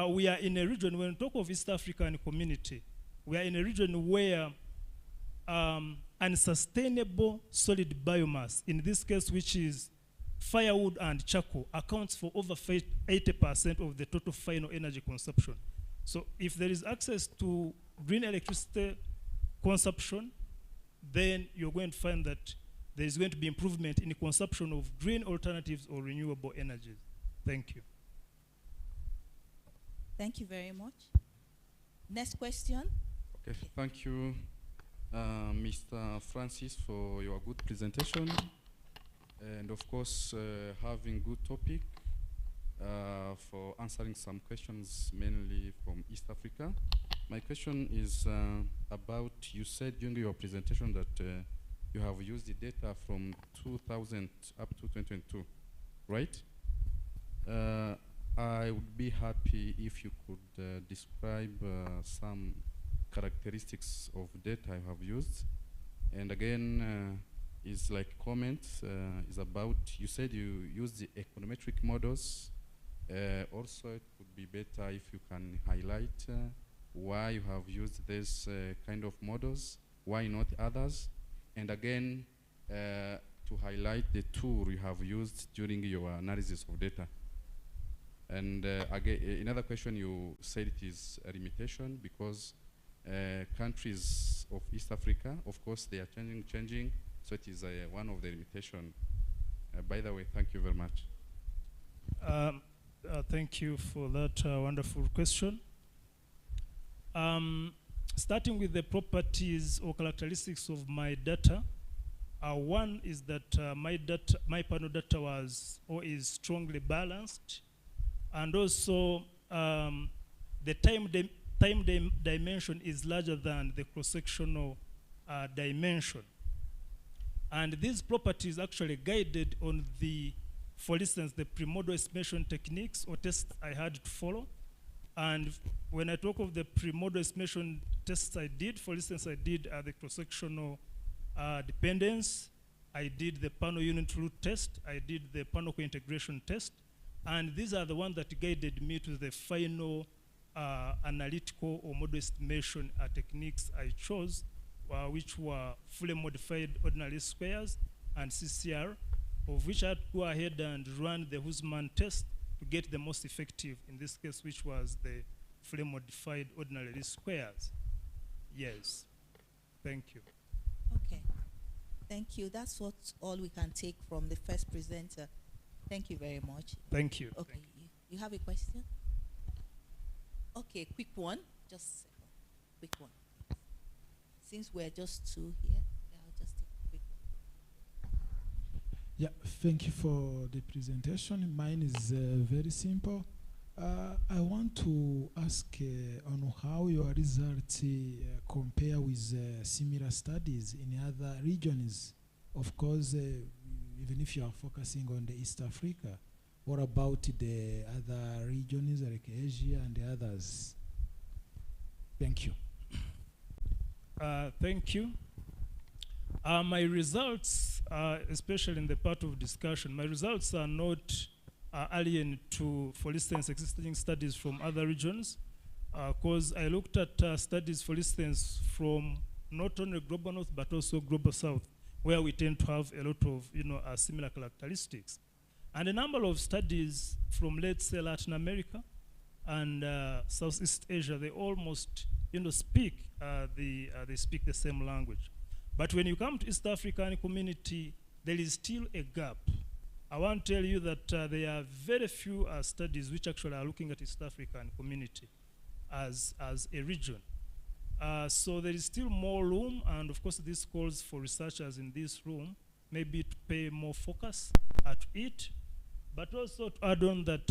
We are in a region, when we talk of East African community, we are in a region where unsustainable solid biomass, in this case, which is firewood and charcoal, accounts for over 80% of the total final energy consumption. So if there is access to green electricity consumption, then you're going to find that there is going to be improvement in the consumption of green alternatives or renewable energies. Thank you. Thank you very much. Next question. Okay, thank you, Mr. Francis, for your good presentation. And of course, having good topic for answering some questions, mainly from East Africa. My question is about, you said during your presentation that you have used the data from 2000 up to 2022, right? I would be happy if you could describe some characteristics of data you have used. And again, is like comments, is about, you said you use the econometric models. Also, it would be better if you can highlight why you have used this kind of models, why not others, and again, to highlight the tool you have used during your analysis of data. And again, another question, you said it is a limitation because countries of East Africa, of course, they are changing, so it is one of the limitations. By the way, thank you very much. Thank you for that wonderful question. Starting with the properties or characteristics of my data, one is that my panel data was or is strongly balanced, and also the time dimension is larger than the cross-sectional dimension. And these properties actually guided on the, for instance, the pre-model estimation techniques or tests I had to follow. And when I talk of the pre-model estimation tests I did, for instance, I did the cross-sectional dependence, I did the panel unit root test, I did the panel co-integration test, and these are the ones that guided me to the final analytical or model estimation techniques I chose, which were fully modified ordinary squares and CCR, of which I had to go ahead and run the Hussman test to get the most effective, in this case, which was the fully modified ordinary least squares. Yes. Thank you. Okay. Thank you. That's what all we can take from the first presenter. Thank you very much. Thank you. Okay. You have a question? Okay, quick one. Just a second. Quick one. Since we're just two here, I'll just take a quick one. Yeah, thank you for the presentation. Mine is very simple. I want to ask on how your results compare with similar studies in other regions. Of course, even if you are focusing on the East Africa, What about the other regions like Asia and the others? Thank you. Thank you. My results, especially in the part of discussion, my results are not alien to, for instance, existing studies from other regions, because I looked at studies, for instance, from not only global north but also global south, where we tend to have a lot of similar characteristics. And a number of studies from, let's say, Latin America and Southeast Asia, they almost speak they speak the same language. But when you come to East African community, there is still a gap. I want to tell you that there are very few studies which actually are looking at East African community as a region. So there is still more room, and of course this calls for researchers in this room maybe to pay more focus at it, but also to add on that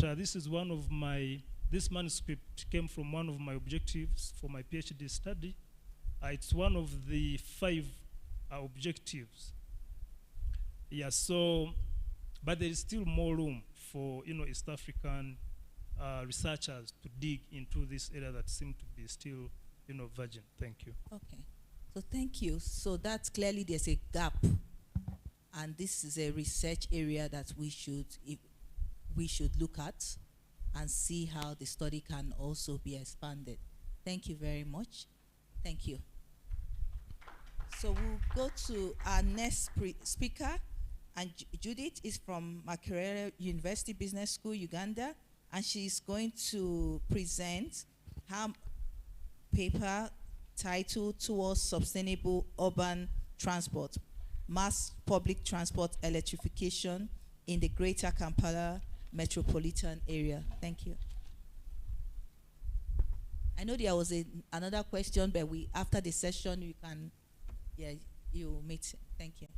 this manuscript came from one of my objectives for my PhD study. It's one of the 5 objectives. Yeah, so, but there is still more room for East African researchers to dig into this area that seem to be still virgin. Thank you. Okay, so thank you. So that's clearly there's a gap, and this is a research area that we should look at and see how the study can also be expanded. Thank you very much. Thank you. So we'll go to our next speaker, and Judith is from Makerere University Business School, Uganda, and she's going to present her paper titled Towards Sustainable Urban Transport, Mass Public Transport Electrification in the Greater Kampala Metropolitan Area. Thank you. I know there was another question, but after the session, you can, you meet. Thank you.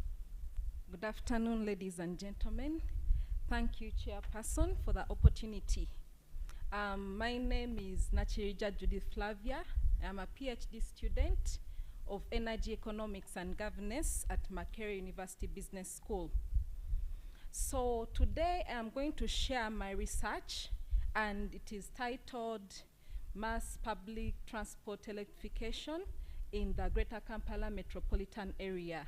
Good afternoon, ladies and gentlemen. Thank you, Chairperson, for the opportunity. My name is Nachirija Judith Flavia. I'm a PhD student of Energy Economics and Governance at Makerere University Business School. So today I'm going to share my research, and it is titled Mass Public Transport Electrification in the Greater Kampala Metropolitan Area.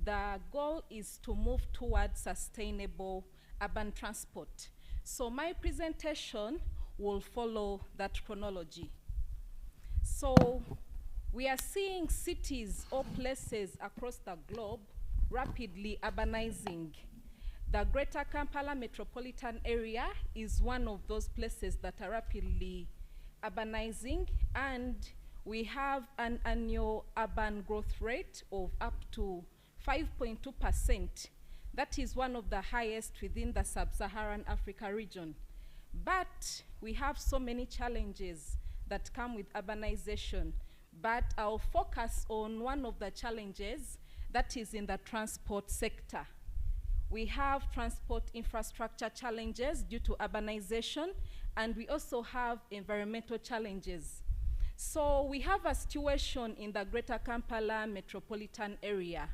The goal is to move towards sustainable urban transport. So my presentation will follow that chronology. So we are seeing cities or places across the globe rapidly urbanizing. The Greater Kampala Metropolitan Area is one of those places that are rapidly urbanizing, and we have an annual urban growth rate of up to 5.2%. That is one of the highest within the sub-Saharan Africa region. But we have so many challenges that come with urbanization. But I'll focus on one of the challenges that is in the transport sector. We have transport infrastructure challenges due to urbanization, and we also have environmental challenges. So we have a situation in the Greater Kampala Metropolitan Area,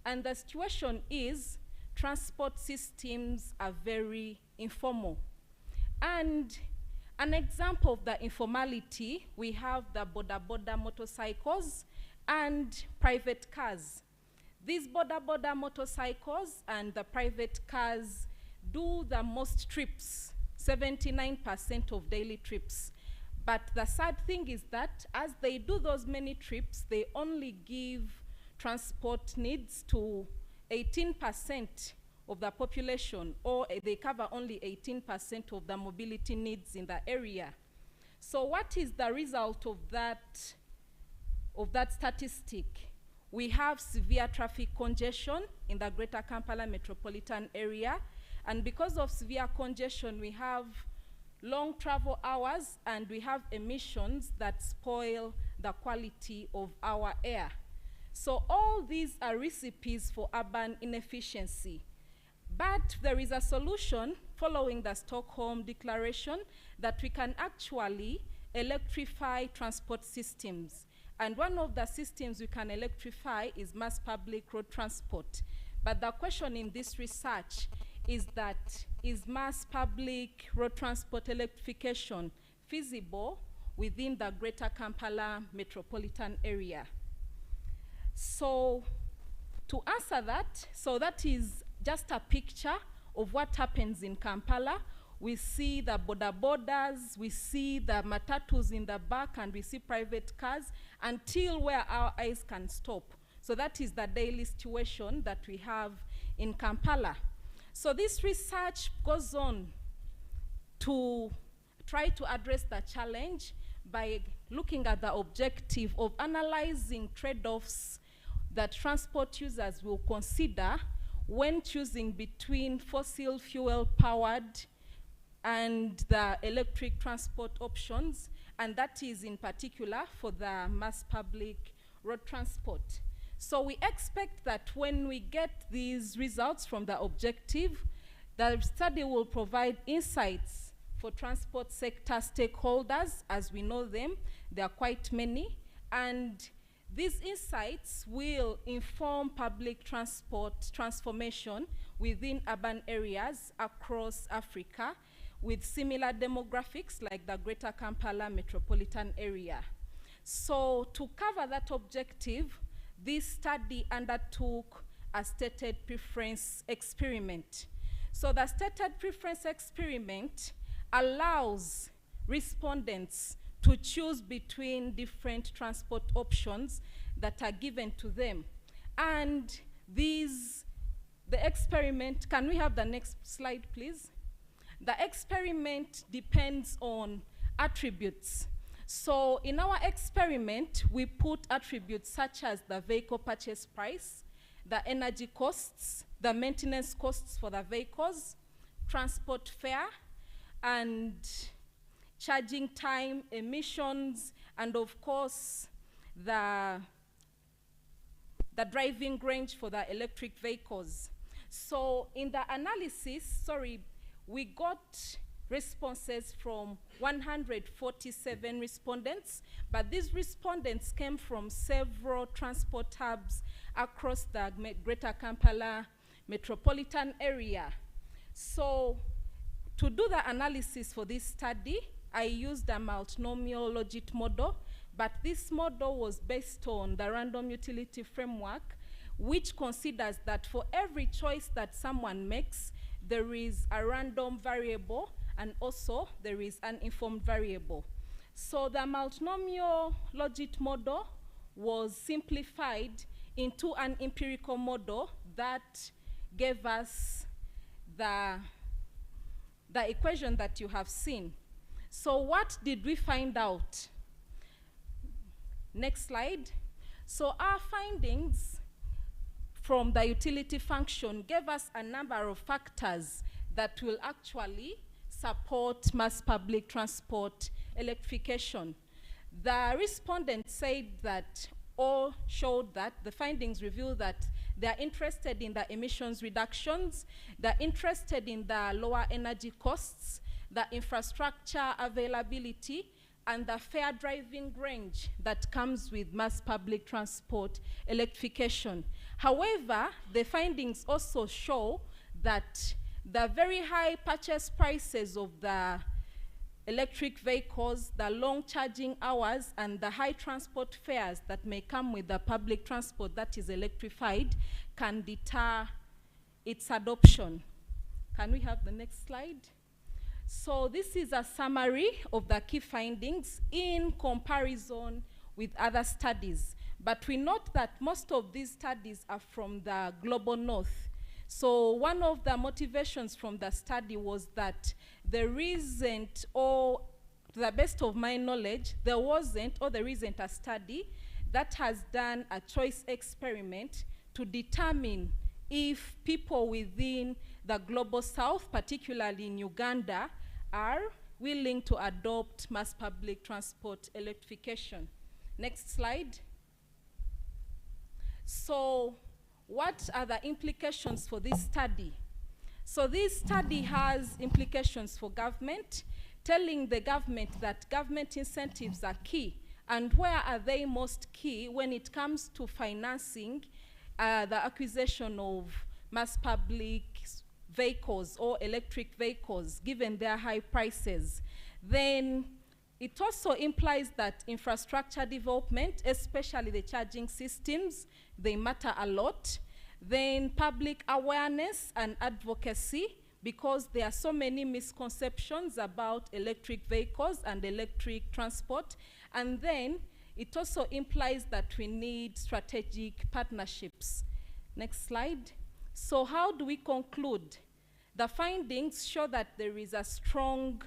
and the situation is transport systems are very informal. And an example of the informality, we have the boda motorcycles and private cars. These boda motorcycles and the private cars do the most trips, 79% of daily trips. But the sad thing is that as they do those many trips, they only give transport needs to 18% of the population, or they cover only 18% of the mobility needs in the area. So what is the result of that statistic? We have severe traffic congestion in the Greater Kampala Metropolitan Area, and because of severe congestion, we have long travel hours, and we have emissions that spoil the quality of our air. So all these are recipes for urban inefficiency. But there is a solution following the Stockholm Declaration that we can actually electrify transport systems. And one of the systems we can electrify is mass public road transport. But the question in this research is that, is mass public road transport electrification feasible within the Greater Kampala metropolitan area? So to answer that, so that is just a picture of what happens in Kampala. We see the borders, we see the matatus in the back, and we see private cars until where our eyes can stop. So that is the daily situation that we have in Kampala. So this research goes on to try to address the challenge by looking at the objective of analyzing trade-offs that transport users will consider when choosing between fossil fuel powered and the electric transport options, and that is in particular for the mass public road transport. So we expect that when we get these results from the objective, the study will provide insights for transport sector stakeholders, as we know them. There are quite many, and these insights will inform public transport transformation within urban areas across Africa with similar demographics like the Greater Kampala metropolitan area. So to cover that objective, this study undertook a stated preference experiment. So the stated preference experiment allows respondents to choose between different transport options that are given to them. And the experiment, can we have the next slide, please? The experiment depends on attributes. So in our experiment, we put attributes such as the vehicle purchase price, the energy costs, the maintenance costs for the vehicles, transport fare, and charging time, emissions, and of course, the driving range for the electric vehicles. So in the analysis, we got responses from 147 respondents, but these respondents came from several transport hubs across the Greater Kampala metropolitan area. So to do the analysis for this study, I used a multinomial logit model, but this model was based on the random utility framework, which considers that for every choice that someone makes, there is a random variable, and also there is an informed variable. So the multinomial logit model was simplified into an empirical model that gave us the equation that you have seen. So what did we find out? Next slide. So our findings from the utility function gave us a number of factors that will actually support mass public transport electrification. The respondents said that, or showed that, the findings reveal that they're interested in the emissions reductions, they're interested in the lower energy costs, the infrastructure availability, and the fair driving range that comes with mass public transport electrification. However, the findings also show that the very high purchase prices of the electric vehicles, the long charging hours, and the high transport fares that may come with the public transport that is electrified can deter its adoption. Can we have the next slide? So this is a summary of the key findings in comparison with other studies. But we note that most of these studies are from the global north. So one of the motivations from the study was that there isn't, or to the best of my knowledge, there wasn't or there isn't a study that has done a choice experiment to determine if people within the global south, particularly in Uganda, are willing to adopt mass public transport electrification. Next slide. So what are the implications for this study? So this study has implications for government, telling the government that government incentives are key. And where are they most key when it comes to financing the acquisition of mass public vehicles or electric vehicles, given their high prices, then it also implies that infrastructure development, especially the charging systems, they matter a lot. Then public awareness and advocacy, because there are so many misconceptions about electric vehicles and electric transport. And then it also implies that we need strategic partnerships. Next slide. So how do we conclude? The findings show that there is a strong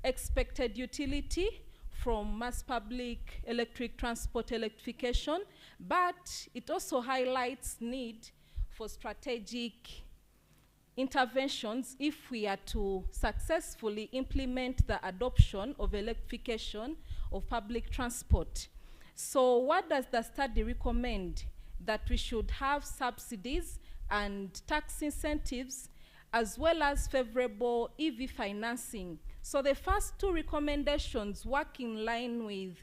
expected utility from mass public electric transport electrification, but it also highlights need for strategic interventions if we are to successfully implement the adoption of electrification of public transport. So what does the study recommend? That we should have subsidies and tax incentives, as well as favorable EV financing. So the first two recommendations work in line with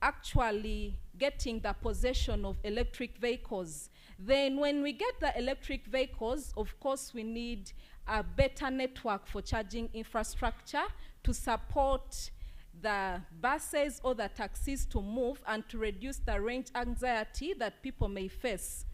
actually getting the possession of electric vehicles. Then when we get the electric vehicles, of course we need a better network for charging infrastructure to support the buses or the taxis to move and to reduce the range anxiety that people may face.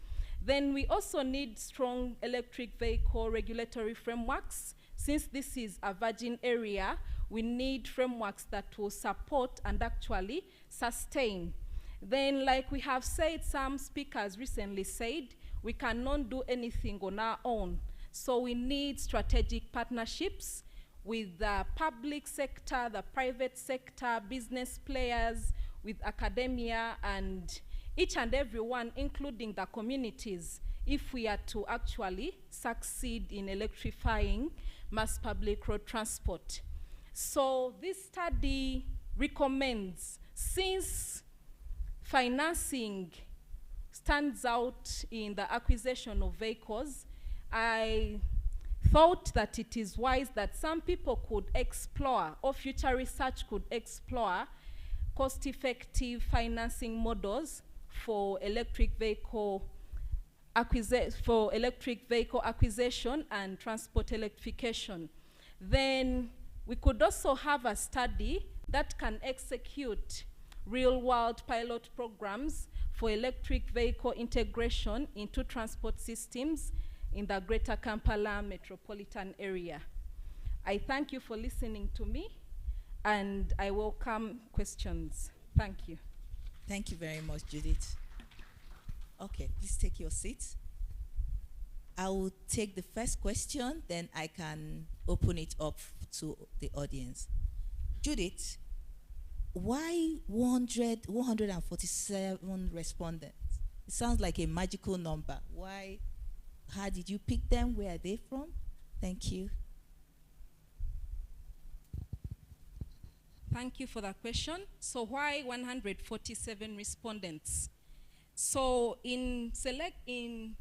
Then we also need strong electric vehicle regulatory frameworks. Since this is a virgin area, we need frameworks that will support and actually sustain. Then, like we have said, some speakers recently said, we cannot do anything on our own. So we need strategic partnerships with the public sector, the private sector, business players, with academia, and each and everyone, including the communities, if we are to actually succeed in electrifying mass public road transport. So this study recommends, since financing stands out in the acquisition of vehicles, I thought that it is wise that some people could explore, or future research could explore, cost-effective financing models for electric vehicle acquisition and transport electrification. Then we could also have a study that can execute real-world pilot programs for electric vehicle integration into transport systems in the Greater Kampala metropolitan area. I thank you for listening to me, and I welcome questions. Thank you. Thank you very much, Judith. Okay, please take your seat. I will take the first question, then I can open it up to the audience. Judith, why 147 respondents? It sounds like a magical number. Why? How did you pick them? Where are they from? Thank you. Thank you for that question. So why 147 respondents? So in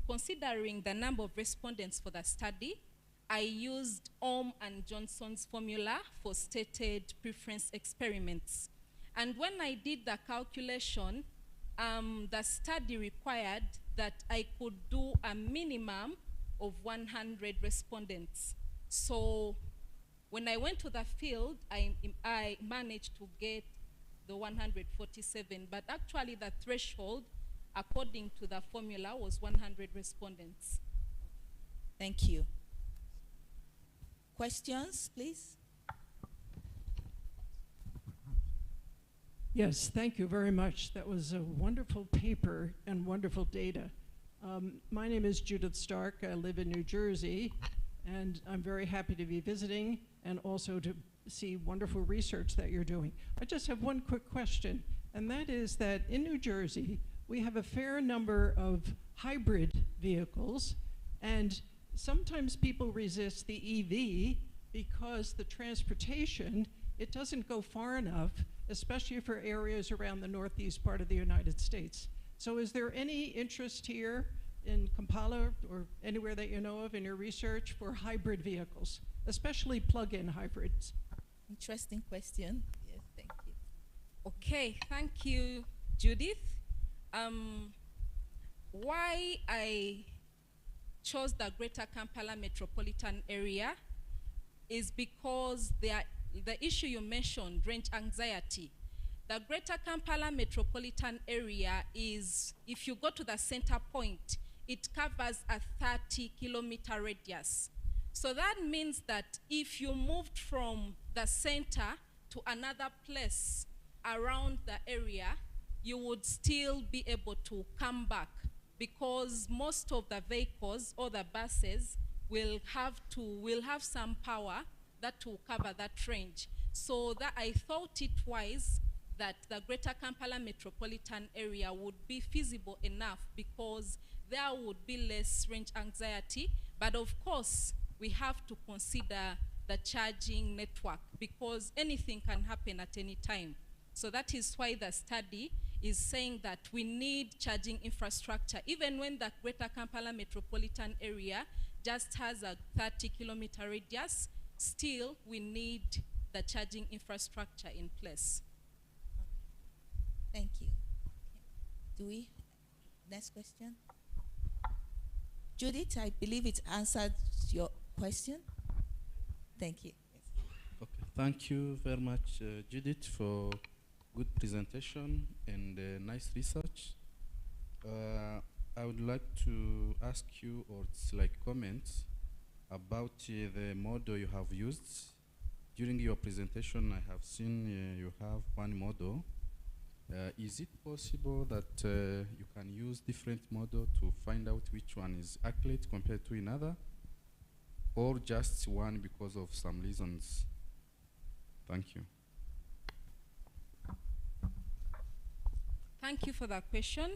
considering the number of respondents for the study, I used Ohm and Johnson's formula for stated preference experiments. And when I did the calculation, the study required that I could do a minimum of 100 respondents. So when I went to the field, I managed to get the 147, but actually the threshold, according to the formula, was 100 respondents. Thank you. Questions, please? Yes, thank you very much. That was a wonderful paper and wonderful data. My name is Judith Stark. I live in New Jersey, and I'm very happy to be visiting and also to see wonderful research that you're doing. I just have one quick question, and that is that in New Jersey, we have a fair number of hybrid vehicles, and sometimes people resist the EV because the transportation, it doesn't go far enough, especially for areas around the northeast part of the United States. So is there any interest here in Kampala or anywhere that you know of in your research for hybrid vehicles, especially plug-in hybrids? Interesting question. Yes, thank you. Okay, thank you, Judith. Why I chose the Greater Kampala metropolitan area is because the issue you mentioned, range anxiety. The Greater Kampala metropolitan area is, if you go to the center point, it covers a 30-kilometer radius. So that means that if you moved from the center to another place around the area, you would still be able to come back, because most of the vehicles or the buses will have some power that will cover that range. So that I thought it wise that the Greater Kampala metropolitan area would be feasible enough, because there would be less range anxiety. But of course, we have to consider the charging network, because anything can happen at any time. So that is why the study is saying that we need charging infrastructure. Even when the Greater Kampala metropolitan area just has a 30-kilometer radius, still we need the charging infrastructure in place. Thank you. Do we? Next question. Judith, I believe it answered your question. Thank you. Okay, thank you very much, Judith, for good presentation and nice research. I would like to ask you, or it's like comments about the model you have used. During your presentation, I have seen you have one model. Is it possible that you can use different model to find out which one is accurate compared to another, or just one because of some reasons? Thank you. Thank you for that question.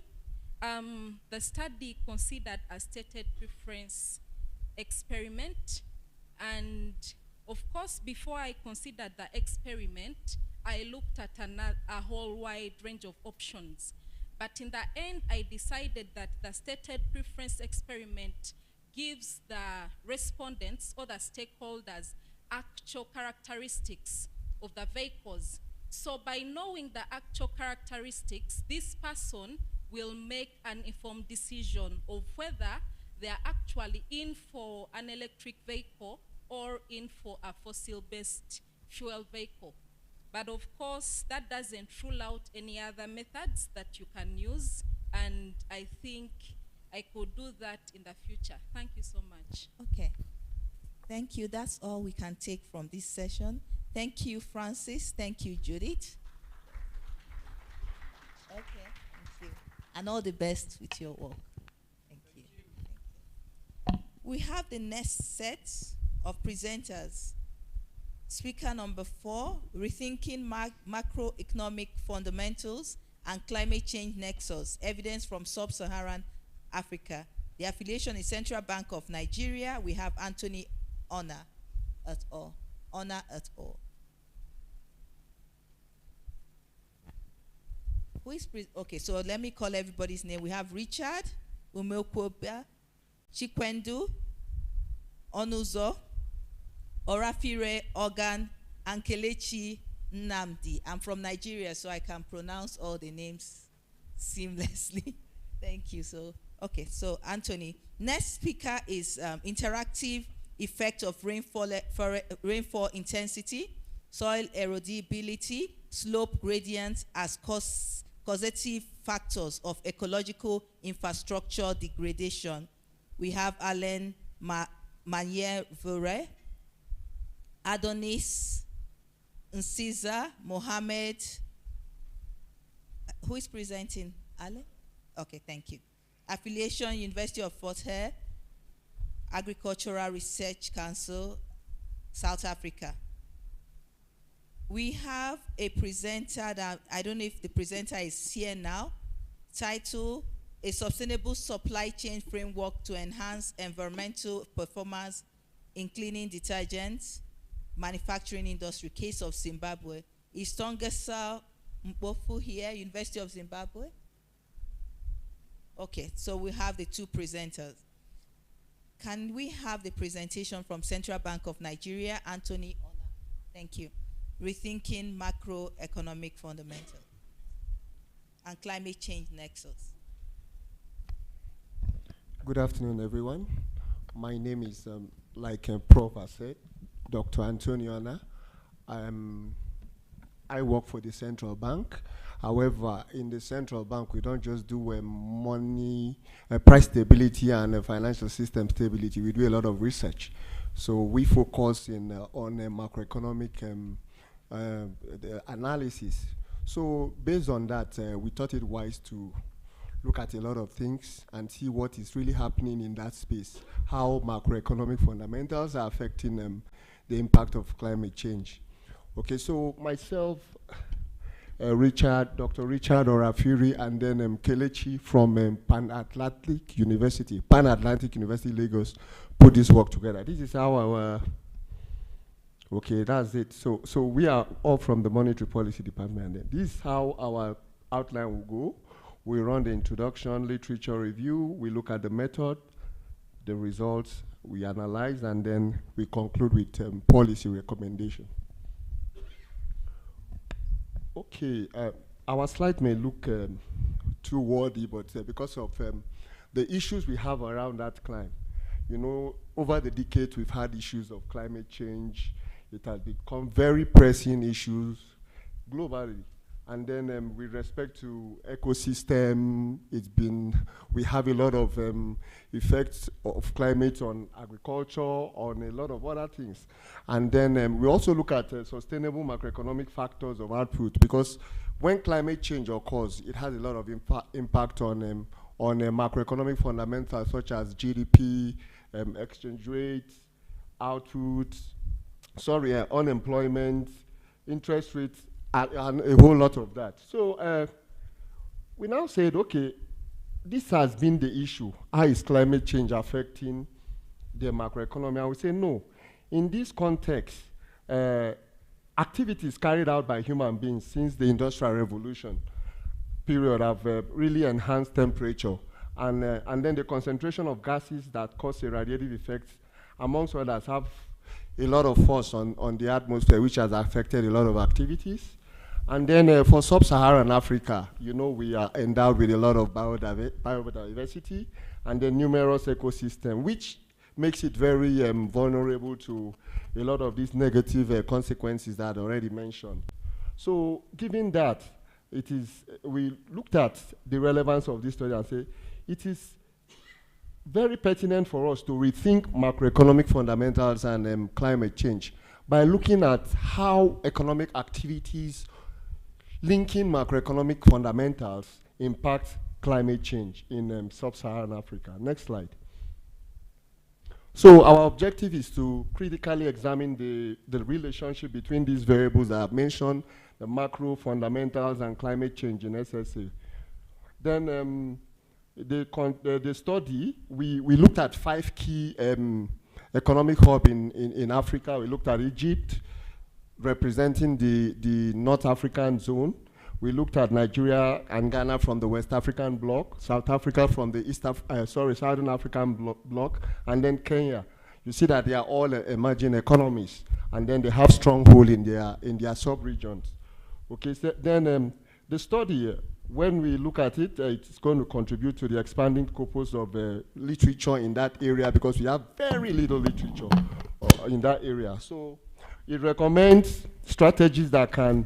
The study considered a stated preference experiment, and of course, before I considered the experiment, I looked at a whole wide range of options. But in the end, I decided that the stated preference experiment gives the respondents or the stakeholders actual characteristics of the vehicles. So by knowing the actual characteristics, this person will make an informed decision of whether they are actually in for an electric vehicle or in for a fossil-based fuel vehicle. But of course, that doesn't rule out any other methods that you can use, and I think I could do that in the future. Thank you so much. Okay. Thank you. That's all we can take from this session. Thank you, Francis. Thank you, Judith. Okay, thank you. And all the best with your work. Thank you. Thank you. We have the next set of presenters. Speaker number 4, Rethinking Macroeconomic Fundamentals and Climate Change Nexus, Evidence from Sub-Saharan Africa. The affiliation is Central Bank of Nigeria. We have Anthony Honor et al. Honor et al. Who is okay, so let me call everybody's name. We have Richard Umeokwoba, Chikwendu Onuzo, Orafire Ogan, and Kelechi Nnamdi. I'm from Nigeria, so I can pronounce all the names seamlessly. Thank you. So, okay, so Anthony. Next speaker is interactive effect of rainfall intensity, soil erodibility, slope gradients as causative factors of ecological infrastructure degradation. We have Alain Manier-Vore, Adonis Nsiza Mohammed. Who is presenting? Ale? Okay, thank you. Affiliation, University of Fort Hare, Agricultural Research Council, South Africa. We have a presenter that, I don't know if the presenter is here now, title, A Sustainable Supply Chain Framework to Enhance Environmental Performance in Cleaning Detergents, Manufacturing Industry, Case of Zimbabwe. Is Tongesa Mpofu here, University of Zimbabwe? Okay, so we have the two presenters. Can we have the presentation from Central Bank of Nigeria, Anthony Honor? Thank you. Rethinking Macroeconomic Fundamentals and Climate Change Nexus. Good afternoon, everyone. My name is, like Prof has said, Dr. Antoniana. I work for the central bank. However, in the central bank, we don't just do money, price stability and financial system stability. We do a lot of research. So we focus on macroeconomic the analysis. So based on that, we thought it wise to look at a lot of things and see what is really happening in that space, how macroeconomic fundamentals are affecting the impact of climate change. Okay, so myself, Dr. Richard Orafiri, and then Kelechi from Pan-Atlantic University, Lagos, put this work together. This is how our, okay, that's it. So we are all from the Monetary Policy Department. And this is how our outline will go. We run the introduction, literature review, we look at the method, the results, we analyze, and then we conclude with policy recommendation. Okay, our slide may look too wordy, but because of the issues we have around that climate, you know, over the decades we've had issues of climate change. It has become very pressing issues globally. And then with respect to ecosystem, we have a lot of effects of climate on agriculture, on a lot of other things. And then we also look at sustainable macroeconomic factors of output, because when climate change occurs, it has a lot of impact on macroeconomic fundamentals such as GDP, exchange rates, output, unemployment, interest rates, and a whole lot of that. So we now said, okay, this has been the issue. How is climate change affecting the macroeconomy? I would say no. In this context, activities carried out by human beings since the Industrial Revolution period have really enhanced temperature. And then the concentration of gases that cause a radiative effect, amongst others, have a lot of force on the atmosphere, which has affected a lot of activities. And then for sub-Saharan Africa, you know, we are endowed with a lot of biodiversity and then numerous ecosystems, which makes it very vulnerable to a lot of these negative consequences that I already mentioned. So given that, we looked at the relevance of this study and say, it is very pertinent for us to rethink macroeconomic fundamentals and climate change by looking at how economic activities linking macroeconomic fundamentals impact climate change in sub-Saharan Africa. Next slide. So our objective is to critically examine the relationship between these variables that I've mentioned, the macro fundamentals and climate change in SSA. Then the study, we looked at 5 key economic hubs in Africa. We looked at Egypt, representing the North African zone. We looked at Nigeria and Ghana from the West African bloc, South Africa from the Southern African bloc, and then Kenya. You see that they are all emerging economies, and then they have stronghold in their sub-regions. Okay, so then the study, when we look at it, it's going to contribute to the expanding corpus of literature in that area, because we have very little literature in that area. So it recommends strategies that can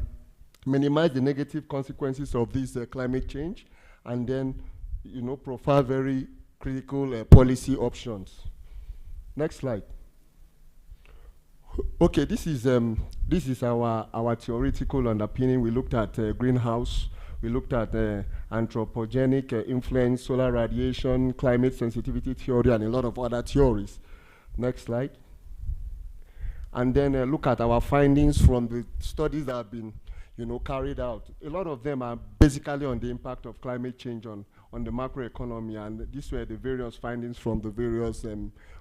minimize the negative consequences of this climate change, and then, you know, profile very critical policy options. Next slide. Okay, this is our theoretical underpinning. We looked at greenhouse. We looked at anthropogenic influence, solar radiation, climate sensitivity theory, and a lot of other theories. Next slide. And then look at our findings from the studies that have been, you know, carried out. A lot of them are basically on the impact of climate change on the macroeconomy, and these were the various findings from the various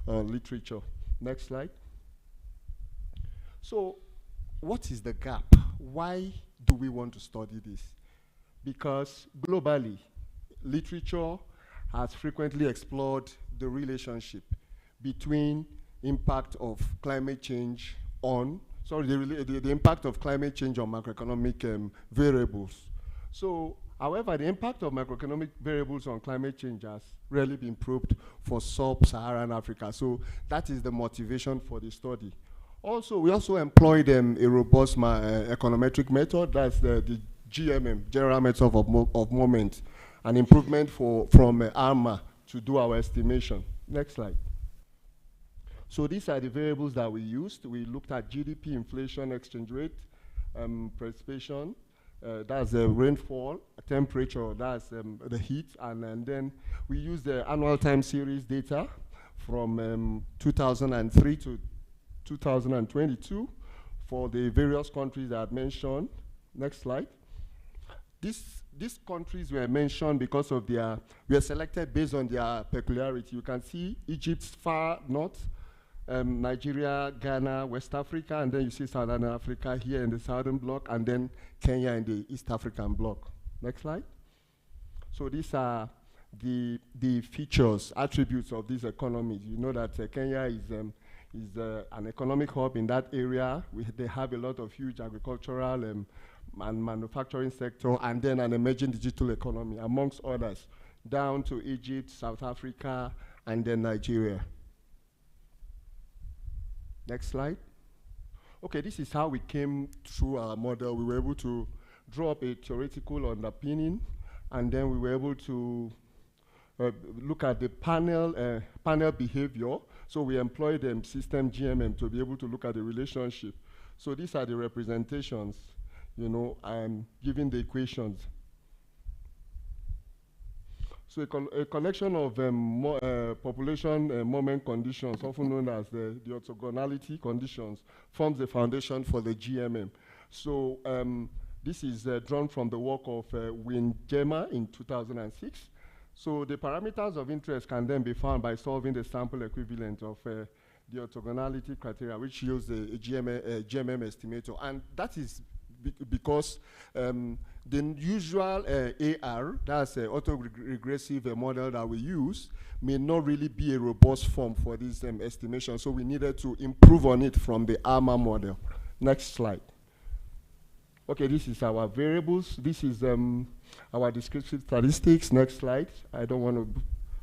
literature. Next slide. So what is the gap? Why do we want to study this? Because globally, literature has frequently explored the relationship between impact of climate change on, the impact of climate change on macroeconomic variables. So However, the impact of macroeconomic variables on climate change has rarely been probed for sub-Saharan Africa. So that is the motivation for the study. Also, we also employed a robust econometric method. That's the GMM, General Method of Moment, an improvement from ARMA to do our estimation. Next slide. So these are the variables that we used. We looked at GDP, inflation, exchange rate, precipitation, that's the rainfall, temperature, that's the heat, and then we used the annual time series data from 2003 to 2022 for the various countries that I mentioned. Next slide. These countries were mentioned because of we are selected based on their peculiarity. You can see Egypt's far north, Nigeria, Ghana, West Africa, and then you see Southern Africa here in the southern block, and then Kenya in the East African block. Next slide. So these are the features, attributes of these economies. You know that Kenya is an economic hub in that area. They have a lot of huge agricultural and manufacturing sector, and then an emerging digital economy, amongst others, down to Egypt, South Africa, and then Nigeria. Next slide. Okay, this is how we came through our model. We were able to draw up a theoretical underpinning, and then we were able to look at the panel behavior. So we employed system GMM to be able to look at the relationship. So these are the representations, you know, given the equations. So a collection of population moment conditions, often known as the orthogonality conditions, forms the foundation for the GMM. So this is drawn from the work of Win-Gemma in 2006. So the parameters of interest can then be found by solving the sample equivalent of the orthogonality criteria, which yields a GMM estimator. And that is because the usual AR, that's an autoregressive model that we use, may not really be a robust form for this estimation. So we needed to improve on it from the ARMA model. Next slide. Okay, this is our variables. This is our descriptive statistics. Next slide. I don't want to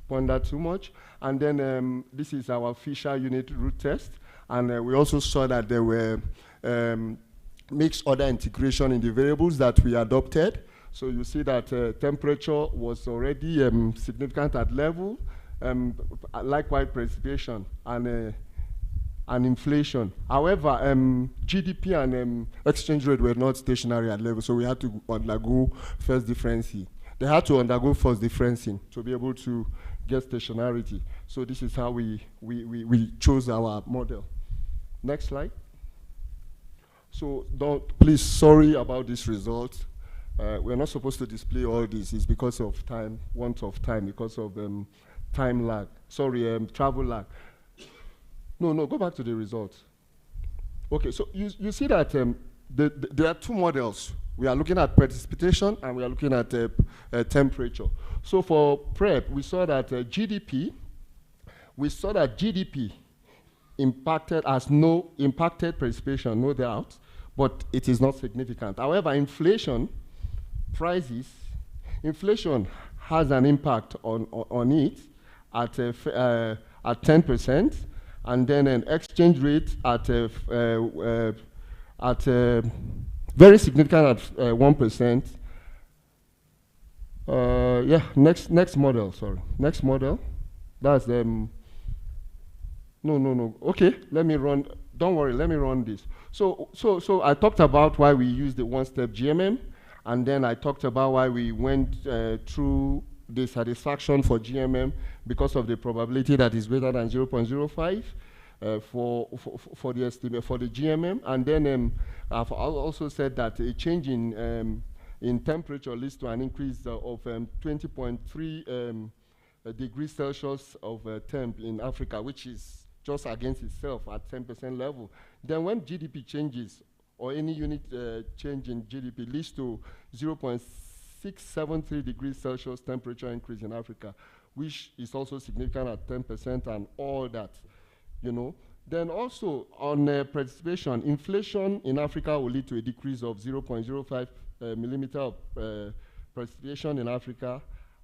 point that too much. And then this is our Fisher unit root test. And we also saw that there were mixed order integration in the variables that we adopted. So you see that temperature was already significant at level, likewise precipitation and inflation. However, GDP and exchange rate were not stationary at level, so we had to undergo first differencing. They had to undergo first differencing to be able to get stationarity. So this is how we chose our model. Next slide. So please, sorry about this result. We're not supposed to display all this. It's because of time, want of time, because of time lag. Sorry, travel lag. No, go back to the results. Okay, so you see that there are two models. We are looking at precipitation and we are looking at temperature. So for PREP, we saw that GDP impacted precipitation, no doubt, but it is not significant. However, inflation has an impact on it at 10%, and then an exchange rate at very significant at 1%. Yeah, next model, sorry. Next model, that's no. Okay, let me run, don't worry, let me run this. So I talked about why we use the one-step GMM, and then I talked about why we went through the satisfaction for GMM because of the probability that is greater than 0.05 for the estimate for the GMM. And then I've also said that a change in temperature leads to an increase of 20.3 degrees Celsius of temp in Africa, which is just against itself at 10% level. Then when GDP changes, or any unit change in GDP leads to 0.673 degrees Celsius temperature increase in Africa, which is also significant at 10% and all that, you know. Then also on precipitation, inflation in Africa will lead to a decrease of 0.05 millimeter of precipitation in Africa,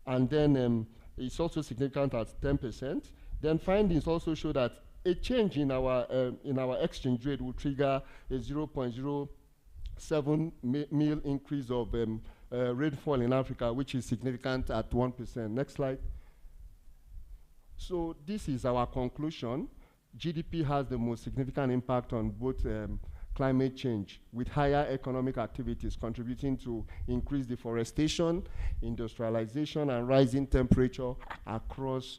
and then it's also significant at 10%. Then findings also show that a change in our exchange rate will trigger a 0.07 mil increase of rainfall in Africa, which is significant at 1%. Next slide. So this is our conclusion. GDP has the most significant impact on both climate change, with higher economic activities contributing to increased deforestation, industrialization, and rising temperature across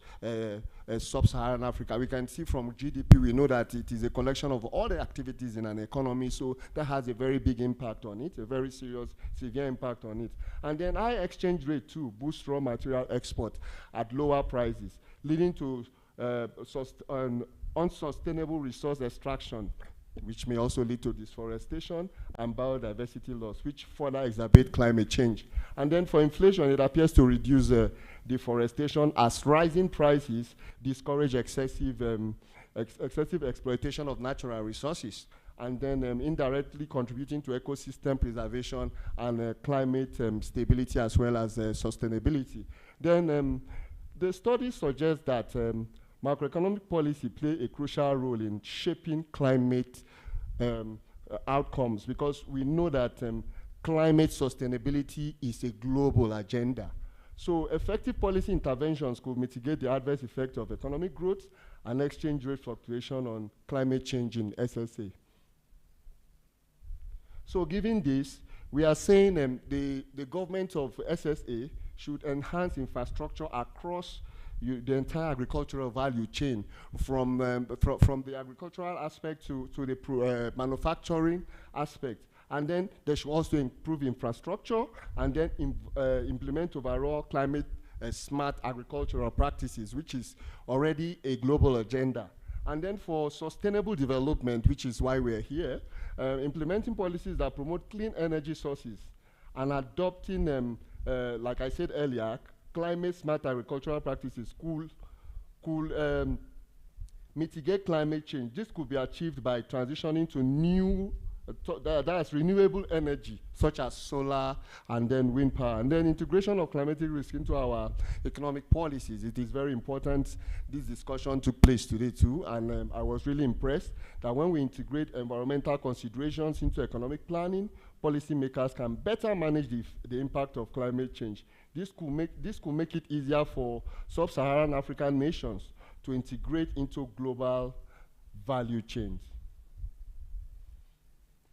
sub-Saharan Africa. We can see from GDP, we know that it is a collection of all the activities in an economy, so that has a very big impact on it, a very serious, severe impact on it. And then high exchange rate too boosts raw material export at lower prices, leading to unsustainable resource extraction, which may also lead to deforestation and biodiversity loss, which further exacerbate climate change. And then for inflation, it appears to reduce deforestation as rising prices discourage excessive exploitation of natural resources, and then indirectly contributing to ecosystem preservation and climate stability as well as sustainability. Then the study suggests that macroeconomic policy play a crucial role in shaping climate outcomes, because we know that climate sustainability is a global agenda. So effective policy interventions could mitigate the adverse effect of economic growth and exchange rate fluctuation on climate change in SSA. So given this, we are saying the government of SSA should enhance infrastructure across the entire agricultural value chain, from the agricultural aspect to the manufacturing aspect. And then they should also improve infrastructure and then implement overall climate smart agricultural practices, which is already a global agenda. And then for sustainable development, which is why we're here, implementing policies that promote clean energy sources and adopting, like I said earlier, climate smart agricultural practices could mitigate climate change. This could be achieved by transitioning to new, that's renewable energy, such as solar and then wind power. And then integration of climatic risk into our economic policies. It is very important. This discussion took place today too, and I was really impressed that when we integrate environmental considerations into economic planning, policymakers can better manage the impact of climate change. This could make it easier for sub-Saharan African nations to integrate into global value chains.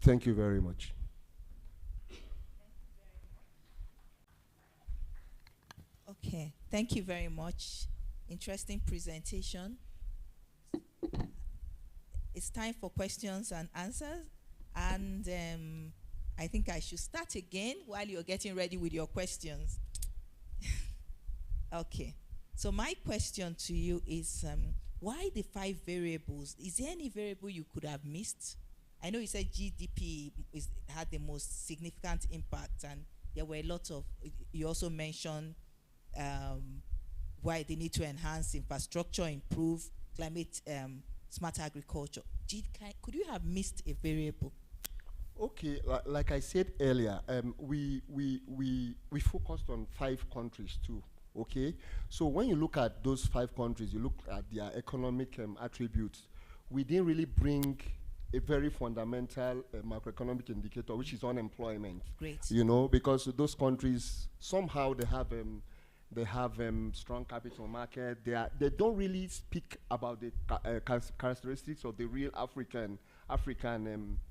Thank you very much. Okay, thank you very much. Interesting presentation. It's time for questions and answers, and I think I should start again while you're getting ready with your questions. Okay, so my question to you is, why the 5 variables? Is there any variable you could have missed? I know you said GDP had the most significant impact, and there were a lot of, you also mentioned why they need to enhance infrastructure, improve climate smart agriculture. Could you have missed a variable? Okay, like I said earlier, we focused on 5 countries too. Okay, so when you look at those 5 countries, you look at their economic attributes. We didn't really bring a very fundamental macroeconomic indicator, which is unemployment. Great. You know, because those countries somehow they have strong capital market. They don't really speak about the characteristics of the real African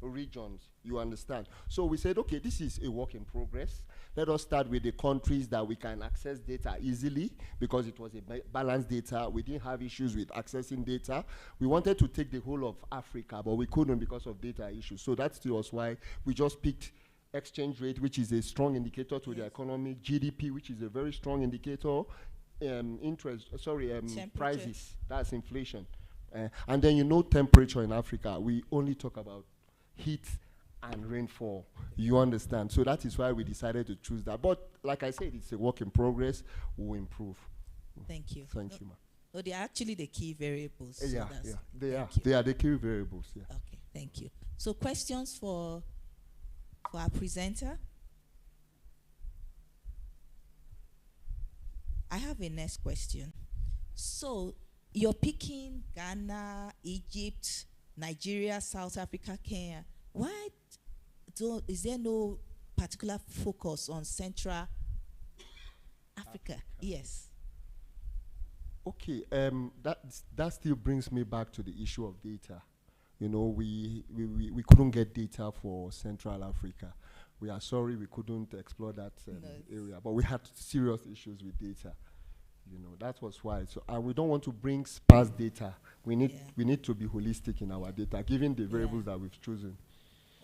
regions. You understand? So we said, okay, this is a work in progress. Let us start with the countries that we can access data easily, because it was a balanced data. We didn't have issues with accessing data. We wanted to take the whole of Africa, but we couldn't because of data issues. So that was why we just picked exchange rate, which is a strong indicator to the economy, GDP, which is a very strong indicator, prices, that's inflation. And then temperature in Africa. We only talk about heat and rainfall. You understand? So that is why we decided to choose that. But like I said, it's a work in progress. We'll improve. Thank you. Thank you, ma'am. No, they are actually the key variables. Yeah, so yeah, they are. They are the key variables. Yeah. Okay, thank you. So questions for our presenter? I have a next question. So you're picking Ghana, Egypt, Nigeria, South Africa, Kenya. Why is there no particular focus on Central Africa? Yes. Okay, that still brings me back to the issue of data. You know, we couldn't get data for Central Africa. We are sorry we couldn't explore that area, but we had serious issues with data. You know, that was why. So we don't want to bring sparse data. We need to be holistic in our data, given the variables that we've chosen.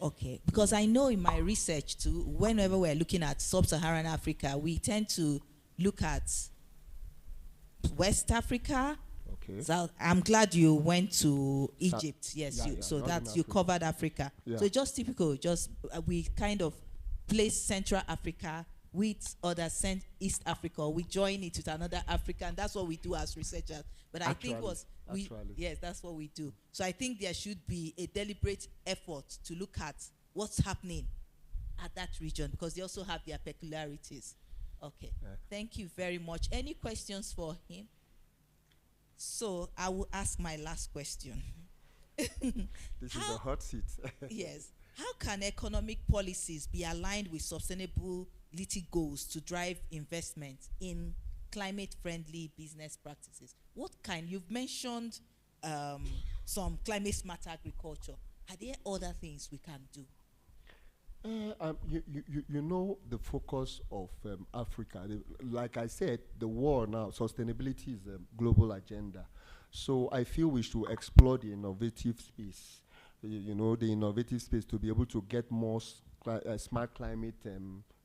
Okay, because I know in my research too, whenever we're looking at sub-Saharan Africa, we tend to look at West Africa. Okay. So I'm glad you went to Egypt. Yes, yeah, so Northern that you Africa. covered Africa. Yeah. So just typical, just we kind of place Central Africa with other East Africa. We join it with another Africa, and that's what we do as researchers. But I think yes, that's what we do. So I think there should be a deliberate effort to look at what's happening at that region, because they also have their peculiarities. Okay, thank you very much. Any questions for him? So I will ask my last question. This is a hot seat. Yes. How can economic policies be aligned with sustainability goals to drive investment in climate-friendly business practices? What kind? You've mentioned some climate-smart agriculture. Are there other things we can do? You know the focus of Africa. Like I said, the war now, sustainability is a global agenda. So I feel we should explore the innovative space. You know, the innovative space to be able to get more smart climate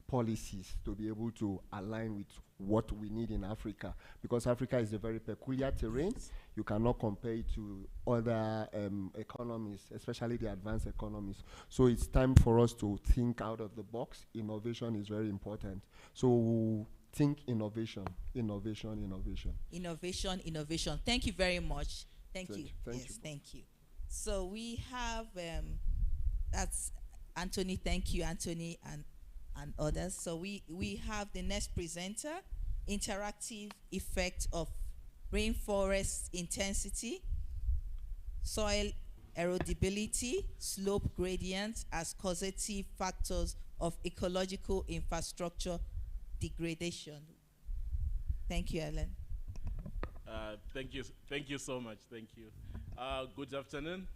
policies to be able to align with what we need in Africa. Because Africa is a very peculiar terrain. You cannot compare it to other economies, especially the advanced economies. So it's time for us to think out of the box. Innovation is very important. So think innovation, innovation, innovation. Innovation, innovation. Thank you very much. Thank you. Thank Yes, you. thank you. So we have, that's Anthony. Thank you, Anthony, and others. So we have the next presenter, interactive effect of rainforest intensity, soil erodibility, slope gradients as causative factors of ecological infrastructure degradation. Thank you, Ellen. Thank you so much. Thank you. Good afternoon.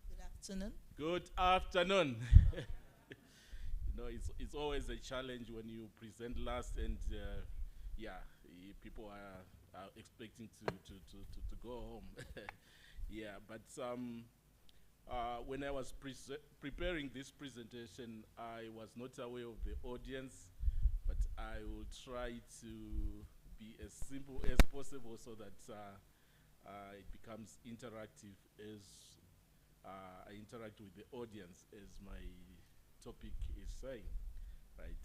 Good afternoon. Good afternoon. You know, it's always a challenge when you present last, and people are expecting to go home. Yeah, but when I was preparing this presentation, I was not aware of the audience, but I will try to be as simple as possible so that it becomes interactive as I interact with the audience, as my topic is saying, right?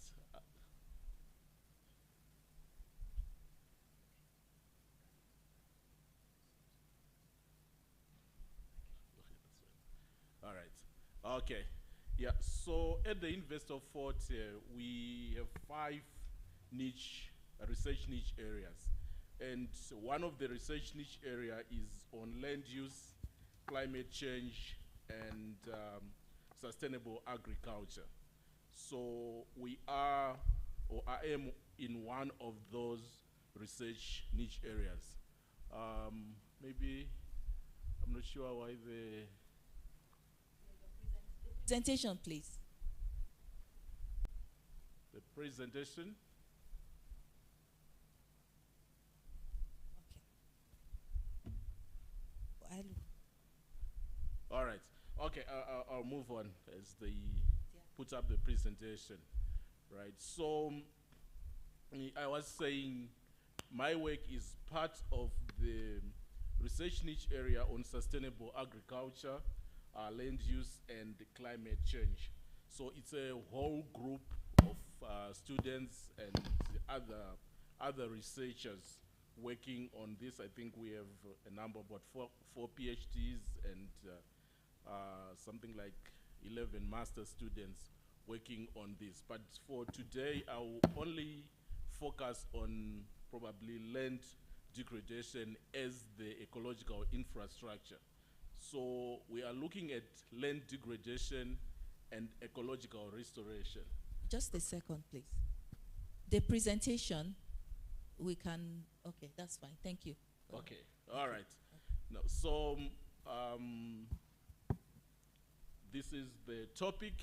All right. Okay. Yeah. So at the Investor Fort, we have 5 research niche areas, and one of the research niche area is on land use, climate change, and sustainable agriculture. So we are, or I am, in one of those research niche areas. Maybe I'm not sure why the Presentation, please. The presentation. Okay. All right. Okay, I'll move on as they put up the presentation. Right. So I was saying my work is part of the research niche area on sustainable agriculture, land use, and climate change. So it's a whole group of students and other researchers working on this. I think we have a number, about four PhDs and something like 11 master students working on this. But for today, I will only focus on probably land degradation as the ecological infrastructure. So we are looking at land degradation and ecological restoration. Just a second, please. The presentation, we can, okay, that's fine. Thank you. Okay, all right. Now, so this is the topic,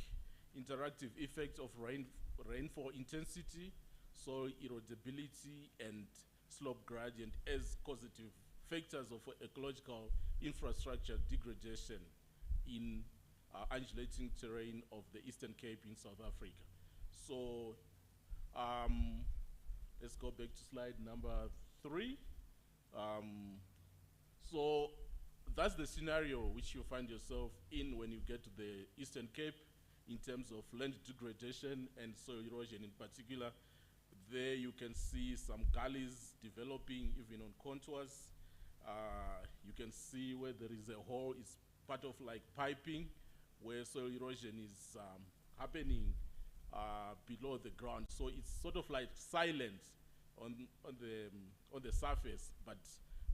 interactive effects of rainfall intensity, soil erodibility, and slope gradient as causative factors of ecological infrastructure degradation in undulating terrain of the Eastern Cape in South Africa. So let's go back to slide number 3. So that's the scenario which you find yourself in when you get to the Eastern Cape in terms of land degradation and soil erosion in particular. There you can see some gullies developing even on contours. You can see where there is a hole, it's part of like piping where soil erosion is happening below the ground. So it's sort of like silent on the surface, but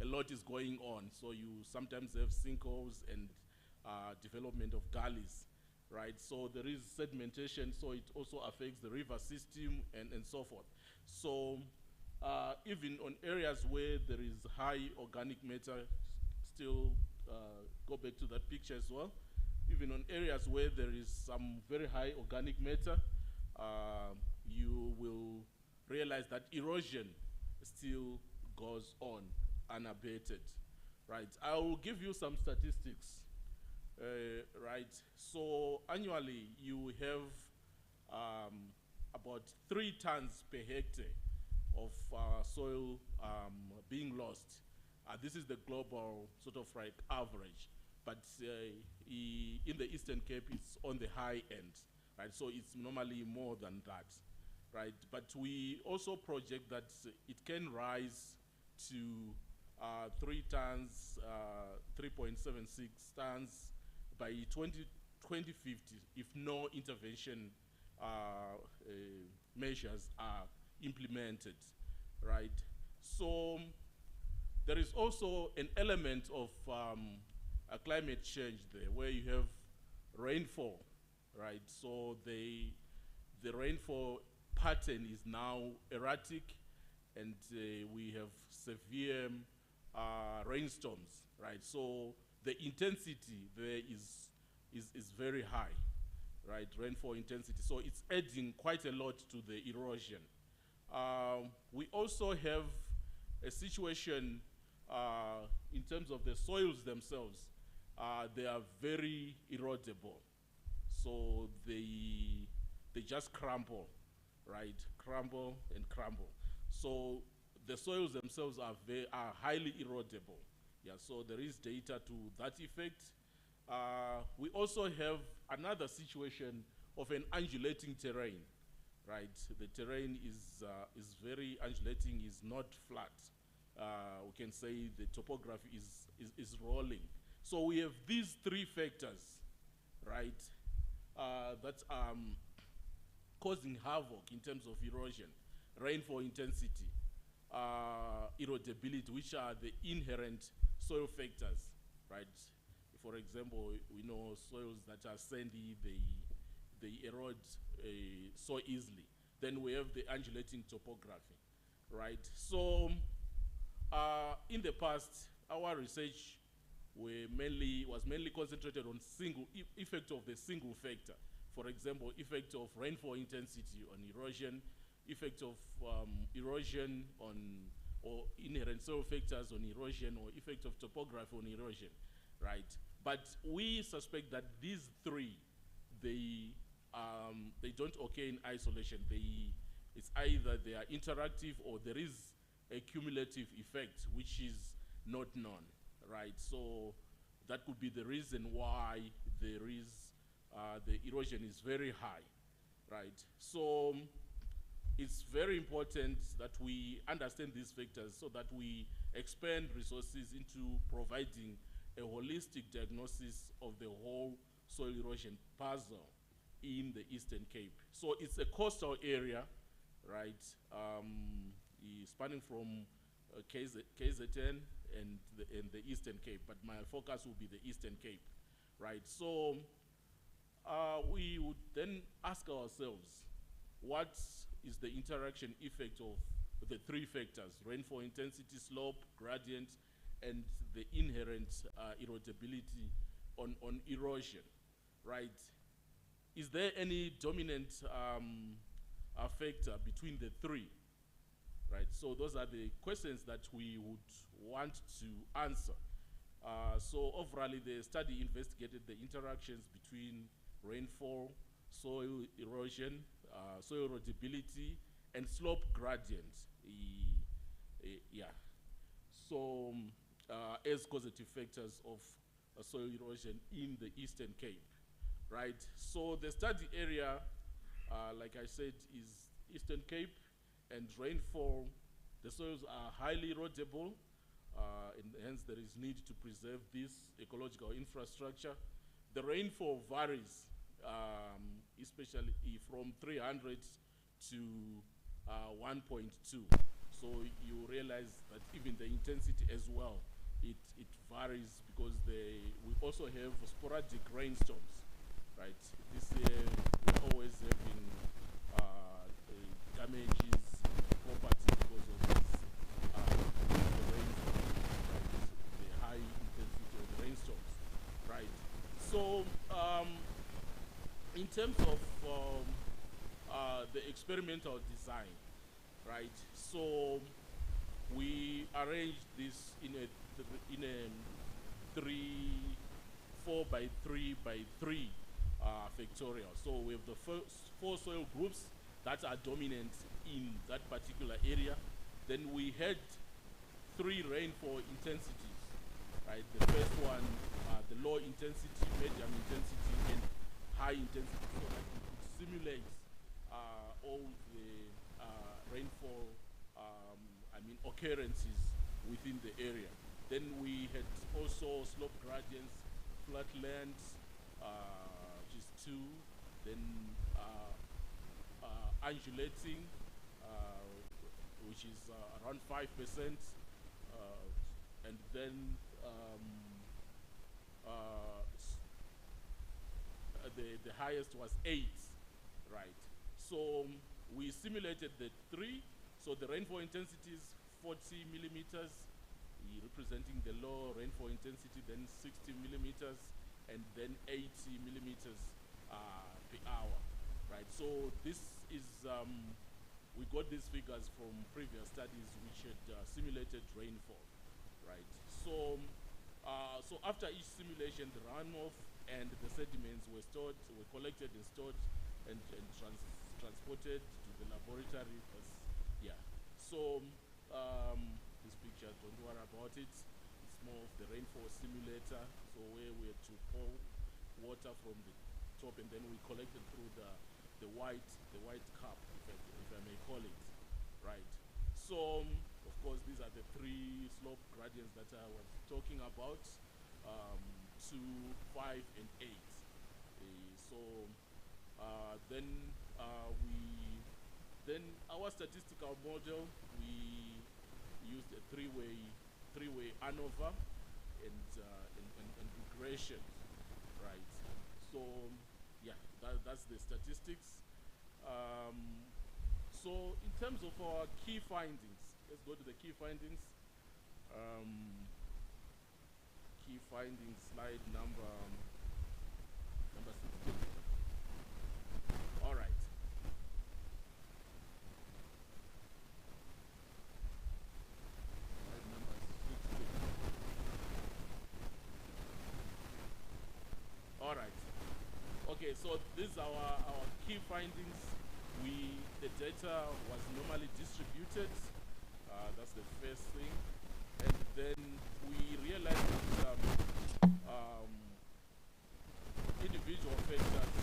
a lot is going on. So you sometimes have sinkholes and development of gullies, right? So there is sedimentation, so it also affects the river system and so forth. So even on areas where there is high organic matter, still go back to that picture as well. Even on areas where there is some very high organic matter, you will realize that erosion still goes on unabated, right? I will give you some statistics, right? So annually you have about 3 tons per hectare of soil being lost. This is the global sort of like average, but in the Eastern Cape it's on the high end, right? So it's normally more than that, right? But we also project that it can rise to 3 tons, 3.76 tons by 2050 if no intervention measures are implemented, right? So there is also an element of a climate change there where you have rainfall, right? So the rainfall pattern is now erratic, and we have severe rainstorms, right? So the intensity there is very high, right? Rainfall intensity. So it's adding quite a lot to the erosion. We also have a situation in terms of the soils themselves. They are very erodible. So they just crumble, right? Crumble and crumble. So the soils themselves are highly erodible. Yeah, so there is data to that effect. We also have another situation of an undulating terrain, right? The terrain is very undulating, is not flat. We can say the topography is rolling. So we have these 3 factors, right, that are causing havoc in terms of erosion: rainfall intensity, erodibility, which are the inherent soil factors, right? For example, we know soils that are sandy, they erode so easily. Then we have the undulating topography, right? So in the past, our research was mainly concentrated on effect of the single factor. For example, effect of rainfall intensity on erosion, effect of erosion on, or inherent soil factors on erosion, or effect of topography on erosion, right? But we suspect that these 3, they don't occur in isolation. It's either they are interactive or there is a cumulative effect which is not known, right? So that could be the reason why there is the erosion is very high, right? So it's very important that we understand these factors so that we expend resources into providing a holistic diagnosis of the whole soil erosion puzzle in the Eastern Cape. So it's a coastal area, right? spanning from KZN and the Eastern Cape, but my focus will be the Eastern Cape, right? So we would then ask ourselves, what is the interaction effect of the three factors: rainfall intensity, slope, gradient, and the inherent erodibility on erosion, right? Is there any dominant factor between the three, right? So those are the questions that we would want to answer. So overall, the study investigated the interactions between rainfall, soil erosion, soil erodibility, and slope gradient. Yeah. So as causative factors of soil erosion in the Eastern Cape, right? So the study area, like I said, is Eastern Cape, and rainfall, the soils are highly erodible, and hence there is need to preserve this ecological infrastructure. The rainfall varies, especially from 300 to 1.2. So you realize that even the intensity as well, it varies, because we also have sporadic rainstorms, right? This year we're always having damages, property, because of this, the rainfall, right? The high intensity of the rainstorms, right? So in terms of the experimental design, right? So we arranged this in a 4 by 3 by 3 factorial. So we have the first 4 soil groups that are dominant in that particular area. Then we had 3 rainfall intensities, right? The first one, the low intensity, medium intensity, and high intensity, so that we could simulate all the rainfall, occurrences within the area. Then we had also slope gradients, flatlands, which is 2, then undulating, which is around 5%, and then the highest was 8, right? So we simulated the 3. So the rainfall intensity is 40 millimeters, representing the low rainfall intensity, then 60 millimeters, and then 80 millimeters per hour, right? So this is, we got these figures from previous studies which had simulated rainfall, right? So, so after each simulation, the runoff and the sediments were collected and stored and transported to the laboratory. Yeah. So this picture, don't worry about it. It's more of the rainfall simulator. So where we had to pour water from the top, and then we collected through the white cup, if I may call it, right? So of course these are the 3 slope gradients that I was talking about, 2, 5, and 8. So then our statistical model, we used a three-way ANOVA and regression, right? So yeah, that's the statistics. So in terms of our key findings, let's go to the key findings. Key findings, slide number 16. All right. Slide number 16. All right. Okay, so these are our key findings. The data was normally distributed. That's the first thing. And then we realized that individual factors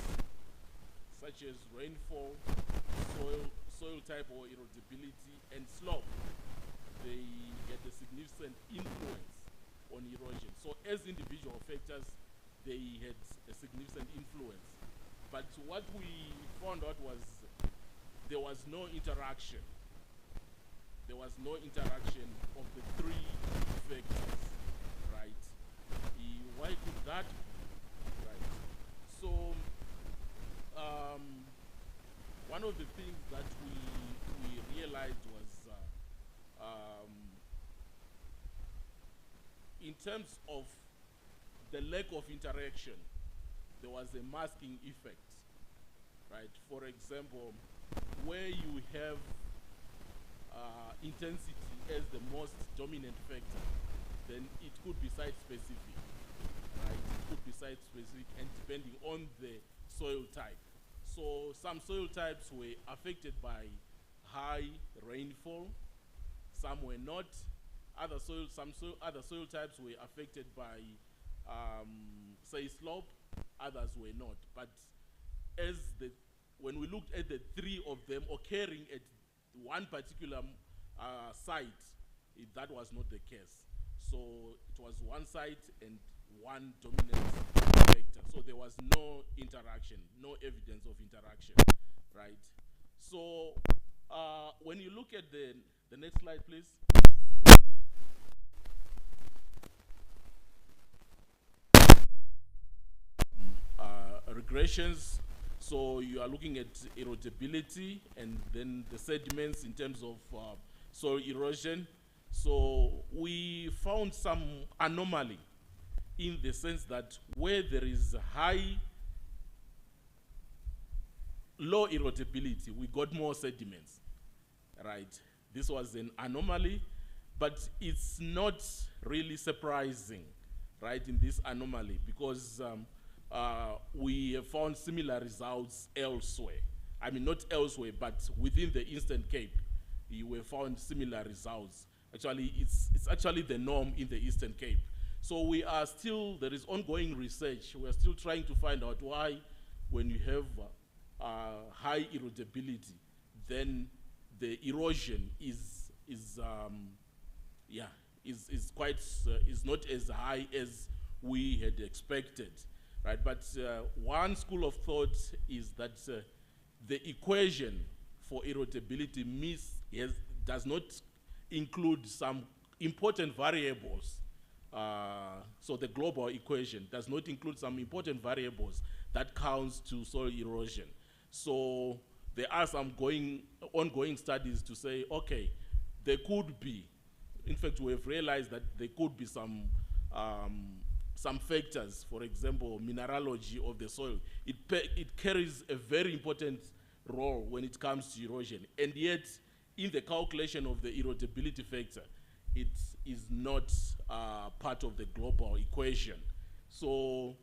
such as rainfall, soil type or erodibility, and slope, they had a significant influence on erosion. So as individual factors, they had a significant influence. But what we found out was there was no interaction there was no interaction of the three factors, right? Why could that be? Right. So one of the things that we realized was in terms of the lack of interaction, there was a masking effect, right? For example, where you have intensity as the most dominant factor, then it could be site-specific, right? It could be site-specific and depending on the soil type. So some soil types were affected by high rainfall, some were not. Other soil types were affected by, say, slope, others were not. But when we looked at the three of them occurring at one particular site, that was not the case. So it was one site and one dominant factor. So there was no interaction, no evidence of interaction, right? So when you look at the next slide, please. Regressions. So you are looking at erodibility and then the sediments in terms of soil erosion. So we found some anomaly in the sense that where there is low erodibility, we got more sediments, right? This was an anomaly, but it's not really surprising, right, in this anomaly, because we have found similar results elsewhere. I mean, not elsewhere, but within the Eastern Cape, we have found similar results. Actually, it's actually the norm in the Eastern Cape. So there is ongoing research. We are still trying to find out why, when you have high erodibility, then the erosion is not as high as we had expected. Right, but one school of thought is that the equation for erodibility does not include some important variables. So the global equation does not include some important variables that counts to soil erosion. So there are some ongoing studies to say, okay, there could be, in fact, we have realized that there could be some factors, for example, mineralogy of the soil. It carries a very important role when it comes to erosion. And yet, in the calculation of the erodibility factor, it is not part of the global equation. So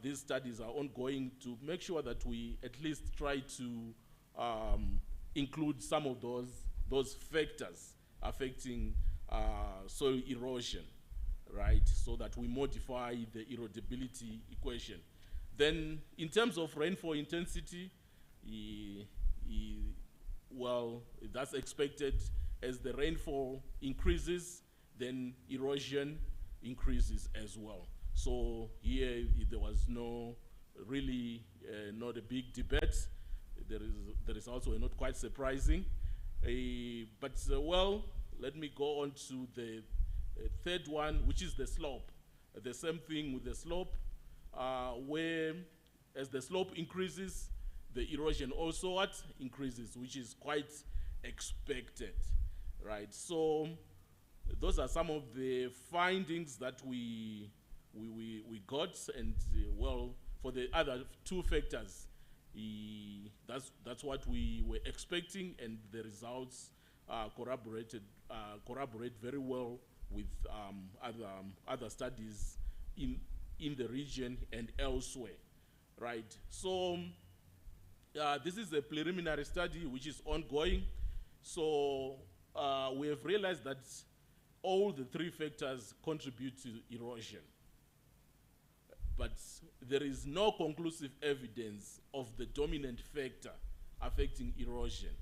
these studies are ongoing to make sure that we at least try to include some of those factors affecting soil erosion, right, so that we modify the erodibility equation. Then, in terms of rainfall intensity, well, that's expected. As the rainfall increases, then erosion increases as well. So here, there was really not a big debate. The results were not quite surprising. Well, let me go on to the third one, which is the slope. The same thing with the slope, where as the slope increases, the erosion also increases, which is quite expected, right? So those are some of the findings that we got, and well, for the other two factors, that's what we were expecting, and the results corroborate very well with other studies in the region and elsewhere, right? So this is a preliminary study which is ongoing. So we have realized that all the three factors contribute to erosion, but there is no conclusive evidence of the dominant factor affecting erosion,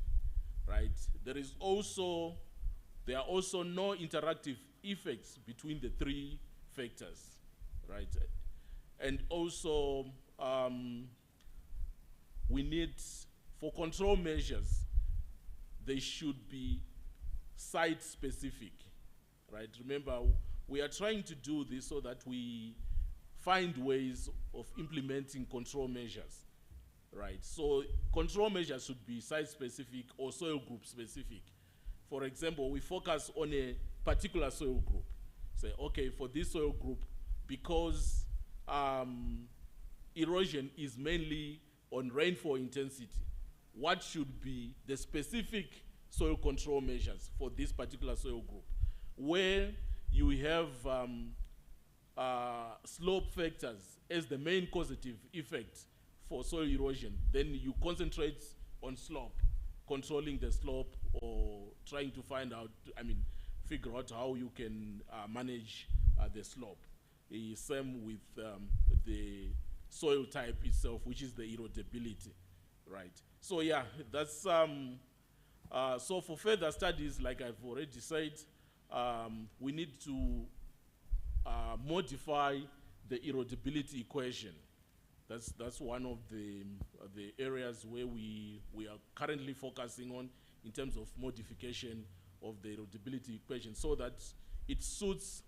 right? There are also no interactive effects between the three factors, right? And also, we need, for control measures, they should be site-specific, right? Remember, we are trying to do this so that we find ways of implementing control measures, right? So control measures should be site-specific or soil group-specific. For example, we focus on a particular soil group. Say, okay, for this soil group, because erosion is mainly on rainfall intensity, what should be the specific soil control measures for this particular soil group? Where you have slope factors as the main causative effect for soil erosion, then you concentrate on slope, controlling the slope or trying to find out, figure out how you can manage the slope. Same with the soil type itself, which is the erodibility, right? So yeah, that's, so for further studies, like I've already said, we need to modify the erodibility equation. That's one of the areas where we are currently focusing on in terms of modification of the erodibility equation so that it suits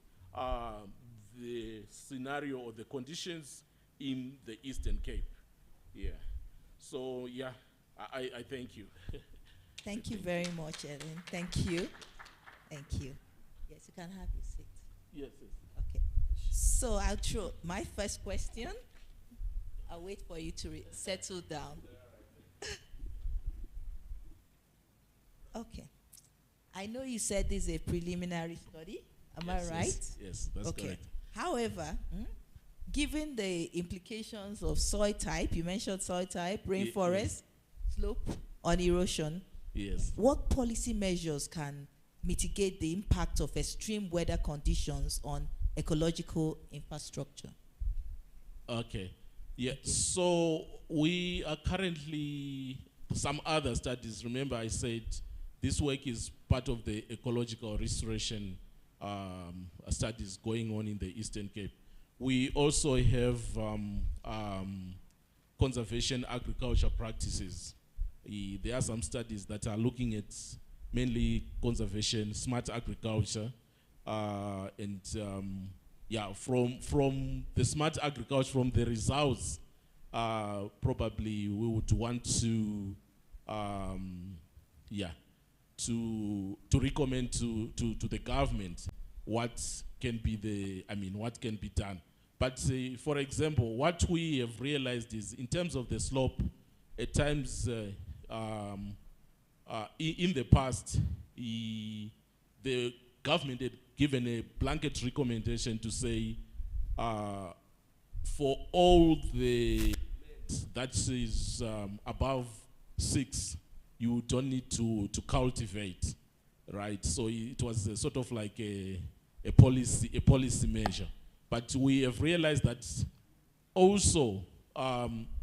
the scenario or the conditions in the Eastern Cape. Yeah. So yeah, I thank you. Thank you very much, Ellen. Thank you. Thank you. Yes, you can have your seat. Yes, yes. Okay. So I'll throw my first question. I'll wait for you to settle down. Okay. I know you said this is a preliminary study. Am Yes, I right? yes, that's okay. correct. However, given the implications of soil type, you mentioned soil type, rainforest, slope, on erosion, yes, what policy measures can mitigate the impact of extreme weather conditions on ecological infrastructure? Okay. Yeah, so we are currently, some other studies, remember I said this work is part of the ecological restoration studies going on in the Eastern Cape. We also have conservation agriculture practices. There are some studies that are looking at mainly conservation, smart agriculture, and yeah, from the smart agriculture, from the results, probably we would want to, yeah, to recommend to the government what can be the, what can be done. But for example, what we have realized is in terms of the slope, at times in the past, the government had given a blanket recommendation to say for all the land that is above 6, you don't need to cultivate, right? So it was a sort of like a policy measure. But we have realized that also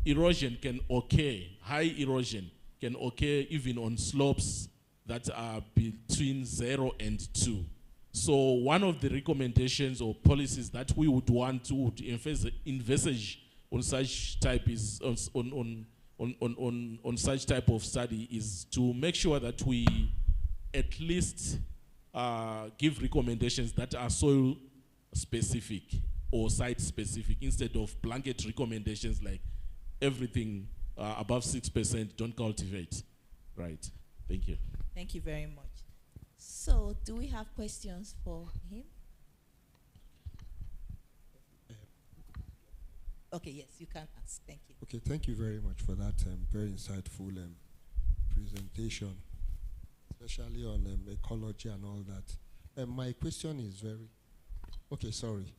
erosion can occur, high erosion can occur even on slopes that are between 0 and 2. So one of the recommendations or policies that we would want to envisage on such type is on such type of study is to make sure that we at least give recommendations that are soil specific or site specific instead of blanket recommendations like everything above 6% don't cultivate. Right. Thank you. Thank you very much. So, do we have questions for him? Okay, yes, you can ask. Thank you. Okay, thank you very much for that very insightful presentation, especially on ecology and all that. My question is very, okay, sorry.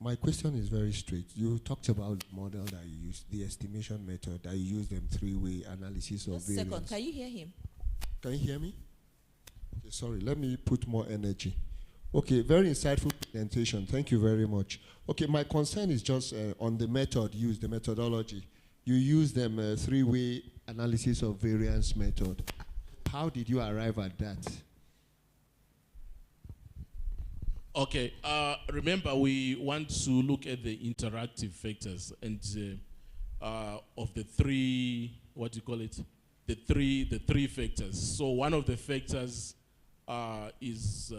My question is very straight. You talked about the model that you used, the estimation method that you used, them three-way analysis of Just variance. a second, can you hear him? Can you hear me? Okay, sorry, let me put more energy. Okay, very insightful presentation. Thank you very much. Okay, my concern is just on the method used, the methodology. You used them three-way analysis of variance method. How did you arrive at that? Okay, remember we want to look at the interactive factors and of the three, what do you call it? The three factors. So one of the factors is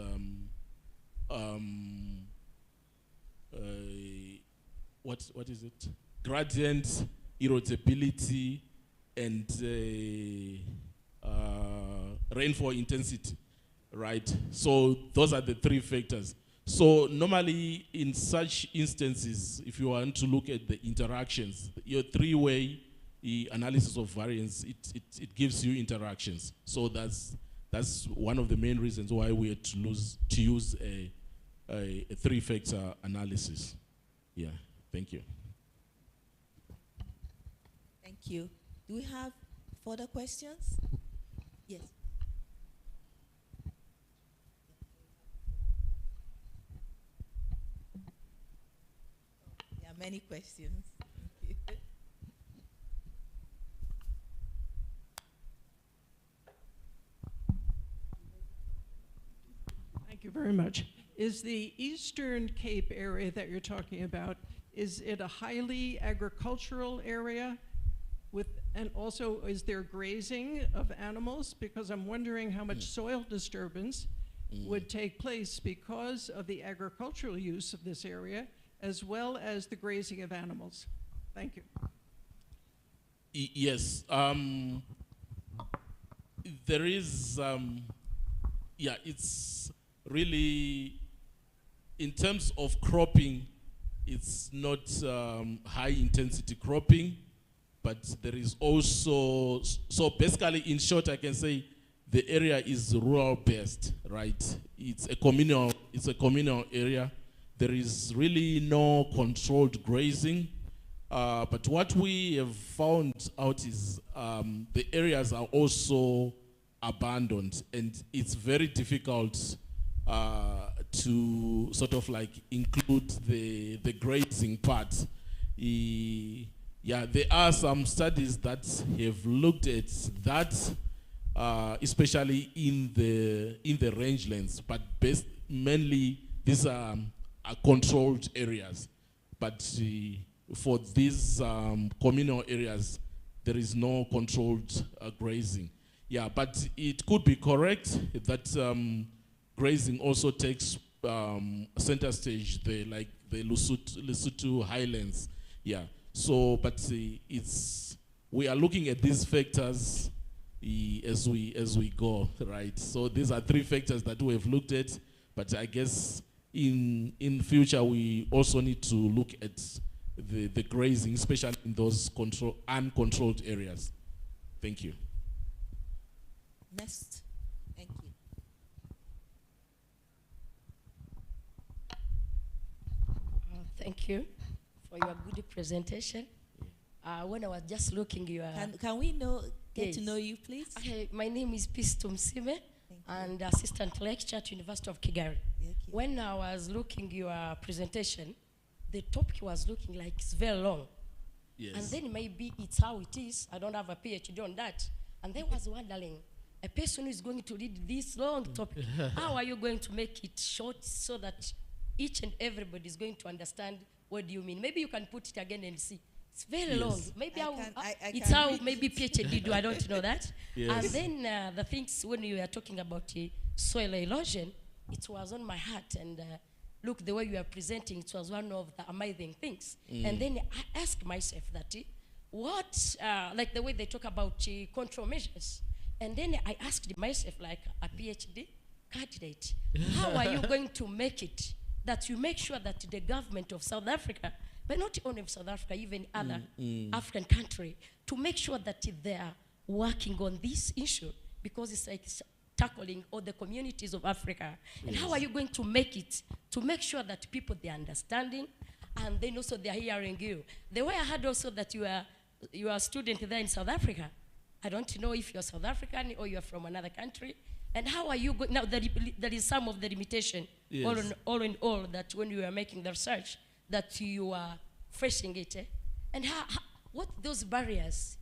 what is it? Gradient, erodibility, and rainfall intensity, right? So those are the three factors. So normally in such instances, if you want to look at the interactions, your three-way analysis of variance, it gives you interactions. So that's one of the main reasons why we had to use a three-factor analysis. Yeah, thank you. Thank you. Do we have further questions? Yes. There are many questions. Thank you. Thank you very much. Is the Eastern Cape area that you're talking about, is it a highly agricultural area? And also, is there grazing of animals? Because I'm wondering how much soil disturbance would take place because of the agricultural use of this area, as well as the grazing of animals. Thank you. Yes. There is, yeah, it's really, in terms of cropping, it's not high intensity cropping, but there is also, so basically in short I can say the area is rural based, right? It's a communal area. There is really no controlled grazing, but what we have found out is the areas are also abandoned, and it's very difficult to sort of like include the grazing part. Yeah, there are some studies that have looked at that, especially in the rangelands, but mainly these are controlled areas. But for these communal areas, there is no controlled grazing. Yeah, but it could be correct that grazing also takes center stage there, like the Lesotho highlands. Yeah. So, but we are looking at these factors as we go, right? So these are three factors that we have looked at, but I guess in future we also need to look at the grazing, especially in those uncontrolled areas. Thank you. Next. Thank you. Thank you for your good presentation. When I was just looking, Can we get to know you, please? Okay, my name is Pisto Msime, and assistant lecturer at University of Kigali. When I was looking your presentation, the topic was looking like it's very long. Yes. And then maybe it's how it is. I don't have a PhD on that. And then I was wondering, a person who is going to read this long topic, how are you going to make it short so that each and everybody is going to understand what do you mean? Maybe you can put it again and see. It's very long. Maybe it's how maybe PhD do. I don't know that. Yes. And then the things when you were talking about soil erosion, it was on my heart. And look, the way you are presenting, it was one of the amazing things. And then I asked myself that, what, like the way they talk about control measures. And then I asked myself, like a PhD candidate, how are you going to make it that you make sure that the government of South Africa, but not only of South Africa, even other African country, to make sure that they are working on this issue, because it's like tackling all the communities of Africa. And how are you going to make it, to make sure that people, they are understanding, and then also they are hearing you? The way I heard also that you are a student there in South Africa. I don't know if you're South African or you're from another country. And how are you going, now there is some of the limitation, Yes. all in all, that when you are making the research, that you are facing it. And what those barriers,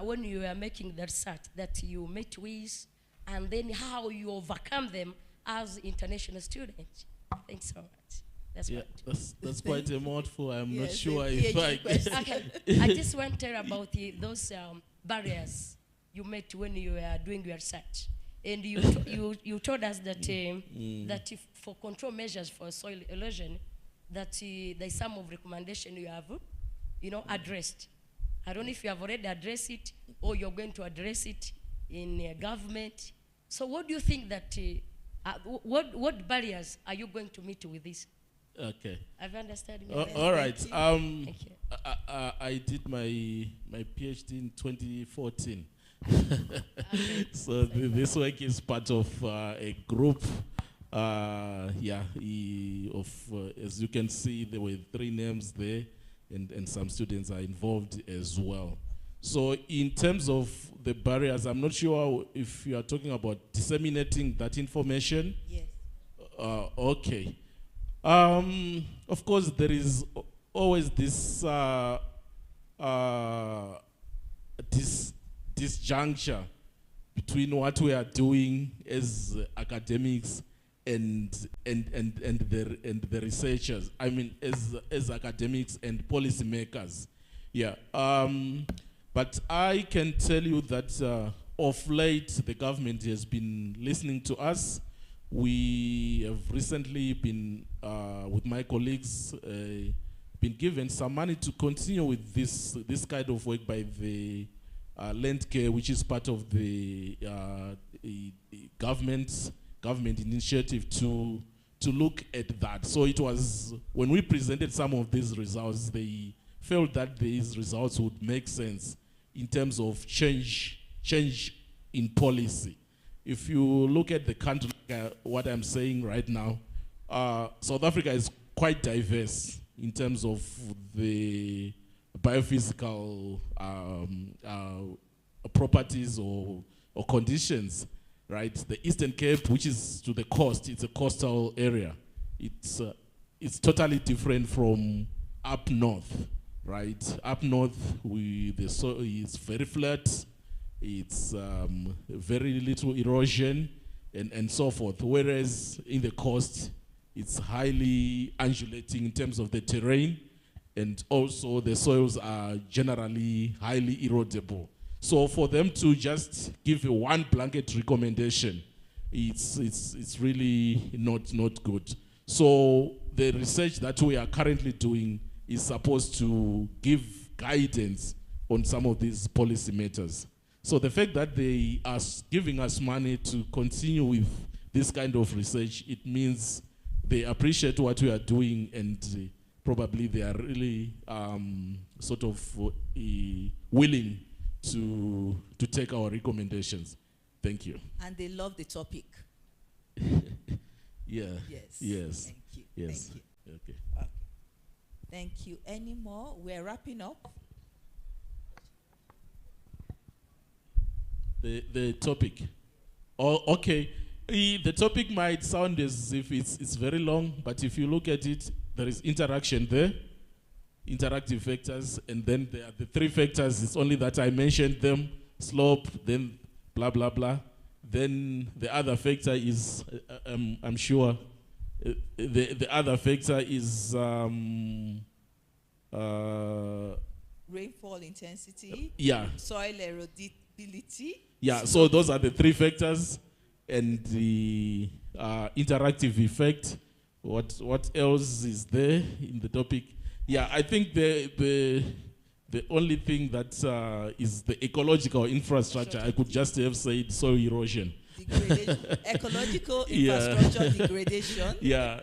when you are making the research, that you meet with, and then how you overcome them as international students. Thanks so much. That's that's quite a mouthful. I'm not Yes, sure a if PhD I question. Okay, I just want to tell about those barriers you met when you are doing your research. And you told us that that if for control measures for soil erosion, that there's some of recommendation you have, addressed. I don't know if you have already addressed it or you're going to address it in government. So what do you think that, what barriers are you going to meet with this? Okay. Have you understood me? All right. Thank you. I did my PhD in 2014. So this work is part of a group. As you can see, there were 3 names there, and some students are involved as well. So in terms of the barriers, I'm not sure if you are talking about disseminating that information. Yes. Okay. Of course, there is always this disjuncture between what we are doing as academics and the researchers. I mean, as academics and policymakers. Yeah. But I can tell you that of late, the government has been listening to us. We have recently been, with my colleagues, been given some money to continue with this kind of work by the Land Care, which is part of the government initiative to look at that. So it was, when we presented some of these results, they felt that these results would make sense in terms of change in policy. If you look at the country, what I'm saying right now, South Africa is quite diverse in terms of the biophysical properties or conditions, right? The Eastern Cape, which is to the coast, it's a coastal area. It's totally different from up north, right? Up north, the soil is very flat. It's very little erosion and so forth. Whereas in the coast, it's highly undulating in terms of the terrain, and also the soils are generally highly erodible. So for them to just give a one blanket recommendation, it's really not good. So the research that we are currently doing is supposed to give guidance on some of these policy matters. So the fact that they are giving us money to continue with this kind of research, it means they appreciate what we are doing, and probably they are really sort of willing to take our recommendations. Thank you. And they love the topic. Yeah. Yes. Thank you. Yes. Thank you. Okay. Thank you. Any more? We're wrapping up. The topic. Oh, okay. The topic might sound as if it's very long, but if you look at it, there is interaction there, interactive factors, and then there are the 3 factors. It's only that I mentioned them: slope, then blah blah blah. Then the other factor is, I'm sure, the other factor is rainfall intensity. Yeah. Soil erodibility. Yeah. So those are the 3 factors, and the interactive effect. What else is there in the topic? Yeah, I think the only thing that is the ecological infrastructure. I could just have said soil erosion. Ecological infrastructure degradation. Yeah,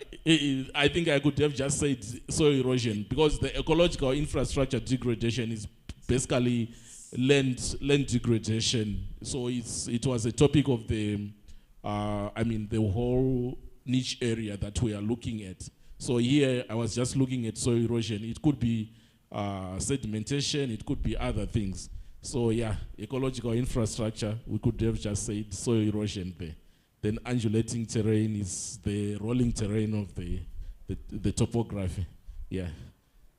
I think I could have just said soil erosion, because the ecological infrastructure degradation is basically land degradation. So it was a topic of the the whole niche area that we are looking at. So here I was just looking at soil erosion. It could be sedimentation, it could be other things. So yeah, ecological infrastructure, we could have just said soil erosion there. Then undulating terrain is the rolling terrain of the topography. Yeah.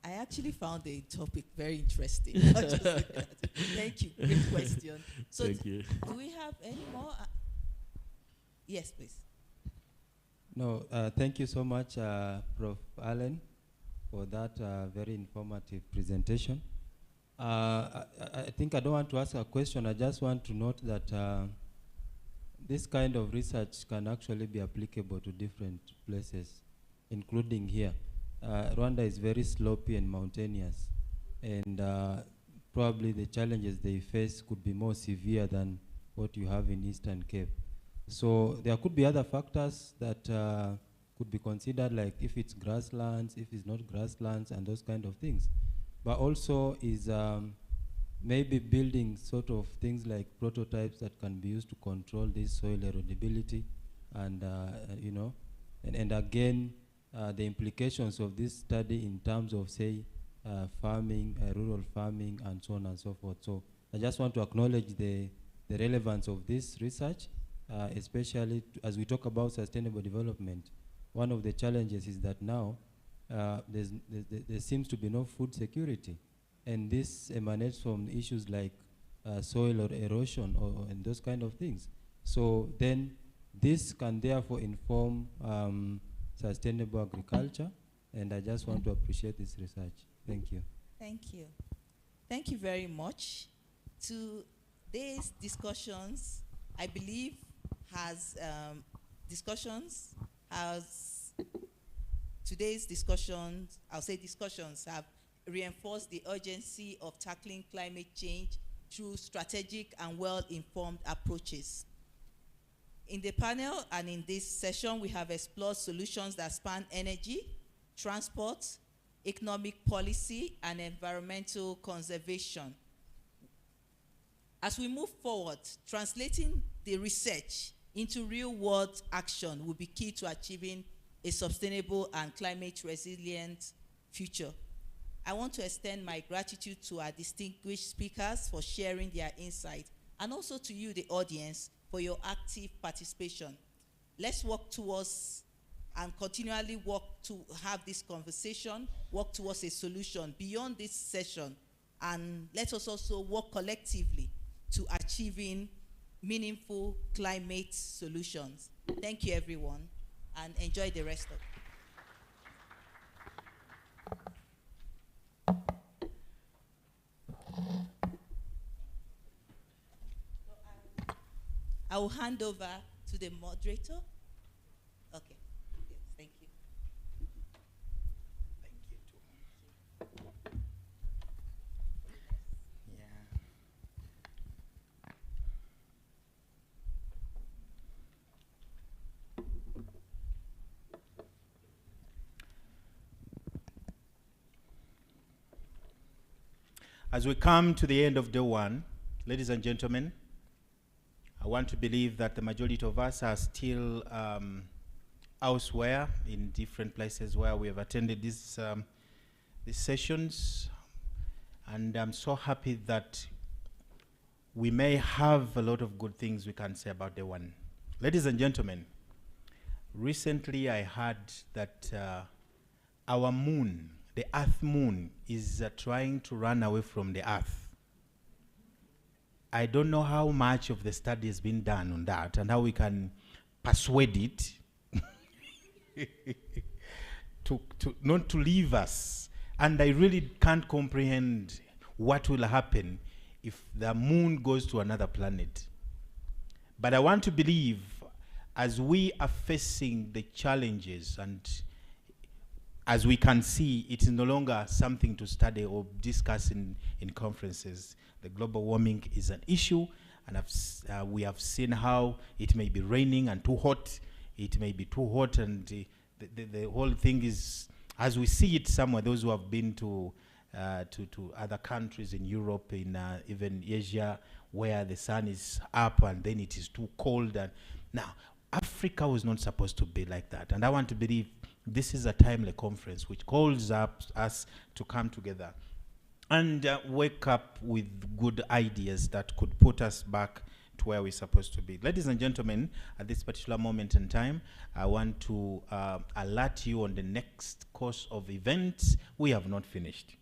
I actually found the topic very interesting. Thank you. Great question. So Thank you. Do we have any more? Yes, please. No, thank you so much, Prof. Allen, for that very informative presentation. I think I don't want to ask a question. I just want to note that this kind of research can actually be applicable to different places, including here. Rwanda is very slopey and mountainous, and probably the challenges they face could be more severe than what you have in Eastern Cape. So there could be other factors that could be considered, like if it's grasslands, if it's not grasslands, and those kind of things. But also is maybe building sort of things like prototypes that can be used to control this soil erodibility, and you know, and again, the implications of this study in terms of, say, farming, rural farming, and so on and so forth. So I just want to acknowledge the relevance of this research, especially as we talk about sustainable development. One of the challenges is that now there seems to be no food security. And this emanates from issues like soil or erosion and those kind of things. So then this can therefore inform sustainable agriculture, and I just want to appreciate this research. Thank you. Thank you. Thank you very much. Today's discussions, I believe, today's discussions, I'll say discussions, have reinforced the urgency of tackling climate change through strategic and well-informed approaches. In the panel and in this session, we have explored solutions that span energy, transport, economic policy, and environmental conservation. As we move forward, translating the research into real-world action will be key to achieving a sustainable and climate-resilient future. I want to extend my gratitude to our distinguished speakers for sharing their insight, and also to you, the audience, for your active participation. Let's work towards and continually work to have this conversation, work towards a solution beyond this session, and let us also work collectively to achieving meaningful climate solutions. Thank you, everyone, and enjoy the rest of it. I will hand over to the moderator. Okay. Yes, thank you. Thank you too. Yeah. As we come to the end of day one, ladies and gentlemen, I want to believe that the majority of us are still elsewhere in different places where we have attended these sessions. And I'm so happy that we may have a lot of good things we can say about day one. Ladies and gentlemen, recently I heard that our moon, the Earth moon, is trying to run away from the Earth. I don't know how much of the study has been done on that and how we can persuade it to not to leave us. And I really can't comprehend what will happen if the moon goes to another planet. But I want to believe, as we are facing the challenges, and as we can see, it is no longer something to study or discuss in conferences. The global warming is an issue, and we have seen how it may be raining and too hot. It may be too hot, and the whole thing is, as we see it somewhere, those who have been to other countries in Europe, in even Asia, where the sun is up and then it is too cold. And now, Africa was not supposed to be like that. And I want to believe this is a timely conference which calls up us to come together and wake up with good ideas that could put us back to where we're supposed to be. Ladies and gentlemen, at this particular moment in time, I want to alert you on the next course of events. We have not finished.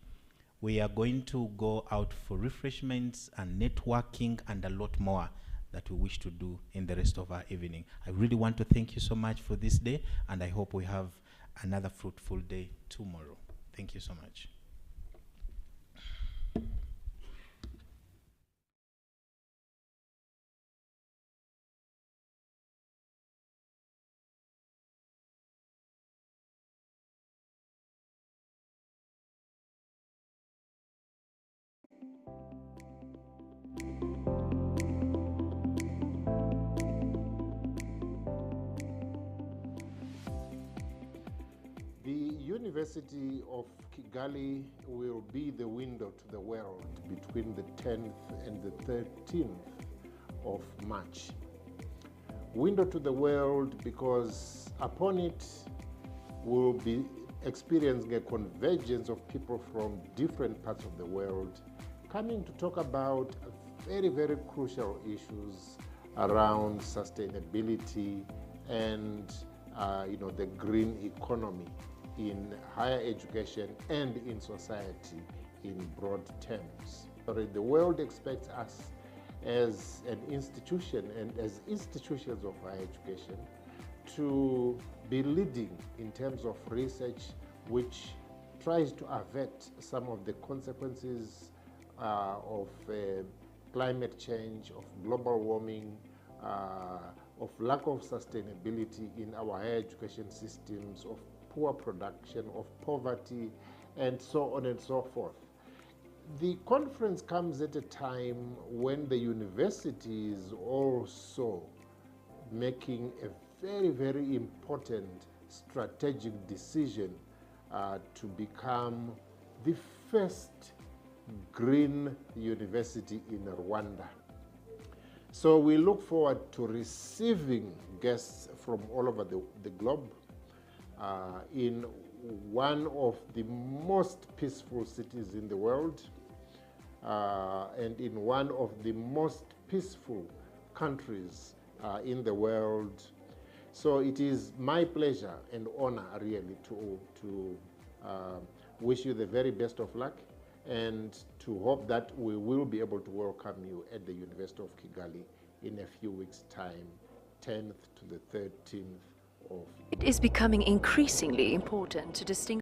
We are going to go out for refreshments and networking and a lot more that we wish to do in the rest of our evening. I really want to thank you so much for this day, and I hope we have another fruitful day tomorrow. Thank you so much. University of Kigali will be the window to the world between the 10th and the 13th of March. Window to the world because upon it we'll be experiencing a convergence of people from different parts of the world coming to talk about very, very crucial issues around sustainability and the green economy in higher education and in society in broad terms. The world expects us as an institution and as institutions of higher education to be leading in terms of research which tries to avert some of the consequences of climate change, of global warming, of lack of sustainability in our higher education systems, of poor production, of poverty, and so on and so forth. The conference comes at a time when the university is also making a very, very important strategic decision to become the first green university in Rwanda. So we look forward to receiving guests from all over the globe in one of the most peaceful cities in the world and in one of the most peaceful countries in the world. So it is my pleasure and honor really to wish you the very best of luck and to hope that we will be able to welcome you at the University of Kigali in a few weeks' time, 10th to the 13th of... It is becoming increasingly important to distinguish